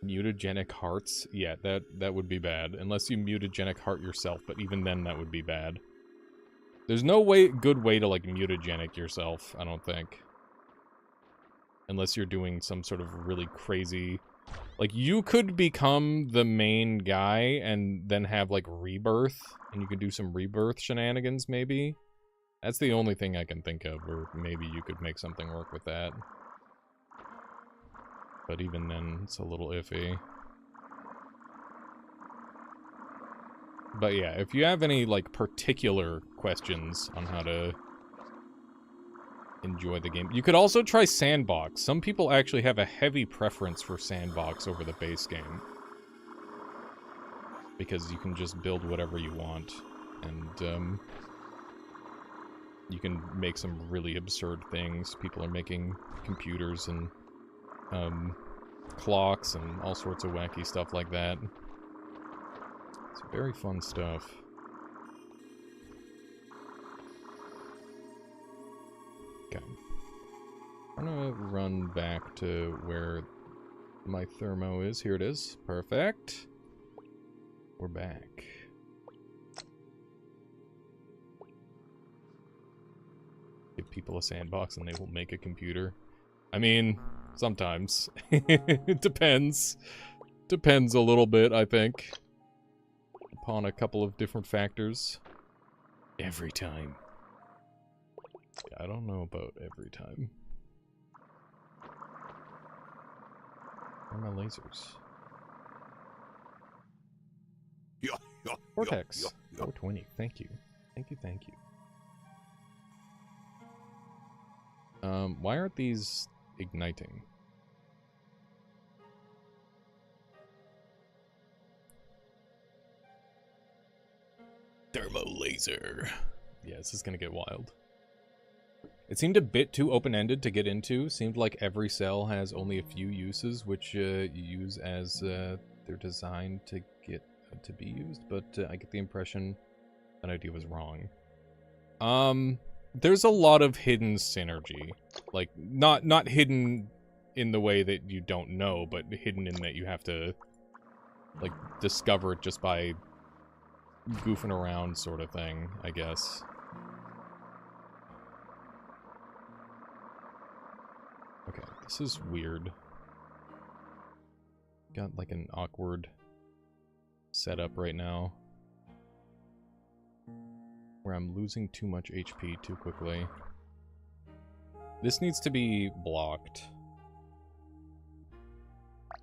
Mutagenic hearts? Yeah, that would be bad. Unless you mutagenic heart yourself, but even then that would be bad. There's no good way to like mutagenic yourself, I don't think. Unless you're doing some sort of really crazy... Like, you could become the main guy and then have, like, rebirth. And you could do some rebirth shenanigans, maybe. That's the only thing I can think of, or maybe you could make something work with that. But even then, it's a little iffy. But yeah, if you have any, like, particular questions on how to enjoy the game. You could also try Sandbox. Some people actually have a heavy preference for Sandbox over the base game. Because you can just build whatever you want. And, you can make some really absurd things. People are making computers and, clocks and all sorts of wacky stuff like that. It's very fun stuff. Okay. I'm gonna run back to where my thermo is. Here it is. Perfect. We're back. Give people a sandbox and they will make a computer. I mean, sometimes. It depends. Depends a little bit, I think. Upon a couple of different factors. Every time. I don't know about every time. Where are my lasers? Vortex. 420. Thank you. Thank you, thank you. Why aren't these igniting? Thermo laser. Yeah, this is gonna get wild. It seemed a bit too open-ended to get into. Seemed like every cell has only a few uses, which you use as they're designed to get to be used, but I get the impression that idea was wrong. There's a lot of hidden synergy. Like, not hidden in the way that you don't know, but hidden in that you have to, like, discover it just by goofing around sort of thing, I guess. Okay, this is weird. Got, like, an awkward setup right now, where I'm losing too much HP too quickly. This needs to be blocked.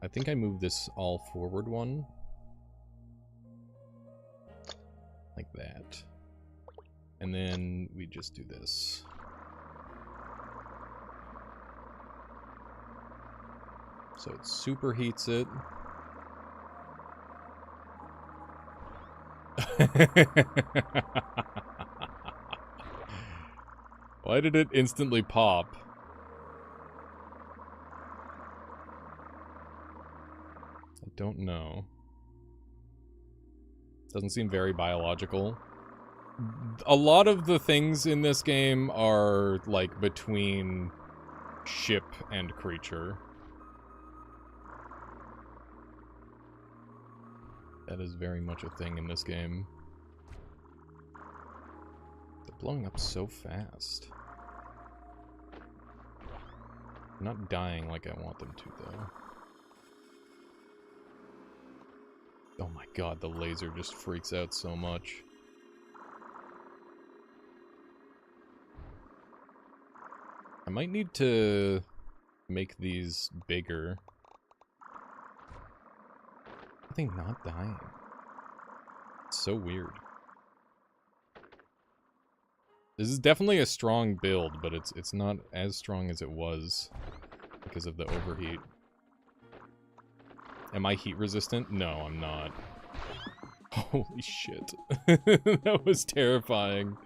I think I moved this all forward one. Like that. And then we just do this. So it superheats it. Why did it instantly pop? I don't know. Doesn't seem very biological. A lot of the things in this game are, like, between ship and creature. That is very much a thing in this game. They're blowing up so fast. They're not dying like I want them to, though. Oh my god, the laser just freaks out so much. I might need to make these bigger. Are they not dying? It's so weird. This is definitely a strong build, but it's not as strong as it was because of the overheat. Am I heat resistant? No, I'm not. Holy shit. That was terrifying.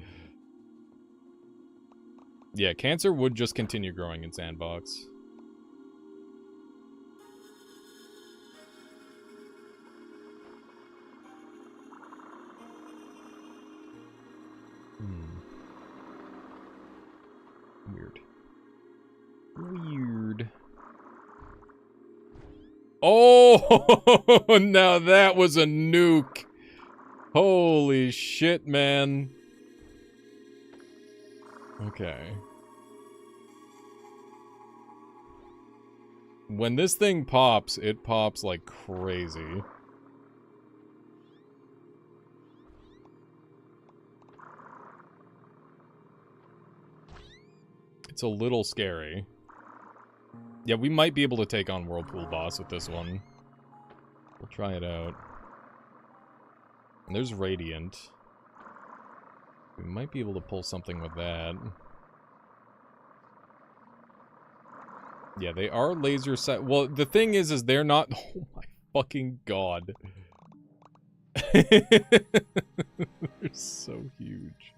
Yeah, cancer would just continue growing in Sandbox. Weird. Weird. Oh, now that was a nuke. Holy shit, man. Okay. When this thing pops, it pops like crazy. It's a little scary. Yeah, we might be able to take on Whirlpool Boss with this one. We'll try it out. And there's Radiant. We might be able to pull something with that. Yeah, they are laser set. Well, the thing is they're not. Oh my fucking god. They're so huge.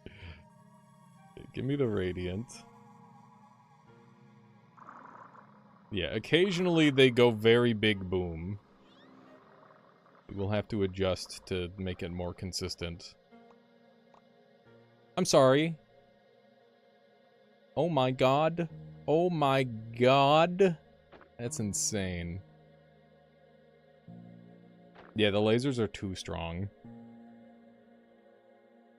Okay, give me the Radiant. Yeah, occasionally they go very big boom. We'll have to adjust to make it more consistent. I'm sorry. Oh my god. Oh my god. That's insane. Yeah, the lasers are too strong.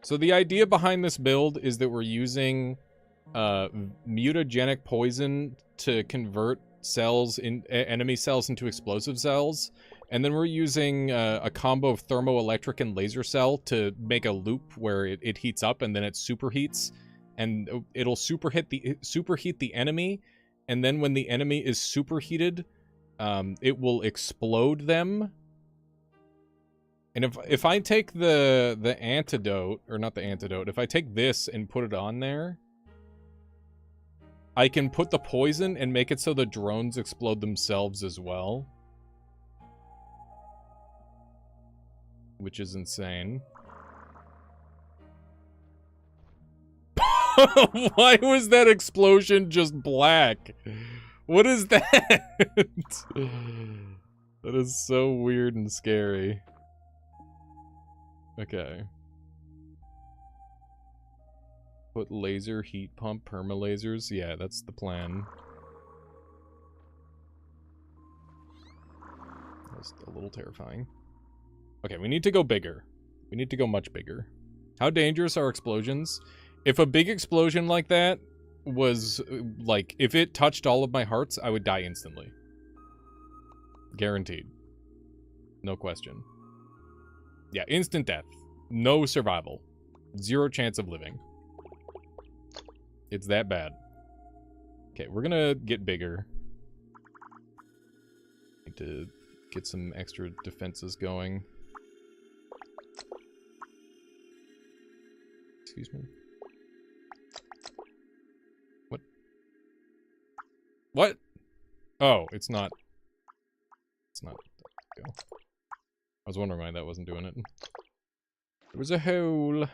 So the idea behind this build is that we're using mutagenic poison to convert cells in enemy cells into explosive cells, and then we're using a combo of thermoelectric and laser cell to make a loop where it heats up and then it superheats, and it'll superheat the enemy, and then when the enemy is superheated, it will explode them. And if I take the antidote, or not the antidote, if I take this and put it on there, I can put the poison and make it so the drones explode themselves as well. Which is insane. Why was that explosion just black? What is that? That is so weird and scary. Okay. Put laser heat pump perma lasers. Yeah, that's the plan. That's a little terrifying. Okay, we need to go bigger. We need to go much bigger. How dangerous are explosions? If a big explosion like that was, like, if it touched all of my hearts, I would die instantly. Guaranteed. No question. Yeah, instant death. No survival. 0 chance of living. It's that bad. Okay, we're gonna get bigger. Need to get some extra defenses going. Excuse me. What? What? Oh, it's not. It's not. Go. I was wondering why that wasn't doing it. There was a hole.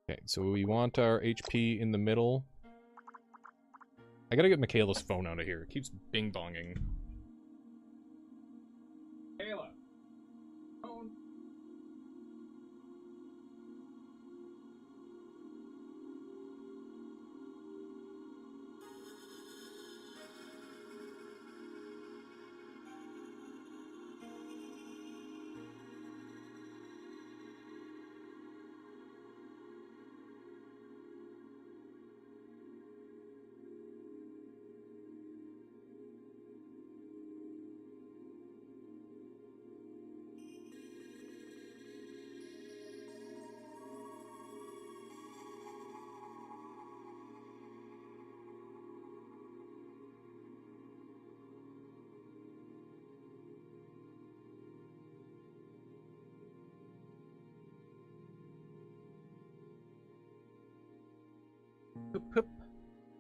Okay, so we want our HP in the middle. I gotta get Michaela's phone out of here. It keeps bing-bonging. Michaela! Phone!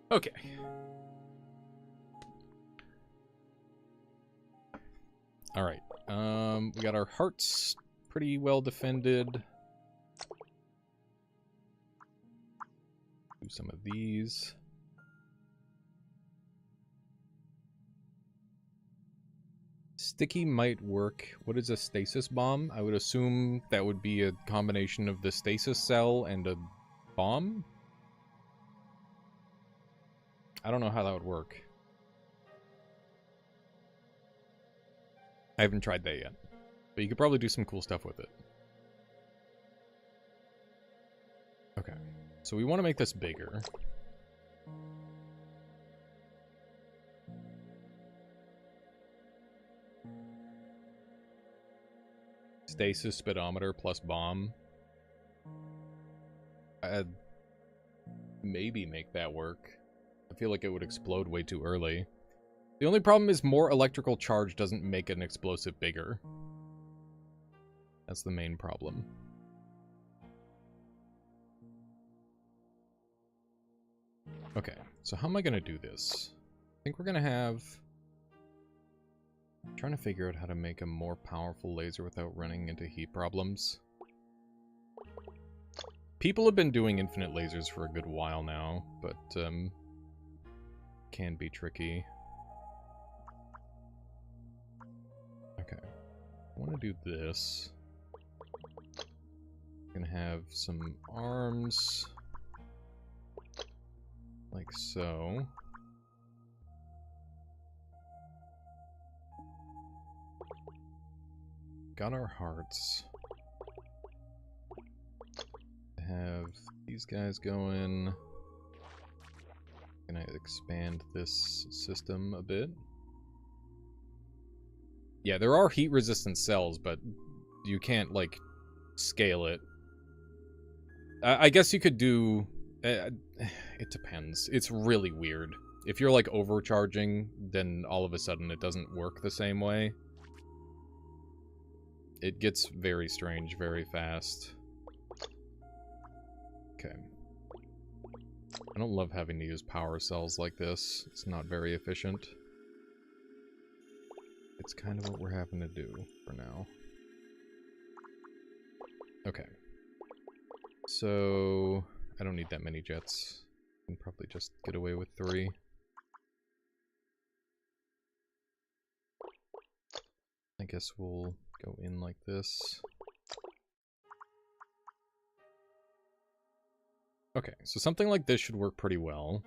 Okay. Alright. We got our hearts pretty well defended. Do some of these. Sticky might work. What is a stasis bomb? I would assume that would be a combination of the stasis cell and a bomb? I don't know how that would work. I haven't tried that yet. But you could probably do some cool stuff with it. Okay. So we want to make this bigger. Stasis speedometer plus bomb. I'd maybe make that work. I feel like it would explode way too early. The only problem is more electrical charge doesn't make an explosive bigger. That's the main problem. Okay, so how am I going to do this? I think we're going to have... I'm trying to figure out how to make a more powerful laser without running into heat problems. People have been doing infinite lasers for a good while now, but can be tricky. Okay, I want to do this. I'm gonna have some arms, like so. Got our hearts. Have these guys going. Gonna expand this system a bit. Yeah, there are heat resistant cells, but you can't, like, scale it. I guess you could do... it depends. It's really weird. If you're, like, overcharging, then all of a sudden it doesn't work the same way. It gets very strange very fast. Okay. I don't love having to use power cells like this. It's not very efficient. It's kind of what we're having to do for now. Okay. So, I don't need that many jets. I can probably just get away with 3. guess we'll go in like this. Okay, so something like this should work pretty well.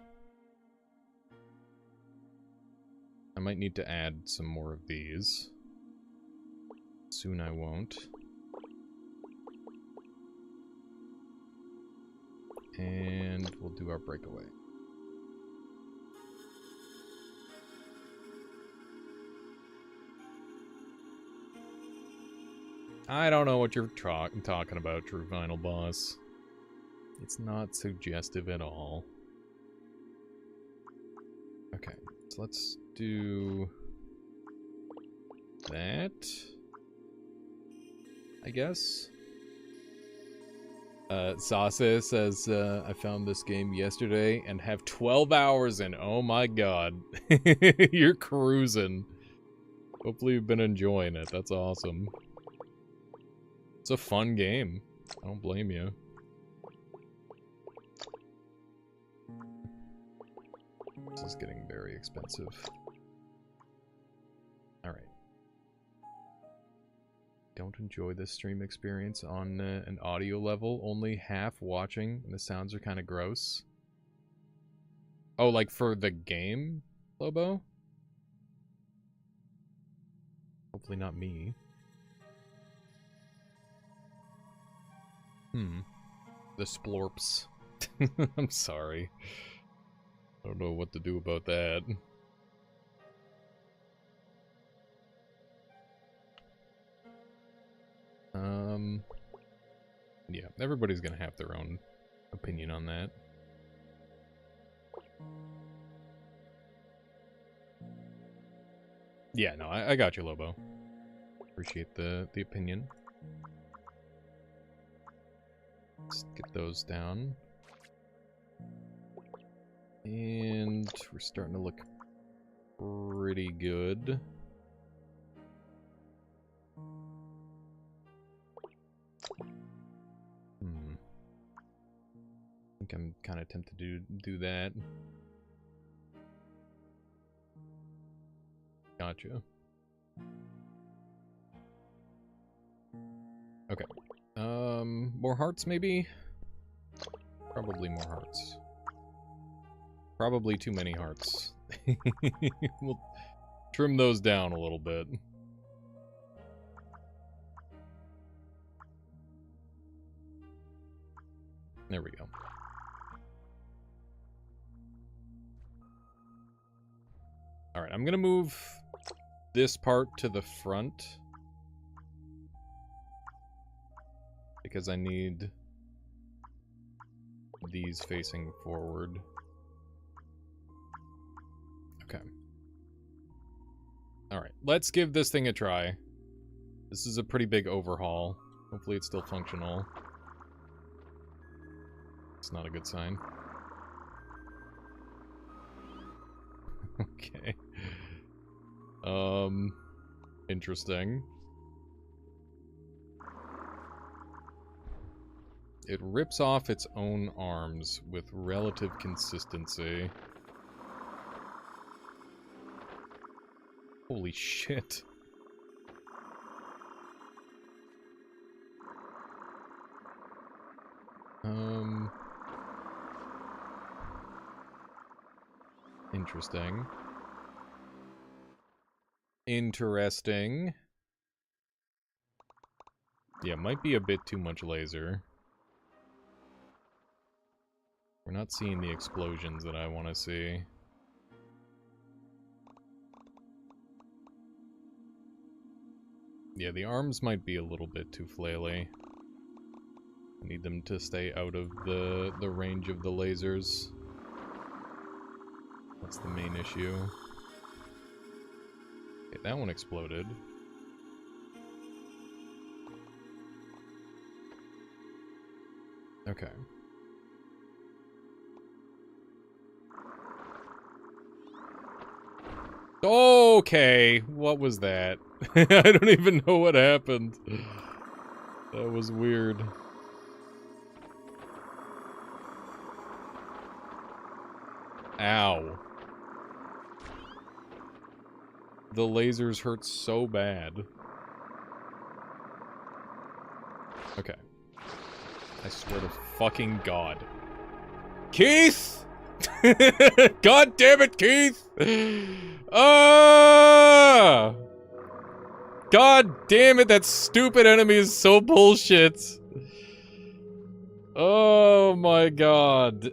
I might need to add some more of these. Soon I won't. And we'll do our breakaway. I don't know what you're talking about, True Final Boss. It's not suggestive at all. Okay, so let's do that, I guess. Sase says, I found this game yesterday and have 12 hours in. Oh my god. You're cruising. Hopefully you've been enjoying it. That's awesome. It's a fun game. I don't blame you. This is getting very expensive. Alright. Don't enjoy this stream experience on an audio level. Only half watching, and the sounds are kind of gross. Oh, like for the game, Lobo? Hopefully not me. The splorps. I'm sorry. I don't know what to do about that. Yeah, everybody's gonna have their own opinion on that. Yeah, no, I got you, Lobo. Appreciate the opinion. Let's get those down. And we're starting to look pretty good. I think I'm kind of tempted to do that. Gotcha. Okay. More hearts, maybe? Probably more hearts. Probably too many hearts. We'll trim those down a little bit. There we go. Alright, I'm gonna move this part to the front. Because I need these facing forward. Okay. Alright, let's give this thing a try. This is a pretty big overhaul. Hopefully it's still functional. It's not a good sign. Okay. Interesting. It rips off its own arms with relative consistency. Holy shit. Interesting. Interesting. Yeah, might be a bit too much laser. We're not seeing the explosions that I want to see. Yeah, the arms might be a little bit too flaily. I need them to stay out of the range of the lasers. That's the main issue. Okay, that one exploded. Okay. Okay, what was that? I don't even know what happened. That was weird. Ow. The lasers hurt so bad. Okay. I swear to fucking God. Keith! God damn it, Keith! Ah! God damn it, that stupid enemy is so bullshit. Oh my God.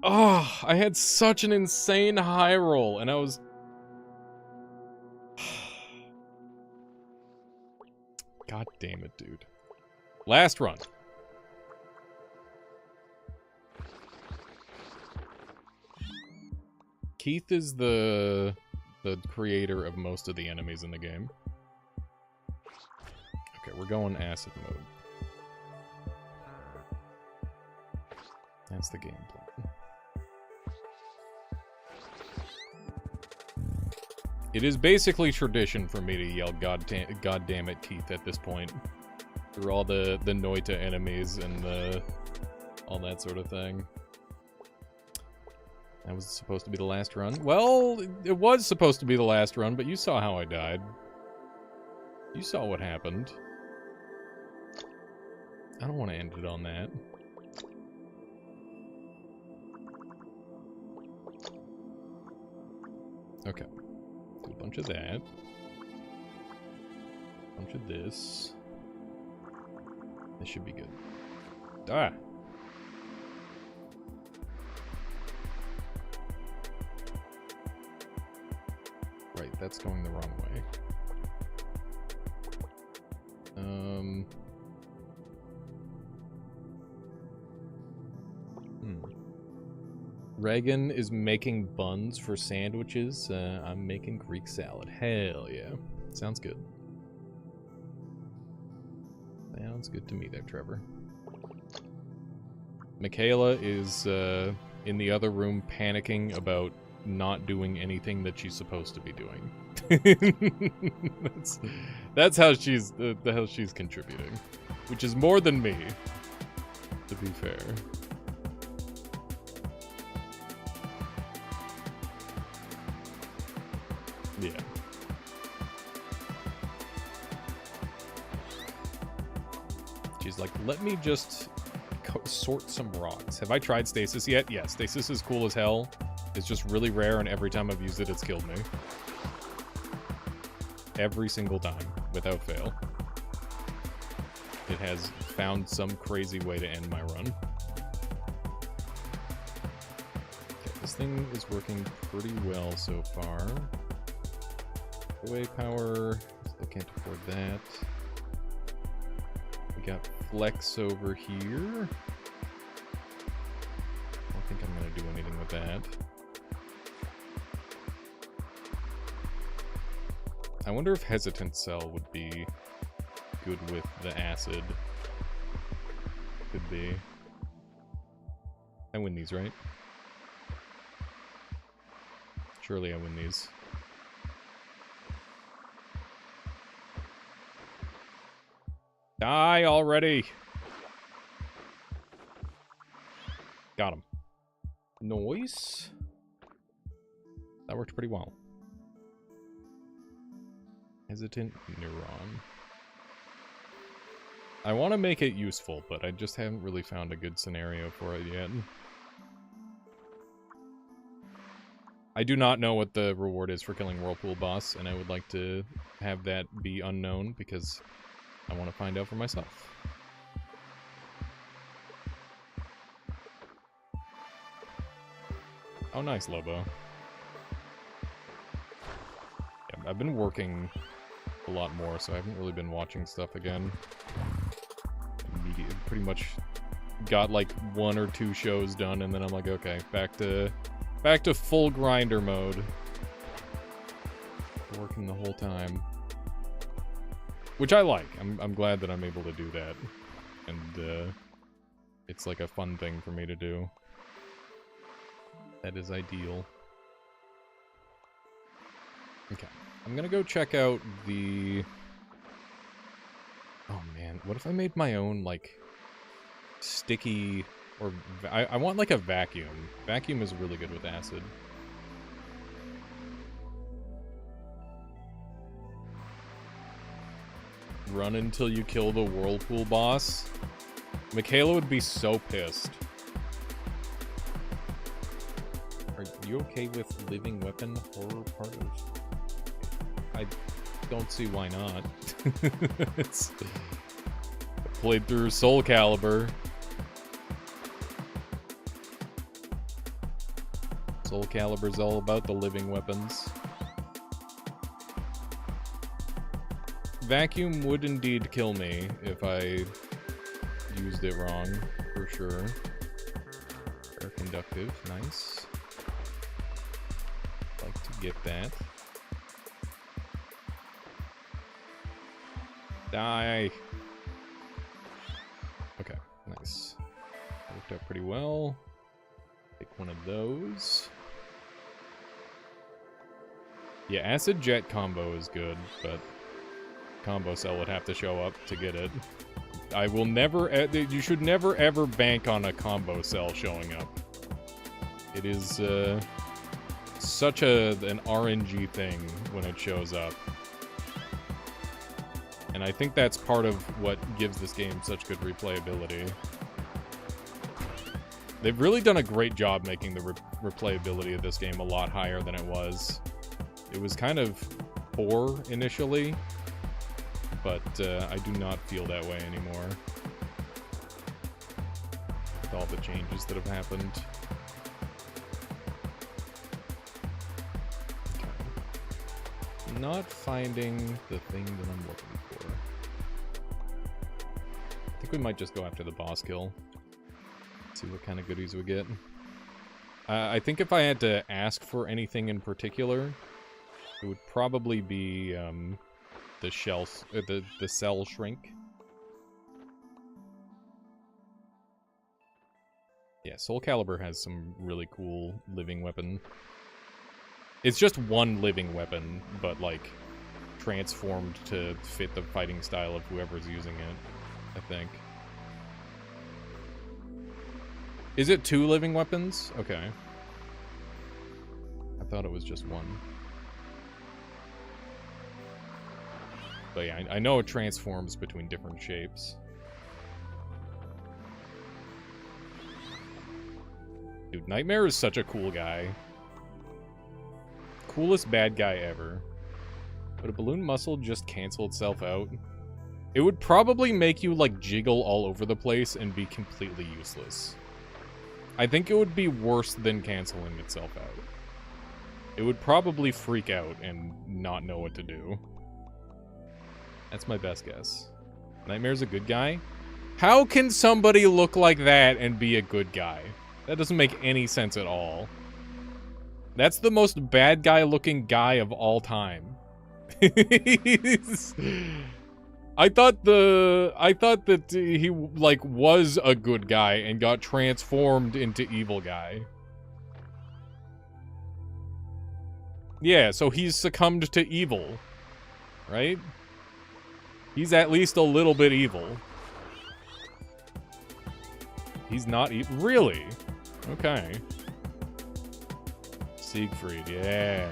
Oh, I had such an insane high roll, and I was... God damn it, dude. Last run. Keith is the creator of most of the enemies in the game. Okay, we're going acid mode. That's the game plan. It is basically tradition for me to yell God damn it, Keith, at this point. Through all the Noita enemies and all that sort of thing. That was supposed to be the last run. Well, it was supposed to be the last run, but you saw how I died. You saw what happened. I don't want to end it on that. Okay. Do a bunch of that. A bunch of this. This should be good. Ah! Right, that's going the wrong way. Reagan is making buns for sandwiches. I'm making Greek salad. Hell yeah. Sounds good. Sounds good to me there, Trevor. Michaela is in the other room panicking about not doing anything that she's supposed to be doing. that's how she's the hell she's contributing, which is more than me, to be fair. Yeah. She's like, let me just sort some rocks. Have I tried stasis yet? Yeah, stasis is cool as hell. It's just really rare, and every time I've used it, it's killed me. Every single time, without fail. It has found some crazy way to end my run. Okay, this thing is working pretty well so far. Away power, still can't afford that. We got flex over here. I don't think I'm gonna do anything with that. I wonder if hesitant cell would be good with the acid. Could be. I win these, right? Surely I win these. Die already! Got him. Noise. That worked pretty well. Hesitant neuron. I want to make it useful, but I just haven't really found a good scenario for it yet. I do not know what the reward is for killing Whirlpool Boss, and I would like to have that be unknown, because I want to find out for myself. Oh, nice, Lobo. Yeah, I've been working a lot more, so I haven't really been watching stuff again. Pretty much got like 1 or 2 shows done, and then I'm like, okay, back to full grinder mode. Working the whole time. Which I like. I'm glad that I'm able to do that. And it's like a fun thing for me to do. That is ideal. Okay. I'm gonna go check out the... Oh man, what if I made my own, like, sticky... Or... I want, like, a vacuum. Vacuum is really good with acid. Run until you kill the whirlpool boss. Michaela would be so pissed. Are you okay with living weapon horror part of... I don't see why not. I played through Soul Calibur. Soul Calibur's all about the living weapons. Vacuum would indeed kill me if I used it wrong, for sure. Air conductive, nice. Like to get that. Die! Okay, nice. Worked out pretty well. Take one of those. Yeah, acid jet combo is good, but combo cell would have to show up to get it. I will never... You should never ever bank on a combo cell showing up. It is such an RNG thing when it shows up. And I think that's part of what gives this game such good replayability. They've really done a great job making the replayability of this game a lot higher than it was. It was kind of poor initially, but I do not feel that way anymore. With all the changes that have happened. Okay. Not finding the thing that I'm looking for. I think we might just go after the boss kill. See what kind of goodies we get. I think if I had to ask for anything in particular, it would probably be the cell shrink. Yeah, Soul Calibur has some really cool living weapon. It's just one living weapon, but like transformed to fit the fighting style of whoever's using it, I think. Is it 2 living weapons? Okay. I thought it was just 1. But yeah, I know it transforms between different shapes. Dude, Nightmare is such a cool guy. Coolest bad guy ever. Would a balloon muscle just cancel itself out? It would probably make you, like, jiggle all over the place and be completely useless. I think it would be worse than canceling itself out. It would probably freak out and not know what to do. That's my best guess. Nightmare's a good guy? How can somebody look like that and be a good guy? That doesn't make any sense at all. That's the most bad guy looking guy of all time. I thought that he, like, was a good guy and got transformed into evil guy. Yeah, so he's succumbed to evil, right? He's at least a little bit evil. He's not really? Okay. Siegfried, yeah.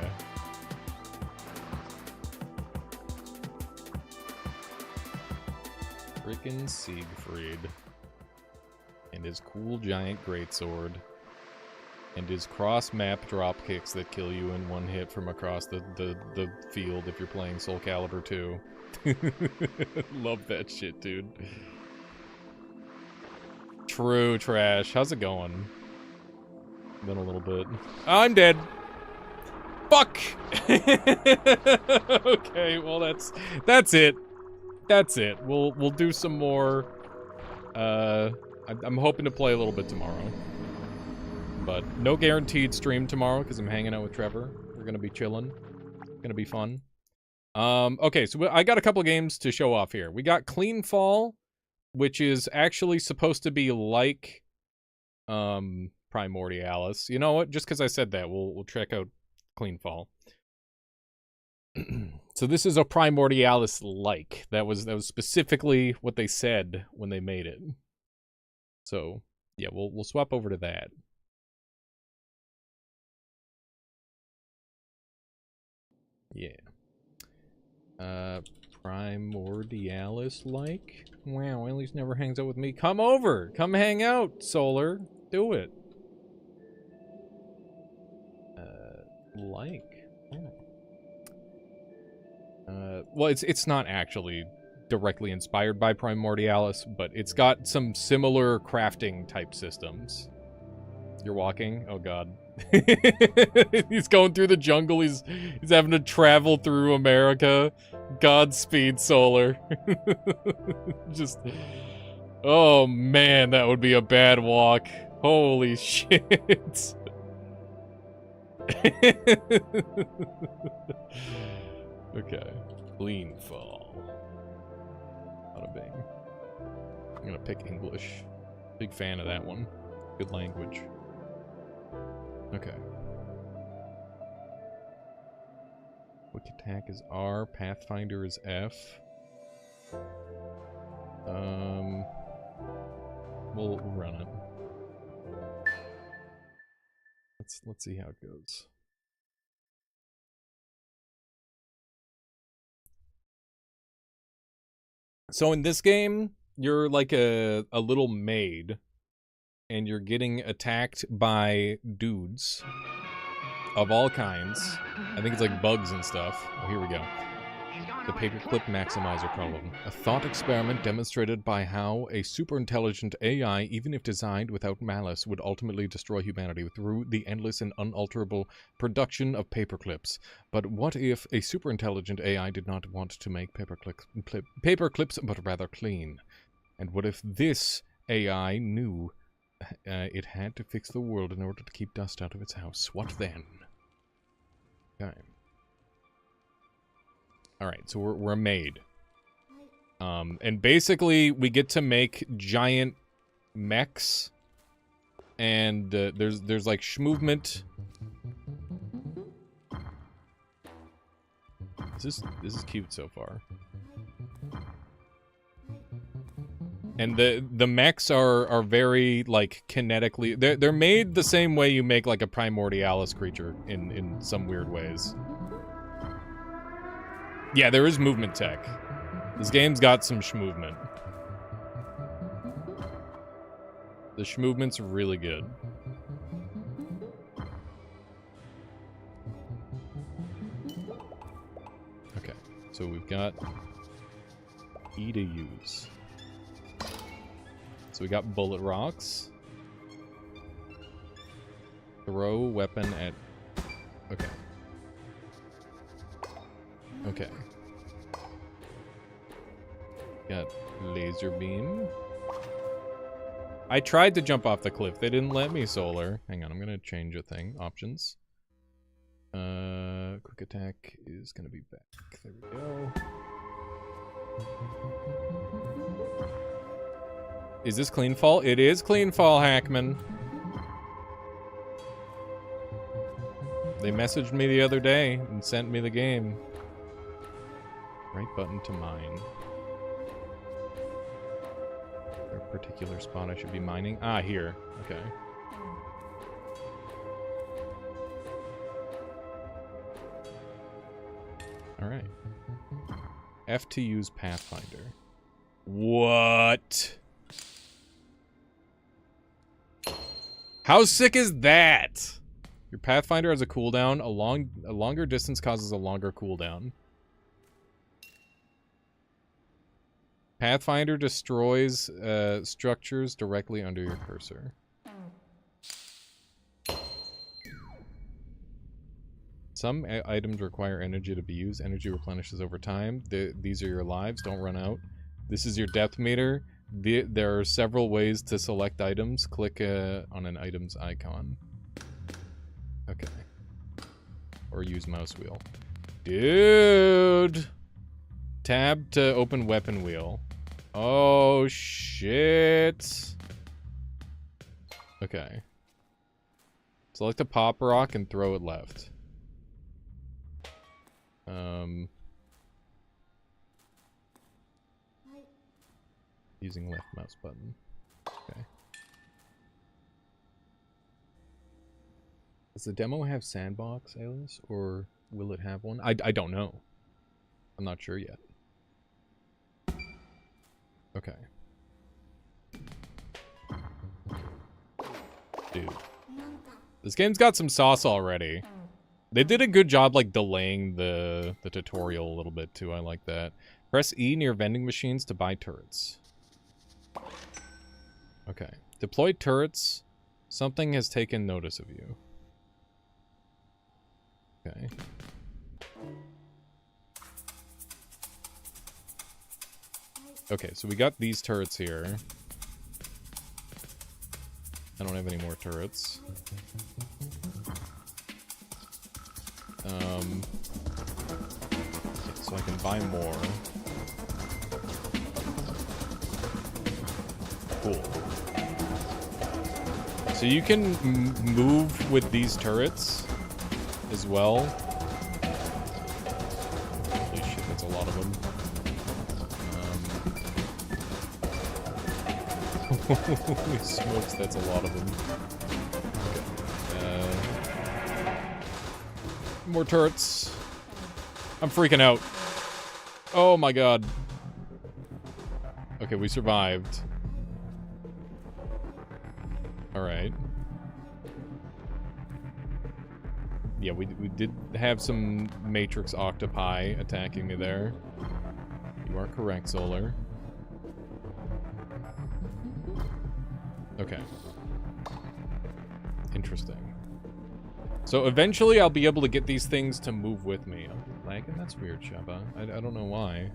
Frickin' Siegfried. And his cool giant greatsword. And his cross-map drop kicks that kill you in one hit from across the field if you're playing Soul Calibur 2. Love that shit, dude. True trash. How's it going? Been a little bit. I'm dead. Fuck! Okay, well that's it. That's it. We'll do some more. I'm hoping to play a little bit tomorrow. But no guaranteed stream tomorrow because I'm hanging out with Trevor. We're gonna be chilling. Gonna be fun. Okay, so I got a couple games to show off here. We got Clean Fall, which is actually supposed to be like Primordialis. You know what? Just because I said that, we'll check out Clean Fall. So this is a Primordialis like. That was specifically what they said when they made it. So yeah, we'll swap over to that. Yeah. Primordialis-like? Wow, at least never hangs out with me. Come over! Come hang out, Solar! Do it! Well, it's not actually directly inspired by Primordialis, but it's got some similar crafting type systems. You're walking? Oh god. He's going through the jungle, he's having to travel through America. Godspeed, Solar. Just... Oh man, that would be a bad walk. Holy shit. Okay. Clean fall. Bada bing. I'm gonna pick English. Big fan of that one. Good language. Okay. Quick attack is R, Pathfinder is F. We'll run it. Let's see how it goes. So in this game, you're like a little maid, and you're getting attacked by dudes of all kinds. I think it's like bugs and stuff. Oh, here we go. The paperclip maximizer problem. A thought experiment demonstrated by how a superintelligent AI, even if designed without malice, would ultimately destroy humanity through the endless and unalterable production of paperclips. But what if a superintelligent AI did not want to make paperclips, but rather clean? And what if this AI knew it had to fix the world in order to keep dust out of its house? What then? Okay. Alright, so we're a maid. And basically, we get to make giant mechs. And there's like movement. This is cute so far. And the mechs are very like kinetically they're made the same way you make like a Primordialis creature in some weird ways. Yeah, there is movement tech. This game's got some shmovement. The shmovement's really good. Okay, so we've got E to use. So we got bullet rocks. Throw weapon at... Okay. Okay. Got laser beam. I tried to jump off the cliff. They didn't let me, Solar. Hang on, I'm gonna change a thing. Options. Quick attack is gonna be back. There we go. Is this clean fall? It is clean fall, Hackman. They messaged me the other day and sent me the game. Right button to mine. Is there a particular spot I should be mining? Ah, here. Okay. Alright. F to use Pathfinder. What? How sick is that? Your Pathfinder has a cooldown. A longer distance causes a longer cooldown. Pathfinder destroys structures directly under your cursor. Some items require energy to be used. Energy replenishes over time. These are your lives. Don't run out. This is your depth meter. There are several ways to select items. Click on an item's icon. Okay. Or use mouse wheel. Dude! Tab to open weapon wheel. Oh, shit. Okay. Select a pop rock and throw it left. Using left mouse button. Okay. Does the demo have sandbox, Alias? Or will it have one? I don't know. I'm not sure yet. Okay. Dude. This game's got some sauce already. They did a good job, like, delaying the tutorial a little bit, too. I like that. Press E near vending machines to buy turrets. Okay. Deploy turrets. Something has taken notice of you. Okay. Okay, so we got these turrets here. I don't have any more turrets. Okay, so I can buy more. Cool. So you can move with these turrets as well. Holy shit, that's a lot of them. Holy smokes, that's a lot of them. Okay. More turrets. I'm freaking out. Oh my god. Okay, we survived. Alright. Yeah, we did have some Matrix octopi attacking me there. You are correct, Solar. Okay. Interesting. So eventually I'll be able to get these things to move with me. Oh, lagging? That's weird, Shaba. I don't know why.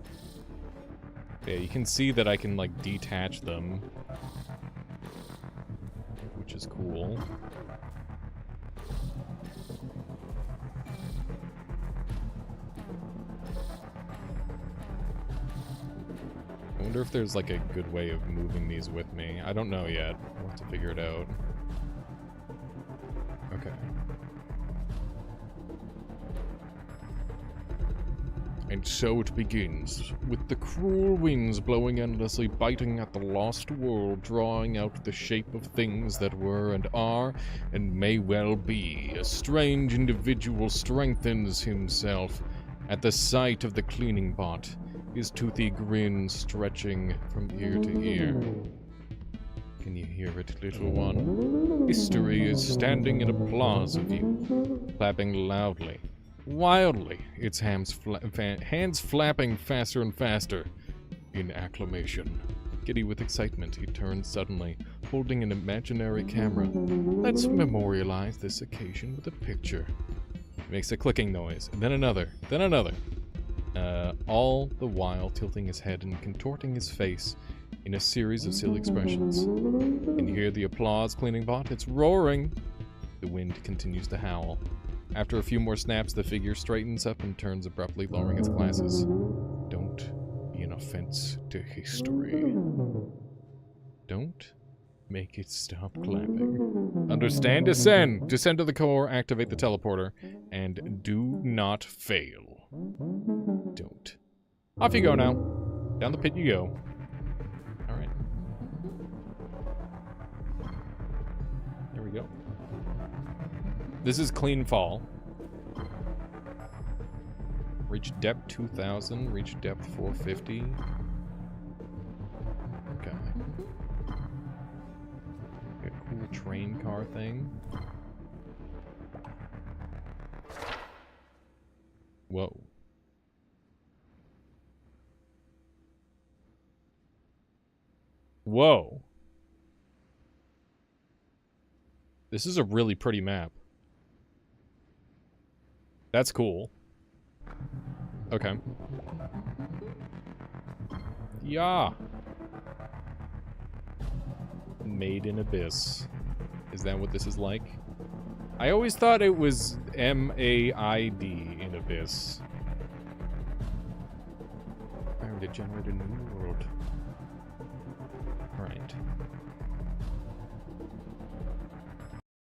Yeah, you can see that I can, like, detach them. Which is cool. I wonder if there's, like, a good way of moving these with me. I don't know yet. We'll have to figure it out. Okay. And so it begins, with the cruel winds blowing endlessly, biting at the lost world, drawing out the shape of things that were and are and may well be. A strange individual strengthens himself at the sight of the cleaning pot, his toothy grin stretching from ear to ear. Can you hear it, little one? History is standing in applause of you, clapping loudly, wildly, its hands flapping faster and faster in acclamation. Giddy with excitement, he turns suddenly, holding an imaginary camera. Let's memorialize this occasion with a picture. He makes a clicking noise, and then another, then another. All the while tilting his head and contorting his face in a series of silly expressions. Can you hear the applause, cleaning bot? It's roaring! The wind continues to howl. After a few more snaps, the figure straightens up and turns abruptly, lowering its glasses. Don't be an offense to history. Don't make it stop clapping. Understand? Descend! Descend to the core, activate the teleporter, and do not fail. Don't. Off you go now. Down the pit you go. Alright. There we go. This is clean fall. Reach depth 2000, reach depth 450. Okay. A cool train car thing. Whoa. Whoa. This is a really pretty map. That's cool. Okay. Yeah. Made in Abyss. Is that what this is like? I always thought it was M-A-I-D in Abyss. Fire to generate a new world. Alright.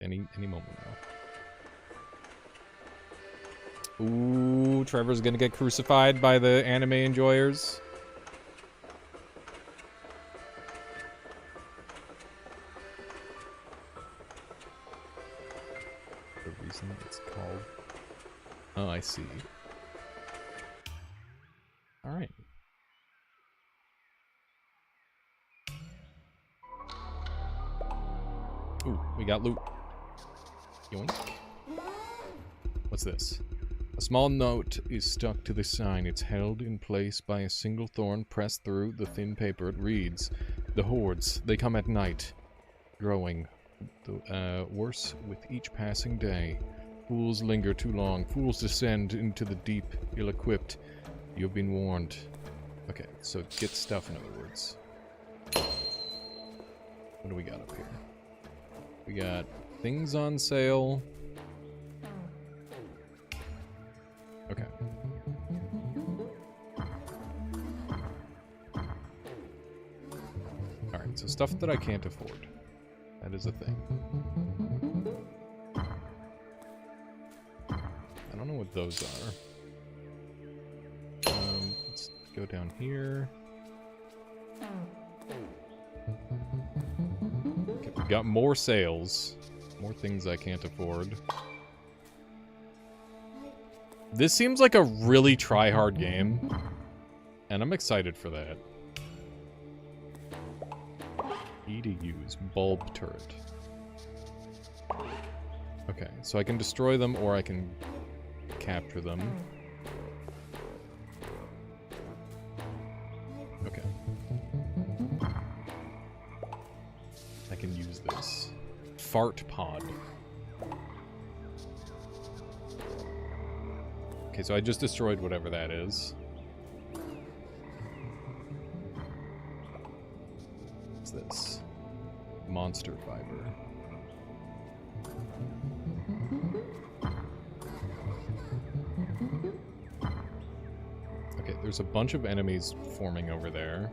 Any moment now. Ooh, Trevor's gonna get crucified by the anime enjoyers. The reason it's called. Oh, I see. Alright. Ooh, we got loot. Yoink. What's this? A small note is stuck to the sign. It's held in place by a single thorn pressed through the thin paper. It reads, "The hordes, they come at night, growing worse with each passing day. Fools linger too long. Fools descend into the deep, ill-equipped. You've been warned." Okay, so get stuff in other words. What do we got up here? We got things on sale. Okay. Alright, so stuff that I can't afford. That is a thing. I don't know what those are. Let's go down here. Okay, we got more sales. More things I can't afford. This seems like a really try-hard game, and I'm excited for that. E to use. Bulb turret. Okay, so I can destroy them or I can capture them. Okay. I can use this. Fart pod. Okay, so I just destroyed whatever that is. What's this? Monster fiber. Okay, there's a bunch of enemies forming over there.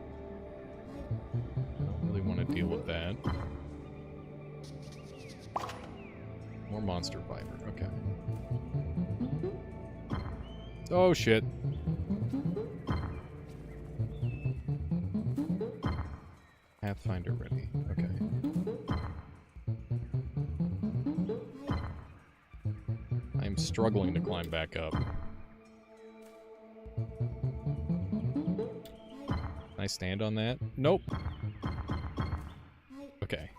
I don't really want to deal with that. More monster fiber, okay. Oh shit. Pathfinder ready, okay. I'm struggling to climb back up. Can I stand on that? Nope. Okay.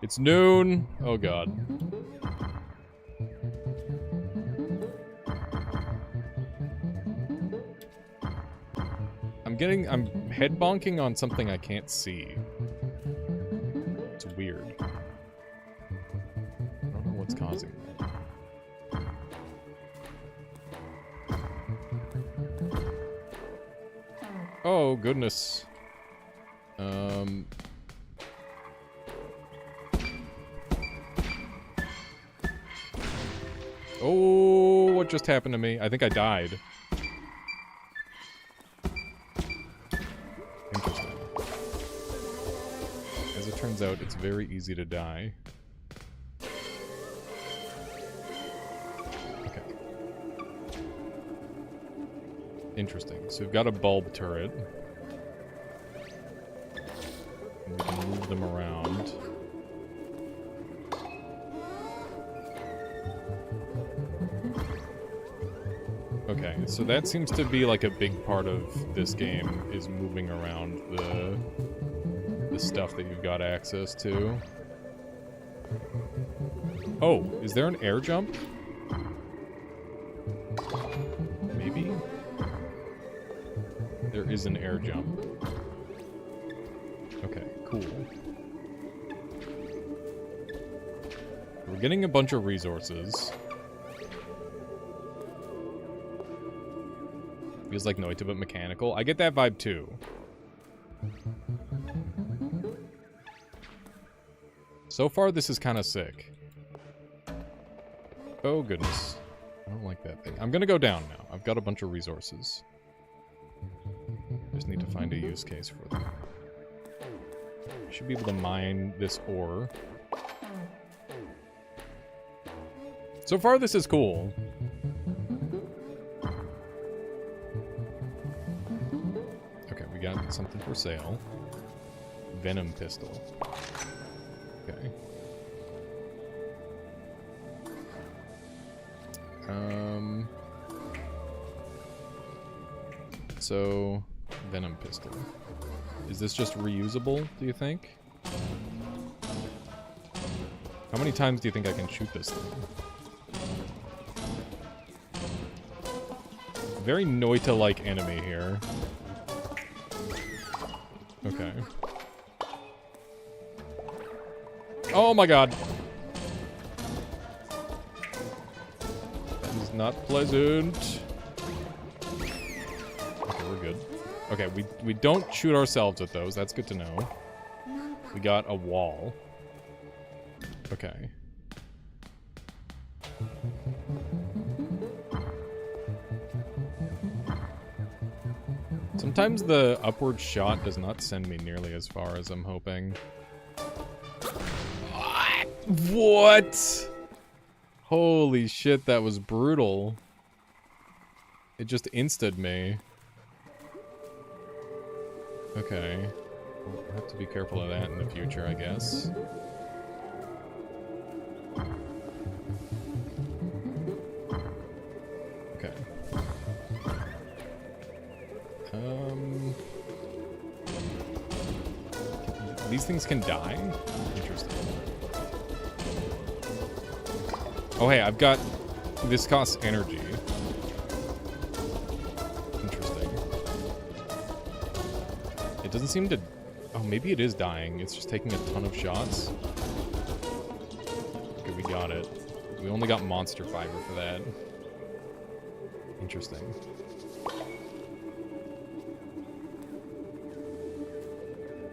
It's noon. Oh god. I'm head bonking on something I can't see. It's weird. I don't know what's causing that. Oh, goodness. Oh, what just happened to me? I think I died. Interesting. As it turns out, it's very easy to die. Okay. Interesting. So we've got a bulb turret. And we can move them around. Okay, so that seems to be like a big part of this game, is moving around the stuff that you've got access to. Oh, is there an air jump? Maybe? There is an air jump. Okay, cool. We're getting a bunch of resources. Feels like Noita, but mechanical. I get that vibe too. So far, this is kind of sick. Oh, goodness. I don't like that thing. I'm gonna go down now. I've got a bunch of resources. Just need to find a use case for them. I should be able to mine this ore. So far, this is cool. We got something for sale. Venom pistol. Okay. So Venom pistol. Is this just reusable, do you think? How many times do you think I can shoot this thing? Very Noita-like enemy here. Okay. Oh my god! That is not pleasant. Okay, we're good. Okay, we don't shoot ourselves with those. That's good to know. We got a wall. Okay. Sometimes the upward shot does not send me nearly as far as I'm hoping. What? Holy shit, that was brutal. It just insta'd me. Okay. We'll have to be careful of that in the future, I guess. Okay. These things can die? Interesting. Oh hey, I've got viscous energy. Interesting. It doesn't seem to... Oh, maybe it is dying. It's just taking a ton of shots. Okay, we got it. We only got monster fiber for that. Interesting.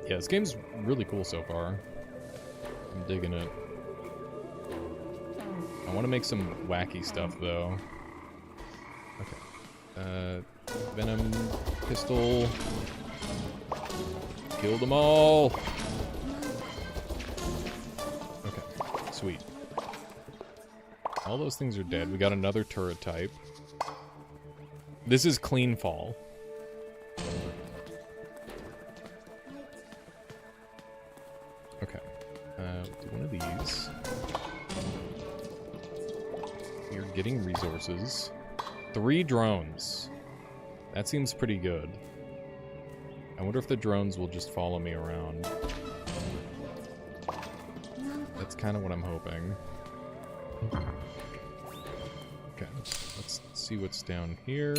Yeah, this game's really cool so far. I'm digging it. I want to make some wacky stuff, though. Okay. Venom pistol. Kill them all! Okay, sweet. All those things are dead. We got another turret type. This is clean fall. Okay. Do one of these. You're getting resources. 3 drones. That seems pretty good. I wonder if the drones will just follow me around. That's kind of what I'm hoping. Okay, let's see what's down here.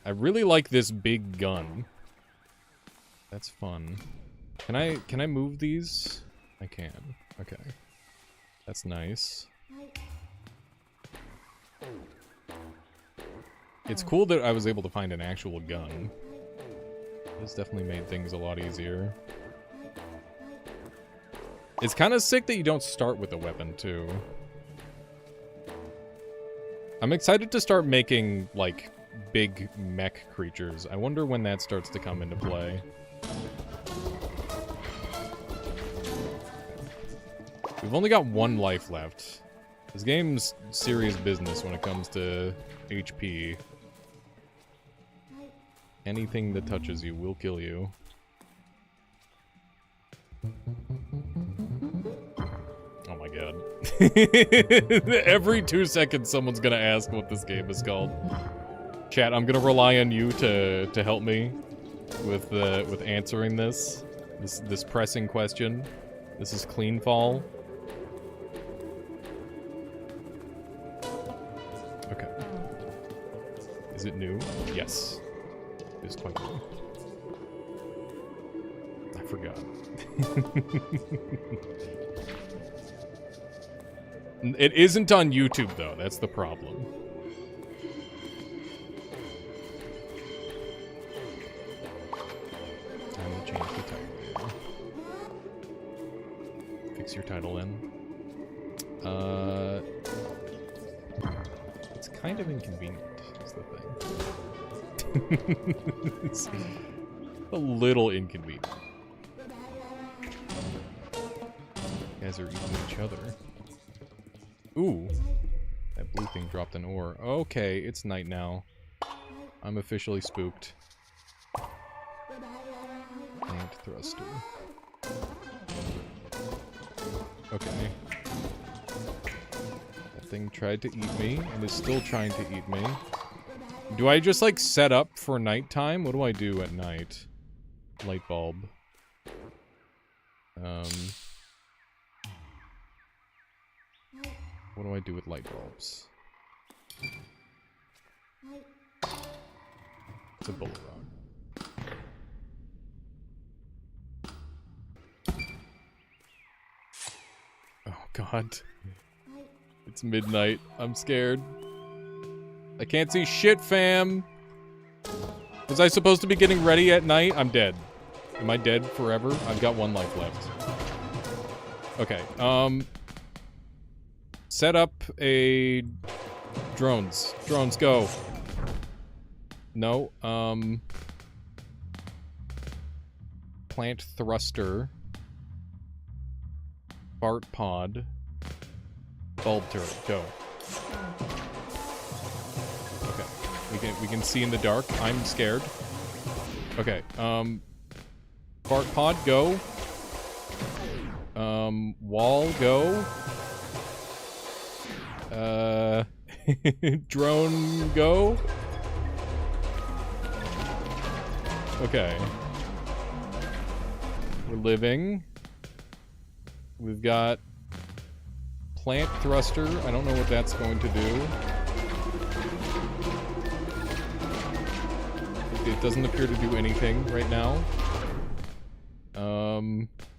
I really like this big gun. That's fun. Can I move these? I can. Okay. That's nice. It's cool that I was able to find an actual gun. This definitely made things a lot easier. It's kind of sick that you don't start with a weapon, too. I'm excited to start making, like, big mech creatures. I wonder when that starts to come into play. We've only got 1 life left. This game's serious business when it comes to HP. Anything that touches you will kill you. Oh my god. Every 2 seconds someone's gonna ask what this game is called. Chat, I'm gonna rely on you to help me with answering this pressing question. This is clean fall. Okay. Is it new? Yes. It's quite new. I forgot. It isn't on YouTube, though. That's the problem. Time to change the title. Fix your title in. It's kind of inconvenient, is the thing. It's a little inconvenient. You guys are eating each other. Ooh. That blue thing dropped an ore. Okay, it's night now. I'm officially spooked. And thruster. Okay. That thing tried to eat me, and is still trying to eat me. Do I just, like, set up for nighttime? What do I do at night? Light bulb. What do I do with light bulbs? It's a bullet rod. Oh, God. It's midnight. I'm scared. I can't see shit, fam! Was I supposed to be getting ready at night? I'm dead. Am I dead forever? I've got 1 life left. Okay, set up a... Drones. Drones, go. No, plant thruster. Fart pod. Bulb turret, go. Okay, we can see in the dark. I'm scared. Okay, fart pod, go. Wall, go. Drone, go. Okay. We're living. We've got plant thruster. I don't know what that's going to do. It doesn't appear to do anything right now.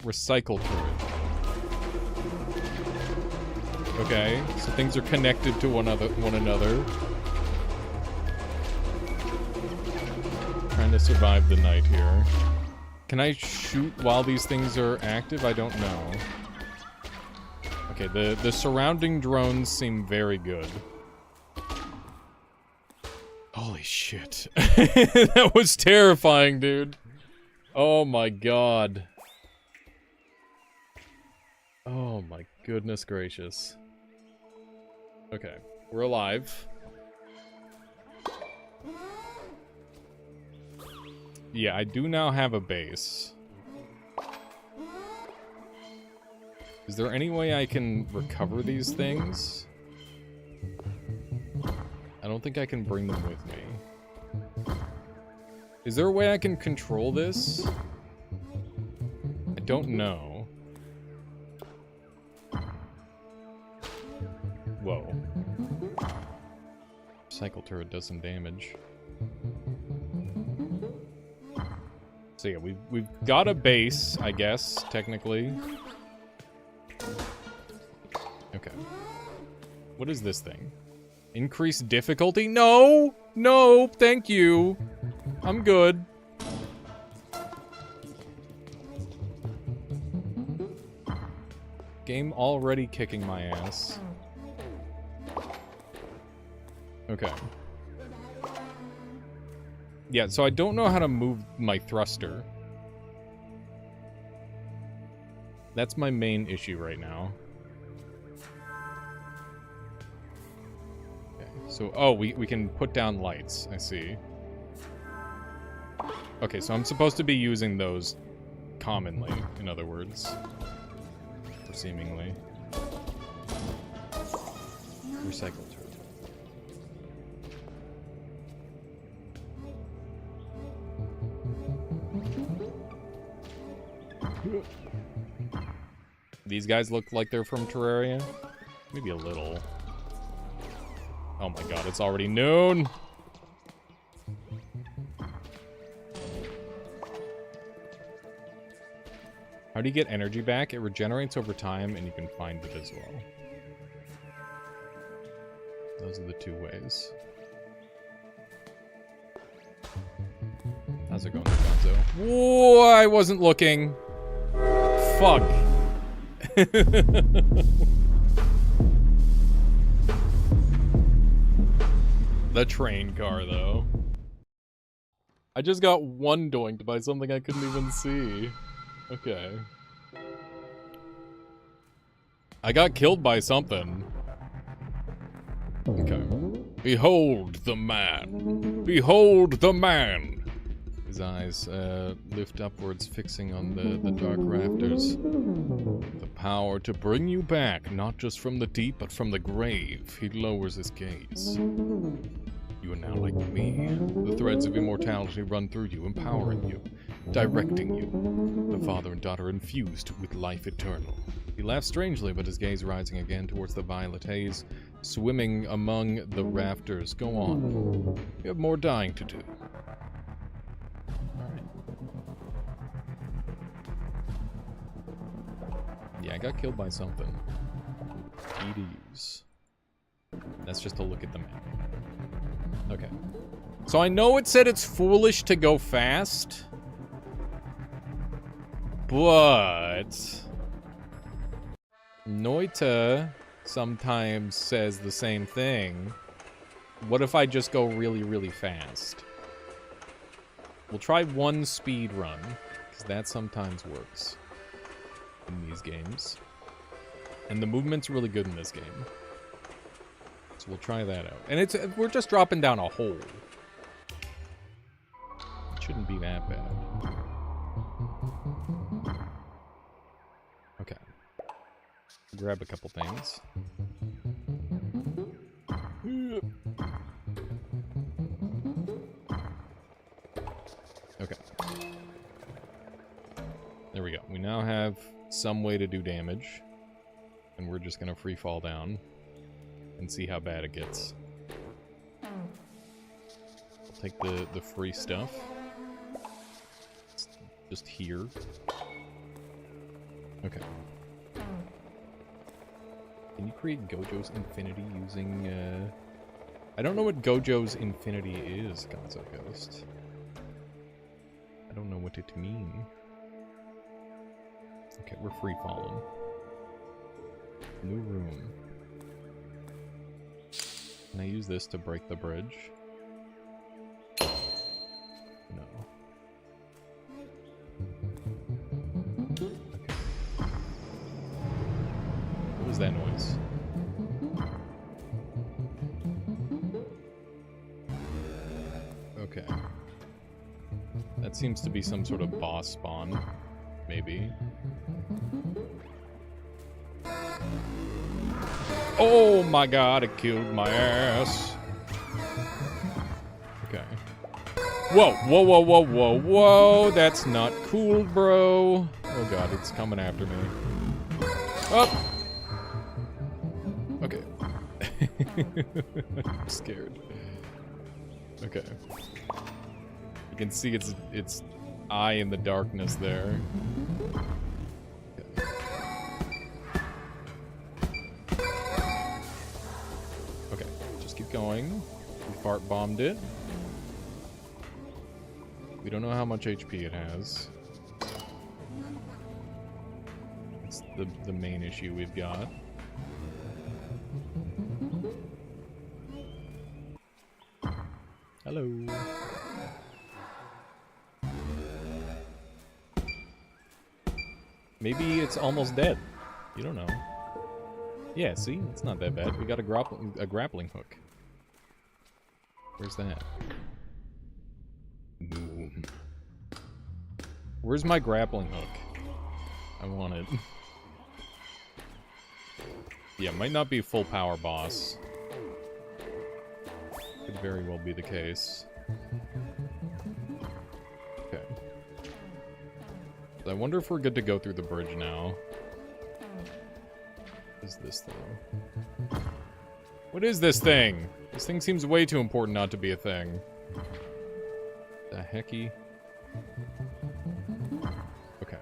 Recycle turret. Okay, so things are connected to one another. Trying to survive the night here. Can I shoot while these things are active? I don't know. Okay, the surrounding drones seem very good. Holy shit. That was terrifying, dude. Oh my god. Oh my goodness gracious. Okay, we're alive. Yeah, I do now have a base. Is there any way I can recover these things? I don't think I can bring them with me. Is there a way I can control this? I don't know. Whoa. Cycle turret does some damage. So yeah, we've got a base, I guess, technically. Okay. What is this thing? Increase difficulty? No! No, thank you. I'm good. Game already kicking my ass. Okay. Yeah, so I don't know how to move my thruster. That's my main issue right now. Okay, so, oh, we can put down lights, I see. Okay, so I'm supposed to be using those commonly, in other words. Or seemingly. Recycle turret. These guys look like they're from Terraria. Maybe a little. Oh my god, it's already noon! How do you get energy back? It regenerates over time, and you can find it as well. Those are the two ways. How's it going, Gonzo? Whoa, I wasn't looking. Fuck. The train car, though. I just got one doinked by something I couldn't even see. Okay. I got killed by something. Okay. Behold the man. Behold the man. His eyes lift upwards, fixing on the dark rafters. The power to bring you back, not just from the deep, but from the grave. He lowers his gaze. You are now like me. The threads of immortality run through you, empowering you, directing you. The father and daughter infused with life eternal. He laughs strangely, but his gaze rising again towards the violet haze, swimming among the rafters. Go on. You have more dying to do. Alright. Yeah, I got killed by something. E to use. That's just a look at the map. Okay. So I know it said it's foolish to go fast, but Noita sometimes says the same thing. What if I just go really, really fast? We'll try one speed run, because that sometimes works in these games. And the movement's really good in this game. So we'll try that out. And we're just dropping down a hole. It shouldn't be that bad. Okay. Grab a couple things. Okay. There we go. We now have some way to do damage. And we're just gonna free fall down and see how bad it gets. I'll take the free stuff. It's just here. Okay. Can you create Gojo's Infinity using, I don't know what Gojo's Infinity is, Gonzo Ghost. I don't know what it means. Okay, we're free falling. New room. Can I use this to break the bridge? No. Okay. What was that noise? Okay. That seems to be some sort of boss spawn. Maybe. Oh my god, it killed my ass. Okay. Whoa, whoa, whoa, whoa, whoa, whoa. That's not cool, bro. Oh god, it's coming after me. Oh! Okay. I'm scared. Okay. You can see its eye in the darkness there. Going. We fart bombed it. We don't know how much HP it has. It's the main issue we've got. Hello. Maybe it's almost dead. You don't know. Yeah, see? It's not that bad. We got a grappling hook. Where's that? Boom. Where's my grappling hook? I want it. Yeah, might not be full power boss. Could very well be the case. Okay. I wonder if we're good to go through the bridge now. What is this thing? What is this thing? This thing seems way too important not to be a thing. The hecky? Okay.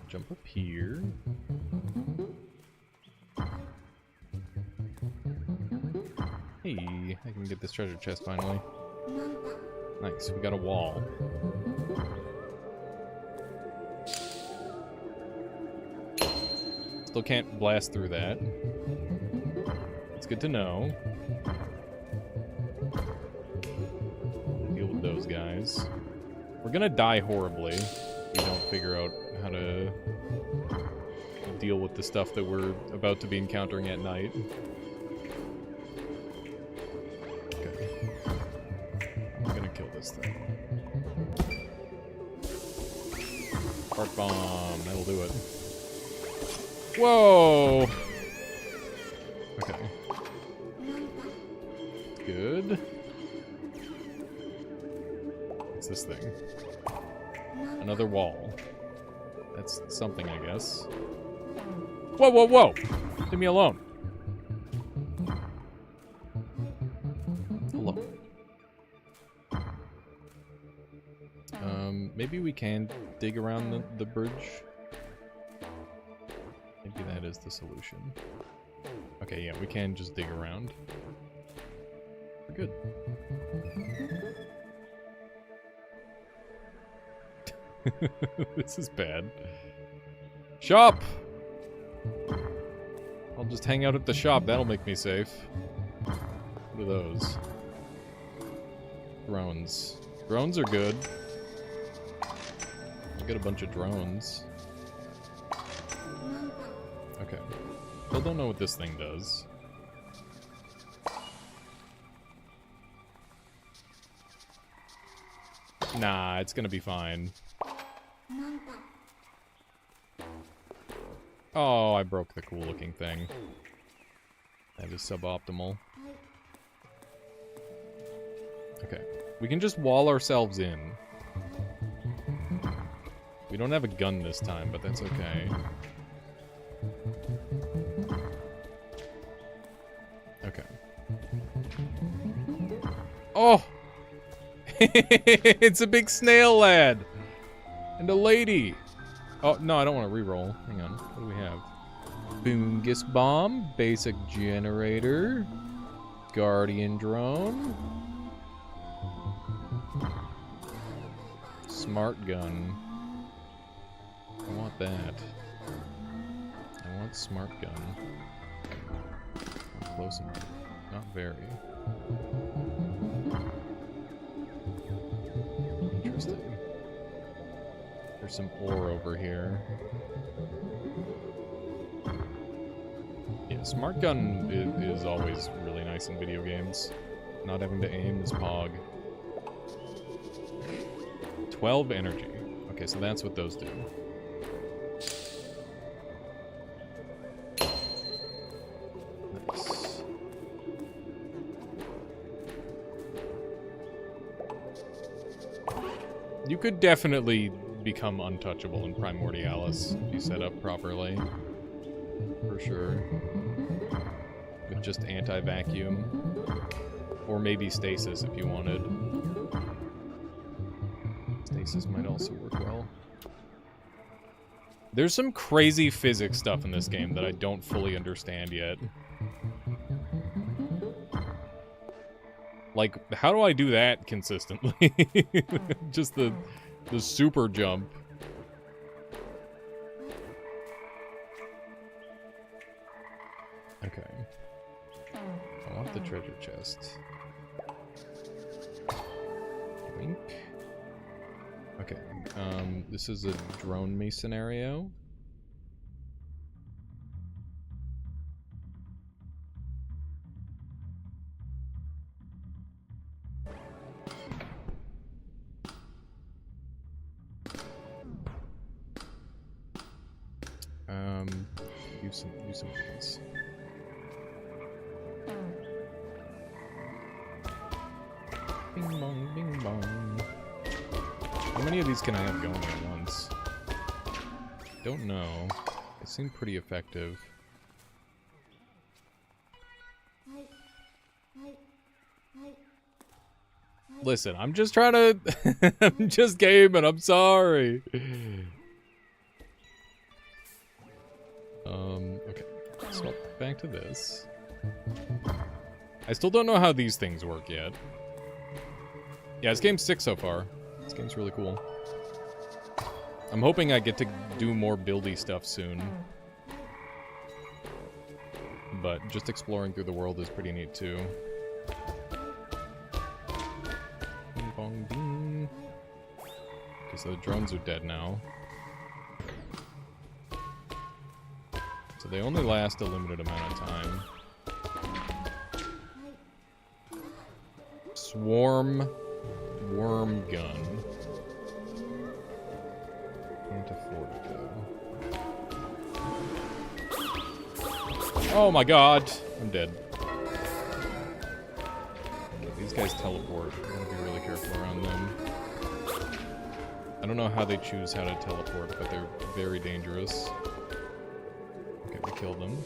Jump up here. Hey, I can get this treasure chest finally. Nice, we got a wall. Still can't blast through that. It's good to know. Deal with those guys. We're gonna die horribly if we don't figure out how to deal with the stuff that we're about to be encountering at night. Okay. I'm gonna kill this thing. Fart bomb, that'll do it. Whoa! Okay. good. What's this thing? Another wall. That's something, I guess. Whoa, whoa, whoa! Leave me alone. Hello. Maybe we can dig around the bridge. Maybe that is the solution. Okay, yeah, we can just dig around. We're good. This is bad. Shop! I'll just hang out at the shop. That'll make me safe. What are those? Drones. Drones are good. I got a bunch of drones. Okay. Still don't know what this thing does. Nah, it's gonna be fine. Oh, I broke the cool looking thing. That is suboptimal. Okay. We can just wall ourselves in. We don't have a gun this time, but that's okay. Okay. Oh! It's a big snail lad! And a lady! Oh, no, I don't want to reroll. Hang on. What do we have? Boongus bomb, basic generator, guardian drone, smart gun. I want that. I want smart gun. How close am I? Not very. Interesting. There's some ore over here. Yeah, smart gun is always really nice in video games. Not having to aim is pog. 12 energy. Okay, so that's what those do. Nice. You could definitely become untouchable in Primordialis if you set up properly. For sure. With just anti-vacuum. Or maybe stasis if you wanted. Stasis might also work well. There's some crazy physics stuff in this game that I don't fully understand yet. Like, how do I do that consistently? Just the super jump. Okay. I want the treasure chest. Wink. Okay. This is a drone me scenario. Use some of these. Bing bong, bing bong. How many of these can I have going at once? Don't know. They seem pretty effective. Listen, I'm just trying to... I'm just gaming, I'm sorry. Okay. So back to this. I still don't know how these things work yet. Yeah, this game's sick so far. This game's really cool. I'm hoping I get to do more buildy stuff soon. But just exploring through the world is pretty neat too. Bing bong ding. Okay, so the drones are dead now. So they only last a limited amount of time. Swarm worm gun. Can't afford it though. Oh my god! I'm dead. These guys teleport. I want to be really careful around them. I don't know how they choose how to teleport, but they're very dangerous. Okay, we killed them.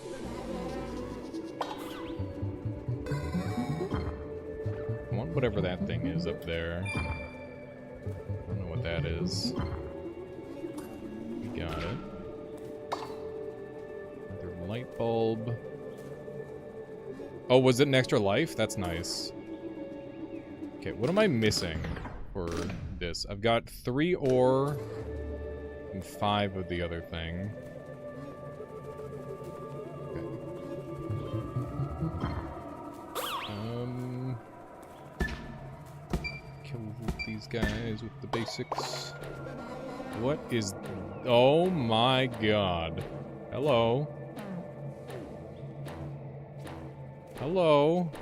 I want whatever that thing is up there. I don't know what that is. We got it. Another light bulb. Oh, was it an extra life? That's nice. Okay, what am I missing for this? I've got 3 ore and 5 of the other thing. Okay. Kill these guys with the basics. What is... Oh my god. Hello. Hello.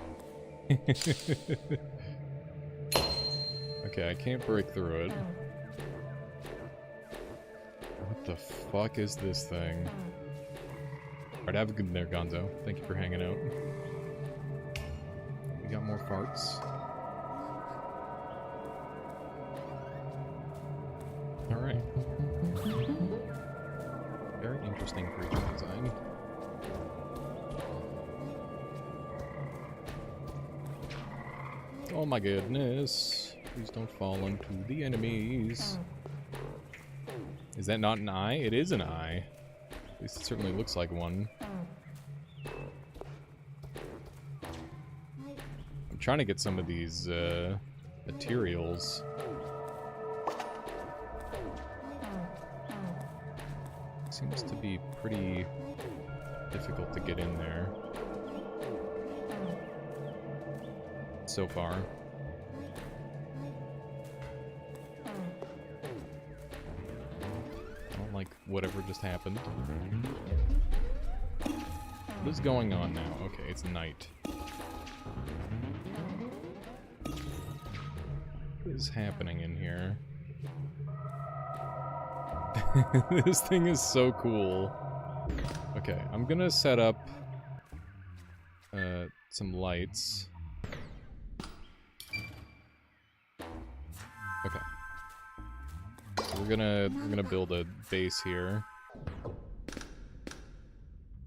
Okay, I can't break through it. What the fuck is this thing? Alright, have a good there, Gonzo. Thank you for hanging out. We got more farts. Alright. Very interesting creature design. Oh my goodness. Please don't fall into the enemies. Is that not an eye? It is an eye. At least it certainly looks like one. I'm trying to get some of these materials. Seems to be pretty difficult to get in there. So far. I don't like whatever just happened. What is going on now? Okay, it's night. What is happening in here? This thing is so cool. Okay, I'm gonna set up some lights. Okay. So we're gonna build a base here.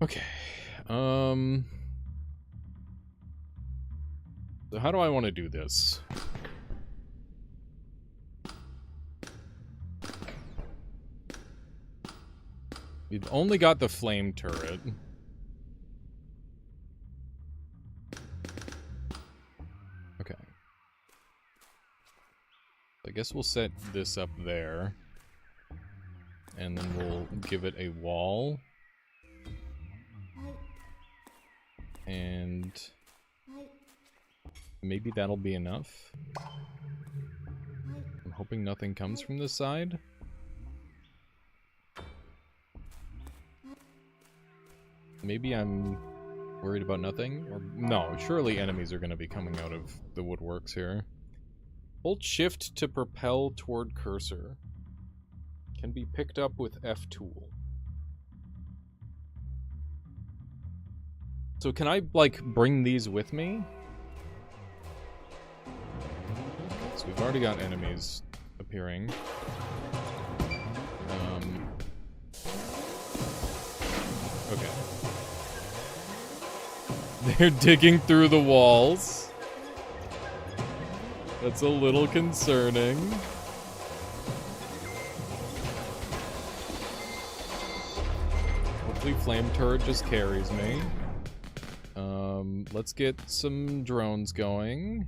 Okay. So how do I want to do this? We've only got the flame turret. Okay. I guess we'll set this up there. And then we'll give it a wall. And maybe that'll be enough. I'm hoping nothing comes from this side. Maybe I'm worried about nothing? Or no, surely enemies are going to be coming out of the woodworks here. Hold shift to propel toward cursor. Can be picked up with F tool. So can I, like, bring these with me? Okay, so we've already got enemies appearing. Okay. They're digging through the walls. That's a little concerning. Hopefully flame turret just carries me. Let's get some drones going.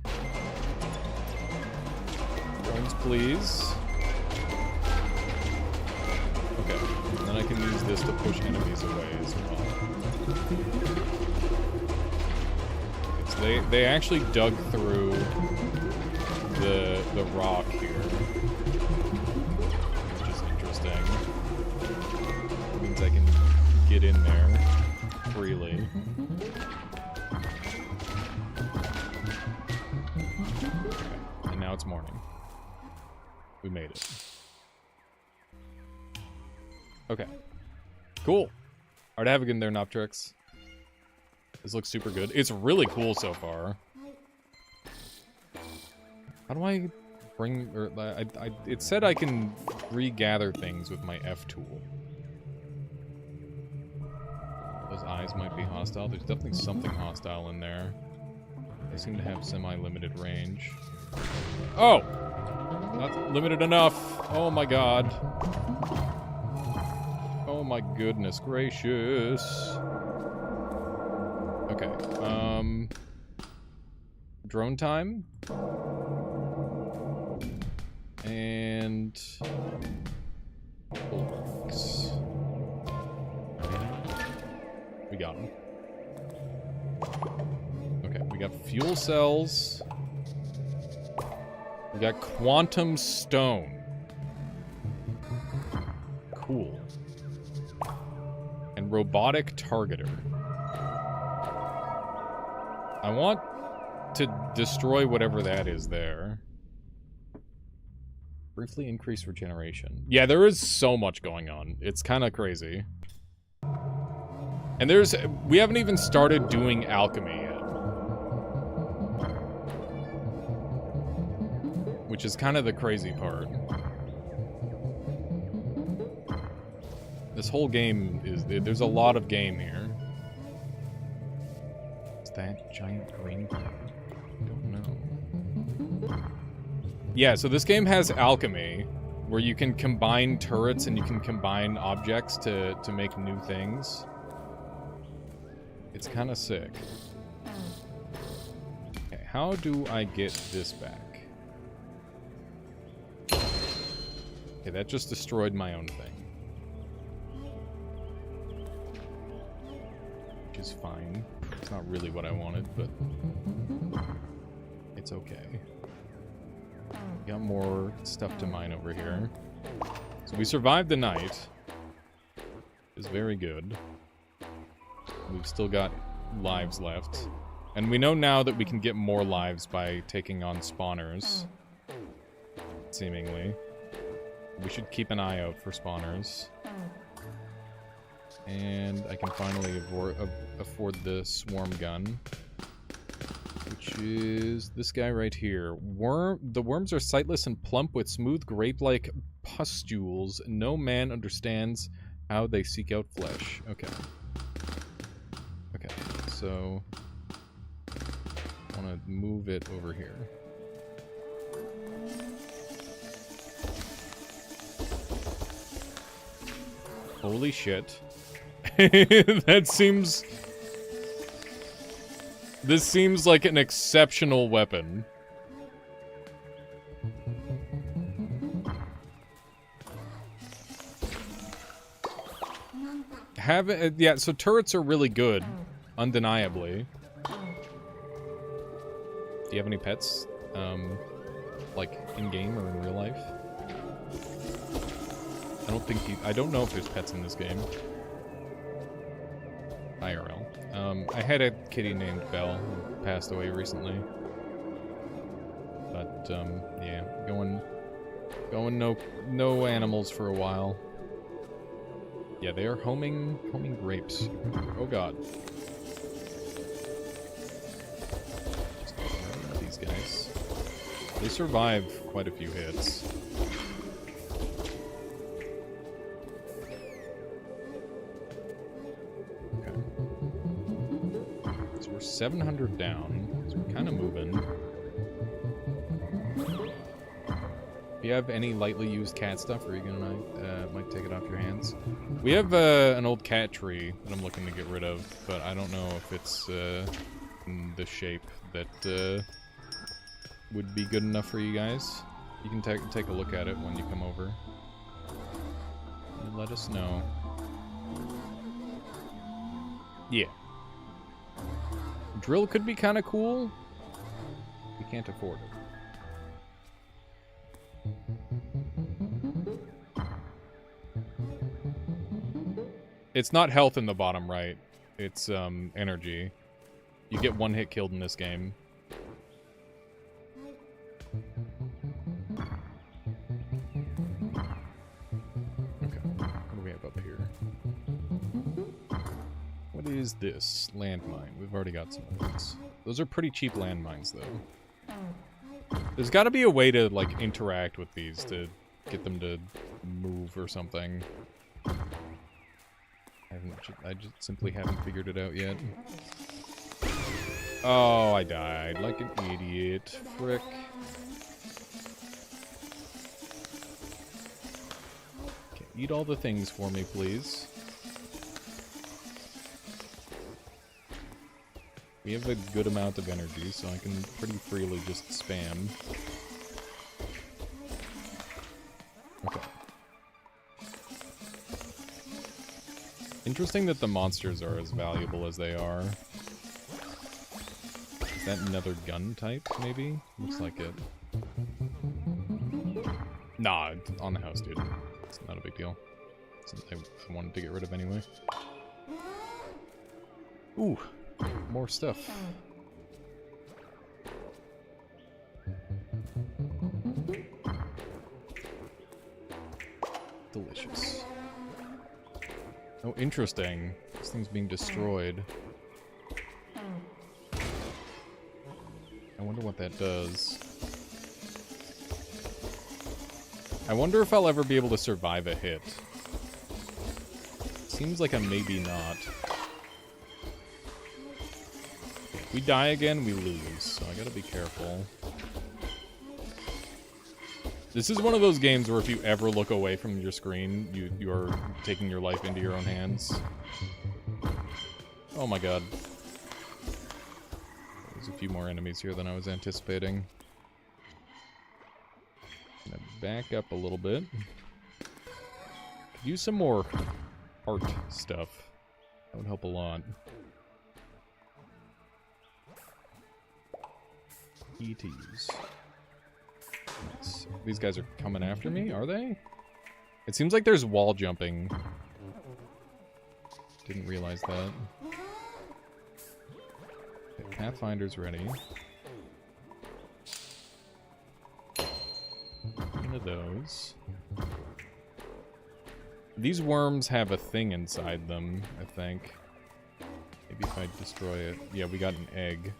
Drones, please. Okay, then I can use this to push enemies away as well. Okay, so they actually dug through the rock here, which is interesting. It means I can get in there freely. Okay, and now it's morning. We made it. Okay. Cool. Alright, have a good in there, Noptrix. This looks super good. It's really cool so far. How do I bring... Or, it said I can regather things with my F tool. Those eyes might be hostile. There's definitely something hostile in there. They seem to have semi-limited range. Oh! Not limited enough! Oh my god. Oh my goodness gracious. Okay, drone time. And... Bulldogs. We got them. Okay, we got fuel cells. We got quantum stone. Cool. And robotic targeter. I want to destroy whatever that is there. Briefly increase regeneration. Yeah, there is so much going on. It's kind of crazy. And we haven't even started doing alchemy yet. Which is kind of the crazy part. This whole game is, there's a lot of game here. Is that giant green thing? I don't know. Yeah, so this game has alchemy, where you can combine turrets and you can combine objects to make new things. It's kind of sick. Okay, how do I get this back? Okay, that just destroyed my own thing. Which is fine. It's not really what I wanted, but it's okay. Got more stuff to mine over here. So we survived the night. It's very good. We've still got lives left. And we know now that we can get more lives by taking on spawners. Seemingly. We should keep an eye out for spawners. And I can finally afford the swarm gun. Which is this guy right here. The worms are sightless and plump with smooth grape-like pustules. No man understands how they seek out flesh. Okay. Okay, so I want to move it over here. Holy shit. This seems like an exceptional weapon. Yeah, so turrets are really good, undeniably. Do you have any pets? Like in-game or in real life? I don't know if there's pets in this game. IRL. I had a kitty named Belle who passed away recently. But, yeah, going no animals for a while. Yeah, they are homing grapes. Oh god. Just these guys. They survive quite a few hits. Okay. So we're 700 down. So we're kind of moving. If you have any lightly used cat stuff, or are you gonna might take it off your hands? We have an old cat tree that I'm looking to get rid of, but I don't know if it's in the shape that would be good enough for you guys. You can take a look at it when you come over. And let us know. Yeah. Drill could be kind of cool. We can't afford it. It's not health in the bottom right. It's energy. You get one hit killed in this game. Okay, what do we have up here? What is this? Landmine. We've already got some of those. Those are pretty cheap landmines, though. There's got to be a way to, like, interact with these to get them to move or something. I just simply haven't figured it out yet. Oh, I died like an idiot. Frick. Okay, eat all the things for me, please. We have a good amount of energy, so I can pretty freely just spam. Okay. Interesting that the monsters are as valuable as they are. Is that another gun type, maybe? Looks like it. Nah, it's on the house, dude. It's not a big deal. Something I wanted to get rid of anyway. Ooh. More stuff. Delicious. Oh, interesting. This thing's being destroyed. I wonder what that does. I wonder if I'll ever be able to survive a hit. Seems like a maybe not. If we die again, we lose, so I gotta be careful. This is one of those games where if you ever look away from your screen, you're taking your life into your own hands. Oh my god. There's a few more enemies here than I was anticipating. Gonna back up a little bit. Could use some more art stuff. That would help a lot. ETs. Nice. These guys are coming after me, are they? It seems like there's wall jumping. Didn't realize that. Okay, Pathfinder's ready. One of those. These worms have a thing inside them, I think. Maybe if I destroy it. Yeah, we got an egg.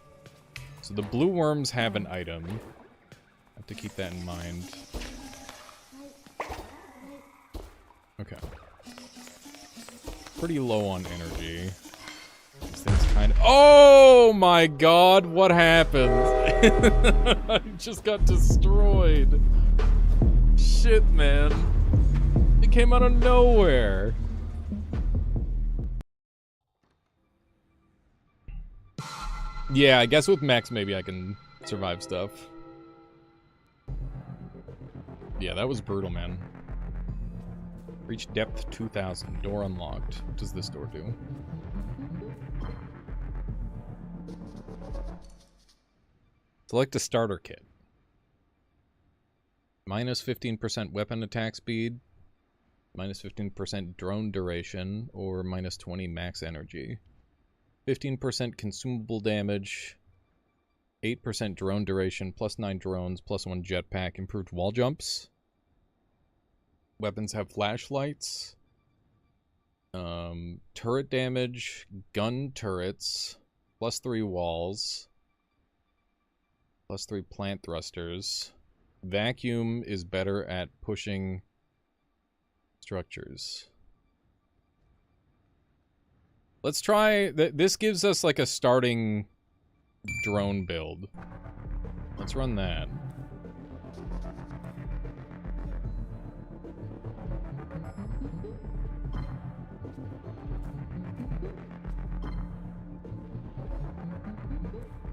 So the blue worms have an item. I have to keep that in mind. Okay. Pretty low on energy. This thing's kind of... Oh my god, what happened? I just got destroyed. Shit, man. It came out of nowhere. Yeah, I guess with mechs maybe I can survive stuff. Yeah, that was brutal, man. Reach depth 2000. Door unlocked. What does this door do? Select a starter kit. Minus 15% weapon attack speed. Minus 15% drone duration. Or minus 20 max energy. 15% consumable damage, 8% drone duration, plus 9 drones, plus 1 jetpack, improved wall jumps. Weapons have flashlights. Turret damage, gun turrets, plus 3 walls, plus 3 plant thrusters. Vacuum is better at pushing structures. Let's try... This gives us, like, a starting drone build. Let's run that.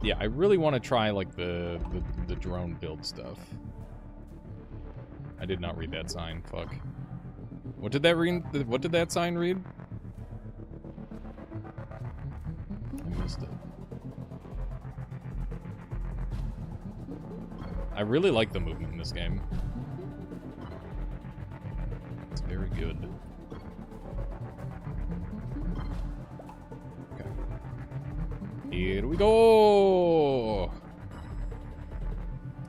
Yeah, I really want to try, like, the drone build stuff. I did not read that sign. Fuck. What did that read? What did that sign read? It. I really like the movement in this game. It's very good. Okay. Here we go!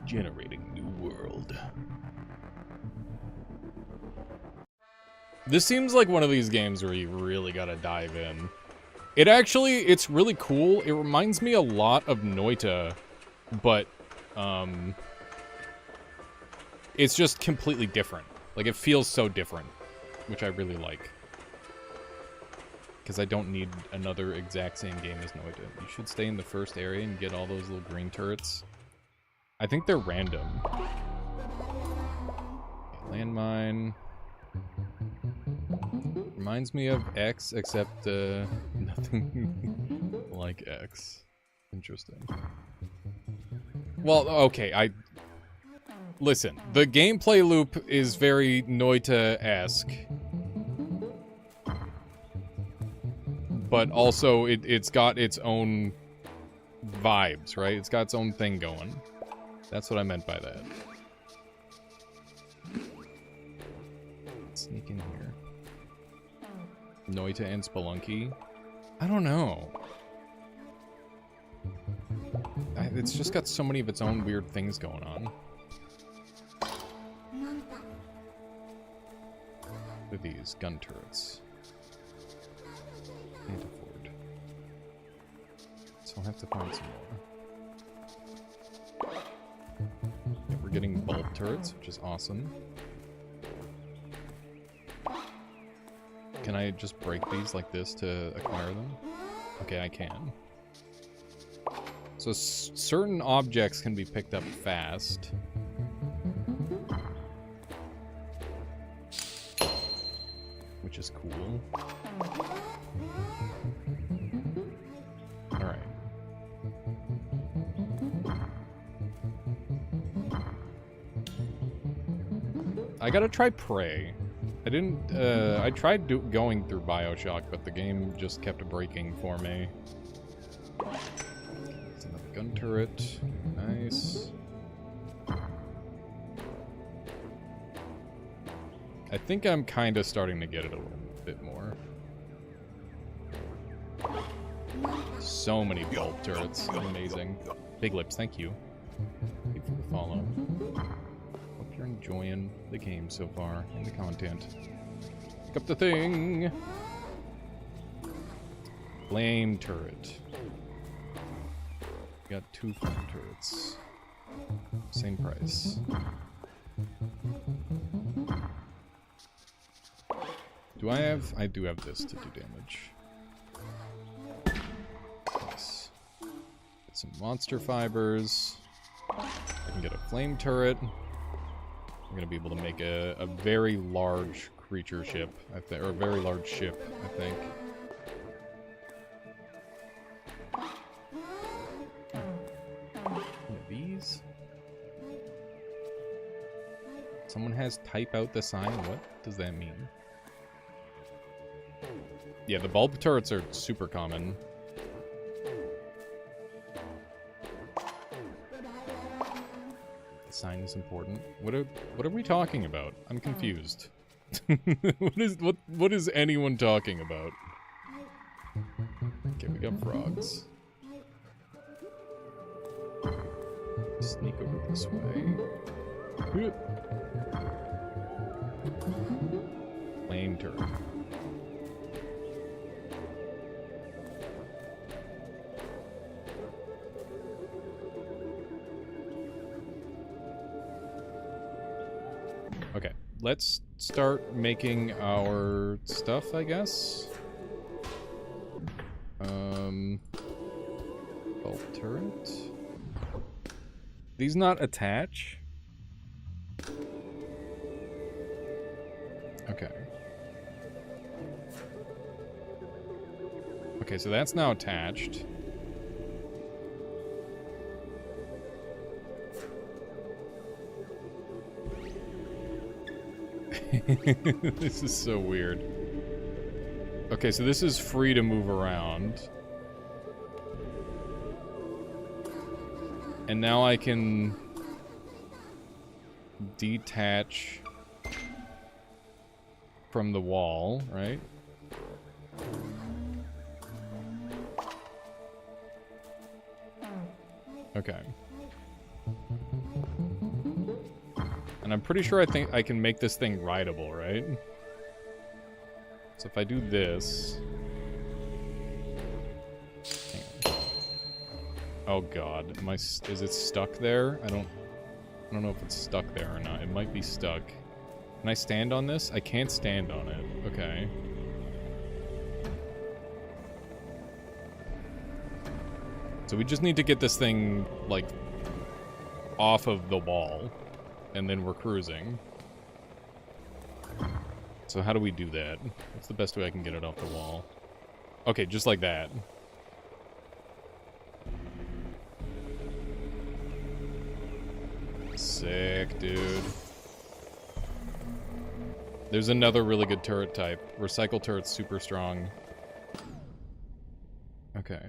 Generating new world. This seems like one of these games where you really gotta dive in. It's really cool. It reminds me a lot of Noita, but, It's just completely different. Like, it feels so different, which I really like. Because I don't need another exact same game as Noita. You should stay in the first area and get all those little green turrets. I think they're random. Okay, landmine. Reminds me of X, except nothing like X. Interesting. Well, okay, listen, the gameplay loop is very Noita-esque. But also, it's got its own vibes, right? It's got its own thing going. That's what I meant by that. Let's sneak in here. Noita and Spelunky? I don't know. It's just got so many of its own weird things going on. With these gun turrets. Can't afford. So I'll have to find some more. Yeah, we're getting bulb turrets, which is awesome. Can I just break these like this to acquire them? Okay, I can. So certain objects can be picked up fast. Which is cool. Alright. I gotta try Prey. I didn't, I tried going through Bioshock, but the game just kept breaking for me. It's another gun turret. Nice. I think I'm kind of starting to get it a little bit more. So many bulb turrets. Amazing. Big Lips, thank you. Thank you for the follow. Hope you're enjoying the game so far and the content. Pick up the thing! Flame turret. Got 2 flame turrets. Same price. Do I have... I do have this to do damage. Nice. Get some monster fibers. I can get a flame turret. I'm gonna be able to make a very large creature ship, I think, or a very large ship, I think. One of these. Someone has type out the sign. What does that mean? Yeah, the bulb turrets are super common. The sign is important. What are we talking about? I'm confused. What is anyone talking about? Okay, we got frogs. Sneak over this way. Flame turret. Okay, let's start making our stuff, I guess. Bulb turret. These not attach? Okay. Okay, so that's now attached. This is so weird. Okay, so this is free to move around. And now I can detach from the wall, right? Okay. And I'm pretty sure I think I can make this thing rideable, right? So if I do this... Hang on. Oh god, is it stuck there? I don't... I don't know if it's stuck there or not. It might be stuck. Can I stand on this? I can't stand on it. Okay. So we just need to get this thing, like, off of the wall. And then we're cruising. So how do we do that? What's the best way I can get it off the wall? Okay, just like that. Sick, dude. There's another really good turret type. Recycle turret's super strong. Okay.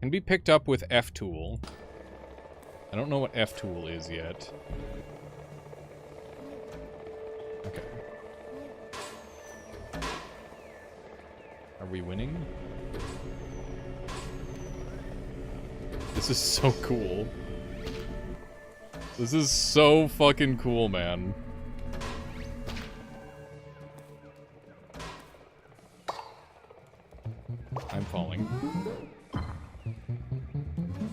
Can be picked up with F-tool. I don't know what F-tool is yet. Okay. Are we winning? This is so cool. This is so fucking cool, man. I'm falling.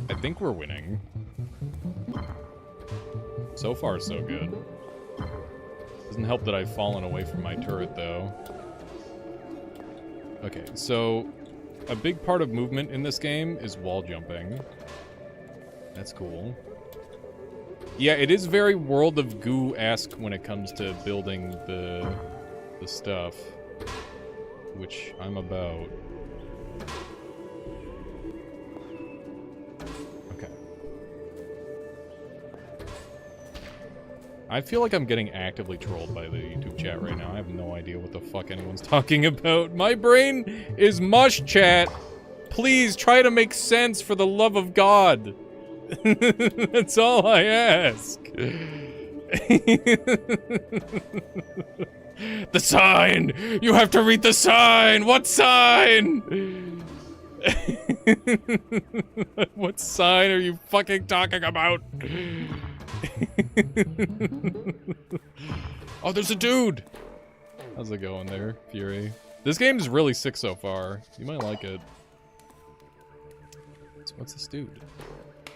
I think we're winning. So far, so good. Doesn't help that I've fallen away from my turret, though. Okay, so a big part of movement in this game is wall jumping. That's cool. Yeah, it is very World of Goo-esque when it comes to building the stuff, which I'm about. Okay. I feel like I'm getting actively trolled by the YouTube chat right now. I have no idea what the fuck anyone's talking about. My brain is mush, chat. Please try to make sense for the love of God. That's all I ask. The sign! You have to read the sign! What sign? What sign are you fucking talking about? Oh, there's a dude! How's it going there, Fury? This game is really sick so far. You might like it. So what's this dude?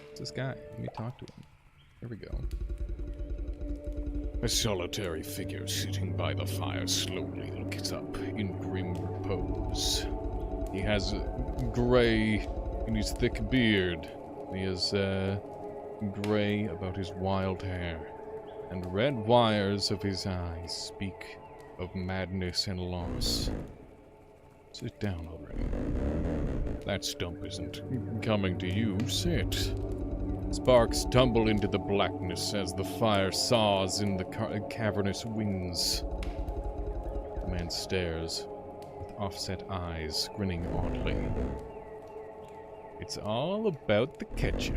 What's this guy? Let me talk to him. Here we go. A solitary figure sitting by the fire slowly looks up in grim repose. He has gray in his thick beard. He is gray about his wild hair. And red wires of his eyes speak of madness and loss. Sit down already. That stump isn't coming to you. Sit. Sparks tumble into the blackness as the fire saws in the cavernous winds. The man stares with offset eyes, grinning oddly. It's all about the ketchup.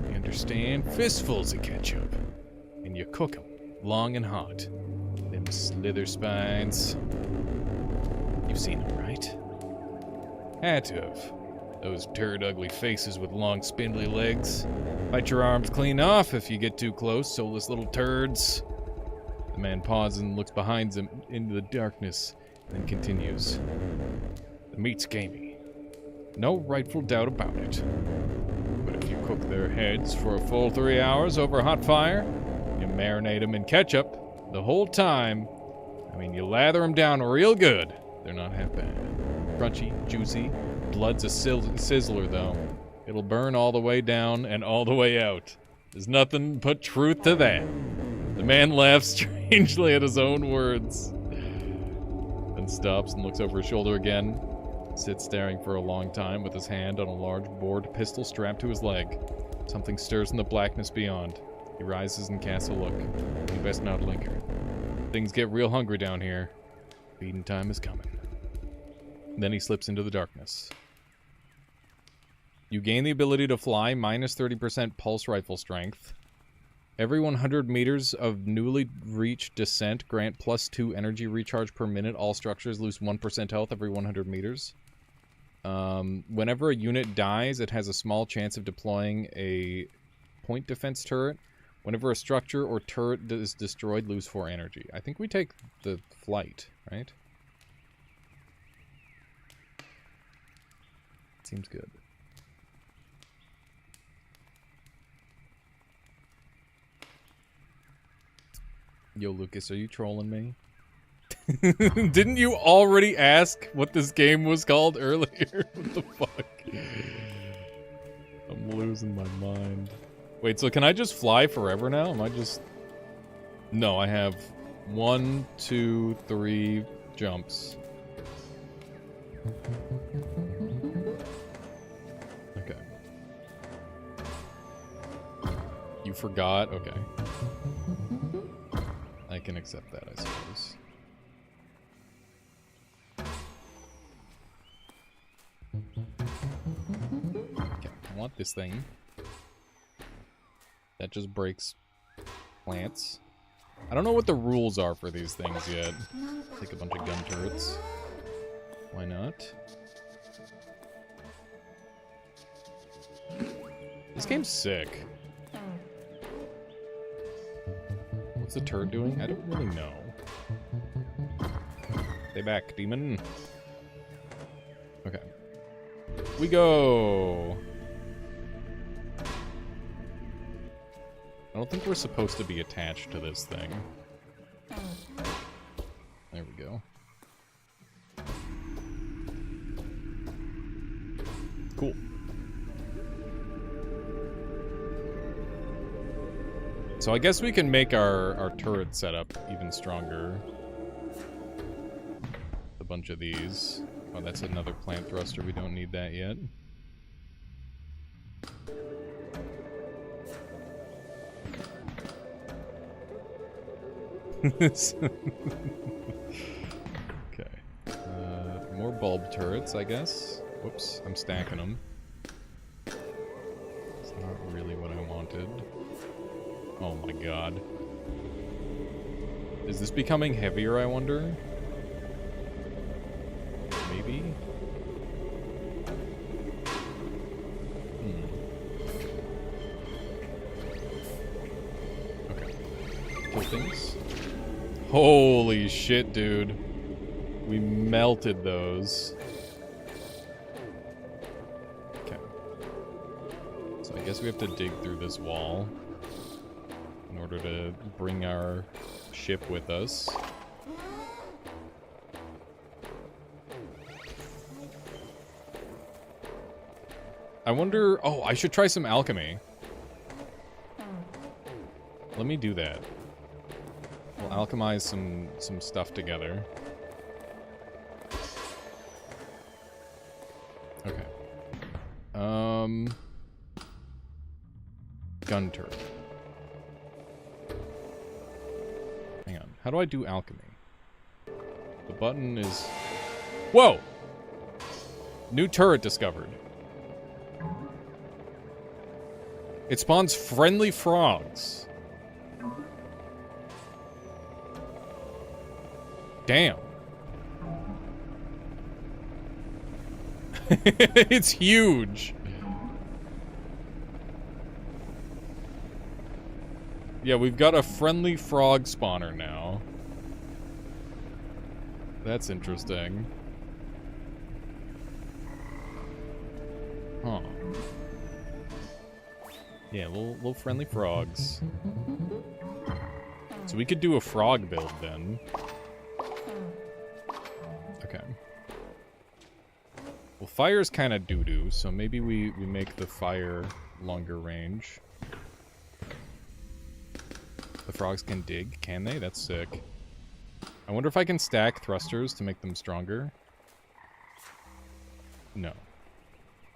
You understand? Fistfuls of ketchup. And you cook 'em long and hot. Them slither spines. You've seen them, right? Had to have. Those turd ugly faces with long spindly legs. Bite your arms clean off if you get too close, soulless little turds. The man pauses and looks behind him into the darkness, then continues. The meat's gamey. No rightful doubt about it. But if you cook their heads for a full 3 hours over a hot fire, you marinate them in ketchup the whole time. I mean, you lather them down real good. They're not half bad. Crunchy, juicy. Blood's a sizzler, though. It'll burn all the way down and all the way out. There's nothing but truth to that. The man laughs strangely at his own words. Then stops and looks over his shoulder again. Sits staring for a long time with his hand on a large bored pistol strapped to his leg. Something stirs in the blackness beyond. He rises and casts a look. You best not linger. Things get real hungry down here. Feeding time is coming. Then he slips into the darkness. You gain the ability to fly, minus 30% pulse rifle strength. Every 100 meters of newly reached descent, grant +2 energy recharge per minute. All structures lose 1% health every 100 meters. Whenever a unit dies, it has a small chance of deploying a point defense turret. Whenever a structure or turret is destroyed, lose 4 energy. I think we take the flight, right? Seems good. Yo, Lucas, are you trolling me? Didn't you already ask what this game was called earlier? What the fuck? I'm losing my mind. Wait, so can I just fly forever now? Am I just... No, I have 1, 2, 3 jumps. Okay. You forgot? Okay. I can accept that, I suppose. Okay, I want this thing. That just breaks plants. I don't know what the rules are for these things yet. Take a bunch of gun turrets. Why not? This game's sick. What's the turret doing? I don't really know. Stay back, demon. Okay. We go! I don't think we're supposed to be attached to this thing. There we go. Cool. So I guess we can make our turret setup even stronger. A bunch of these. Oh, that's another plant thruster. We don't need that yet. Okay. More bulb turrets, I guess. Whoops, I'm stacking them. It's not really what I wanted. Oh my god. Is this becoming heavier, I wonder? Maybe? Okay. Kill things. Holy shit, dude. We melted those. Okay. So I guess we have to dig through this wall in order to bring our ship with us. I wonder... Oh, I should try some alchemy. Let me do that. We'll alchemize some stuff together. Okay. Gun turret. Hang on. How do I do alchemy? The button is... Whoa! New turret discovered. It spawns friendly frogs. Damn. It's huge. Yeah, we've got a friendly frog spawner now. That's interesting. Huh. Yeah, little friendly frogs. So we could do a frog build then. Okay. Well, fire's kind of doo-doo, so maybe we make the fire longer range. The frogs can dig, can they? That's sick. I wonder if I can stack thrusters to make them stronger. No.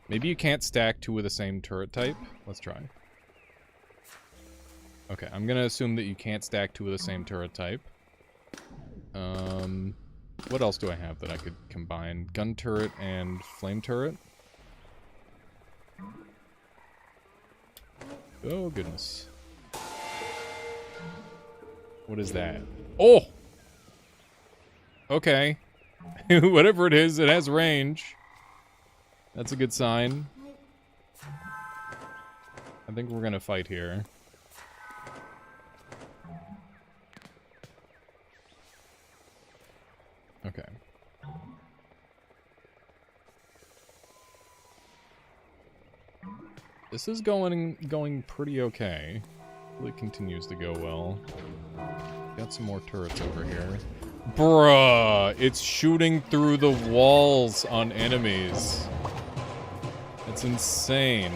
Maybe you can't stack two of the same turret type. Let's try. Okay, I'm gonna assume that you can't stack two of the same turret type. What else do I have that I could combine? Gun turret and flame turret? Oh, goodness. What is that? Oh! Okay. Whatever it is, it has range. That's a good sign. I think we're gonna fight here. Okay. This is going pretty okay. It continues to go well. got some more turrets over here. Bruh! It's shooting through the walls on enemies. It's insane.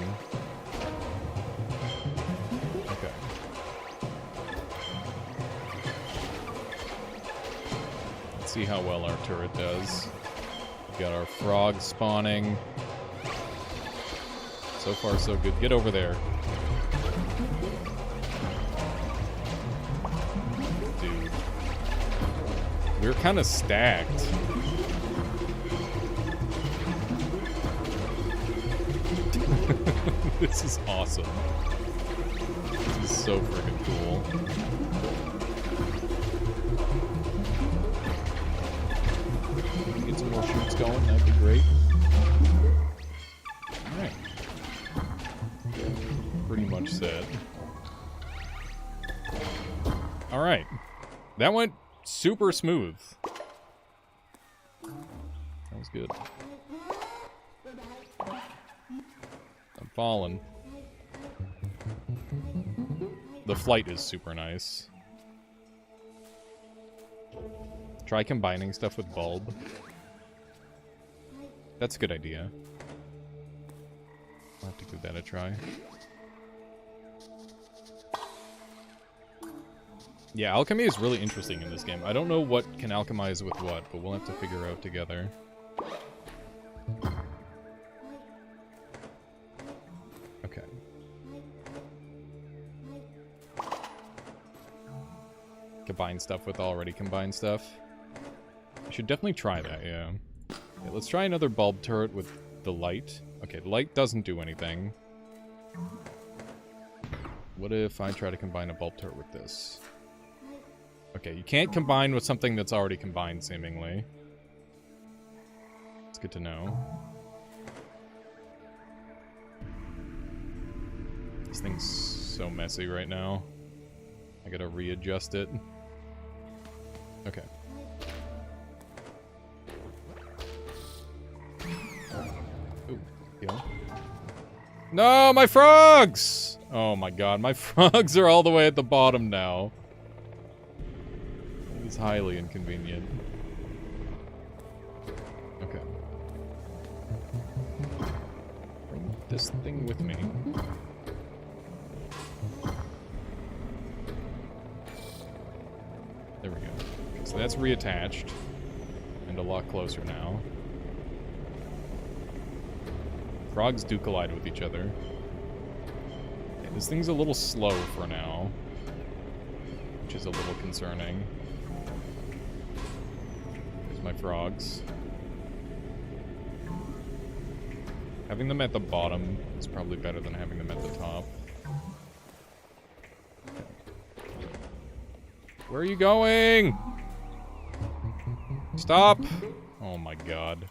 Okay. Let's see how well our turret does. We've got our frog spawning. So far, so good. Get over there. Dude. We're kind of stacked. This is awesome. This is so freaking cool. Get some more shoots going, that'd be great. Alright. Pretty much set. Alright. That went super smooth. That was good. I'm falling. The flight is super nice. Try combining stuff with bulb. That's a good idea. I'll have to give that a try. Yeah, alchemy is really interesting in this game. I don't know what can alchemize with what, but we'll have to figure out together. Okay. Combine stuff with already combined stuff. I should definitely try that, yeah. Okay, let's try another bulb turret with the light. Okay, the light doesn't do anything. What if I try to combine a bulb turret with this? Okay, you can't combine with something that's already combined, seemingly. It's good to know. This thing's so messy right now. I gotta readjust it. Okay. Ooh, yeah. No, my frogs! Oh my god, my frogs are all the way at the bottom now. It's highly inconvenient. Okay. Bring this thing with me. There we go. Okay, so that's reattached. And a lot closer now. Frogs do collide with each other. Okay, this thing's a little slow for now. Which is a little concerning. My frogs. Having them at the bottom is probably better than having them at the top. Okay. Where are you going? Stop! Oh my god.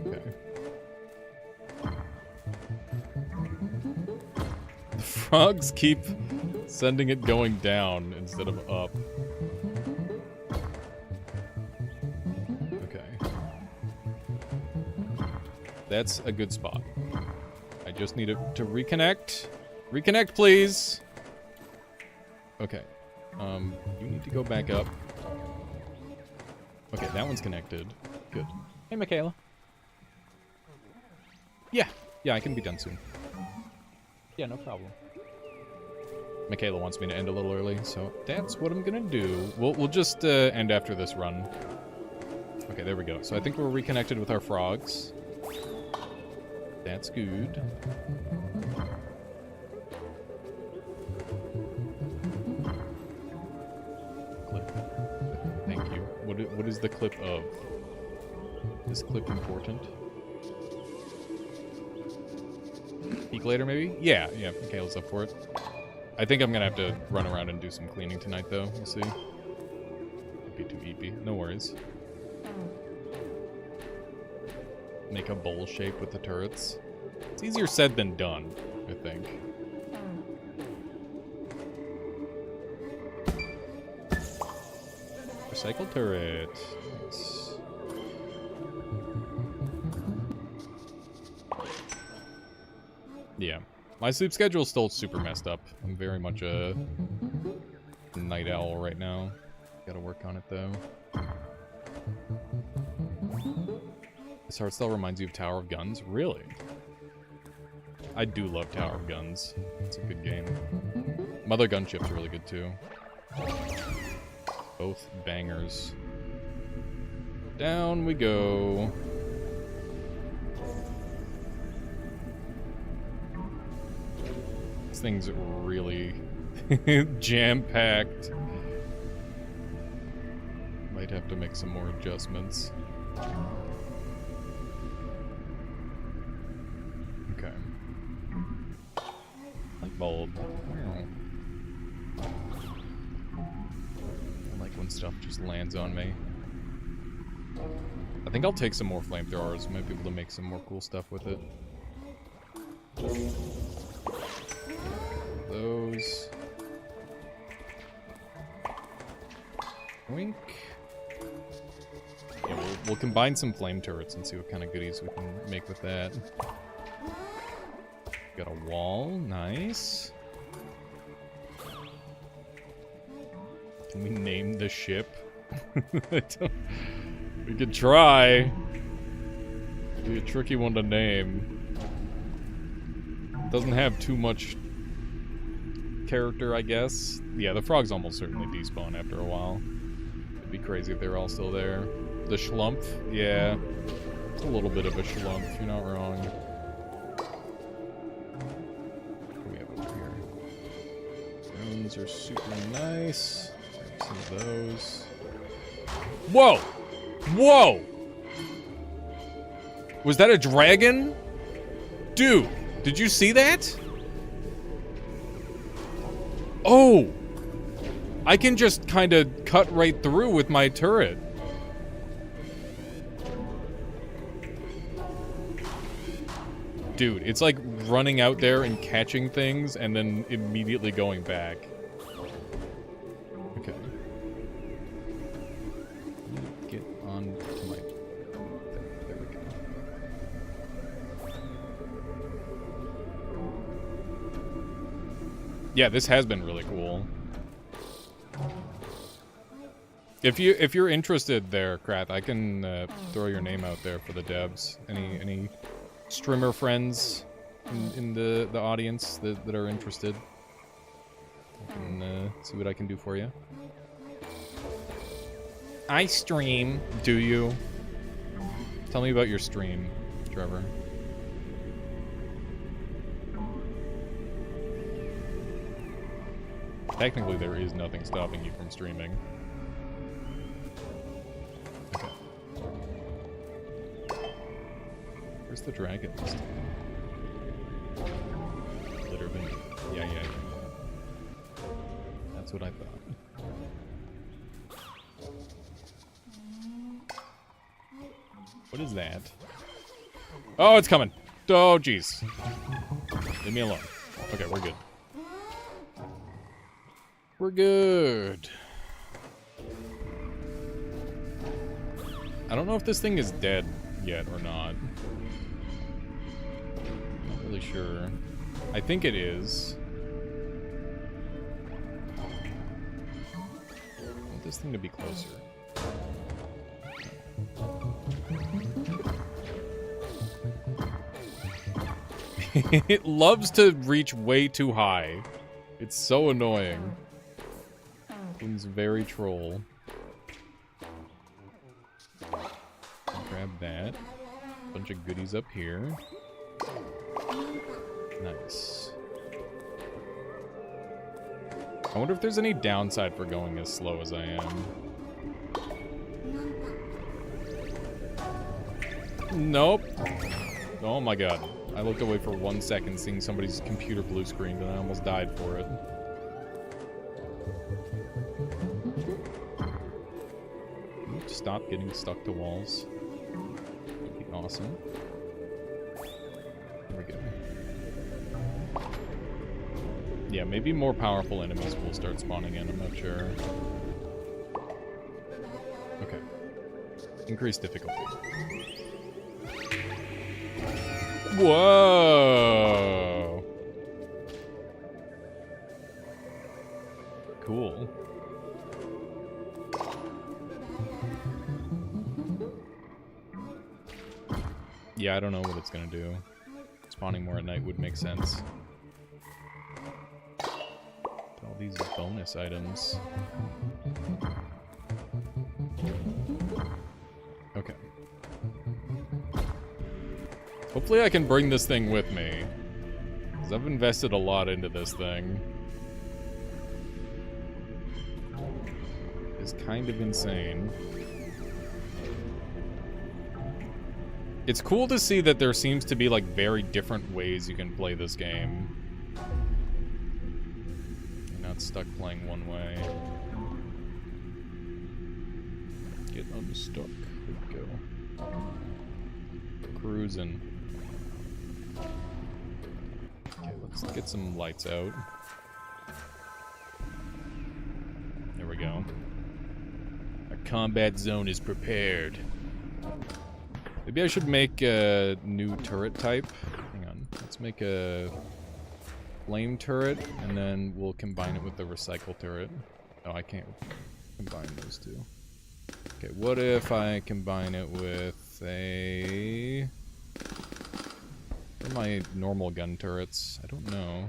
Okay. The frogs keep sending it going down instead of up. That's a good spot. I just need it to reconnect. Reconnect, please. Okay. You need to go back up. Okay, that one's connected. Good. Hey, Michaela. Yeah. Yeah, I can be done soon. Yeah, no problem. Michaela wants me to end a little early, so that's what I'm gonna do. We'll just end after this run. Okay, there we go. So I think we're reconnected with our frogs. That's good. Clip. Thank you. What is the clip of? Is this clip important? Peek later, maybe? Yeah, Michaela's up for it. I think I'm gonna have to run around and do some cleaning tonight, though. We'll see. It'd be too eepy. No worries. Make a bowl shape with the turrets. It's easier said than done, I think. Recycle turret. Nice. Yeah. My sleep schedule's still super messed up. I'm very much a night owl right now. Gotta work on it, though. This art style reminds you of Tower of Guns? Really? I do love Tower of Guns. It's a good game. Mother Gunship's really good, too. Both bangers. Down we go. This thing's really jam-packed. Might have to make some more adjustments. Okay. Light bulb. I like when stuff just lands on me. I think I'll take some more flamethrowers. Might be able to make some more cool stuff with it. Those. Wink. Yeah, we'll combine some flame turrets and see what kind of goodies we can make with that. Got a wall. Nice. Can we name the ship? We could try. It'd be a tricky one to name. Doesn't have too much character, I guess. Yeah, the frogs almost certainly despawn after a while. It'd be crazy if they were all still there. The schlumph? Yeah. It's a little bit of a schlumph, you're not wrong. What do we have over here? Drones are super nice. Grab some of those. Whoa! Whoa! Was that a dragon? Dude, did you see that? Oh! I can just kind of cut right through with my turret. Dude, it's like running out there and catching things and then immediately going back. Okay. Get on to my... There we go. Yeah, this has been really cool. If you're interested there, Krath, I can throw your name out there for the devs. Any streamer friends in the audience that are interested? I can see what I can do for you. I stream. Do you? Tell me about your stream, Trevor. Technically, there is nothing stopping you from streaming. Okay. Where's the dragon this time? Literally. Yeah. That's what I thought. What is that? Oh, it's coming. Oh, jeez. Leave me alone. Okay, we're good. We're good. I don't know if this thing is dead yet or not. Not really sure. I think it is. I want this thing to be closer. It loves to reach way too high. It's so annoying. Thing's very troll. Grab that. Bunch of goodies up here. Nice. I wonder if there's any downside for going as slow as I am. Nope. Oh my god. I looked away for 1 second seeing somebody's computer blue screened and I almost died for it. Stop getting stuck to walls. That'd be awesome. There we go. Yeah, maybe more powerful enemies will start spawning in, I'm not sure. Okay. Increase difficulty. Whoa! Yeah, I don't know what it's gonna do. Spawning more at night would make sense. All these bonus items. Okay. Hopefully I can bring this thing with me. Because I've invested a lot into this thing. It's kind of insane. It's cool to see that there seems to be, like, very different ways you can play this game. You're not stuck playing one way. Get unstuck. There we go. Cruising. Okay, let's get some lights out. There we go. Our combat zone is prepared. Maybe I should make a new turret type. Hang on. Let's make a flame turret, and then we'll combine it with the recycle turret. Oh, I can't combine those two. Okay, what if I combine it with a... What are my normal gun turrets? I don't know.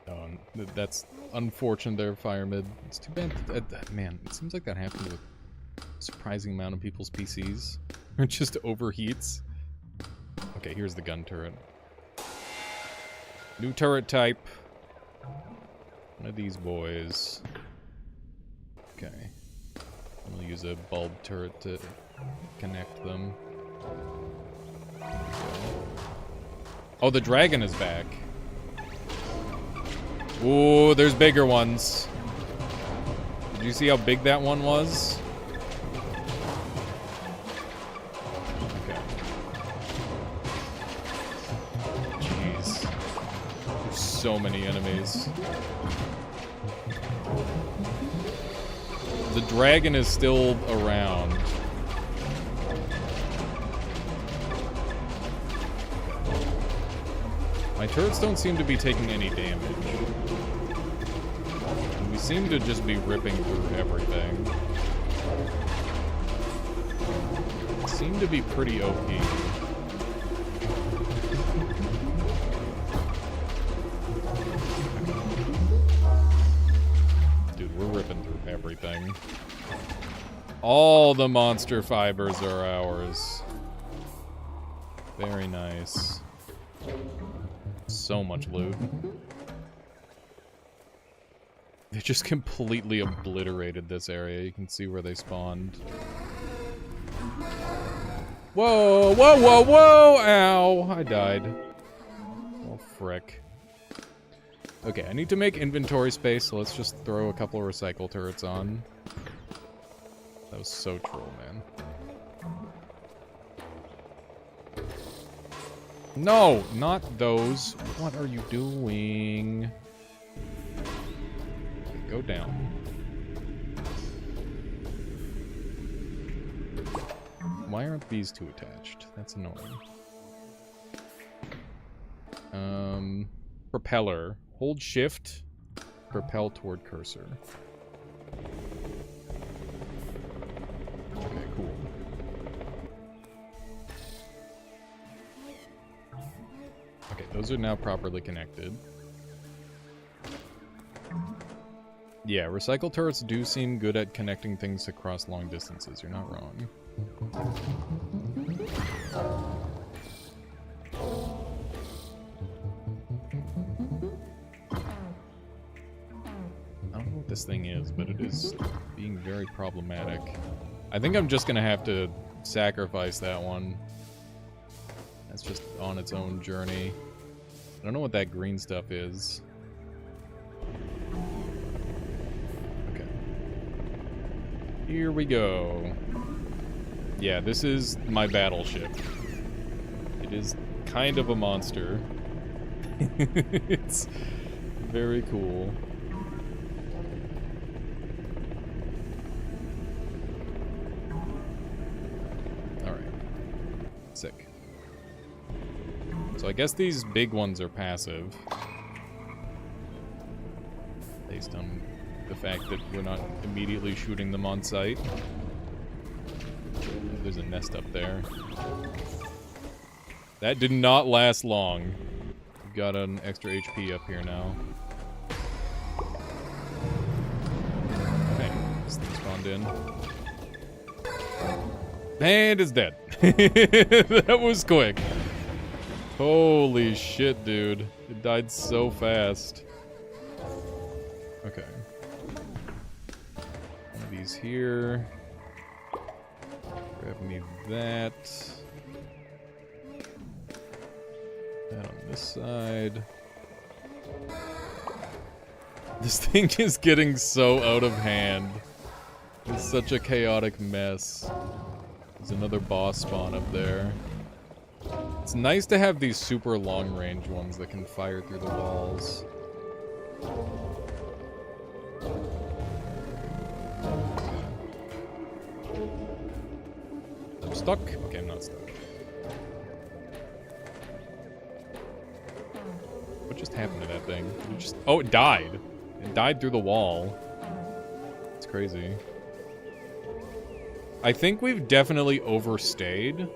Oh, that's unfortunate there, Fire Mid. It's too bad. Man, it seems like that happens with a surprising amount of people's PCs. It just overheats. Okay, here's the gun turret. New turret type. One of these boys. Okay. We'll use a bulb turret to connect them. Oh, the dragon is back. Ooh, there's bigger ones. Did you see how big that one was? Okay. Jeez. There's so many enemies. The dragon is still around. My turrets don't seem to be taking any damage. And we seem to just be ripping through everything. It seemed to be pretty OP. Dude, we're ripping through everything. All the monster fibers are ours. Very nice. So much loot. They just completely obliterated this area. You can see where they spawned. Whoa, whoa, whoa, whoa! Ow! I died. Oh, frick. Okay, I need to make inventory space, so let's just throw a couple of recycle turrets on. That was so troll, man. No, not those. What are you doing? Okay, go down. Why aren't these two attached? That's annoying. Propeller. Hold shift. Propel toward cursor. Okay, cool. Okay, those are now properly connected. Yeah, recycle turrets do seem good at connecting things across long distances. You're not wrong. I don't know what this thing is, but it is being very problematic. I think I'm just gonna have to sacrifice that one. That's just on its own journey. I don't know what that green stuff is. Okay. Here we go. Yeah, this is my battleship. It is kind of a monster. It's very cool. Alright. Sick. So I guess these big ones are passive. Based on the fact that we're not immediately shooting them on sight. There's a nest up there. That did not last long. We've got an extra HP up here now. Okay, this thing spawned in. And it's dead. That was quick. Holy shit, dude. It died so fast. Okay. One of these here. Grab me that. That on this side. This thing is getting so out of hand. It's such a chaotic mess. There's another boss spawn up there. It's nice to have these super long-range ones that can fire through the walls. I'm stuck? Okay, I'm not stuck. What just happened to that thing? It just... Oh, it died. It died through the wall. It's crazy. I think we've definitely overstayed.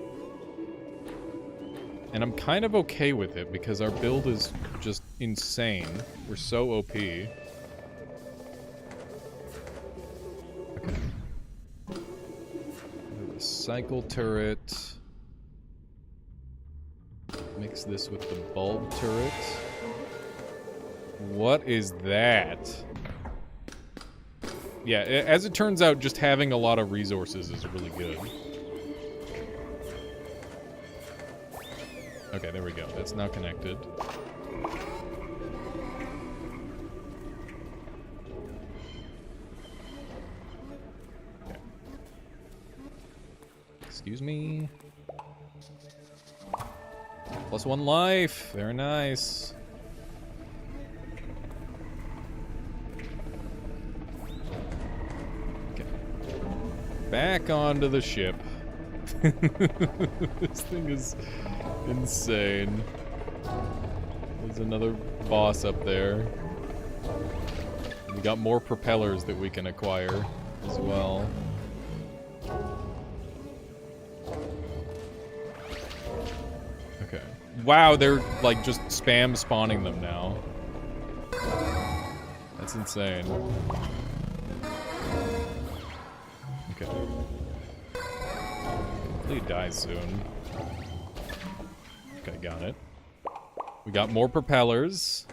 And I'm kind of okay with it because our build is just insane. We're so OP. Okay. Recycle turret. Mix this with the bulb turret. What is that? Yeah, as it turns out, just having a lot of resources is really good. Okay, there we go. That's now connected. Okay. Excuse me. +1 life. Very nice. Okay. Back onto the ship. This thing is insane. There's another boss up there. We got more propellers that we can acquire as well. Okay. Wow, they're like just spam spawning them now. That's insane. Okay. Hopefully he dies soon. Okay, got it. We got more propellers.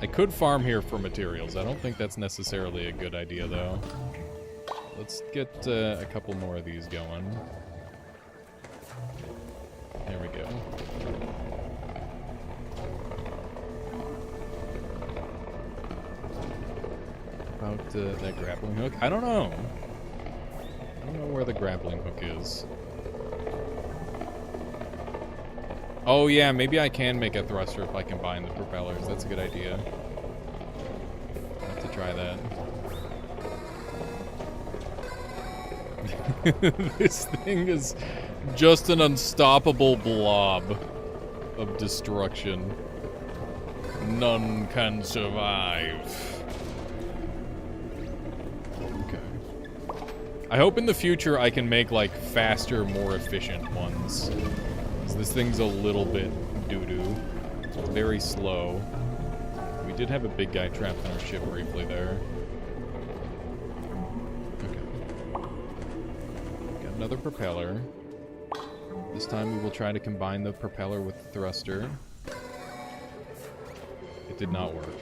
I could farm here for materials. I don't think that's necessarily a good idea, though. Let's get a couple more of these going. There we go. About that grappling hook? I don't know. I don't know where the grappling hook is. Oh yeah, maybe I can make a thruster if I combine the propellers. That's a good idea. I'll have to try that. This thing is just an unstoppable blob of destruction. None can survive. Okay. I hope in the future I can make, like, faster, more efficient ones. This thing's a little bit doo-doo. It's very slow. We did have a big guy trapped in our ship briefly there. Okay. Got another propeller. This time we will try to combine the propeller with the thruster. It did not work.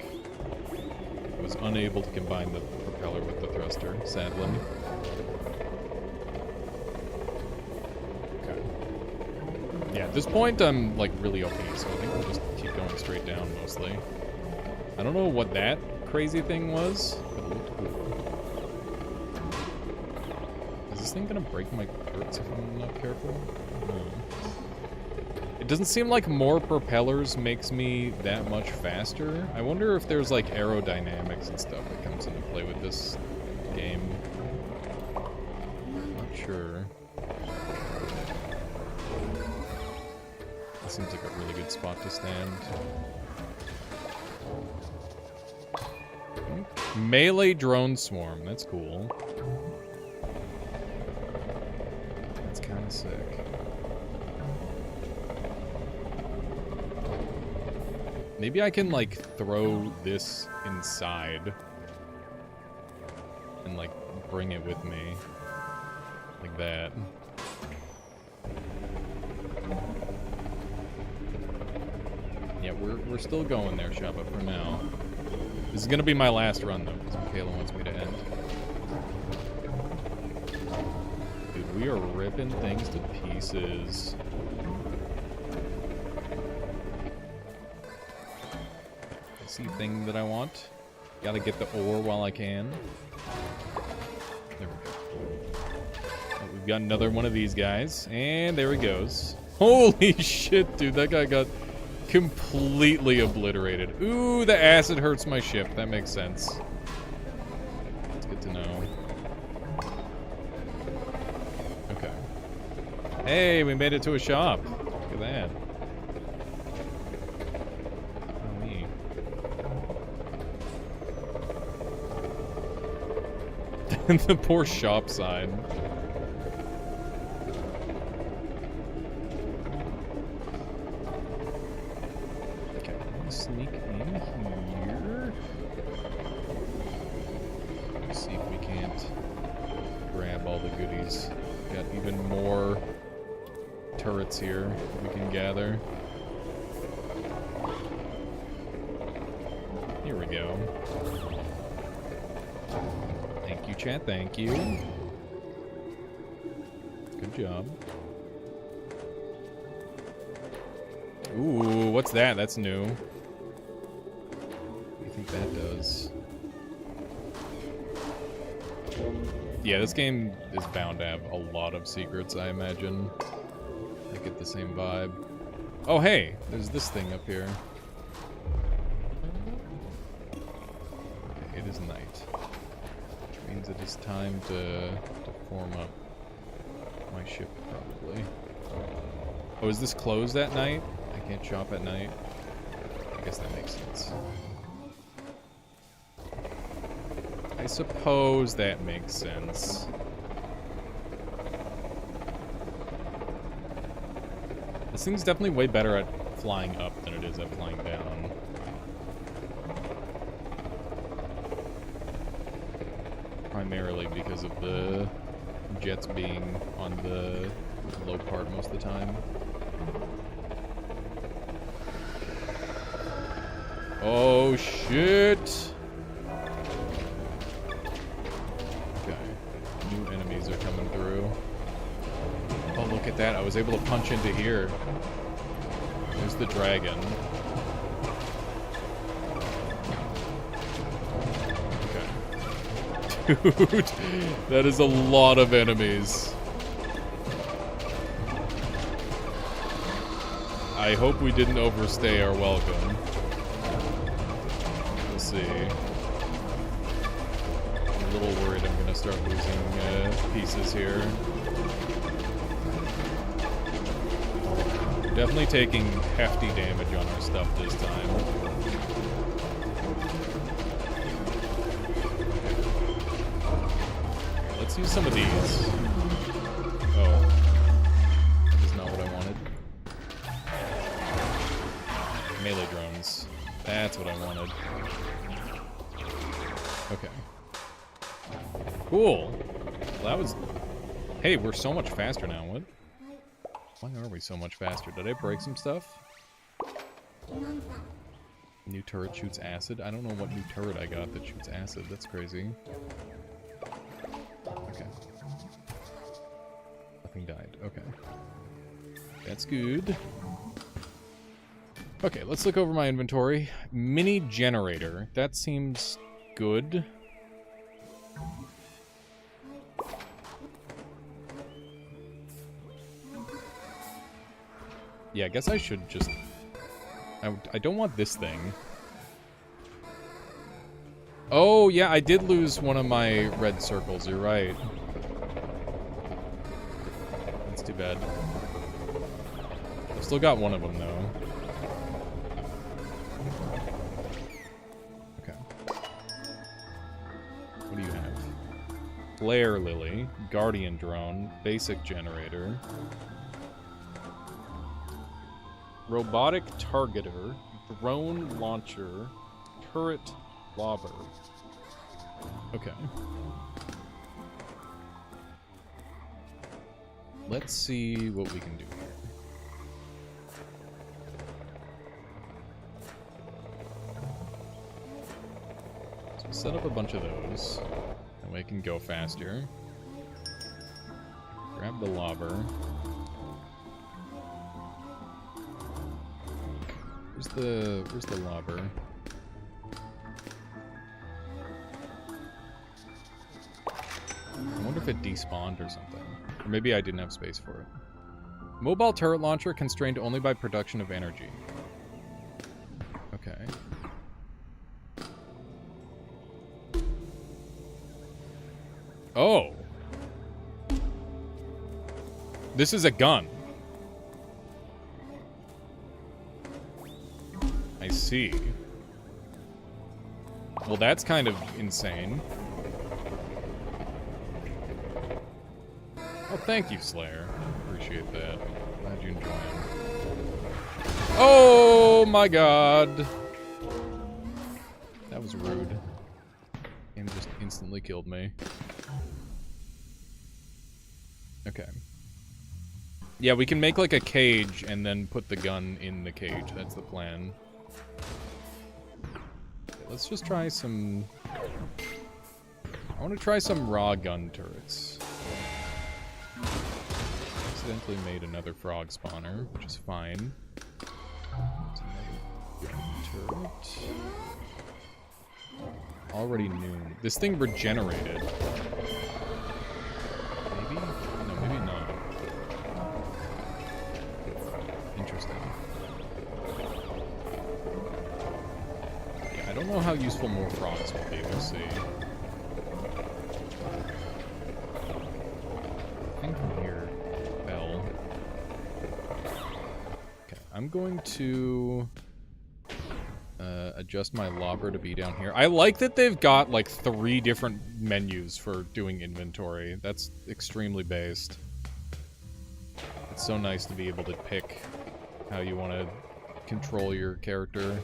I was unable to combine the propeller with the thruster, sadly. Yeah, at this point I'm, like, really OP, so I think we'll just keep going straight down, mostly. I don't know what that crazy thing was, but it looked cool. Is this thing gonna break my turrets if I'm not careful? No. It doesn't seem like more propellers makes me that much faster. I wonder if there's, like, aerodynamics and stuff that comes into play with this game. I'm not sure. Seems like a really good spot to stand. Melee drone swarm. That's cool. That's kind of sick. Maybe I can, like, throw this inside and, like, bring it with me. Like that. Yeah, we're still going there, Shabba, for now. This is gonna be my last run, though, because Michaela wants me to end. Dude, we are ripping things to pieces. See thing that I want. Gotta get the ore while I can. There we go. Oh, we've got another one of these guys. And there he goes. Holy shit, dude. That guy got completely obliterated. Ooh, the acid hurts my ship. That makes sense. That's good to know. Okay. Hey, we made it to a shop. Look at that. The poor shop side. Okay, sneak in here. Let's see if we can't grab all the goodies. Got even more turrets here we can gather. Here we go. Thank you, chat. Thank you. Good job. Ooh, what's that? That's new. What do you think that does? Yeah, this game is bound to have a lot of secrets, I imagine. I get the same vibe. Oh, hey! There's this thing up here. Okay, it is night. Means it is time to form up my ship, probably. Oh, is this closed at night? I can't shop at night. I guess that makes sense. I suppose that makes sense. This thing's definitely way better at flying up than it is at flying down. Primarily because of the jets being on the low part most of the time. Oh shit! Okay, new enemies are coming through. Oh, look at that! I was able to punch into here. There's the dragon. Dude, that is a lot of enemies. I hope we didn't overstay our welcome. We'll see. I'm a little worried I'm gonna start losing pieces here. Definitely taking hefty damage on our stuff this time. Let's use some of these. Oh. That is not what I wanted. Melee drones. That's what I wanted. Okay. Cool. Well, that was... Hey, we're so much faster now. What? Why are we so much faster? Did I break some stuff? New turret shoots acid? I don't know what new turret I got that shoots acid. That's crazy. Okay. Nothing died. Okay. That's good. Okay, let's look over my inventory. Mini generator. That seems good. Yeah, I guess I should just... I don't want this thing. Oh, yeah, I did lose one of my red circles. You're right. That's too bad. I've still got one of them, though. Okay. Flare Lily, Guardian Drone, Basic Generator, Robotic Targeter, Drone Launcher, Turret Lobber. Okay. Let's see what we can do here. So set up a bunch of those. That way I can go faster. Grab the lobber. Where's the lobber? I wonder if it despawned or something. Or maybe I didn't have space for it. Mobile turret launcher constrained only by production of energy. Okay. Oh! This is a gun. I see. Well, that's kind of insane. Oh, thank you, Slayer. Appreciate that. Glad you enjoy it. Oh my god! That was rude. Game just instantly killed me. Okay. Yeah, we can make like a cage and then put the gun in the cage. That's the plan. Okay, let's just try some... I want to try some raw gun turrets. Accidentally made another frog spawner, which is fine. Turret. Already noon. This thing regenerated. Maybe? No, maybe not. Interesting. Yeah, I don't know how useful more frogs will be. We'll see. I think from here, bell. Okay, I'm going to adjust my lobber to be down here. I like that they've got like 3 different menus for doing inventory. That's extremely based. It's so nice to be able to pick how you want to control your character.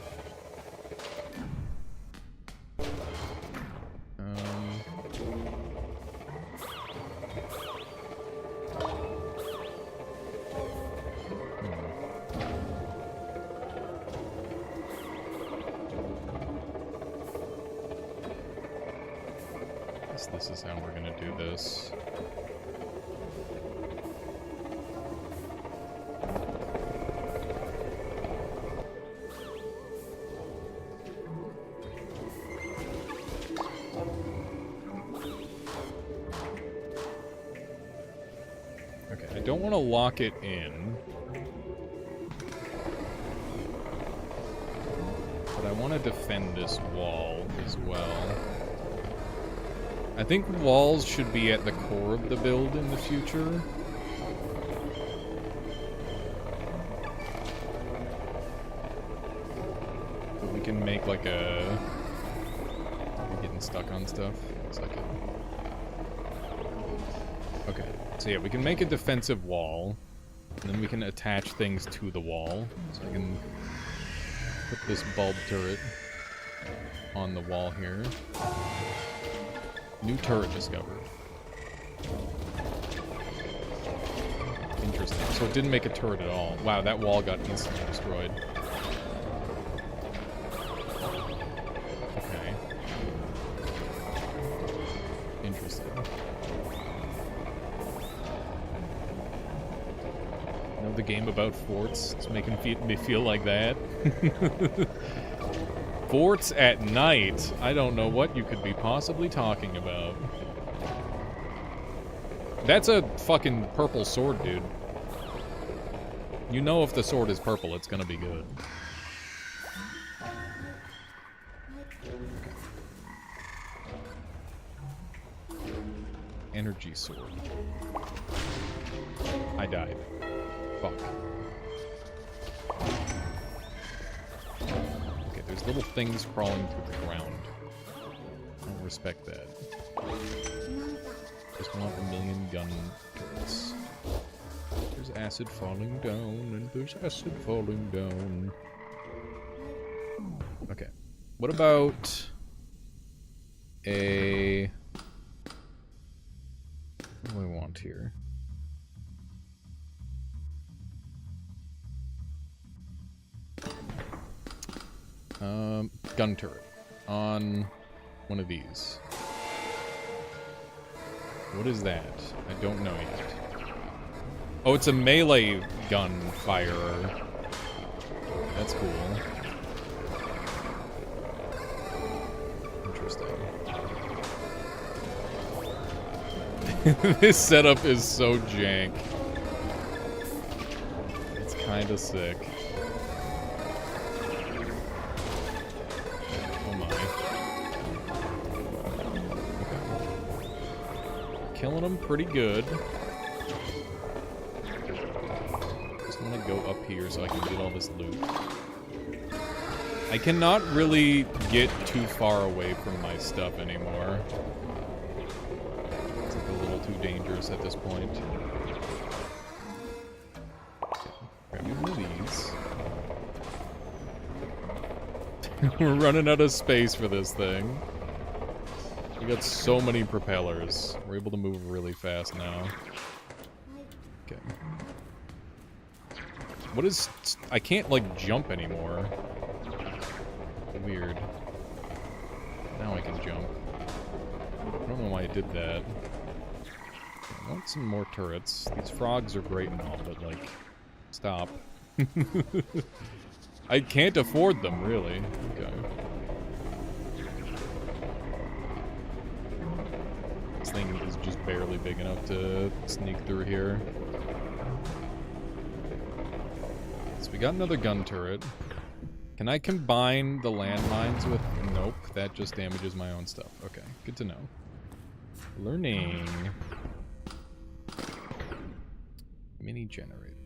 This is how we're gonna do this. Okay, I don't want to lock it in, but I want to defend this wall as well. I think walls should be at the core of the build in the future. But we can make like a... I'm getting stuck on stuff. It's like a... Okay, so yeah, we can make a defensive wall. And then we can attach things to the wall. So I can put this bulb turret on the wall here. New turret discovered. Interesting. So it didn't make a turret at all. Wow, that wall got instantly destroyed. Okay. Interesting. You know the game about forts? It's making me feel like that. Forts at night? I don't know what you could be possibly talking about. That's a fucking purple sword, dude. You know if the sword is purple, it's gonna be good. Energy sword. I died. Fuck. There's little things crawling through the ground. I don't respect that. just want a million gun turrets. There's acid falling down, and there's acid falling down. Okay. What about a... What do we want here? Gun turret on one of these. What is that? I don't know yet. Oh, it's a melee gun firer. That's cool. Interesting. This setup is so jank. It's kinda sick. Oh my. Okay. Killing them pretty good. Just want to go up here so I can get all this loot. I cannot really get too far away from my stuff anymore. It's like a little too dangerous at this point. Grab me one of these. We're running out of space for this thing. We got so many propellers. We're able to move really fast now. Okay. What is... I can't, like, jump anymore. Weird. Now I can jump. I don't know why I did that. I want some more turrets. These frogs are great and all, but, like, stop. I can't afford them, really. Okay. This thing is just barely big enough to sneak through here. So we got another gun turret. Can I combine the landmines with... Nope, that just damages my own stuff. Okay, good to know. Learning. Mini generator.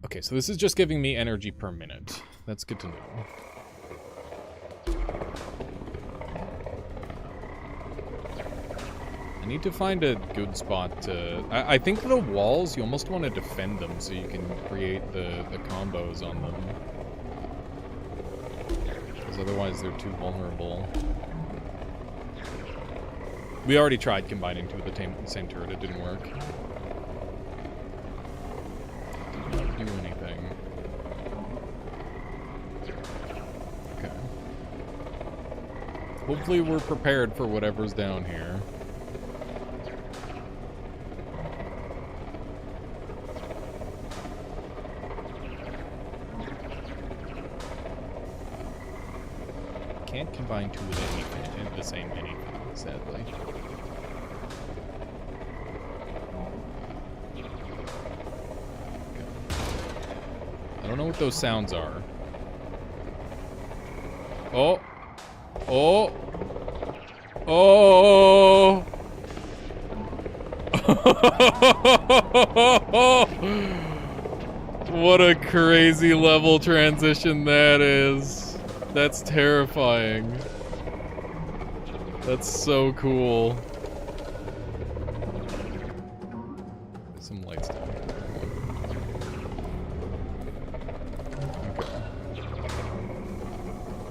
Okay, so this is just giving me energy per minute. That's good to know. I need to find a good spot to... I think the walls, you almost want to defend them so you can create the combos on them. Because otherwise they're too vulnerable. We already tried combining two of the same turret, it didn't work. Did not do anything. Okay. Hopefully we're prepared for whatever's down here. Can't combine two of anything into the same anything, sadly. Okay. I don't know what those sounds are. Oh! Oh! Oh! What a crazy level transition that is. That's terrifying. That's so cool. There's some lights down here. Okay.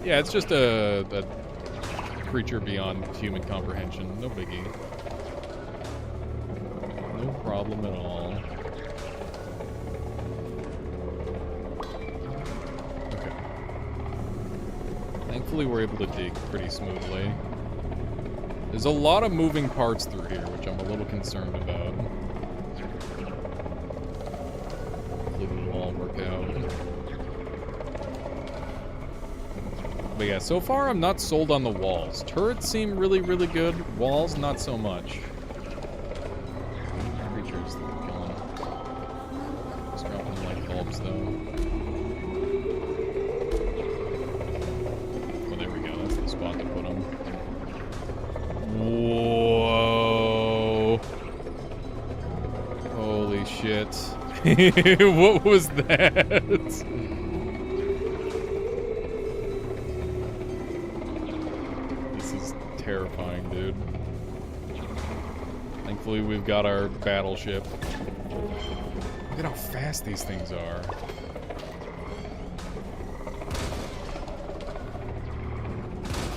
Yeah, it's just a creature beyond human comprehension. No biggie. No problem at all. Thankfully, we're able to dig pretty smoothly. There's a lot of moving parts through here, which I'm a little concerned about. Hopefully it'll all work out. But yeah, so far I'm not sold on the walls. Turrets seem really, really good. Walls, not so much. Creatures that we're killing. Just dropping light bulbs, though. Spot to put them. Whoa! Holy shit! What was that? This is terrifying, dude. Thankfully, we've got our battleship. Look at how fast these things are.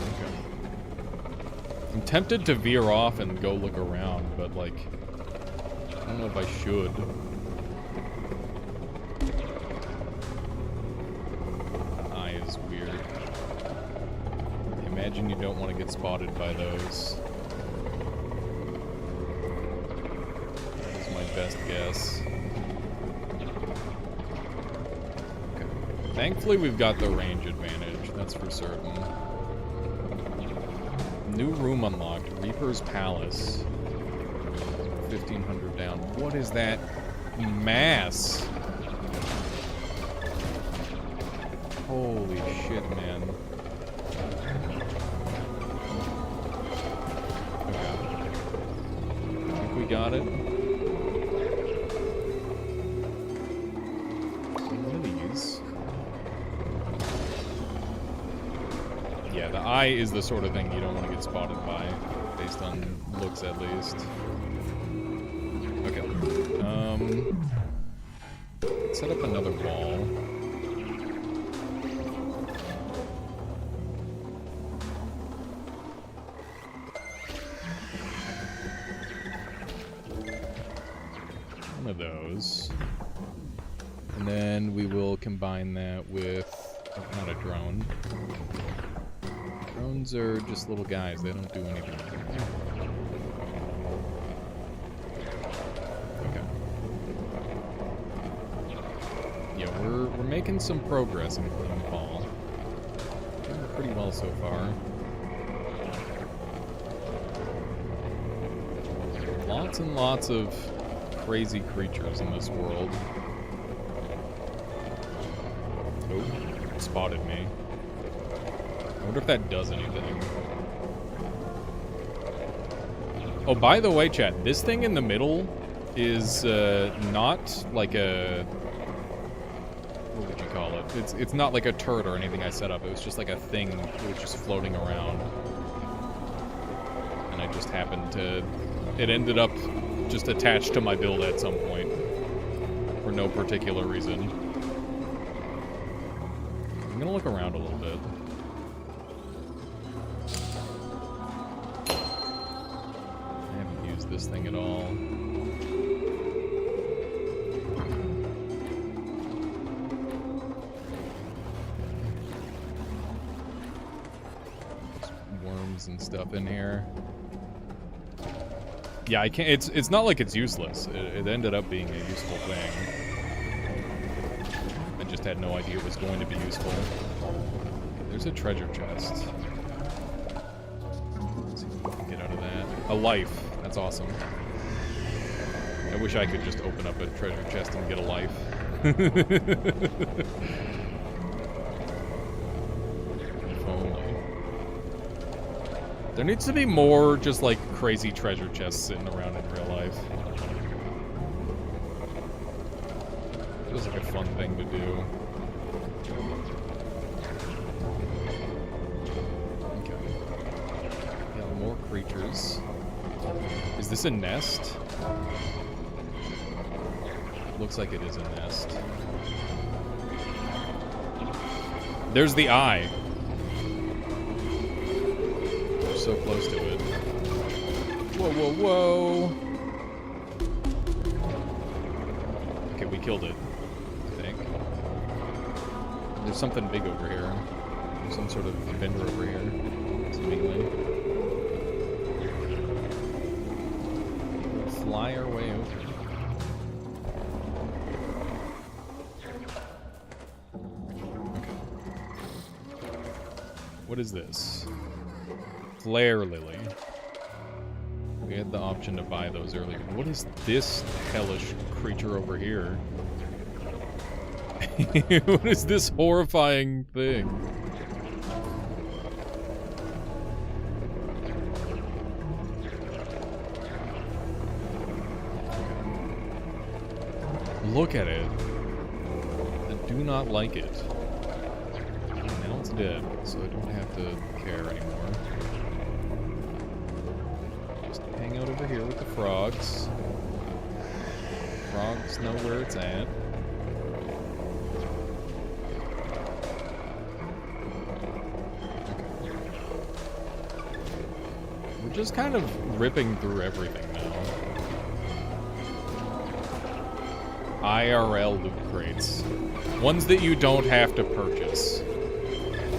Okay. I'm tempted to veer off and go look around, but, like, I don't know if I should. The eye is weird. Imagine you don't want to get spotted by those. That's my best guess. Okay. Thankfully, we've got the range advantage. That's for certain. New room unlocked. Reaper's Palace. 1,500 down. What is that mass? Holy shit, man. Okay. I think we got it. What are these? Yeah, the eye is the sort of thing you don't want to get spotted by, based on looks at least. Okay. Let's set up another wall. One of those. And then we will combine that with, not a drone. Drones are just little guys, they don't do anything. We're making some progress in Clean Fall. Doing pretty well so far. Lots and lots of crazy creatures in this world. Oh, spotted me. I wonder if that does anything. Oh, by the way, chat, this thing in the middle is not like a... What would you call it? It's not like a turret or anything I set up. It was just like a thing that was just floating around. And I just happened to... It ended up just attached to my build at some point. For no particular reason. I'm gonna look around a little bit. I haven't used this thing at all. And stuff in here. Yeah, I can't. It's not like it's useless. It ended up being a useful thing. I just had no idea it was going to be useful. There's a treasure chest. Let's see if we can get out of that. A life. That's awesome. I wish I could just open up a treasure chest and get a life. There needs to be more just like crazy treasure chests sitting around in real life. Feels like a fun thing to do. Okay. Yeah, more creatures. Is this a nest? Looks like it is a nest. There's the eye. So close to it. Whoa, whoa, whoa! Okay, we killed it, I think. There's something big over here. There's some sort of vendor over here, seemingly. We'll fly our way over. Okay. What is this? Flare Lily. We had the option to buy those earlier. What is this hellish creature over here? What is this horrifying thing? Look at it. I do not like it. Now it's dead, so I don't have to care anymore. Hang out over here with the frogs. Frogs know where it's at. We're just kind of ripping through everything now. IRL loot crates. Ones that you don't have to purchase.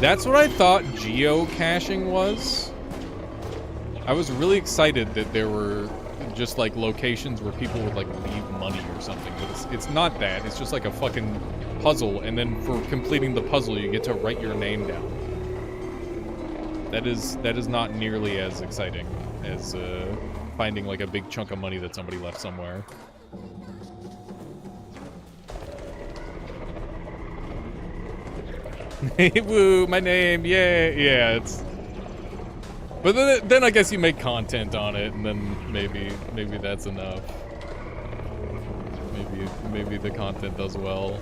That's what I thought geocaching was. I was really excited that there were just like locations where people would like leave money or something, but it's not that. It's just like a fucking puzzle, and then for completing the puzzle you get to write your name down. That is not nearly as exciting as finding like a big chunk of money that somebody left somewhere. Hey, woo, my name, yeah, it's... But then I guess you make content on it, and then maybe that's enough. Maybe the content does well.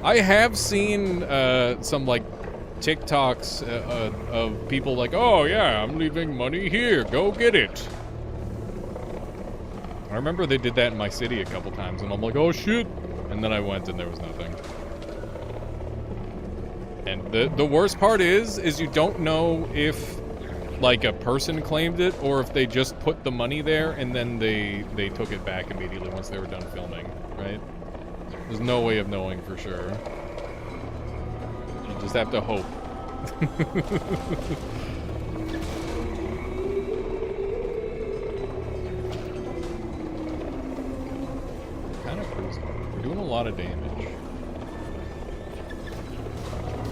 I have seen some like TikToks of people like, oh yeah, I'm leaving money here, go get it. I remember they did that in my city a couple times, and I'm like, oh shit. And then I went and there was nothing. And the worst part is you don't know if like a person claimed it or if they just put the money there and then they took it back immediately once they were done filming, right? There's no way of knowing for sure. You just have to hope. Kind of cruising. We're doing a lot of damage.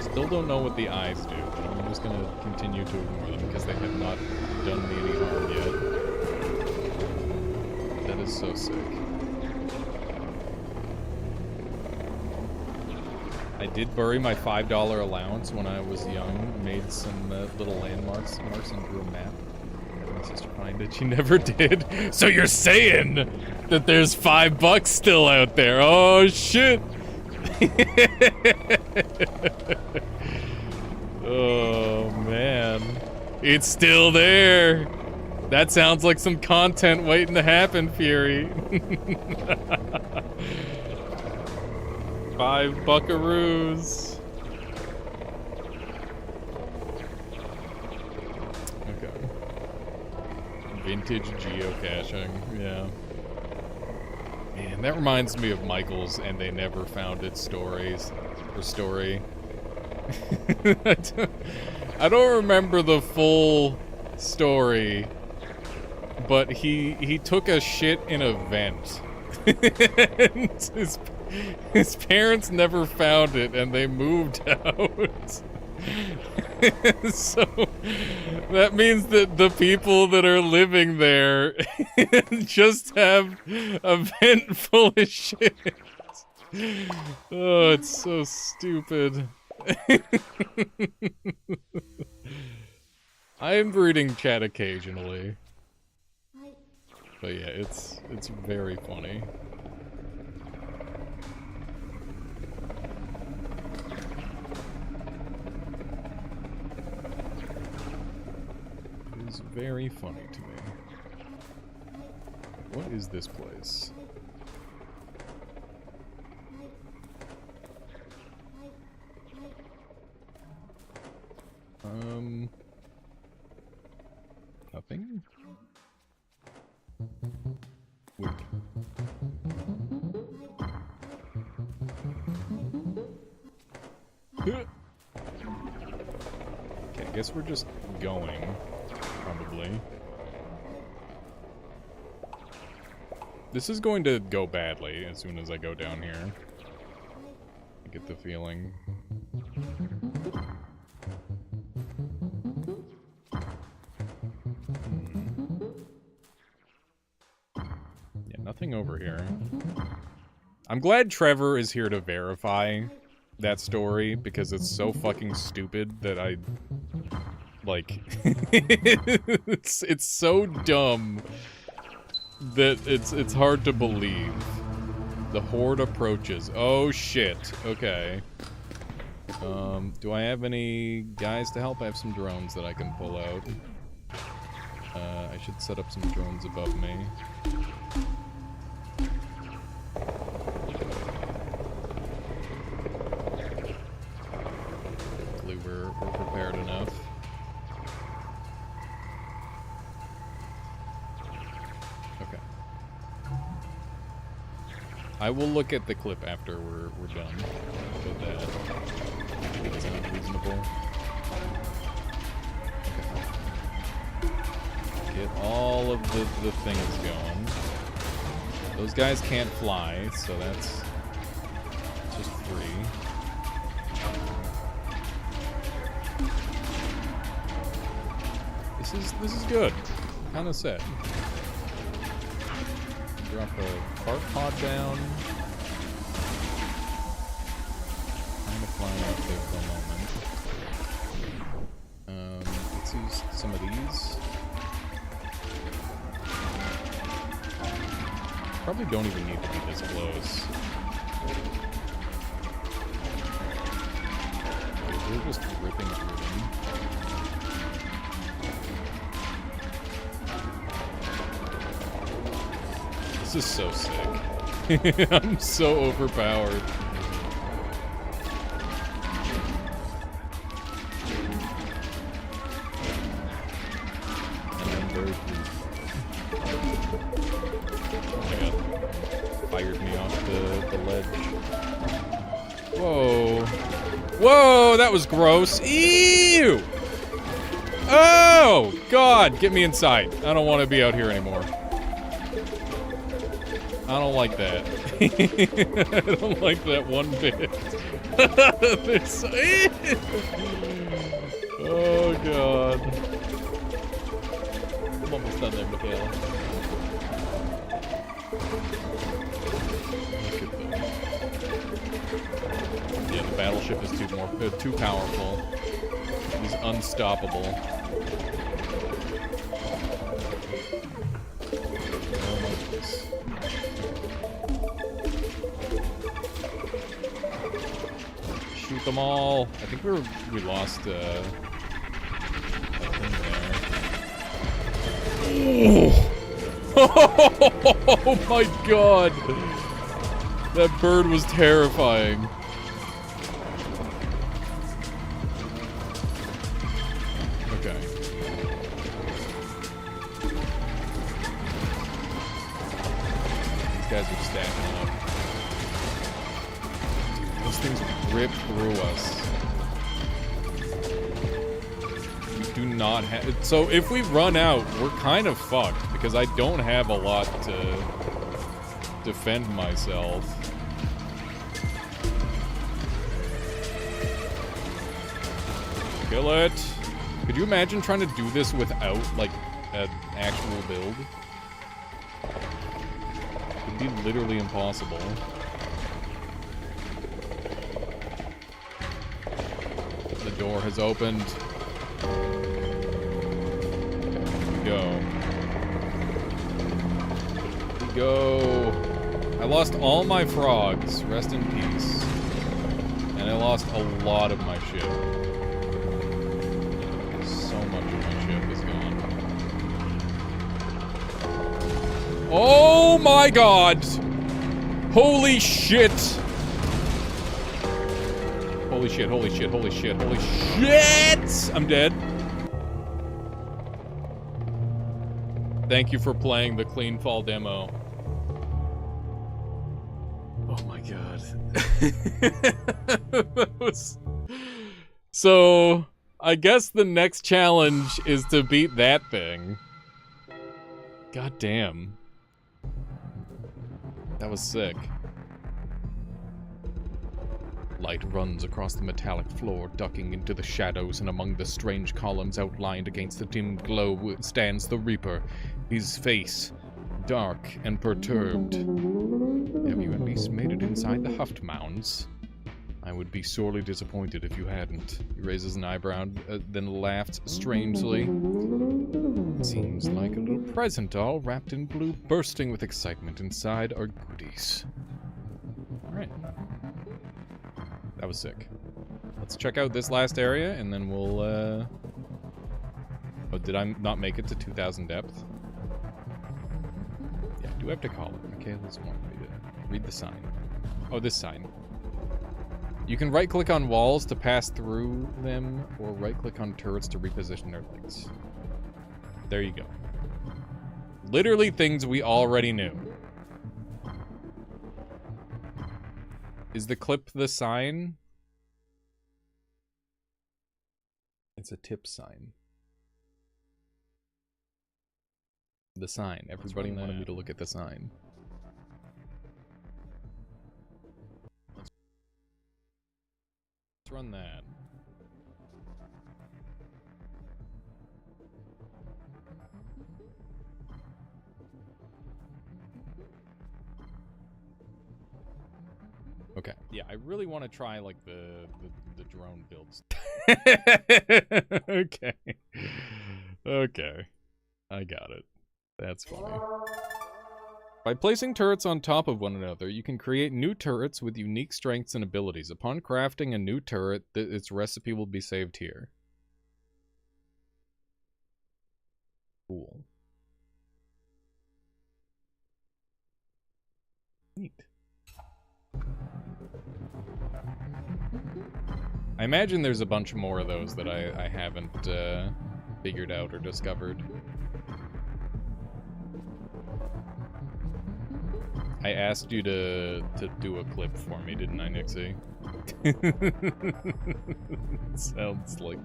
Still don't know what the eyes do, but I'm just gonna continue to ignore them because they have not done me any harm yet. That is so sick. I did bury my $5 allowance when I was young. Made some little landmarks and drew a map. Had my sister find it. She never did. So you're saying that there's $5 still out there? Oh shit! Oh man, it's still there. That sounds like some content waiting to happen, Fury. 5 buckaroos. Okay. Vintage geocaching, yeah. Man, that reminds me of Michael's and they never found it story. I don't remember the full story, but he took a shit in a vent. His parents never found it and they moved out. So that means that the people that are living there just have a vent full of shit. Oh, it's so stupid. I am reading chat occasionally. But yeah, it's very funny. It's very funny to me. What is this place? Nothing? Weird. Okay, I guess we're just going, probably. This is going to go badly as soon as I go down here. I get the feeling. Yeah, nothing over here. I'm glad Trevor is here to verify that story because it's so fucking stupid that I like it's so dumb that it's hard to believe. The horde approaches. Oh shit. Okay. Do I have any guys to help? I have some drones that I can pull out. I should set up some drones above me. Hopefully we're prepared enough. Okay. I will look at the clip after we're done with that. That sounds reasonable. Okay. Get all of the things going. Those guys can't fly, so that's just free. This is good. Kinda sad. Drop a cart pod down. Kind of flying up there for a moment. Let's use some of these. Probably don't even need to be this close. We're just ripping through them. This is so sick. I'm so overpowered. And I'm very fired me off the ledge. Whoa. Whoa, that was gross. Ew! Oh, God, get me inside. I don't want to be out here anymore. I don't like that. I don't like that one bit. So oh, God. I'm almost done there, Michaela. Yeah, the battleship is too powerful. He's unstoppable. Shoot them all. I think we lost a thing there. Oh my God! That bird was terrifying. Okay. These guys are stacking up. Those things rip through us. We do not have... So if we run out, we're kind of fucked, because I don't have a lot to defend myself. Kill it! Could you imagine trying to do this without, like, an actual build? It'd be literally impossible. The door has opened. Here we go. Here we go. I lost all my frogs. Rest in peace. And I lost a lot of my ship. So much of my ship is gone. Oh my God! Holy shit! Holy shit, holy shit, holy shit, holy shit! I'm dead. Thank you for playing the Clean Fall demo. Oh my God. That was... So, I guess the next challenge is to beat that thing. God damn. That was sick. Light runs across the metallic floor, ducking into the shadows, and among the strange columns outlined against the dim glow stands the Reaper, his face dark and perturbed. Have you at least made it inside the Huft Mounds? I would be sorely disappointed if you hadn't. He raises an eyebrow, then laughed strangely. Seems like a little present all wrapped in blue, bursting with excitement. Inside are goodies. Alright. That was sick. Let's check out this last area, and then we'll, Oh, did I not make it to 2,000 depth? Yeah, I do have to call it. Michaela's wanting me to read the sign. Oh, this sign. You can right-click on walls to pass through them, or right-click on turrets to reposition their legs. There you go. Literally things we already knew. Is the clip the sign? It's a tip sign. The sign. Everybody wanted me to look at the sign. Let's run that. Okay. Yeah, I really want to try like the drone builds. Okay. Okay. I got it. That's funny. By placing turrets on top of one another, you can create new turrets with unique strengths and abilities. Upon crafting a new turret, its recipe will be saved here. Cool. Neat. I imagine there's a bunch more of those that I haven't figured out or discovered. I asked you to do a clip for me, didn't I, Nixie? Sounds like...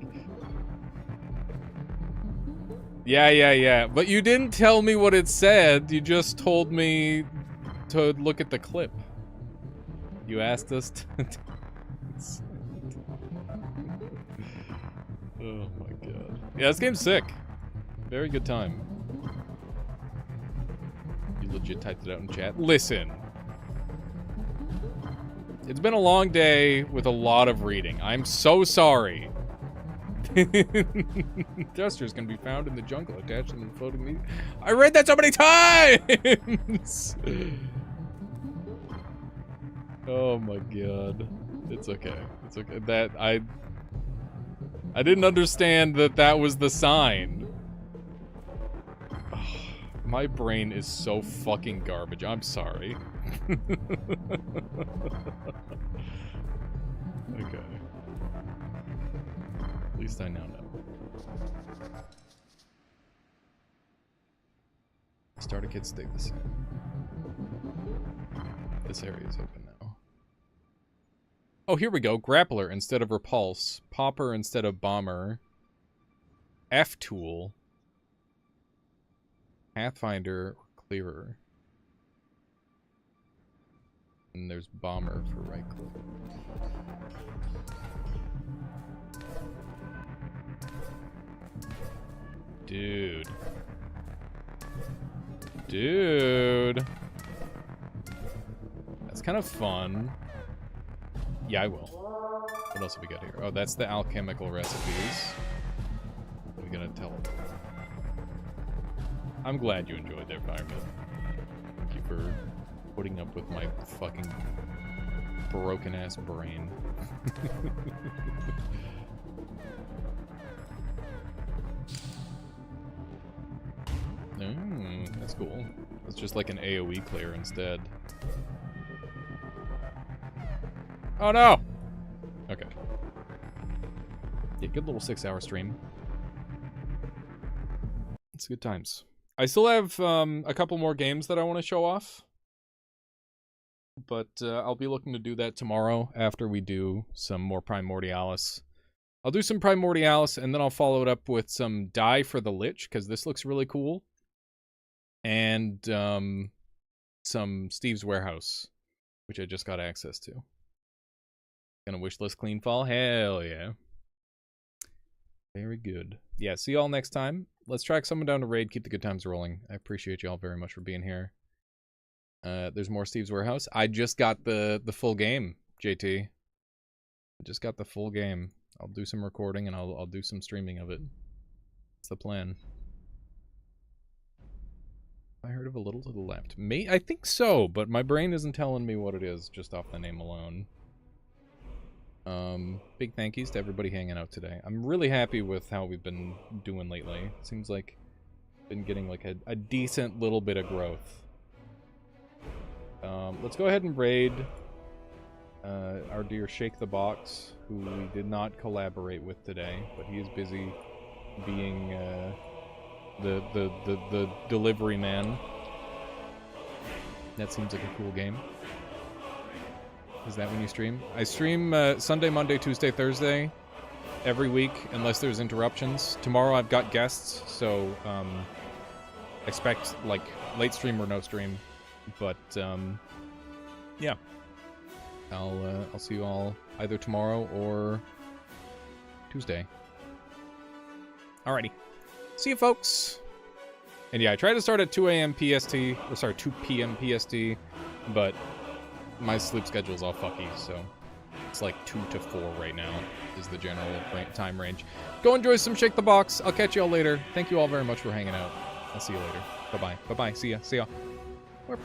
Yeah. But you didn't tell me what it said. You just told me to look at the clip. You asked us to... Oh my god. Yeah, this game's sick. Very good time. You legit typed it out in chat. Listen. It's been a long day with a lot of reading. I'm so sorry. Gestures can be found in the jungle attached to the floating meat. I read that so many times! Oh my god. It's okay. It's okay. That I didn't understand that was the sign. Oh, my brain is so fucking garbage. I'm sorry. Okay. At least I now know. Starter kits stay the same. This area is open now. Oh, here we go. Grappler instead of repulse. Popper instead of bomber. F-tool. Pathfinder or clearer. And there's bomber for right click. Dude. Dude. That's kind of fun. Yeah, I will. What else have we got here? Oh, that's the alchemical recipes. What are we gonna tell them? I'm glad you enjoyed their environment. Thank you for putting up with my fucking broken-ass brain. That's cool. It's just like an AoE clear instead. Oh no! Okay. Yeah, good little 6-hour stream. It's good times. I still have a couple more games that I want to show off. But I'll be looking to do that tomorrow after we do some more Primordialis. I'll do some Primordialis and then I'll follow it up with some Die for the Lich, because this looks really cool. And some Steve's Warehouse, which I just got access to. Gonna wishlist clean fall? Hell yeah. Very good. Yeah, see y'all next time. Let's track someone down to raid, keep the good times rolling. I appreciate y'all very much for being here. There's more Steve's Warehouse. I just got the full game, JT. I just got the full game. I'll do some recording and I'll do some streaming of it. That's the plan. I heard of A Little to the Left. I think so, but my brain isn't telling me what it is just off the name alone. Big thank yous to everybody hanging out today. I'm really happy with how we've been doing lately. Seems like been getting like a decent little bit of growth. Let's go ahead and raid our dear Shake the Box, who we did not collaborate with today, but he is busy being the delivery man. That seems like a cool game. Is that when you stream? I stream Sunday, Monday, Tuesday, Thursday every week, unless there's interruptions. Tomorrow I've got guests, so expect like late stream or no stream. But yeah, I'll see you all either tomorrow or Tuesday. Alrighty, see you folks. And yeah, I tried to start at 2 a.m. PST, or sorry, 2 p.m. PST, but my sleep schedule's all fucky, so it's like 2 to 4 right now is the general time range. Go enjoy some Shake the Box. I'll catch you all later. Thank you all very much for hanging out. I'll see you later. Bye-bye. Bye-bye. See ya. See ya. Warp.